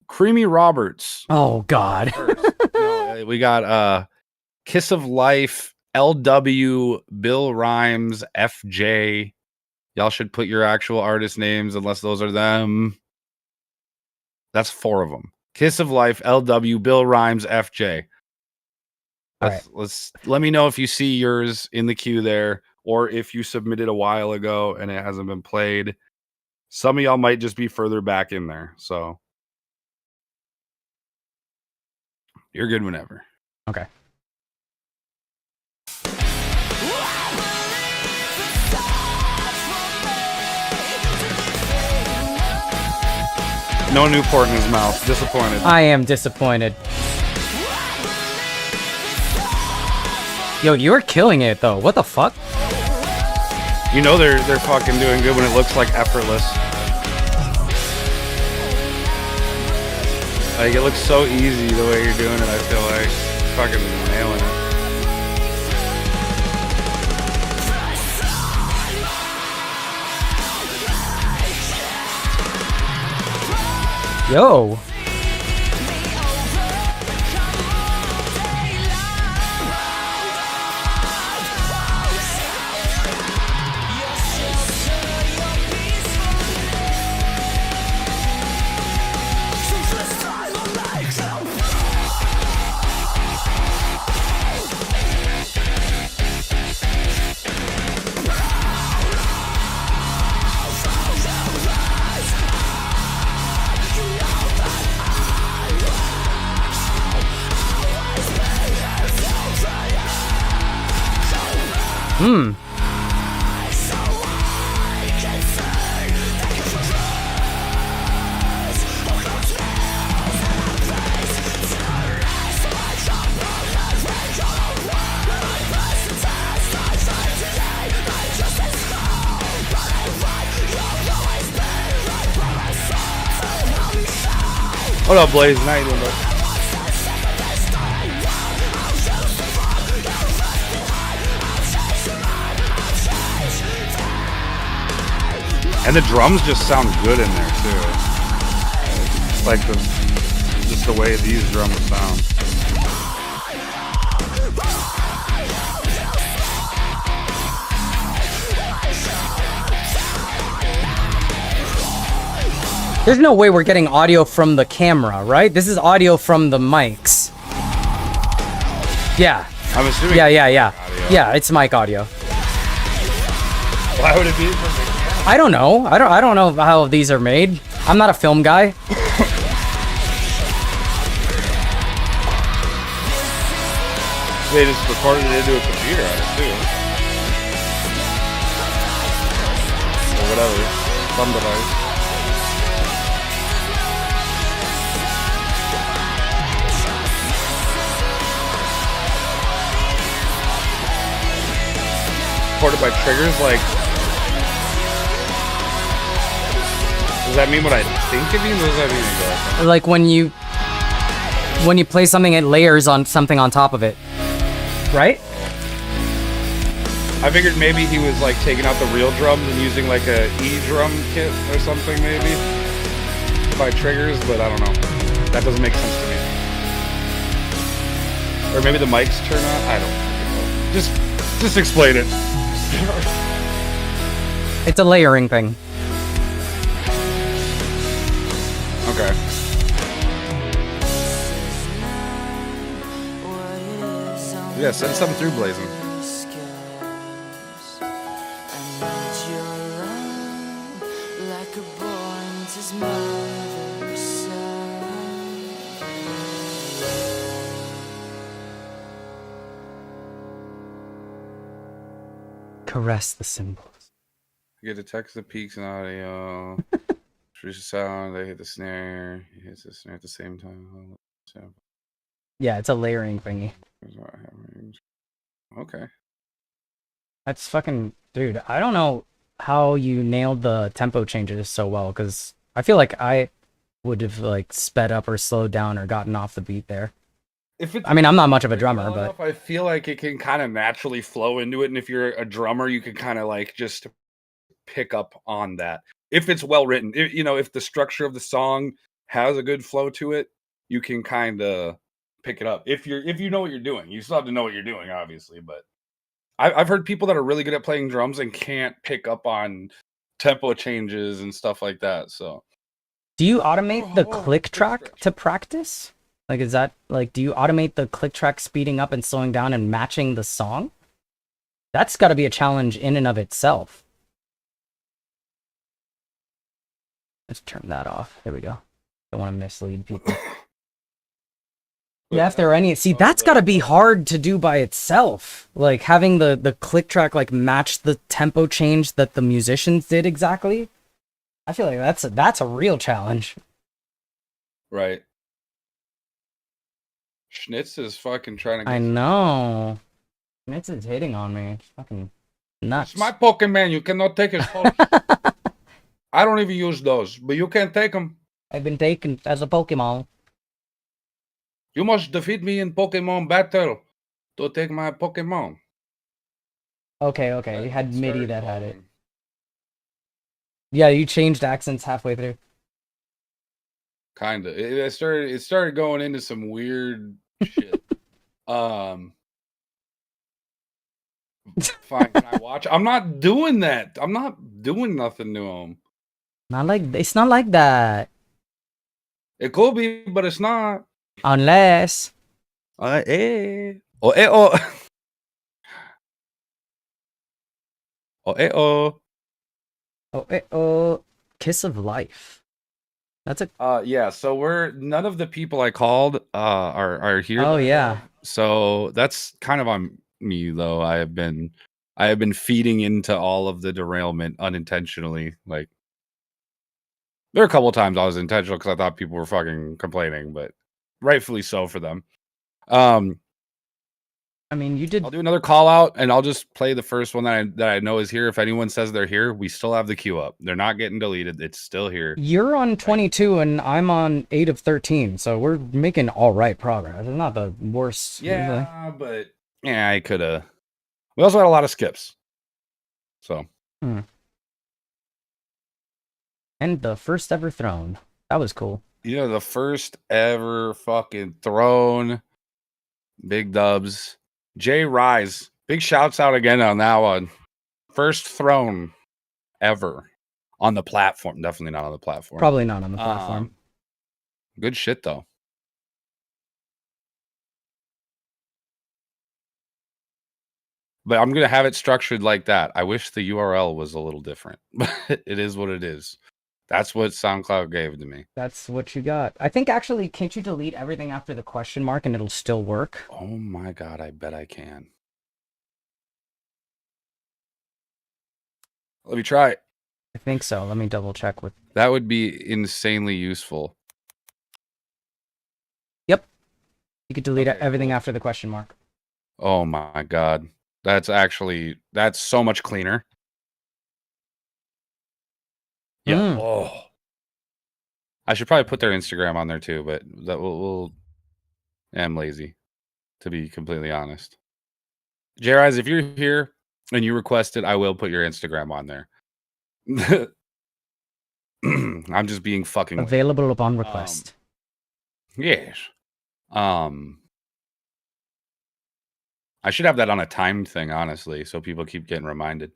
Creamy Roberts. Oh God. First. No, we got Kiss of Life, LW, Bill Rhymes, FJ. Y'all should put your actual artist names unless those are them. That's 4 of them. Kiss of Life, LW, Bill Rhymes, FJ. Let me know if you see yours in the queue there, or if you submitted a while ago and it hasn't been played. Some of y'all might just be further back in there, so you're good whenever. Okay. No Newport in his mouth. Disappointed. I am disappointed. Yo, you're killing it though. What the fuck? You know they're fucking doing good when it looks like effortless. Like it looks so easy the way you're doing it. I feel like fucking nailing it. Yo. Hmm. What up, Blaze? How you doing, bro? And the drums just sound good in there too. Like just the way these drums sound. There's no way we're getting audio from the camera, right? This is audio from the mics. Yeah. I'm assuming. Yeah. Audio. Yeah, it's mic audio. Why would it be from the camera? I don't know. I don't know how these are made. I'm not a film guy. They just recorded it into a computer, I assume. Or whatever. Some device. Recorded by triggers, like. Does that mean what I think it means? What does that mean exactly? Like when you play something, it layers on something on top of it. Right? I figured maybe he was like taking out the real drums and using like a E-drum kit or something, maybe by triggers, but I don't know. That doesn't make sense to me. Or maybe the mics turn on. I don't know. Just explain it. It's a layering thing. Okay. Yeah, send something through, Blazing. Caress the cymbals. You get to text the peaks and audio. Produce the sound. They hit the snare. He hits the snare at the same time. Yeah, it's a layering thingy. Okay. That's fucking... Dude, I don't know how you nailed the tempo changes so well, because I feel like I would have, like, sped up or slowed down or gotten off the beat there. I mean, I'm not much of a drummer, but... I feel like it can kind of naturally flow into it, and if you're a drummer, you can kind of, like, just pick up on that. If it's well written, if the structure of the song has a good flow to it, you can kind of pick it up. If you know what you're doing, you still have to know what you're doing, obviously. But I've heard people that are really good at playing drums and can't pick up on tempo changes and stuff like that. So, do you automate the click track to practice? Like, is that like, do you automate the click track speeding up and slowing down and matching the song? That's got to be a challenge in and of itself. Let's turn that off. There we go. Don't want to mislead people. Yeah, if there are any... See, that's got to be hard to do by itself. Like, having the click track, like, match the tempo change that the musicians did exactly. I feel like that's a real challenge. Right. Schnitz is fucking trying to get... I know. Schnitz is hitting on me. It's fucking nuts. It's my Pokemon. You cannot take his Pokemon. I don't even use those, but you can take them. I've been taken as a Pokemon. You must defeat me in Pokemon battle to take my Pokemon. Okay. We had MIDI that had it. Yeah, you changed accents halfway through. Kinda. It started going into some weird shit. Fine, can I watch? I'm not doing that. I'm not doing nothing to him. It's not like that. It could be, but it's not. Unless. Oh. Kiss of life. That's a... Yeah, so none of the people I called are here. Oh, yeah. So that's kind of on me, though. I have been I have been feeding into all of the derailment unintentionally. Like, there are a couple times I was intentional because I thought people were fucking complaining, but rightfully so for them. I mean, you did. I'll do another call out, and I'll just play the first one that I know is here. If anyone says they're here, we still have the queue up. They're not getting deleted. It's still here. You're on 22 and I'm on 8 of 13, so we're making all right progress. It's not the worst. Yeah, but yeah, I could have. We also had a lot of skips. So. And the first ever throne. That was cool. Yeah, the first ever fucking throne. Big dubs. Jay Rise. Big shouts out again on that one. First throne ever on the platform. Definitely not on the platform. Probably not on the platform. Good shit, though. But I'm going to have it structured like that. I wish the URL was a little different. But it is what it is. That's what SoundCloud gave to me. That's what you got. I think actually, can't you delete everything after the question mark and it'll still work? Oh my God, I bet I can. Let me try it. I think so. Let me double check with. That would be insanely useful. Yep. You could delete Okay, everything cool. after the question mark. Oh my God. That's so much cleaner. Yeah. Oh. I should probably put their Instagram on there too, but that will I'm lazy, to be completely honest. J-Rise, if you're here and you request it, I will put your Instagram on there. I'm just being fucking available upon request. Yes. I should have that on a timed thing, honestly, so people keep getting reminded.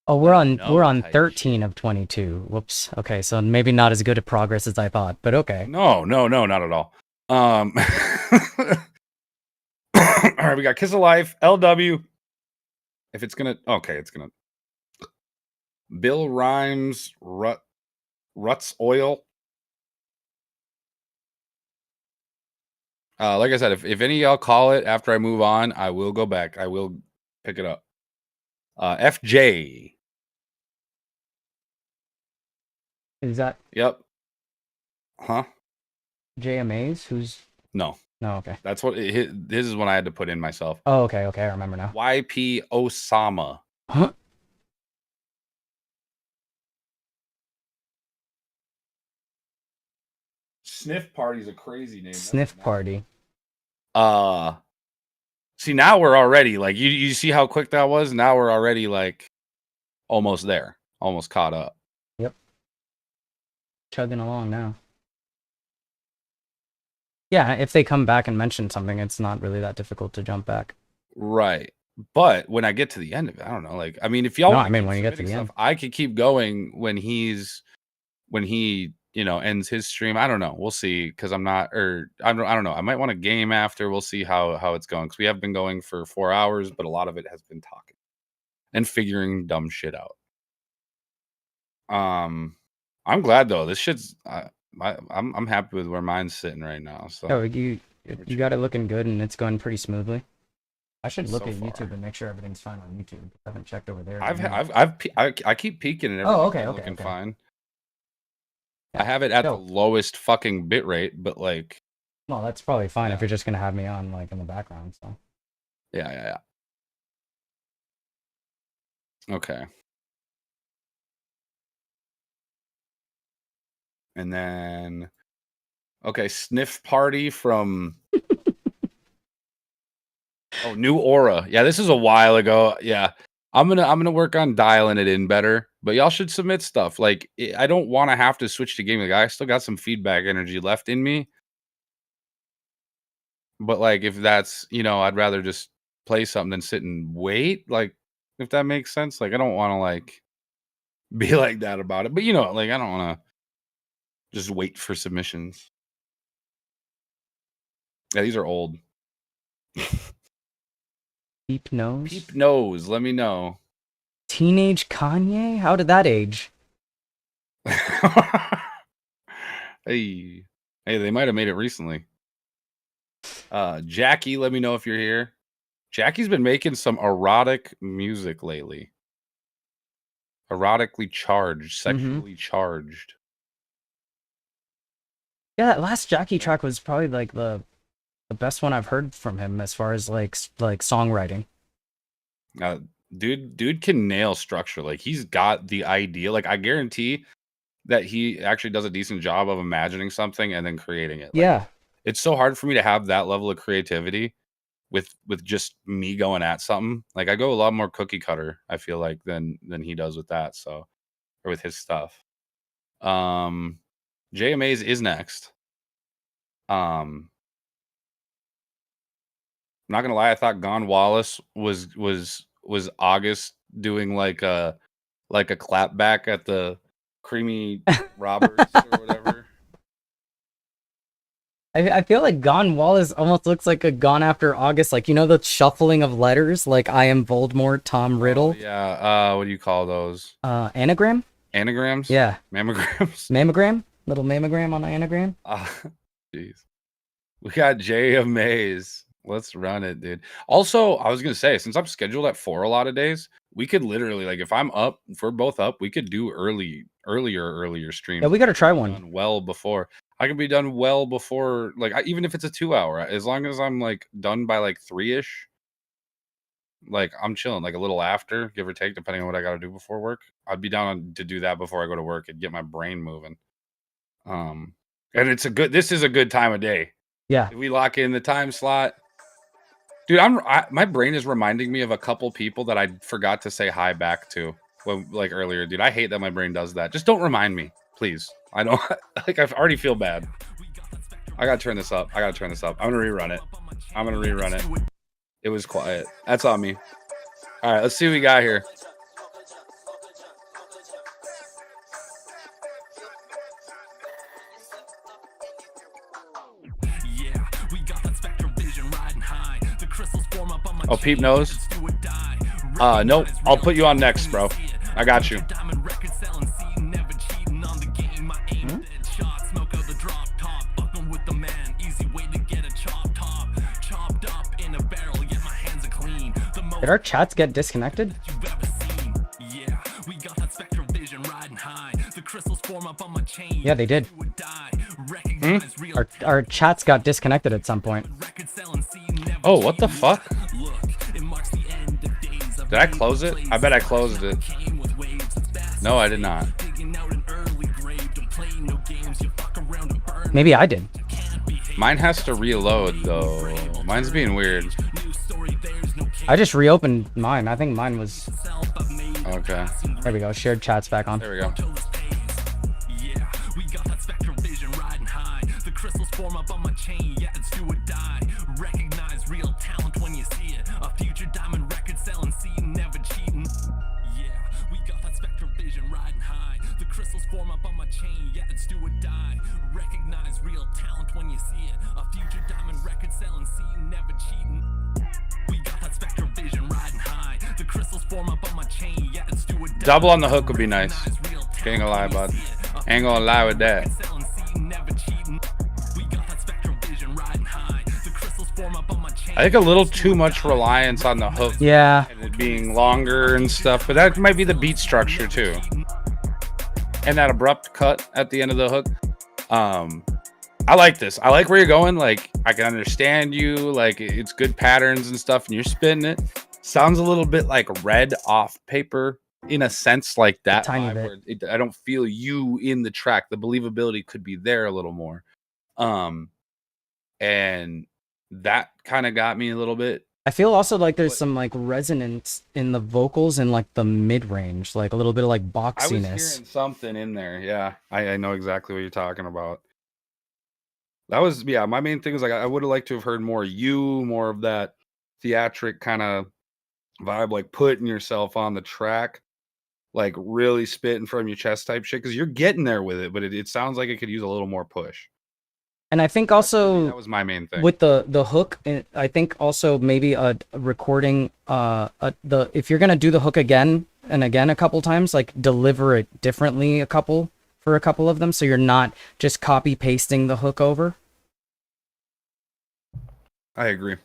Oh, we're on 13 of 22. Whoops. Okay, so maybe not as good a progress as I thought, but okay. No, not at all. All right, we got Kiss of Life, LW. If it's gonna, okay, it's gonna. Bill Rhymes, Ruts Oil. Like I said, if any of y'all call it after I move on, I will go back. I will pick it up. FJ. Is that? Yep. Huh? JMA's? Who's? No. No, okay. That's what his is when I had to put in myself. Oh, okay, I remember now. YP Osama. Huh? Sniff Party's a crazy name. Sniff Party. See, now we're already like you see how quick that was? Now we're already like almost there. Almost caught up. Yep. Chugging along now. Yeah, if they come back and mention something, it's not really that difficult to jump back. Right. But when I get to the end of it, I don't know. Like, I mean, if y'all No, I mean when you get to the end, I could keep going when he, ends his stream. I don't know. We'll see. Cause I don't know. I might want a game after. We'll see how it's going. Cause we have been going for 4 hours, but a lot of it has been talking and figuring dumb shit out. I'm glad though. This shit's, I'm happy with where mine's sitting right now. So oh, you got it looking good and it's going pretty smoothly. I should look So at far. YouTube and make sure everything's fine on YouTube. I haven't checked over there. I keep peeking and everything's okay, looking fine. Yeah, I have it at the dope. lowest fucking bit rate, but like, well, that's probably fine if Yeah. you're just gonna have me on like in the background. So yeah. Okay. And then, okay, Sniff Party from. Oh, New Aura. Yeah, this is a while ago. Yeah, I'm gonna work on dialing it in better. But y'all should submit stuff. Like, I don't want to have to switch to gaming. Like, I still got some feedback energy left in me. But like, if that's I'd rather just play something than sit and wait. Like, if that makes sense. Like, I don't want to like be like that about it. But like, I don't want to just wait for submissions. Yeah, these are old. Peep Nose. Peep Nose, let me know. Teenage Kanye? How did that age? Hey, they might have made it recently. Jackie, let me know if you're here. Jackie's been making some erotic music lately. Erotically charged, sexually charged. Yeah, that last Jackie track was probably like the best one I've heard from him as far as like songwriting. Dude can nail structure. Like he's got the idea. Like I guarantee that he actually does a decent job of imagining something and then creating it. Like, Yeah. it's so hard for me to have that level of creativity with just me going at something. Like I go a lot more cookie cutter, I feel like, than he does with that. So, or with his stuff. JMA's is next. I'm not gonna lie, I thought Gone Wallace was August doing like a clapback at the Creamy Roberts or whatever. I feel like Gone Wallace almost looks like a Gone After August, like, you know, the shuffling of letters, like I am Voldemort, Tom Riddle. Oh, yeah. What do you call those? Anagram? Anagrams? Yeah. Mammograms? Mammogram? Little mammogram on an anagram? Jeez. We got JMA's. Let's run it, dude. Also, I was gonna say, since I'm scheduled at 4 a lot of days, we could literally, like, if we're both up, we could do earlier streams. Yeah, we gotta try one. Done well before. I can be done well before, like, even if it's a 2 hour, as long as I'm like done by like 3ish. Like I'm chilling, like a little after, give or take, depending on what I got to do before work. I'd be down to do that before I go to work and get my brain moving. And this is a good time of day. Yeah. If we lock in the time slot, dude, my brain is reminding me of a couple people that I forgot to say hi back to like earlier, dude. I hate that my brain does that. Just don't remind me, please. I don't like. I already feel bad. I gotta turn this up. I'm gonna rerun it. It was quiet. That's on me. All right, let's see what we got here. Oh, Peep knows. Nope. I'll put you on next, bro. I got you. Did our chats get disconnected? Yeah, they did. Our chats got disconnected at some point. Oh, what the fuck? Did I close it? I bet I closed it. No, I did not. Maybe I did. Mine has to reload, though. Mine's being weird. I just reopened mine. I think mine was... Okay. There we go. Shared chat's back on. There we go. Double on the hook would be nice. Ain't gonna lie, bud. Ain't gonna lie with that. I think a little too much reliance on the hook. Yeah. And it being longer and stuff, but that might be the beat structure too. And that abrupt cut at the end of the hook. I like this. I like where you're going. Like, I can understand you. Like, it's good patterns and stuff, and you're spitting it. Sounds a little bit like Red off Paper in a sense, like that. Tiny vibe bit. where I don't feel you in the track. The believability could be there a little more. And that kind of got me a little bit. I feel also like there's some like resonance in the vocals and like the mid range, like a little bit of like boxiness. I was hearing something in there. Yeah, I know exactly what you're talking about. That was, yeah, my main thing was like, I would have liked to have heard more more of that theatric kind of vibe, like putting yourself on the track, like really spitting from your chest type shit, because you're getting there with it, but it sounds like it could use a little more push. And I think also that was my main thing with the hook. I think also maybe a recording if you're gonna do the hook again and again a couple times, like deliver it differently for a couple of them, so you're not just copy pasting the hook over. I agree.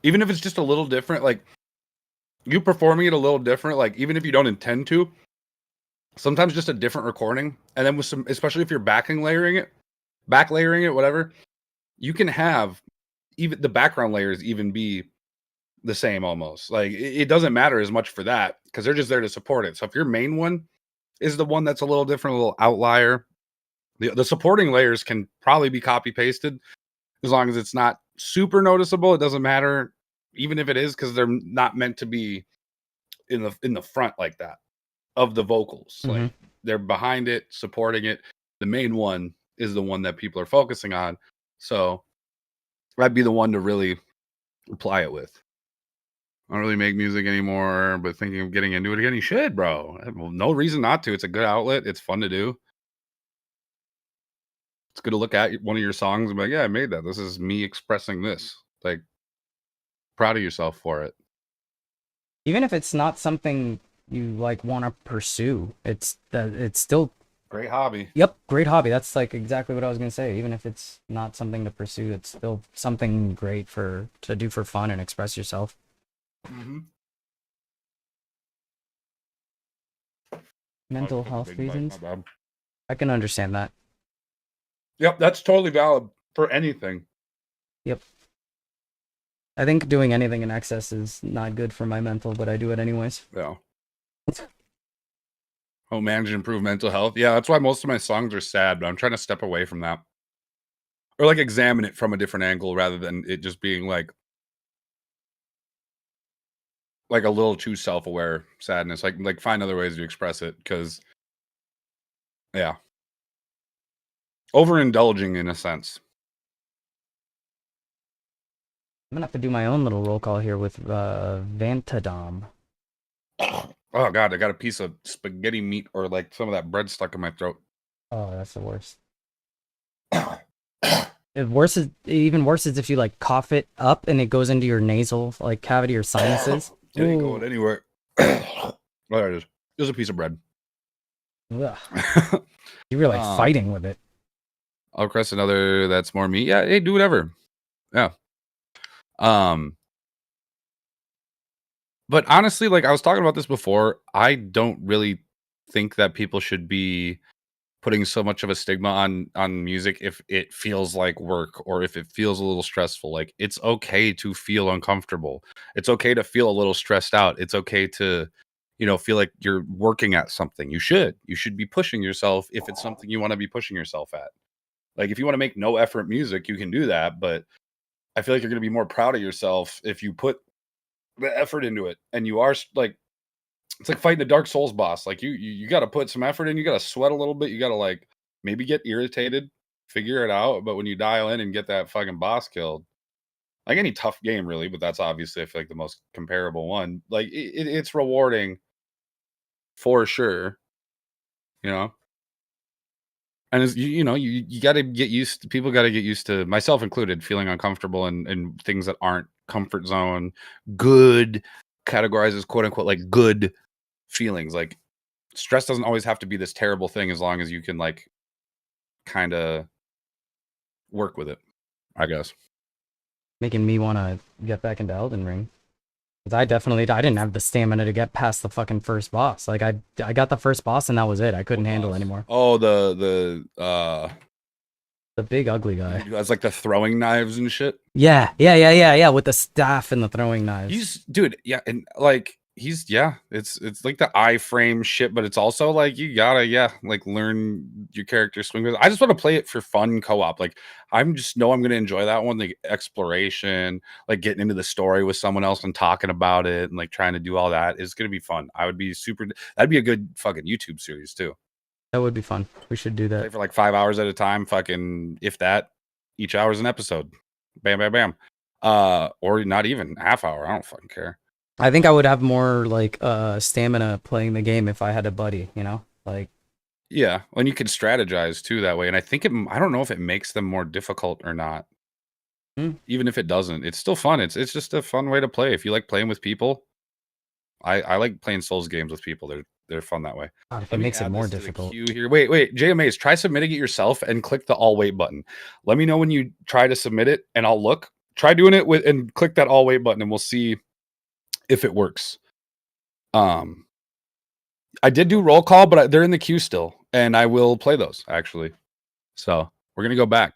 Even if it's just a little different, like you performing it a little different, like even if you don't intend to, sometimes just a different recording, and then with some, especially if you're back layering it, whatever, you can have even the background layers even be the same almost. Like it doesn't matter as much for that because they're just there to support it. So if your main one is the one that's a little different, a little outlier, the supporting layers can probably be copy pasted as long as it's not super noticeable. It doesn't matter, even if it is, because they're not meant to be in the front like that of the vocals. Mhm. Like they're behind it, supporting it. The main one is the one that people are focusing on. So that'd be the one to really apply it with. I don't really make music anymore, but thinking of getting into it again. You should, bro. Well, no reason not to. It's a good outlet. It's fun to do. It's good to look at one of your songs and be like, yeah, I made that. This is me expressing this. Like, proud of yourself for it. Even if it's not something you like want to pursue, it's still Great hobby. Yep, great hobby. That's like exactly what I was gonna say. Even if it's not something to pursue, it's still something great to do for fun and express yourself. Mm-hmm. Mental health reasons. I can understand that. Yep, that's totally valid for anything. Yep. I think doing anything in excess is not good for my mental, but I do it anyways. Yeah. Oh, manage and improve mental health. Yeah, that's why most of my songs are sad, but I'm trying to step away from that. Or like examine it from a different angle rather than it just being like a little too self-aware sadness. Like find other ways to express it, because yeah. Overindulging in a sense. I'm gonna have to do my own little roll call here with Vantadom. Oh god, I got a piece of spaghetti meat or like some of that bread stuck in my throat. Oh, that's the worst. Even worse is if you like cough it up and it goes into your nasal like cavity or sinuses. It ain't going anywhere. Oh, there it is. There's a piece of bread. Ugh. You're like fighting with it. I'll request another that's more meat. Yeah, hey, do whatever. Yeah. But honestly, like I was talking about this before, I don't really think that people should be putting so much of a stigma on music if it feels like work or if it feels a little stressful. Like it's okay to feel uncomfortable. It's okay to feel a little stressed out. It's okay to, feel like you're working at something. You should be pushing yourself if it's something you want to be pushing yourself at. Like if you want to make no effort music, you can do that, but I feel like you're going to be more proud of yourself if you put the effort into it, and you are like, it's like fighting a Dark Souls boss. Like you got to put some effort in. You got to sweat a little bit. You got to like maybe get irritated, figure it out. But when you dial in and get that fucking boss killed, like any tough game really, but that's obviously I feel like the most comparable one. Like it's rewarding for sure, And as you got to get used to, people got to get used to, myself included, feeling uncomfortable and things that aren't comfort zone, good, categorized as quote unquote, like good feelings. Like stress doesn't always have to be this terrible thing as long as you can like kind of work with it, I guess. Making me want to get back into Elden Ring. Because I didn't have the stamina to get past the fucking first boss. Like I got the first boss and that was it. I couldn't handle anymore. Oh, the big ugly guy. Who has like the throwing knives and shit. Yeah. With the staff and the throwing knives. Dude, yeah, and like it's like the iframe shit, but it's also like you gotta like learn your character swing. I just want to play it for fun co-op. Like I'm gonna enjoy that one, like exploration, like getting into the story with someone else and talking about it and like trying to do all that is gonna be fun. That'd be a good fucking YouTube series too. That would be fun. We should do that. Play for like 5 hours at a time, fucking if that, each hour's an episode. Bam, bam, bam. Or not even half hour. I don't fucking care. I think I would have more like stamina playing the game if I had a buddy, like. Yeah, and you can strategize too that way. And I think I don't know if it makes them more difficult or not. Even if it doesn't, it's still fun. It's just a fun way to play. If you like playing with people, I like playing Souls games with people. They're fun that way. God, if it makes it more difficult. Here. Wait, JMAs, try submitting it yourself and click the all wait button. Let me know when you try to submit it, and I'll look. try doing it with and click that all wait button, and we'll see if it works. I did do roll call, but they're in the queue still, and I will play those actually. So we're gonna go back.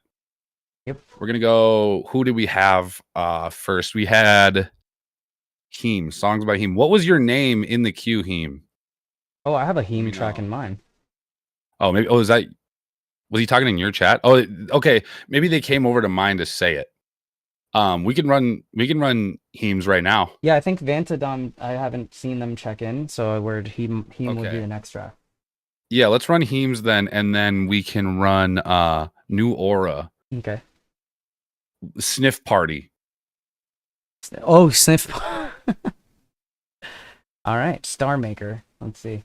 Yep. We're gonna go. Who did we have first? We had Heem, songs by Heem. What was your name in the queue, Heem? Oh, I have a heme me track know. in mind. Oh, maybe. Oh, is that? Was he talking in your chat? Oh, okay. Maybe they came over to mine to say it. We can run Heems right now. Yeah, I think Vantadom, I haven't seen them check in, so Heme would be the next track. Yeah, let's run Heems then, and then we can run New Aura. Okay. Sniff Party. Oh, Sniff. All right, Star Maker. Let's see.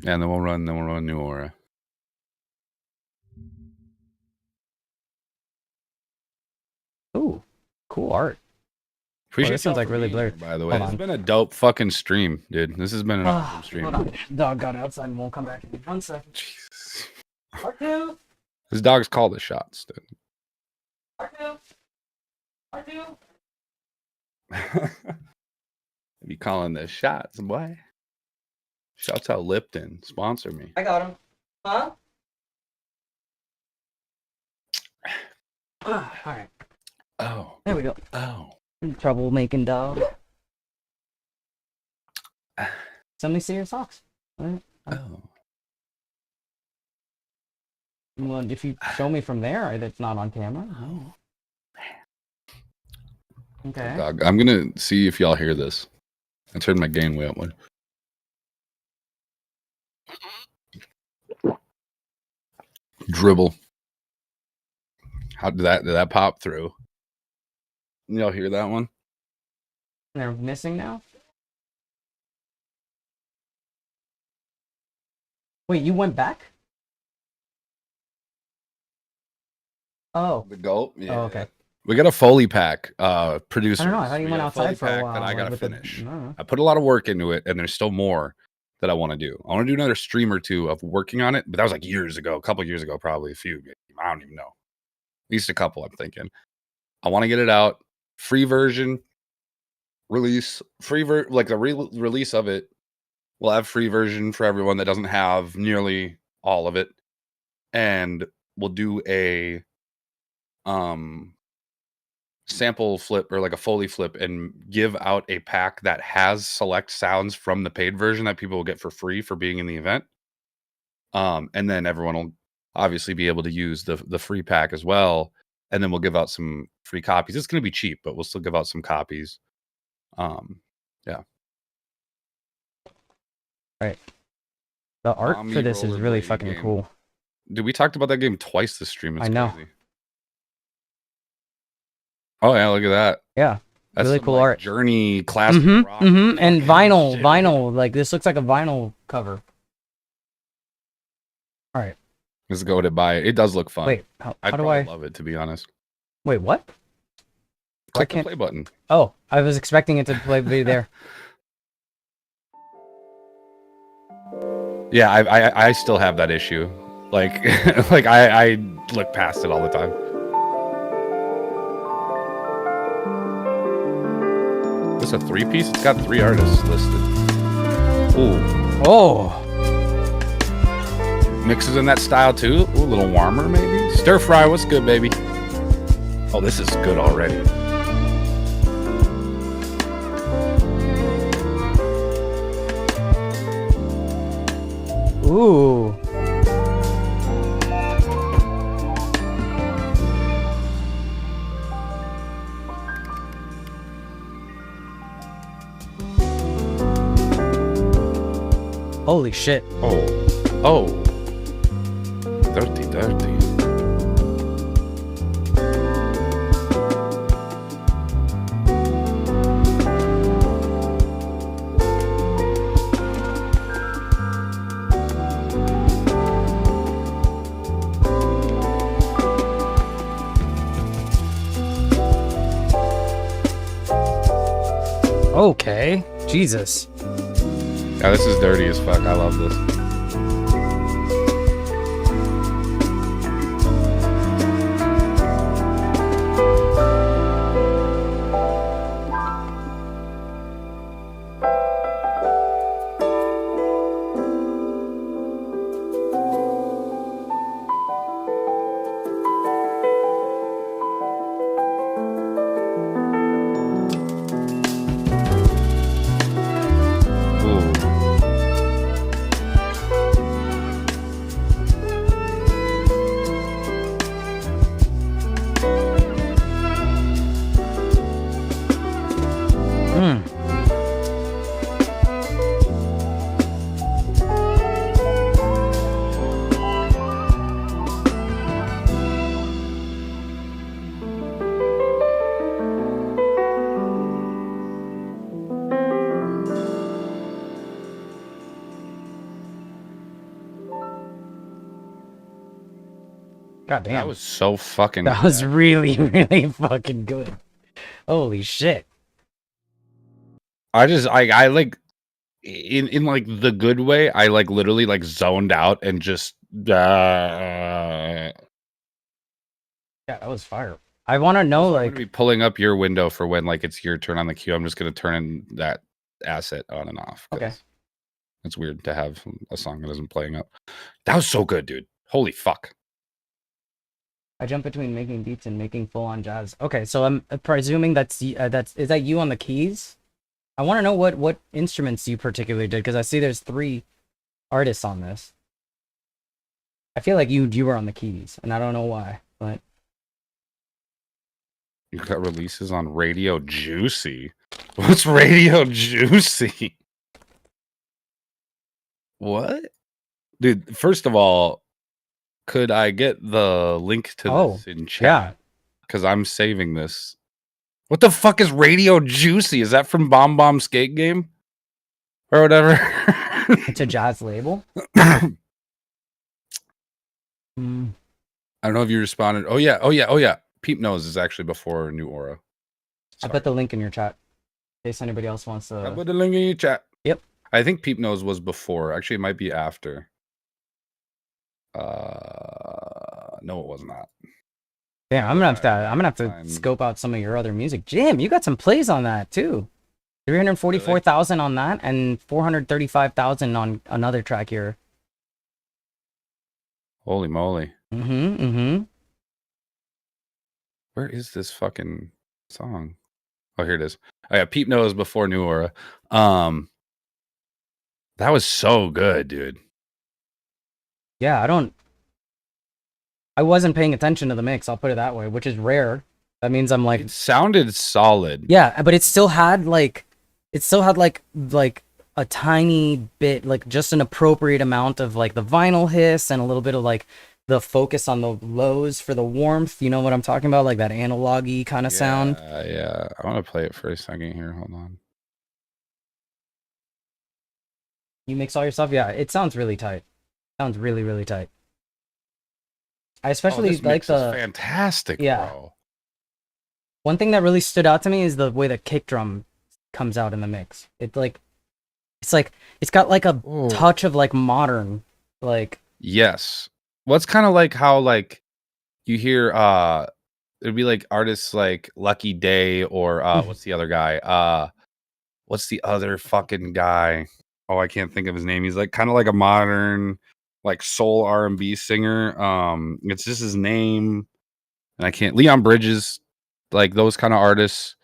Yeah, and then we'll run New Aura. Ooh, cool art. Appreciate this one's y'all like for really being here, blurred. by the way. Hold This has on. been a dope fucking stream, dude. This has been an awesome stream. Hold on. Dog got outside and won't come back in 1 second. Jesus. R2! His dog's called the shots, dude. R2! R2! Be calling the shots, boy. Shouts out Lipton. Sponsor me. I got him. Huh? Alright. Oh. There we go. Oh. Troublemaking dog. Somebody see your socks. Alright. Oh. Well, if you show me from there, it's not on camera. Oh. Okay. Dog. I'm gonna see if y'all hear this. I turned my gain way up one. Dribble. How did that pop through? Y'all hear that one? They're missing now? Wait, you went back? Oh. The gulp? Yeah. Oh, okay. We got a Foley pack, producer. I don't know. I thought you went outside for a while. that I gotta like, with the- finish. No. I put a lot of work into it, and there's still more that I want to do. I want to do another stream or two of working on it, but that was like years ago, a couple years ago, probably a few. I don't even know. At least a couple, I'm thinking. I want to get it out. Free version, release, like the release of it. We'll have free version for everyone that doesn't have nearly all of it. And we'll do a sample flip or like a Foley flip and give out a pack that has select sounds from the paid version that people will get for free for being in the event. And then everyone will obviously be able to use the free pack as well. And then we'll give out some free copies. It's going to be cheap, but we'll still give out some copies. Yeah. Right. The art Mommy for this is really rollerblading fucking game. cool. Dude, we talked about that game twice this stream. It's I know. Crazy. Oh yeah, look at that. Yeah. That's Really some, cool like, art. Journey classic rock And fucking vinyl, shit. vinyl. Like this looks like a vinyl cover. All right. Let's go to buy it. It does look fun. Wait, how do probably I? love it, to be honest. Wait, what? Click the can't- play button. Oh, I was expecting it to play be there. Yeah, I still have that issue. Like like I look past it all the time. This a 3-piece? It's got 3 artists listed. Ooh. Oh, Mixes in that style too. Ooh, a little warmer maybe. Stir fry, what's good, baby? Oh, this is good already. ooh. Holy shit. Oh. Dirty. Okay. Jesus. Yeah, this is dirty as fuck. I love this. God damn. That was so fucking. That was really, really fucking good. Holy shit. I like in like the good way. I like literally like zoned out and just. Yeah, that was fire. I want to know, Also, I'm like, gonna be pulling up your window for when like it's your turn on the queue. I'm just gonna turn in that asset on and off. Okay. It's weird to have a song that isn't playing up. That was so good, dude. Holy fuck. I jump between making beats and making full-on jazz. Okay, so I'm presuming that's is that you on the keys? I want to know what instruments you particularly did, because I see there's 3 artists on this. I feel like you were on the keys, and I don't know why, but You got releases on Radio Juicy. What's Radio Juicy? What? Dude, first of all, could I get the link to this in chat? yeah. Because I'm saving this. What the fuck is Radio Juicy? Is that from Bomb Bomb Skate Game? Or whatever? It's a jazz label. Mm. I don't know if you responded. Oh yeah. Peep Nose is actually before New Aura. I put the link in your chat in case anybody else wants to. I put the link in your chat. Yep. I think Peep Nose was before. Actually, it might be after. No, it was not. Yeah, I'm gonna have to scope out some of your other music. Jim, you got some plays on that too. 344,000 on that, and 435,000 on another track here. Holy moly! Mm-hmm. Where is this fucking song? Oh, here it is. Oh yeah, Peep Nose before New Aura. That was so good, dude. Yeah, I wasn't paying attention to the mix, I'll put it that way, which is rare. That means I'm like, It sounded solid. yeah, but it still had like a tiny bit, like just an appropriate amount of like the vinyl hiss and a little bit of like the focus on the lows for the warmth. You know what I'm talking about? Like that analog-y kind of sound. Yeah. I want to play it for a second here. Hold on. You mix all your stuff? Yeah, it sounds really tight. Sounds really, really tight. I especially this like mix is fantastic, bro. One thing that really stood out to me is the way the kick drum comes out in the mix. It's got like a touch of like modern, like. Yes. Well, it's kind of like how like you hear it'd be like artists like Lucky Day or what's the other guy? What's the other fucking guy? Oh, I can't think of his name. He's like kind of like a modern like soul R&B singer. It's just his name, and I can't. Leon Bridges, like those kind of artists,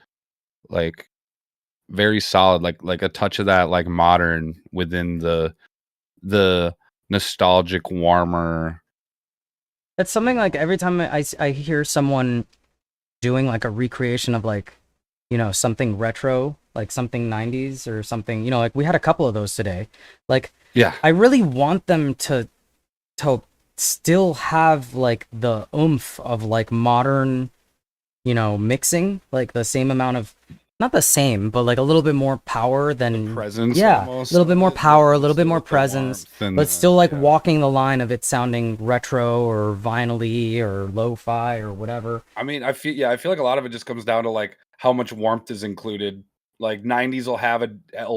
like very solid. Like a touch of that like modern within the nostalgic, warmer. That's something like every time I hear someone doing like a recreation of like, you know, something retro, like something 90s or something, you know, like we had a couple of those today. Like, yeah, I really want them to still have like the oomph of like modern, you know, mixing, like the same amount of, not the same, but like a little bit more power than the presence. Yeah, almost. a little bit more power, a little bit more The presence, warmth and but still like walking the line of it sounding retro or vinyl-y or lo-fi or whatever. I mean, I feel like a lot of it just comes down to like how much warmth is included. Like 90s will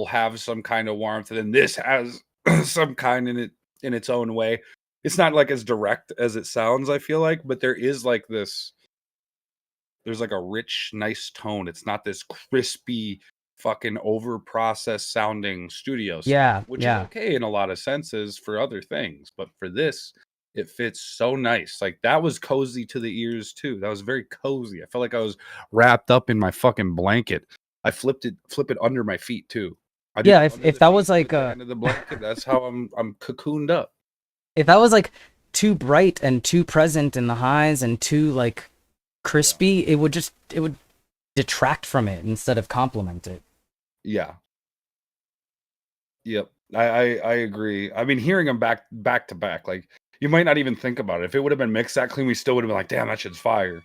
have some kind of warmth, and then this has some kind in its own way. It's not like as direct as it sounds, I feel like, but there is like this. There's like a rich, nice tone. It's not this crispy, fucking over-processed sounding studio sound, which is okay in a lot of senses for other things, but for this, it fits so nice. Like that was cozy to the ears too. That was very cozy. I felt like I was wrapped up in my fucking blanket. I flip it under my feet too. If that was like under the blanket, that's how I'm cocooned up. If that was like too bright and too present in the highs and too like crispy, it would detract from it instead of complement it. Yeah. Yep. I agree. I mean, hearing them back to back, like you might not even think about it. If it would have been mixed that clean, we still would have been like, damn, that shit's fire.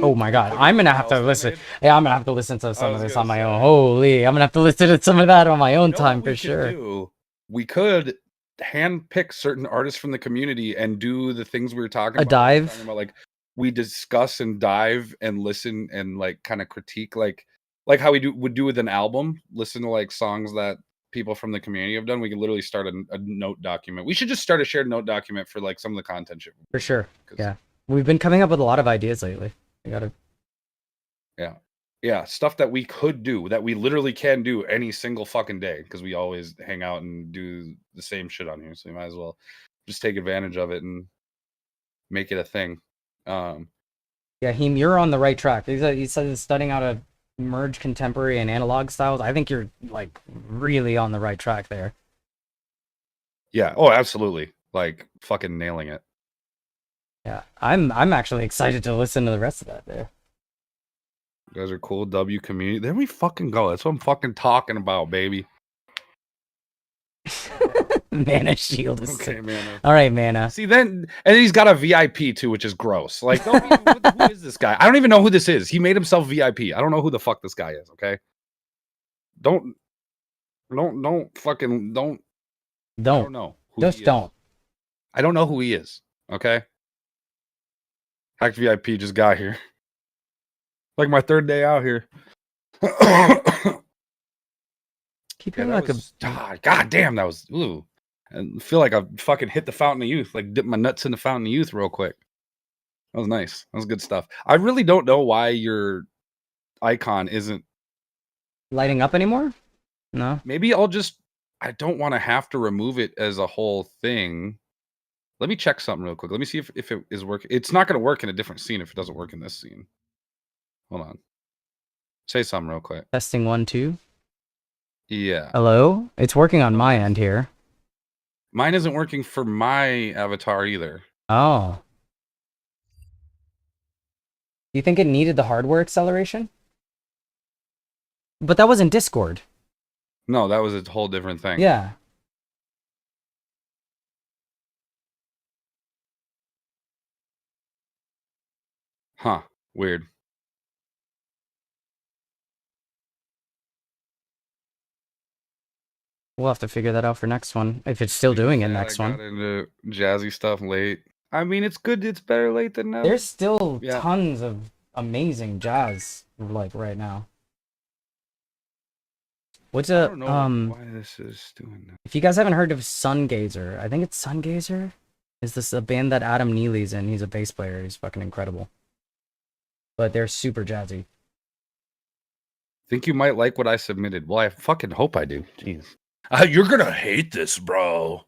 Oh my god, I'm gonna have to listen. Yeah, I'm gonna have to listen to some of this on my own. Holy, I'm gonna have to listen to some of that on my own time for sure. We could hand pick certain artists from the community and do the things we were talking A about. dive? Talking about, like, we discuss and dive and listen and like kind of critique, like how we would do with an album. Listen to like songs that people from the community have done. We can literally start a note document. We should just start a shared note document for like some of the content shit. For sure. 'Cause- Yeah. We've been coming up with a lot of ideas lately. We gotta. Yeah, stuff that we could do, that we literally can do any single fucking day, because we always hang out and do the same shit on here. So we might as well just take advantage of it and make it a thing. Yeah, you're on the right track. He says studying how to merge contemporary and analog styles. I think you're like really on the right track there. Yeah. Oh, absolutely. Like fucking nailing it. Yeah, I'm actually excited to listen to the rest of that there. You guys are cool. W community. There we fucking go. That's what I'm fucking talking about, baby. Mana shield is Okay, sick. man. All right, Mana. See, then, and he's got a VIP too, which is gross. Like, who is this guy? I don't even know who this is. He made himself VIP. I don't know who the fuck this guy is. Okay. Don't fucking don't. I don't know. Who Just he is. don't. I don't know who he is. Okay. Hacked VIP just got here. Like my third day out here. Keep Yeah, hearing that like was, God damn, that was ooh. And I feel like I fucking hit the fountain of youth, like dip my nuts in the fountain of youth real quick. That was nice. That was good stuff. I really don't know why your icon isn't lighting up anymore. No. Maybe I don't want to have to remove it as a whole thing. Let me check something real quick. Let me see if it is working. It's not going to work in a different scene if it doesn't work in this scene. Hold on. Say something real quick. Testing 1 2. Yeah. Hello? It's working on my end here. Mine isn't working for my avatar either. Oh. Do you think it needed the hardware acceleration? But that was in Discord. No, that was a whole different thing. Yeah. Huh. Weird. We'll have to figure that out for next one. If it's still doing it next I one. got into jazzy stuff late. I mean, it's good. It's better late than never. There's still Yeah. tons of amazing jazz like right now. What's I a don't know why this is doing that. if you guys haven't heard of Sungazer, I think it's Sungazer. Is this a band that Adam Neely's in? He's a bass player. He's fucking incredible. But they're super jazzy. Think you might like what I submitted. Well, I fucking hope I do. Jeez. You're gonna hate this, bro.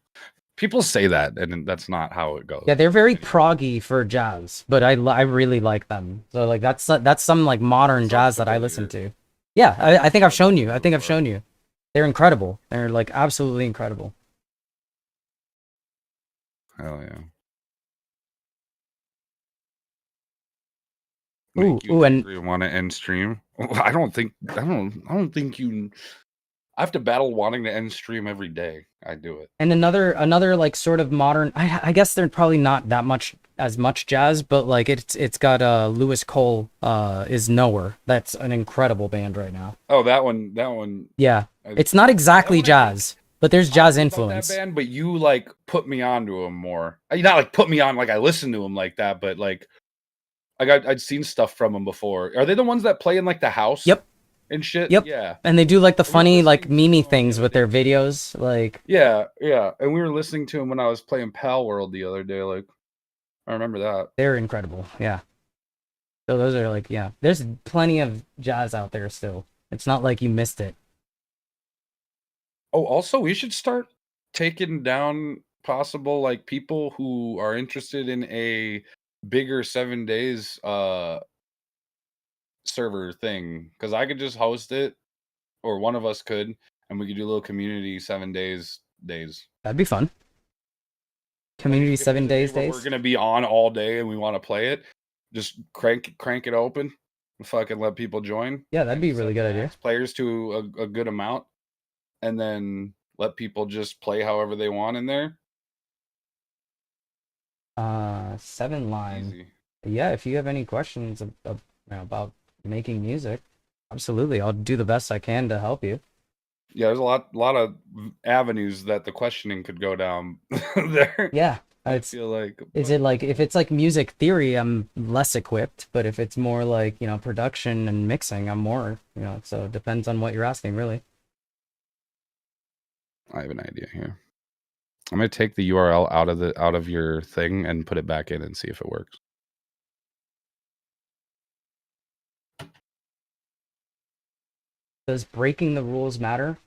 People say that, and that's not how it goes. Yeah, they're very proggy for jazz, but I really like them. So like that's some like modern jazz that I listen to. Yeah, I think I've shown you. I think I've shown you. They're incredible. They're like absolutely incredible. Hell yeah. Ooh, ooh, and you want to end stream? I don't think you. I have to battle wanting to end stream every day. I do it. and another like sort of modern. I guess they're probably not that much as much jazz, but like it's got Lewis Cole is Nowhere. That's an incredible band right now. Oh, that one. Yeah, it's not exactly one I jazz, but there's jazz About influence. that band, but you like put me onto him more. Not like put me on like I listened to him like that, but like I'd seen stuff from them before. Are they the ones that play in like the house? Yep. And shit. Yep. Yeah. And they do like the We were funny like listening to meme them things the with other their videos. Like Yeah. And we were listening to him when I was playing Pal World the other day. Like, I remember that. they're incredible. Yeah. So those are like there's plenty of jazz out there still. It's not like you missed it. Oh, also, we should start taking down possible like people who are interested in a bigger 7 days server thing, because I could just host it, or one of us could, and we could do a little community 7 days. That'd be fun. Community If there's 7 a day days where days. we're gonna be on all day and we want to play it, just crank it open and fucking let people join. Yeah, that'd be a really good idea. Max players to a good amount, and then let people just play however they want in there. 7 line. Easy. Yeah, if you have any questions about making music, absolutely, I'll do the best I can to help you. Yeah, there's a lot of avenues that the questioning could go down there. Yeah, I it's feel like. is it like if it's like music theory, I'm less equipped, but if it's more like, you know, production and mixing, I'm more, you know, so it depends on what you're asking, really. I have an idea here. I'm gonna take the URL out of your thing and put it back in and see if it works. Does breaking the rules matter?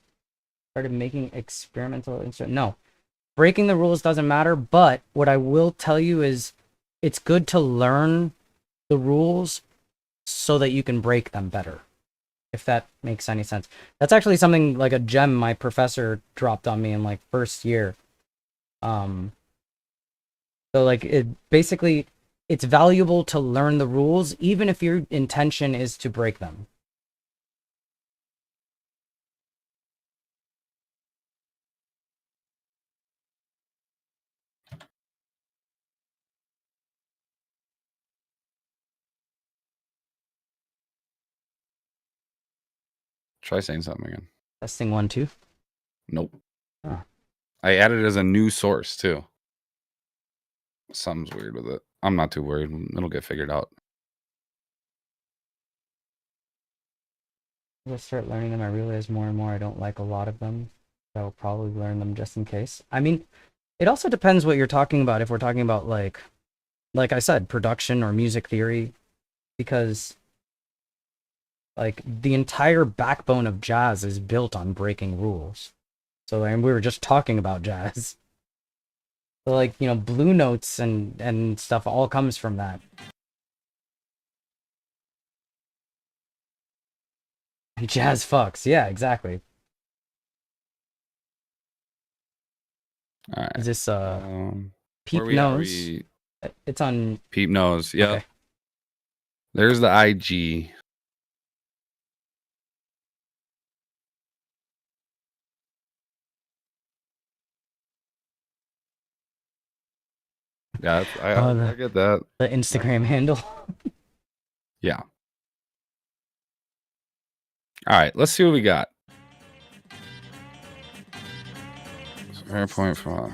Started making experimental instrument. No, breaking the rules doesn't matter, but what I will tell you is it's good to learn the rules so that you can break them better, if that makes any sense. That's actually something like a gem my professor dropped on me in like first year. So like it basically, it's valuable to learn the rules even if your intention is to break them. Try saying something again. Testing 1 2. Nope. Huh. I added it as a new source too. Something's weird with it. I'm not too worried. It'll get figured out. As I start learning them, I realize more and more I don't like a lot of them. I'll probably learn them just in case. I mean, it also depends what you're talking about. If we're talking about like I said, production or music theory, because like the entire backbone of jazz is built on breaking rules. So, and we were just talking about jazz. So like, you know, blue notes and stuff all comes from that. Jazz fucks. Yeah, exactly. All right. Is this Peep where we at? Nose? It's on Peep Nose. Yep. Okay. There's the IG. Yeah, I get that. the Instagram handle. Yeah. All right, let's see what we got. Fair point for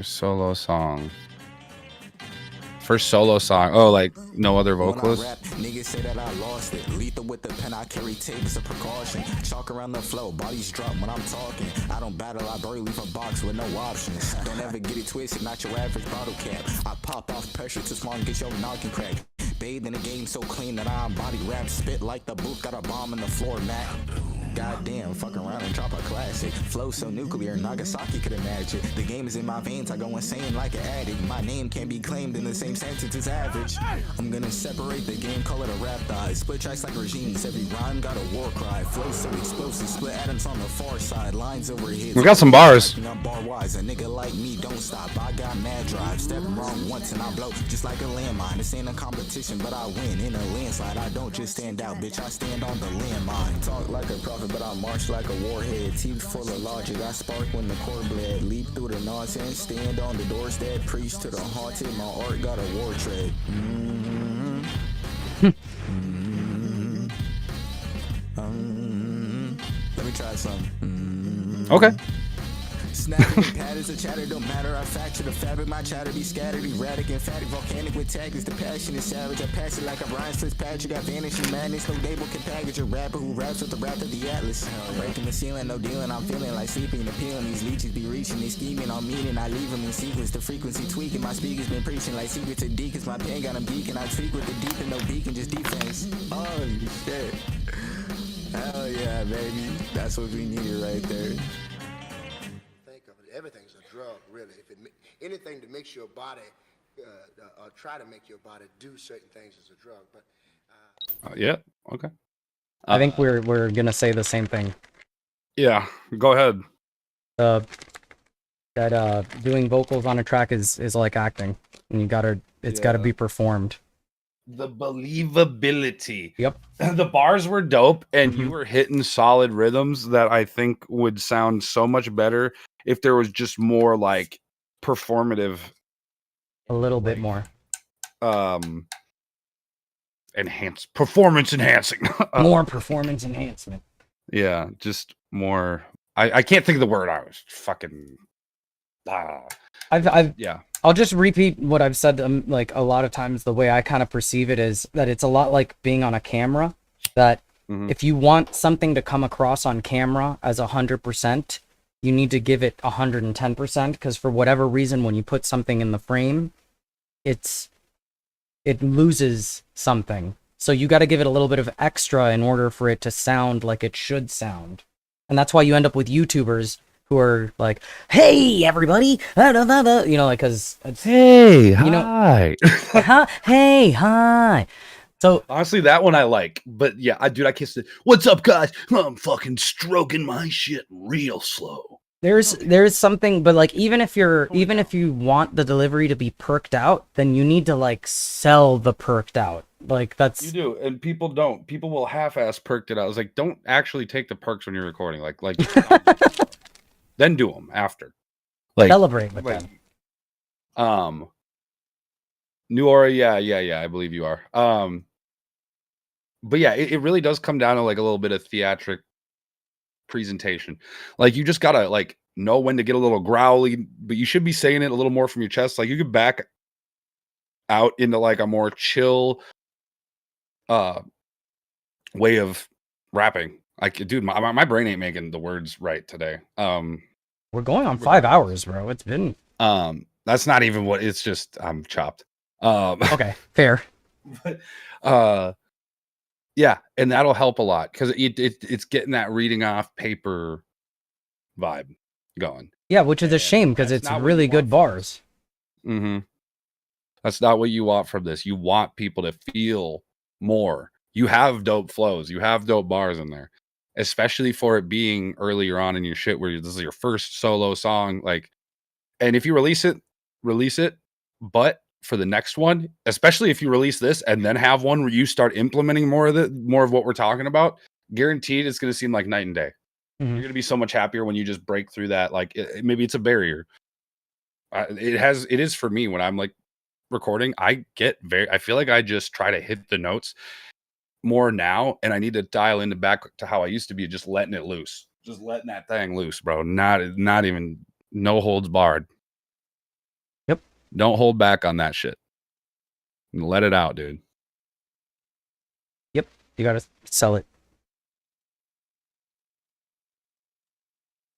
solo song. First solo song. Oh, like no other vocalist? Niggas say that I lost it. Lethal with the pen, I carry tape as a precaution. Chalk around the flow, bodies drop when I'm talking. I don't battle, I bury leave a box with no options. Don't ever get it twisted, not your average bottle cap. I pop off pressure too small and get your knocking crack. Bathed in a game so clean that I body rap. Spit like the booth, got a bomb in the floor mat. Goddamn, fuck around and drop a classic. Flow so nuclear, Nagasaki could imagine. The game is in my veins, I go insane like an addict. My name can't be claimed in the same sentence as average. I'm gonna separate the game, call it a rap die. Split tracks like regimes, every rhyme got a war cry. Flow so explosive, split atoms on the far side. Lines over his. We got some bars. I'm bar wise, a nigga like me don't stop. I got mad drive, step wrong once and I blow just like a landmine. This ain't a competition, but I win in a landslide. I don't just stand out, bitch, I stand on the landmine. Talk like a prophet, but I march like a warhead. Teeth full of logic, I spark when the core bled. Leap through the nonsense, stand on the doorstep. Preach to the haunted, my art got a war tread. Let me try some. Okay. Snapping patterns of chatter don't matter. I fracture the fabric, my chatter be scattered, erratic, emphatic, volcanic with taggers. The passion is savage. I pass it like a Brian Fitzpatrick. Got vanishing madness. No label can package a rapper who raps with the wrath of the Atlas. Breaking the ceiling, no dealing. I'm feeling like sleeping, appealing. These leeches be reaching, they scheming on me, and I leave them in sequence. The frequency tweaking. My speakers been preaching like secrets of deacons. My pen got them geeking. I tweak with the deep and no beacon, just defense. Holy shit. Hell yeah, baby. That's what we needed right there. Everything's a drug, really. If anything to make your body, or try to make your body do certain things is a drug. But Yeah. Okay. I think we're gonna say the same thing. Yeah. Go ahead. That doing vocals on a track is like acting, and it's gotta be performed. The believability. Yep. The bars were dope, and you were hitting solid rhythms that I think would sound so much better if there was just more like performative, A little bit more. performance enhancing. More performance enhancement. Yeah, just more. I can't think of the word. I was fucking. I've Yeah. I'll just repeat what I've said like a lot of times. The way I kind of perceive it is that it's a lot like being on a camera. That if you want something to come across on camera as 100%, you need to give it 110%. Because for whatever reason, when you put something in the frame, it loses something. So you got to give it a little bit of extra in order for it to sound like it should sound. And that's why you end up with YouTubers who are like, "Hey, everybody," you know, like, because Hey, you know, hi. hey, hi. So Honestly, that one I like, but yeah, I can't say, "What's up, guys? I'm fucking stroking my shit real slow." there's something, but like even if you want the delivery to be perked out, then you need to like sell the perked out. Like that's You do, and people don't. People will half-ass perked it out. I was like, don't actually take the perks when you're recording. Like then do them after. Like celebrate with them. New Aura, yeah, I believe you are. But yeah, it really does come down to like a little bit of theatric presentation. Like you just gotta like know when to get a little growly, but you should be saying it a little more from your chest. Like you could back out into like a more chill way of rapping. Like, dude, my brain ain't making the words right today. We're going on 5 hours, bro. It's been That's not even what it's just I'm chopped. okay, fair. But yeah, and that'll help a lot because it's getting that reading off paper vibe going. Yeah, which is a And shame because that's it's not what really you good want bars. That's not what you want from this. You want people to feel more. You have dope flows. You have dope bars in there, especially for it being earlier on in your shit where this is your first solo song. Like, and if you release it, release it. But for the next one, especially if you release this and then have one where you start implementing more of what we're talking about, guaranteed it's going to seem like night and day. You're going to be so much happier when you just break through that. Like maybe it's a barrier. It is for me when I'm like recording. I feel like I just try to hit the notes more now, and I need to dial into back to how I used to be, just letting it loose, just letting that thing loose, bro. Not even no holds barred. Yep. Don't hold back on that shit. Let it out, dude. Yep. You gotta sell it.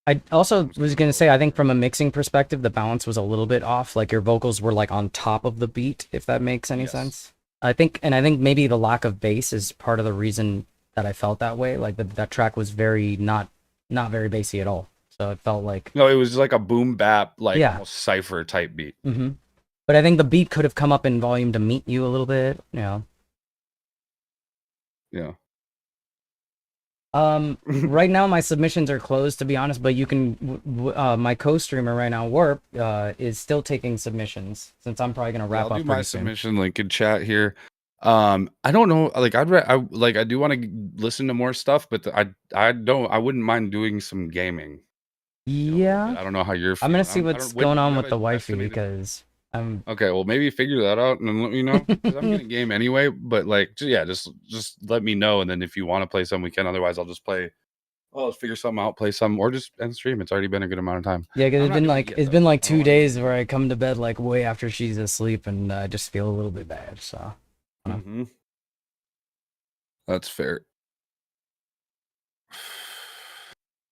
I also was gonna say, I think from a mixing perspective, the balance was a little bit off. Like your vocals were like on top of the beat, if that makes any sense. I think maybe the lack of bass is part of the reason that I felt that way. Like that track was very not very bassy at all. So it felt like No, it was like a boom bap, like Yeah. almost cypher type beat. But I think the beat could have come up in volume to meet you a little bit. Yeah. Right now my submissions are closed, to be honest, but you can my co-streamer right now, Warp, is still taking submissions since I'm probably gonna wrap I'll up do my pretty soon. submission link in chat here. I don't know, like I do want to listen to more stuff, but I wouldn't mind doing some gaming. Yeah, I don't know how you're I'm feeling. gonna see I what's don't- when going do you on have with the an wifey estimated- because I'm Okay, well maybe figure that out and then let me know because I'm gonna game anyway. But like, just let me know, and then if you want to play some, we can. Otherwise, I'll just play. I'll just figure something out, play some, or just end stream. It's already been a good amount of time. yeah, because I'm it's not been doing like it yet, it's though. been like I don't 2 wanna- days where I come to bed like way after she's asleep and I just feel a little bit bad. So That's fair.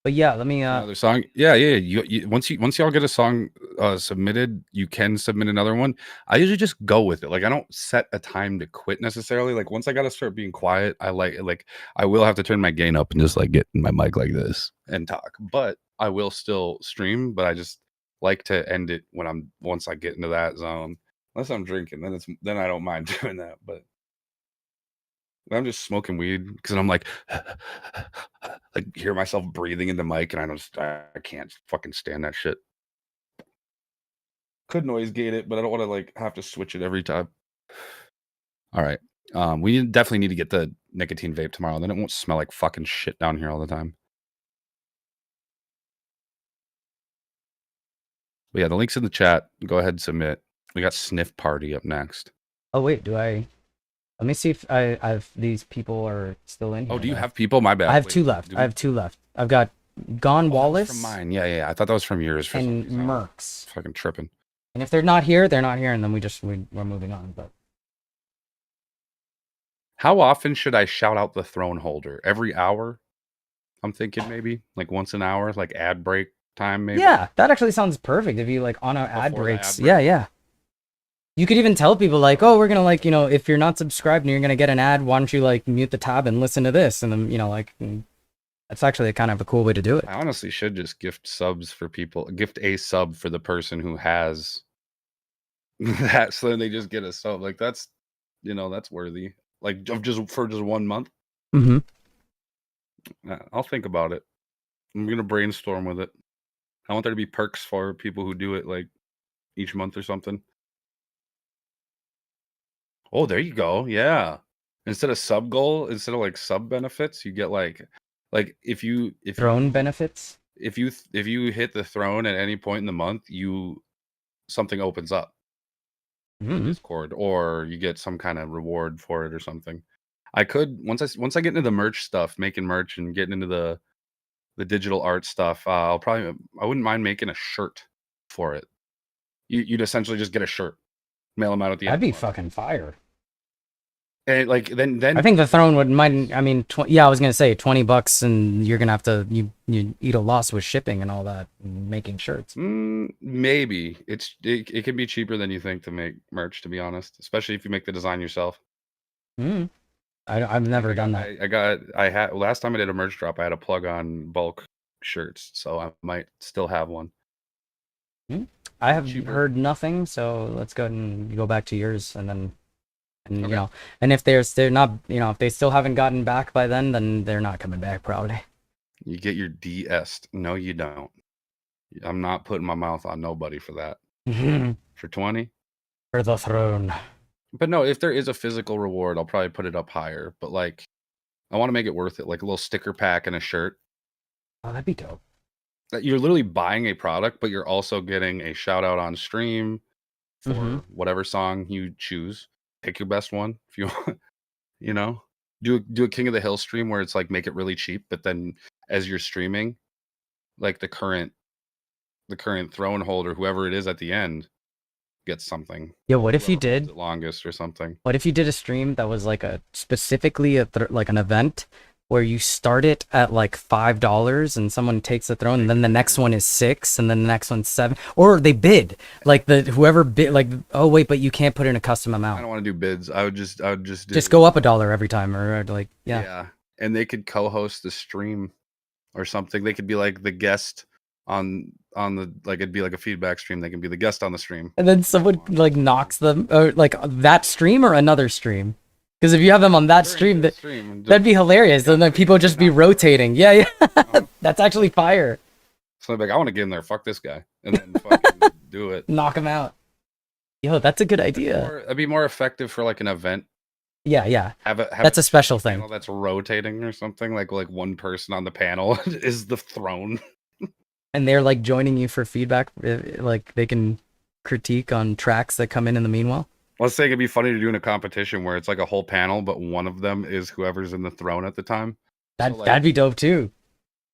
but yeah, let me Another song. Yeah. You once y'all get a song submitted, you can submit another one. I usually just go with it. Like I don't set a time to quit necessarily. Like once I gotta start being quiet, I will have to turn my gain up and just like get in my mic like this and talk. But I will still stream, but I just like to end it once I get into that zone. Unless I'm drinking, then I don't mind doing that. But when I'm just smoking weed because I'm like hear myself breathing in the mic, and I can't fucking stand that shit. Could noise gate it, but I don't want to like have to switch it every time. All right, we definitely need to get the nicotine vape tomorrow. Then it won't smell like fucking shit down here all the time. But yeah, the link's in the chat. Go ahead and submit. We got Sniff Party up next. oh wait, let me see if these people are still in here. Oh, do you have people? My bad. I have Wait, 2 left. do I have 2 left. I've got Gone Oh, that was Wallace from mine. Yeah. I thought that was from yours for some and reason. Mercs. Fucking tripping. And if they're not here, they're not here, and then we're moving on. But How often should I shout out the throne holder? Every hour? I'm thinking maybe like once an hour, like ad break time, maybe. yeah, that actually sounds perfect if you like on our ad Before the ad breaks. break. Yeah. You could even tell people like, oh, we're gonna like, if you're not subscribed and you're gonna get an ad, why don't you like mute the tab and listen to this? And then that's actually kind of a cool way to do it. I honestly should just gift subs for people. Gift a sub for the person who has that, so then they just get a sub. Like that's worthy. Like of just 1 month. Mm-hmm. I'll think about it. I'm gonna brainstorm with it. I want there to be perks for people who do it like each month or something. Oh, there you go. Yeah. Instead of sub benefits, you get like if Throne benefits. if you hit the throne at any point in the month, something opens up in Mm-hmm. Discord, or you get some kind of reward for it or something. I could once I get into the merch stuff, making merch and getting into the digital art stuff, I wouldn't mind making a shirt for it. You'd essentially just get a shirt, mail them out at the end. That'd be fucking fire. And like then I think the throne I was gonna say $20, and you're gonna have to you eat a loss with shipping and all that, and making shirts. Maybe it can be cheaper than you think to make merch, to be honest, especially if you make the design yourself. I've never done that. Last time I did a merch drop, I had a plug on bulk shirts, so I might still have one. I have cheaper. heard nothing, so let's go ahead and go back to yours, and Okay. and if they're not, if they still haven't gotten back by then they're not coming back probably. You get your DS'd. No, you don't. I'm not putting my mouth on nobody for that. For 20? For the throne. But no, if there is a physical reward, I'll probably put it up higher. But like, I want to make it worth it. Like a little sticker pack and a shirt. Oh, that'd be dope. That you're literally buying a product, but you're also getting a shout out on stream for whatever song you choose. Pick your best one if you want. Do a King of the Hill stream where it's like make it really cheap, but then as you're streaming, like the current throne holder, whoever it is at the end, gets something. Yeah, what if you Whoever holds did? it longest or something? What if you did a stream that was like specifically like an event where you start it at like $5 and someone takes the throne, and then the next one is $6, and then the next one's $7, or they bid, like whoever bid, like, oh wait, but you can't put in a custom I amount. don't want to do bids. I would just Just go up $1 every time, or like yeah. And they could co-host the stream or something. They could be like the guest on the, like, it'd be like a feedback stream. They can be the guest on the stream. And then someone like knocks them, or like that stream or another stream. Because if you have them on that stream, that'd be hilarious. And then people just be rotating. Yeah. That's actually fire. So they're like, I want to get in there. Fuck this guy. And then fucking do it. Knock him out. Yo, that's a good idea. It'd be more effective for like an event. Yeah. Have That's a special thing. That's rotating or something. Like one person on the panel is the throne. And they're like joining you for feedback. Like they can critique on tracks that come in the meanwhile. Let's say it'd be funny to do in a competition where it's like a whole panel, but one of them is whoever's in the throne at the time. That'd be dope too.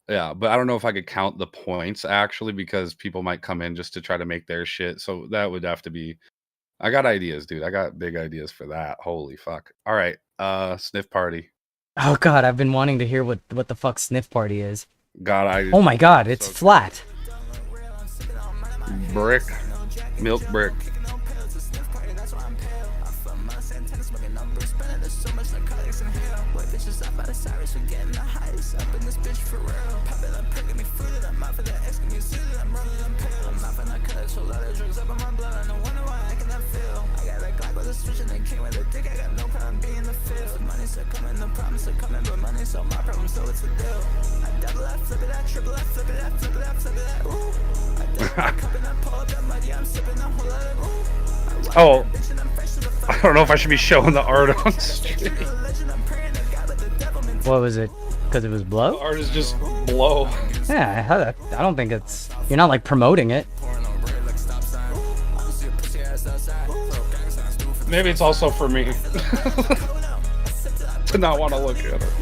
Yeah, but I don't know if I could count the points actually, because people might come in just to try to make their shit. So that would have to be. I got ideas, dude. I got big ideas for that. Holy fuck. All right. Sniff party. Oh god, I've been wanting to hear what the fuck sniff party is. God, oh my god, it's flat. Brick. Milk brick. Oh, I don't know if I should be showing the art on stream. What was it? Because it was blow? The art is just blow. Yeah, I don't think it's... You're not like promoting it. Maybe it's also for me to not want to look at it.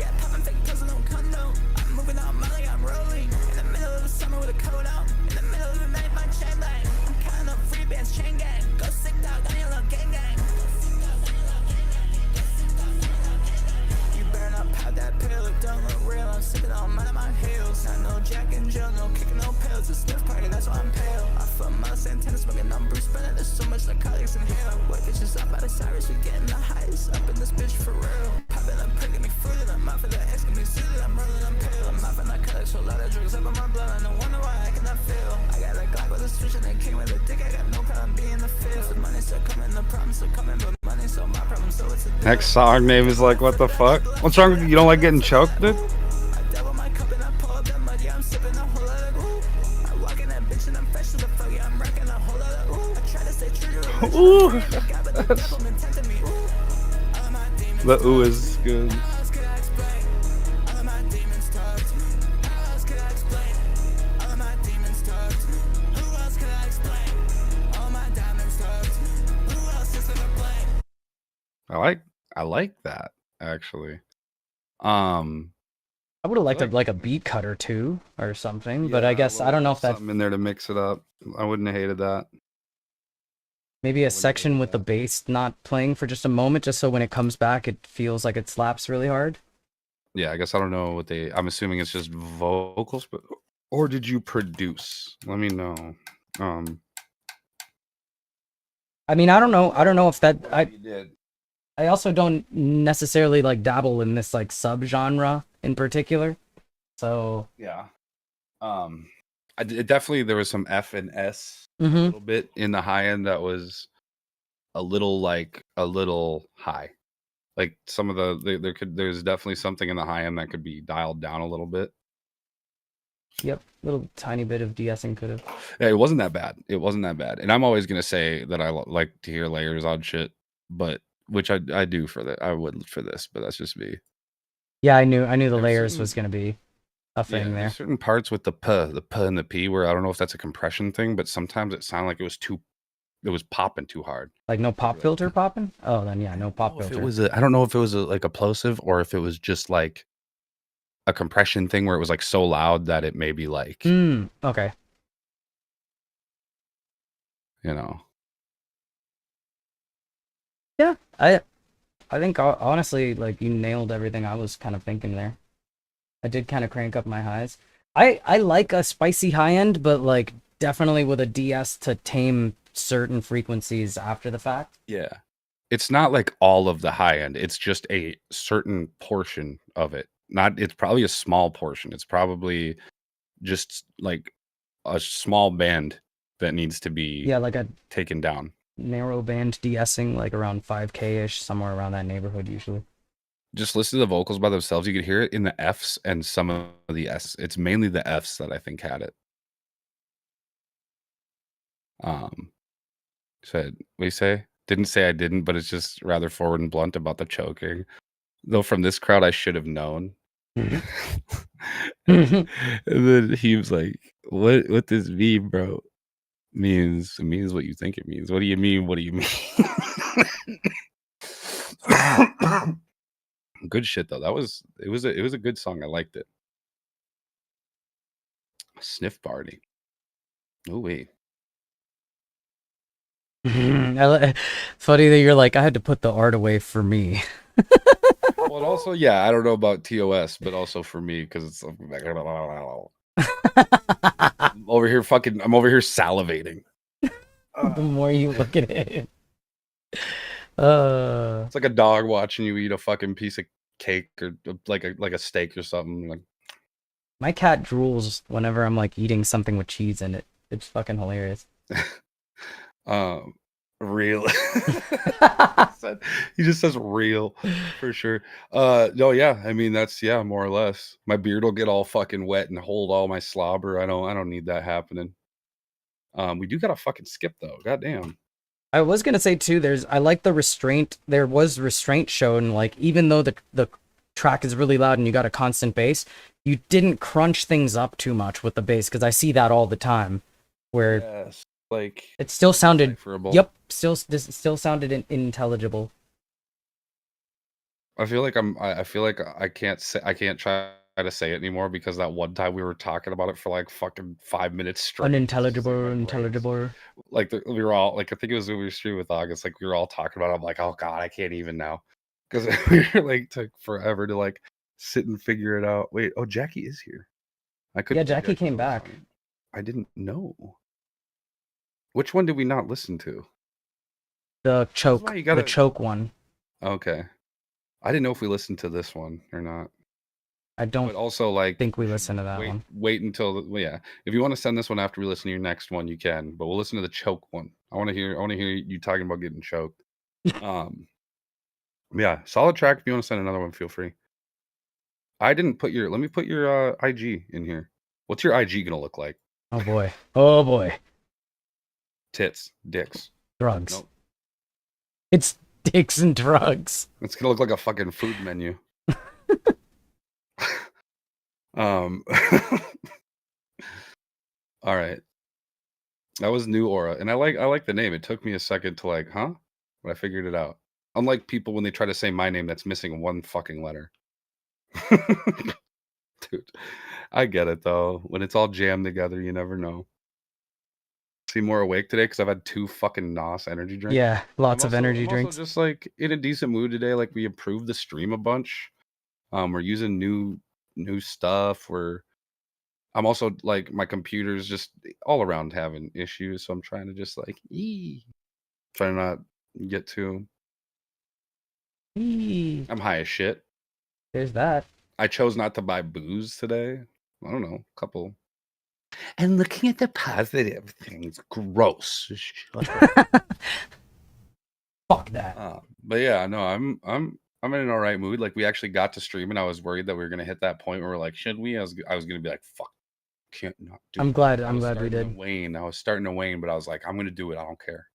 antennas, smoking numbers, spinning. There's so much narcotics in here. What bitches up by the sirens, we getting the highest up in this bitch for real. Popping, I'm pricking me fruited, I'm out for the X, give me suited, I'm rolling, I'm pale. I'm out for narcotics, so a lot of drugs up in my blood, I no wonder why I cannot feel. I got a Glock with a switch and it came with a dick, I got no problem being the field. The money still coming, the problems still coming, but money so my problem, so it's a deal. Next song name is like, what the fuck? What's wrong with you? You don't like getting choked, dude? I dabble my cup and I pull up that mud, yeah, I'm sipping a whole lot of ooh. I walk in that bitch and I'm fresh to the fuck, yeah, I'm rocking a whole lot of ooh. I try to stay true to the Ooh. God, but the devil been tempting me, ooh. All of my demons The ooh is good. How else could I explain? All of my demons talk to me. How else could I explain? All of my demons talk to me. Who else could I explain? All my diamonds talk to me. Who else is gonna blame? I like that actually. I would have liked like- like a beat cut or two or something, but yeah, I guess I don't know if that's something in there to mix it up. I wouldn't have hated that. maybe a wouldn't section hate with the that. bass not playing for just a moment, just so when it comes back, it feels like it slaps really hard. Yeah, I guess I don't know what they. I'm assuming it's just vocals, but or did you produce? Let me know. I mean, I don't know. I don't know if that. You did. I also don't necessarily like dabble in this like subgenre in particular. So Yeah. It definitely there was some F and S a mhm. little bit in the high end that was a little high. Like some of there's definitely something in the high end that could be dialed down a little bit. Yep, little tiny bit of de-essing could have. Yeah, it wasn't that bad. It wasn't that bad. And I'm always gonna say that I like to hear layers on shit, but which I do for that. I would for this, but that's just me. Yeah, I knew the There's layers certain- was gonna be a thing Yeah, there. there's certain parts with the p and the p where I don't know if that's a compression thing, but sometimes it sounded like it was popping too hard. Like no pop filter popping? Oh, then yeah, no pop If filter. it was I don't know if it was like a plosive or if it was just like a compression thing where it was like so loud that it maybe like Okay. you know. Yeah, I think honestly, like you nailed everything I was kind of thinking there. I did kind of crank up my highs. I like a spicy high end, but like definitely with a DS to tame certain frequencies after the fact. Yeah. It's not like all of the high end. It's just a certain portion of it. It's probably a small portion. It's probably just like a small band that needs to be Yeah, like a taken down. narrow band de-essing, like around 5K-ish, somewhere around that neighborhood usually. Just listen to the vocals by themselves. You could hear it in the Fs and some of the S. It's mainly the Fs that I think had it. Said, what do you say? Didn't say I didn't, but it's just rather forward and blunt about the choking. Though from this crowd, I should have known. and then he was like, "What this mean, bro? It means what you think it means. What do you mean? What do you mean?" Good shit though. It was a good song. I liked it. Sniff Barney. Oh wait. Funny that you're like, I had to put the art away for me. Well, and also, yeah, I don't know about TOS, but also for me because it's I'm over here salivating. The more you look at it. It's like a dog watching you eat a fucking piece of cake or like a steak or something. Like, My cat drools whenever I'm like eating something with cheese in it. It's fucking hilarious. real. He just says real for sure. No, yeah. I mean, that's more or less. My beard will get all fucking wet and hold all my slobber. I don't need that happening. We do gotta fucking skip though. Goddamn. I was gonna say too, I like the restraint. There was restraint shown, like even though the track is really loud and you got a constant bass, you didn't crunch things up too much with the bass, because I see that all the time, where Yes, like it still sounded. decipherable. Yep, still sounded intelligible. I feel like I can't try to say it anymore because that one time we were talking about it for like fucking 5 minutes straight. Unintelligible. Like we were all like, I think it was when we were streaming with August, like we were all talking about it. I'm like, oh god, I can't even now, because we were like took forever to like sit and figure it out. Wait, oh, Jackie is here. I could. Yeah, Jackie came back. I didn't know. Which one did we not listen to? The choke, why you the gotta- choke one. Okay. I didn't know if we listened to this one or not. I don't But also, like, think we should listened to that one. Wait until well, yeah. If you want to send this one after we listen to your next one, you can. But we'll listen to the choke one. I want to hear you talking about getting choked. Yeah, solid track. If you want to send another one, feel free. I didn't put your. Let me put your IG in here. What's your IG gonna look like? Oh boy. Oh boy. Tits, dicks. Drugs. Nope. It's dicks and drugs. It's gonna look like a fucking food menu. All right. That was New Aura, and I like the name. It took me a second to like, huh? But I figured it out. Unlike people when they try to say my name that's missing one fucking letter. Dude, I get it though. When it's all jammed together, you never know. Seem more awake today because I've had 2 fucking NOS energy drinks. Yeah, lots of energy I'm drinks. also just like in a decent mood today. Like we improved the stream a bunch. We're using new stuff. I'm also like my computer's just all around having issues, so I'm trying to just like try to not get too. Eee, I'm high as shit. there's that. I chose not to buy booze today. I don't know, a couple. And looking at the positive things, gross. Fuck that. But yeah, no, I'm in an all right mood. Like we actually got to stream, and I was worried that we were gonna hit that point where we're like, should we? I was gonna be like, fuck, can't not do. I'm it. glad I was we starting to did. wane. I was starting to wane, but I was like, I'm gonna do it. I don't care.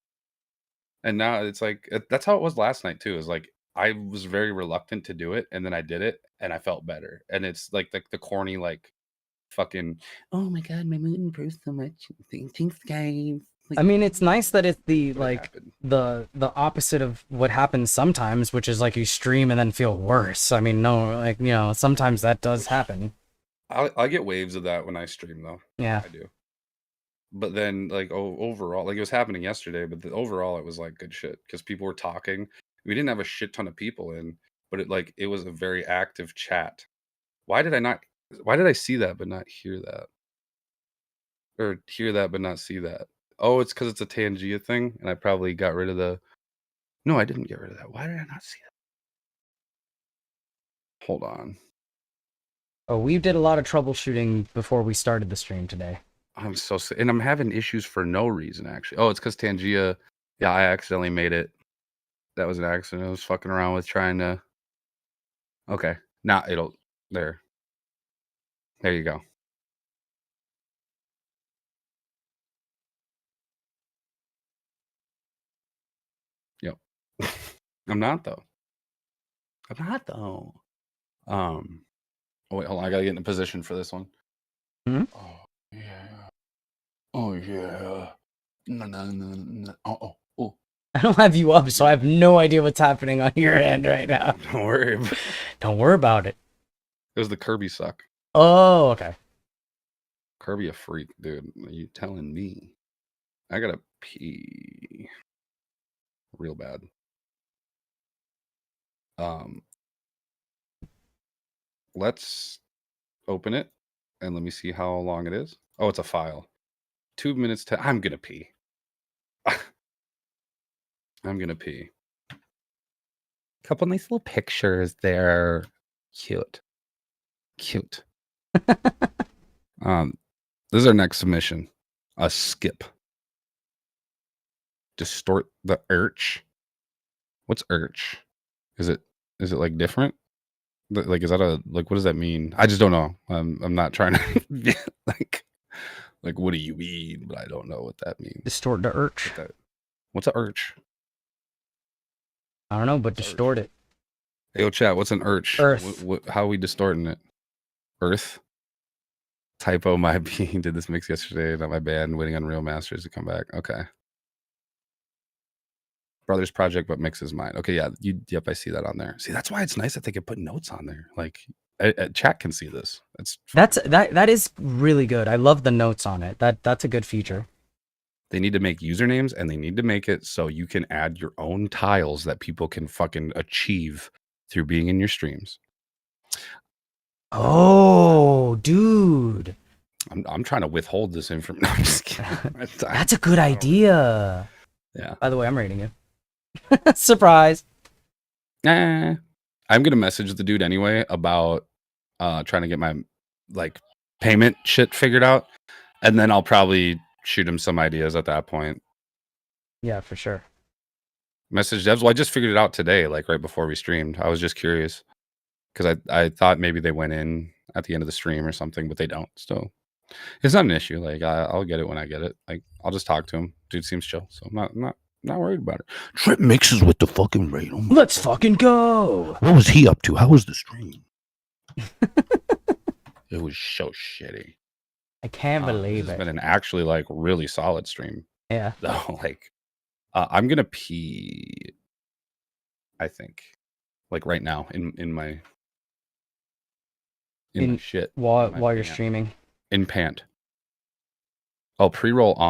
And now it's like that's how it was last night too. Is like I was very reluctant to do it, and then I did it, and I felt better. And it's like the corny like fucking. Oh my god, my mood improved so much. Thanks, guys. Like, I mean, it's nice that it's the but it like happened. the opposite of what happens sometimes, which is like you stream and then feel worse. I mean, no, like sometimes that does happen. I get waves of that when I stream though. Yeah. I do. But then like overall, like it was happening yesterday, but overall it was like good shit because people were talking. We didn't have a shit ton of people in, but it was a very active chat. Why did I see that but not hear that? Or hear that but not see that? Oh, it's because it's a Tangia thing, and I probably got rid of the. No, I didn't get rid of that. Why did I not see that? Hold on. Oh, we did a lot of troubleshooting before we started the stream today. I'm so sick. And I'm having issues for no reason, actually. Oh, it's because Tangia. Yeah, I accidentally made it. That was an accident. I was fucking around with trying to. Okay. Now it'll. There. There you go. Yep. I'm not, though. Oh, wait, hold on. I gotta get in a position for this one. Hmm? Oh, yeah. Oh, yeah. No. Oh. I don't have you up, so I have no idea what's happening on your end right now. Don't worry. Don't worry about it. It was the Kirby suck. Oh, okay. Kirby a freak, dude. Are you telling me? I gotta pee real bad. Let's open it and let me see how long it is. Oh, it's a file. 2 minutes to. I'm gonna pee. I'm gonna pee. Couple nice little pictures there. Cute. This is our next submission. A skip. Distort the urch. What's urch? Is it like different? Like is that what does that mean? I just don't know. I'm not trying to be like what do you mean? But I don't know what that means. Distort the urch. What's an urch? I don't know, but distort it. Hey, yo, chat. What's an urch? Earth. How are we distorting it? Earth. Typo. My being did this mix yesterday. Not my band. Waiting on Real Masters to come back. Okay. Brothers Project, but mixes mine. Okay, yeah, yep, I see that on there. See, that's why it's nice that they can put notes on there. Like, chat can see this. That is really good. I love the notes on it. That's a good feature. They need to make usernames, and they need to make it so you can add your own tiles that people can fucking achieve through being in your streams. Oh, dude. I'm trying to withhold this information. No, I'm just kidding. That's a good idea. Yeah. By the way, I'm rating you. Surprise. I'm gonna message the dude anyway about trying to get my like payment shit figured out, and then I'll probably shoot him some ideas at that point. Yeah, for sure. Message devs. Well, I just figured it out today, like right before we streamed. I was just curious because I thought maybe they went in at the end of the stream or something, but they don't. So it's not an issue. Like I'll get it when I get it. Like I'll just talk to him. Dude seems chill, so I'm not worried about it. Trip mixes with the fucking radom. Let's fucking go. What was he up to? How was the stream? It was so shitty. I can't believe It's it. been an actually like really solid stream. Yeah. Though, like I'm gonna pee. I think, like right now in my shit While in my you're pant. streaming. In pant. Oh, pre-roll on.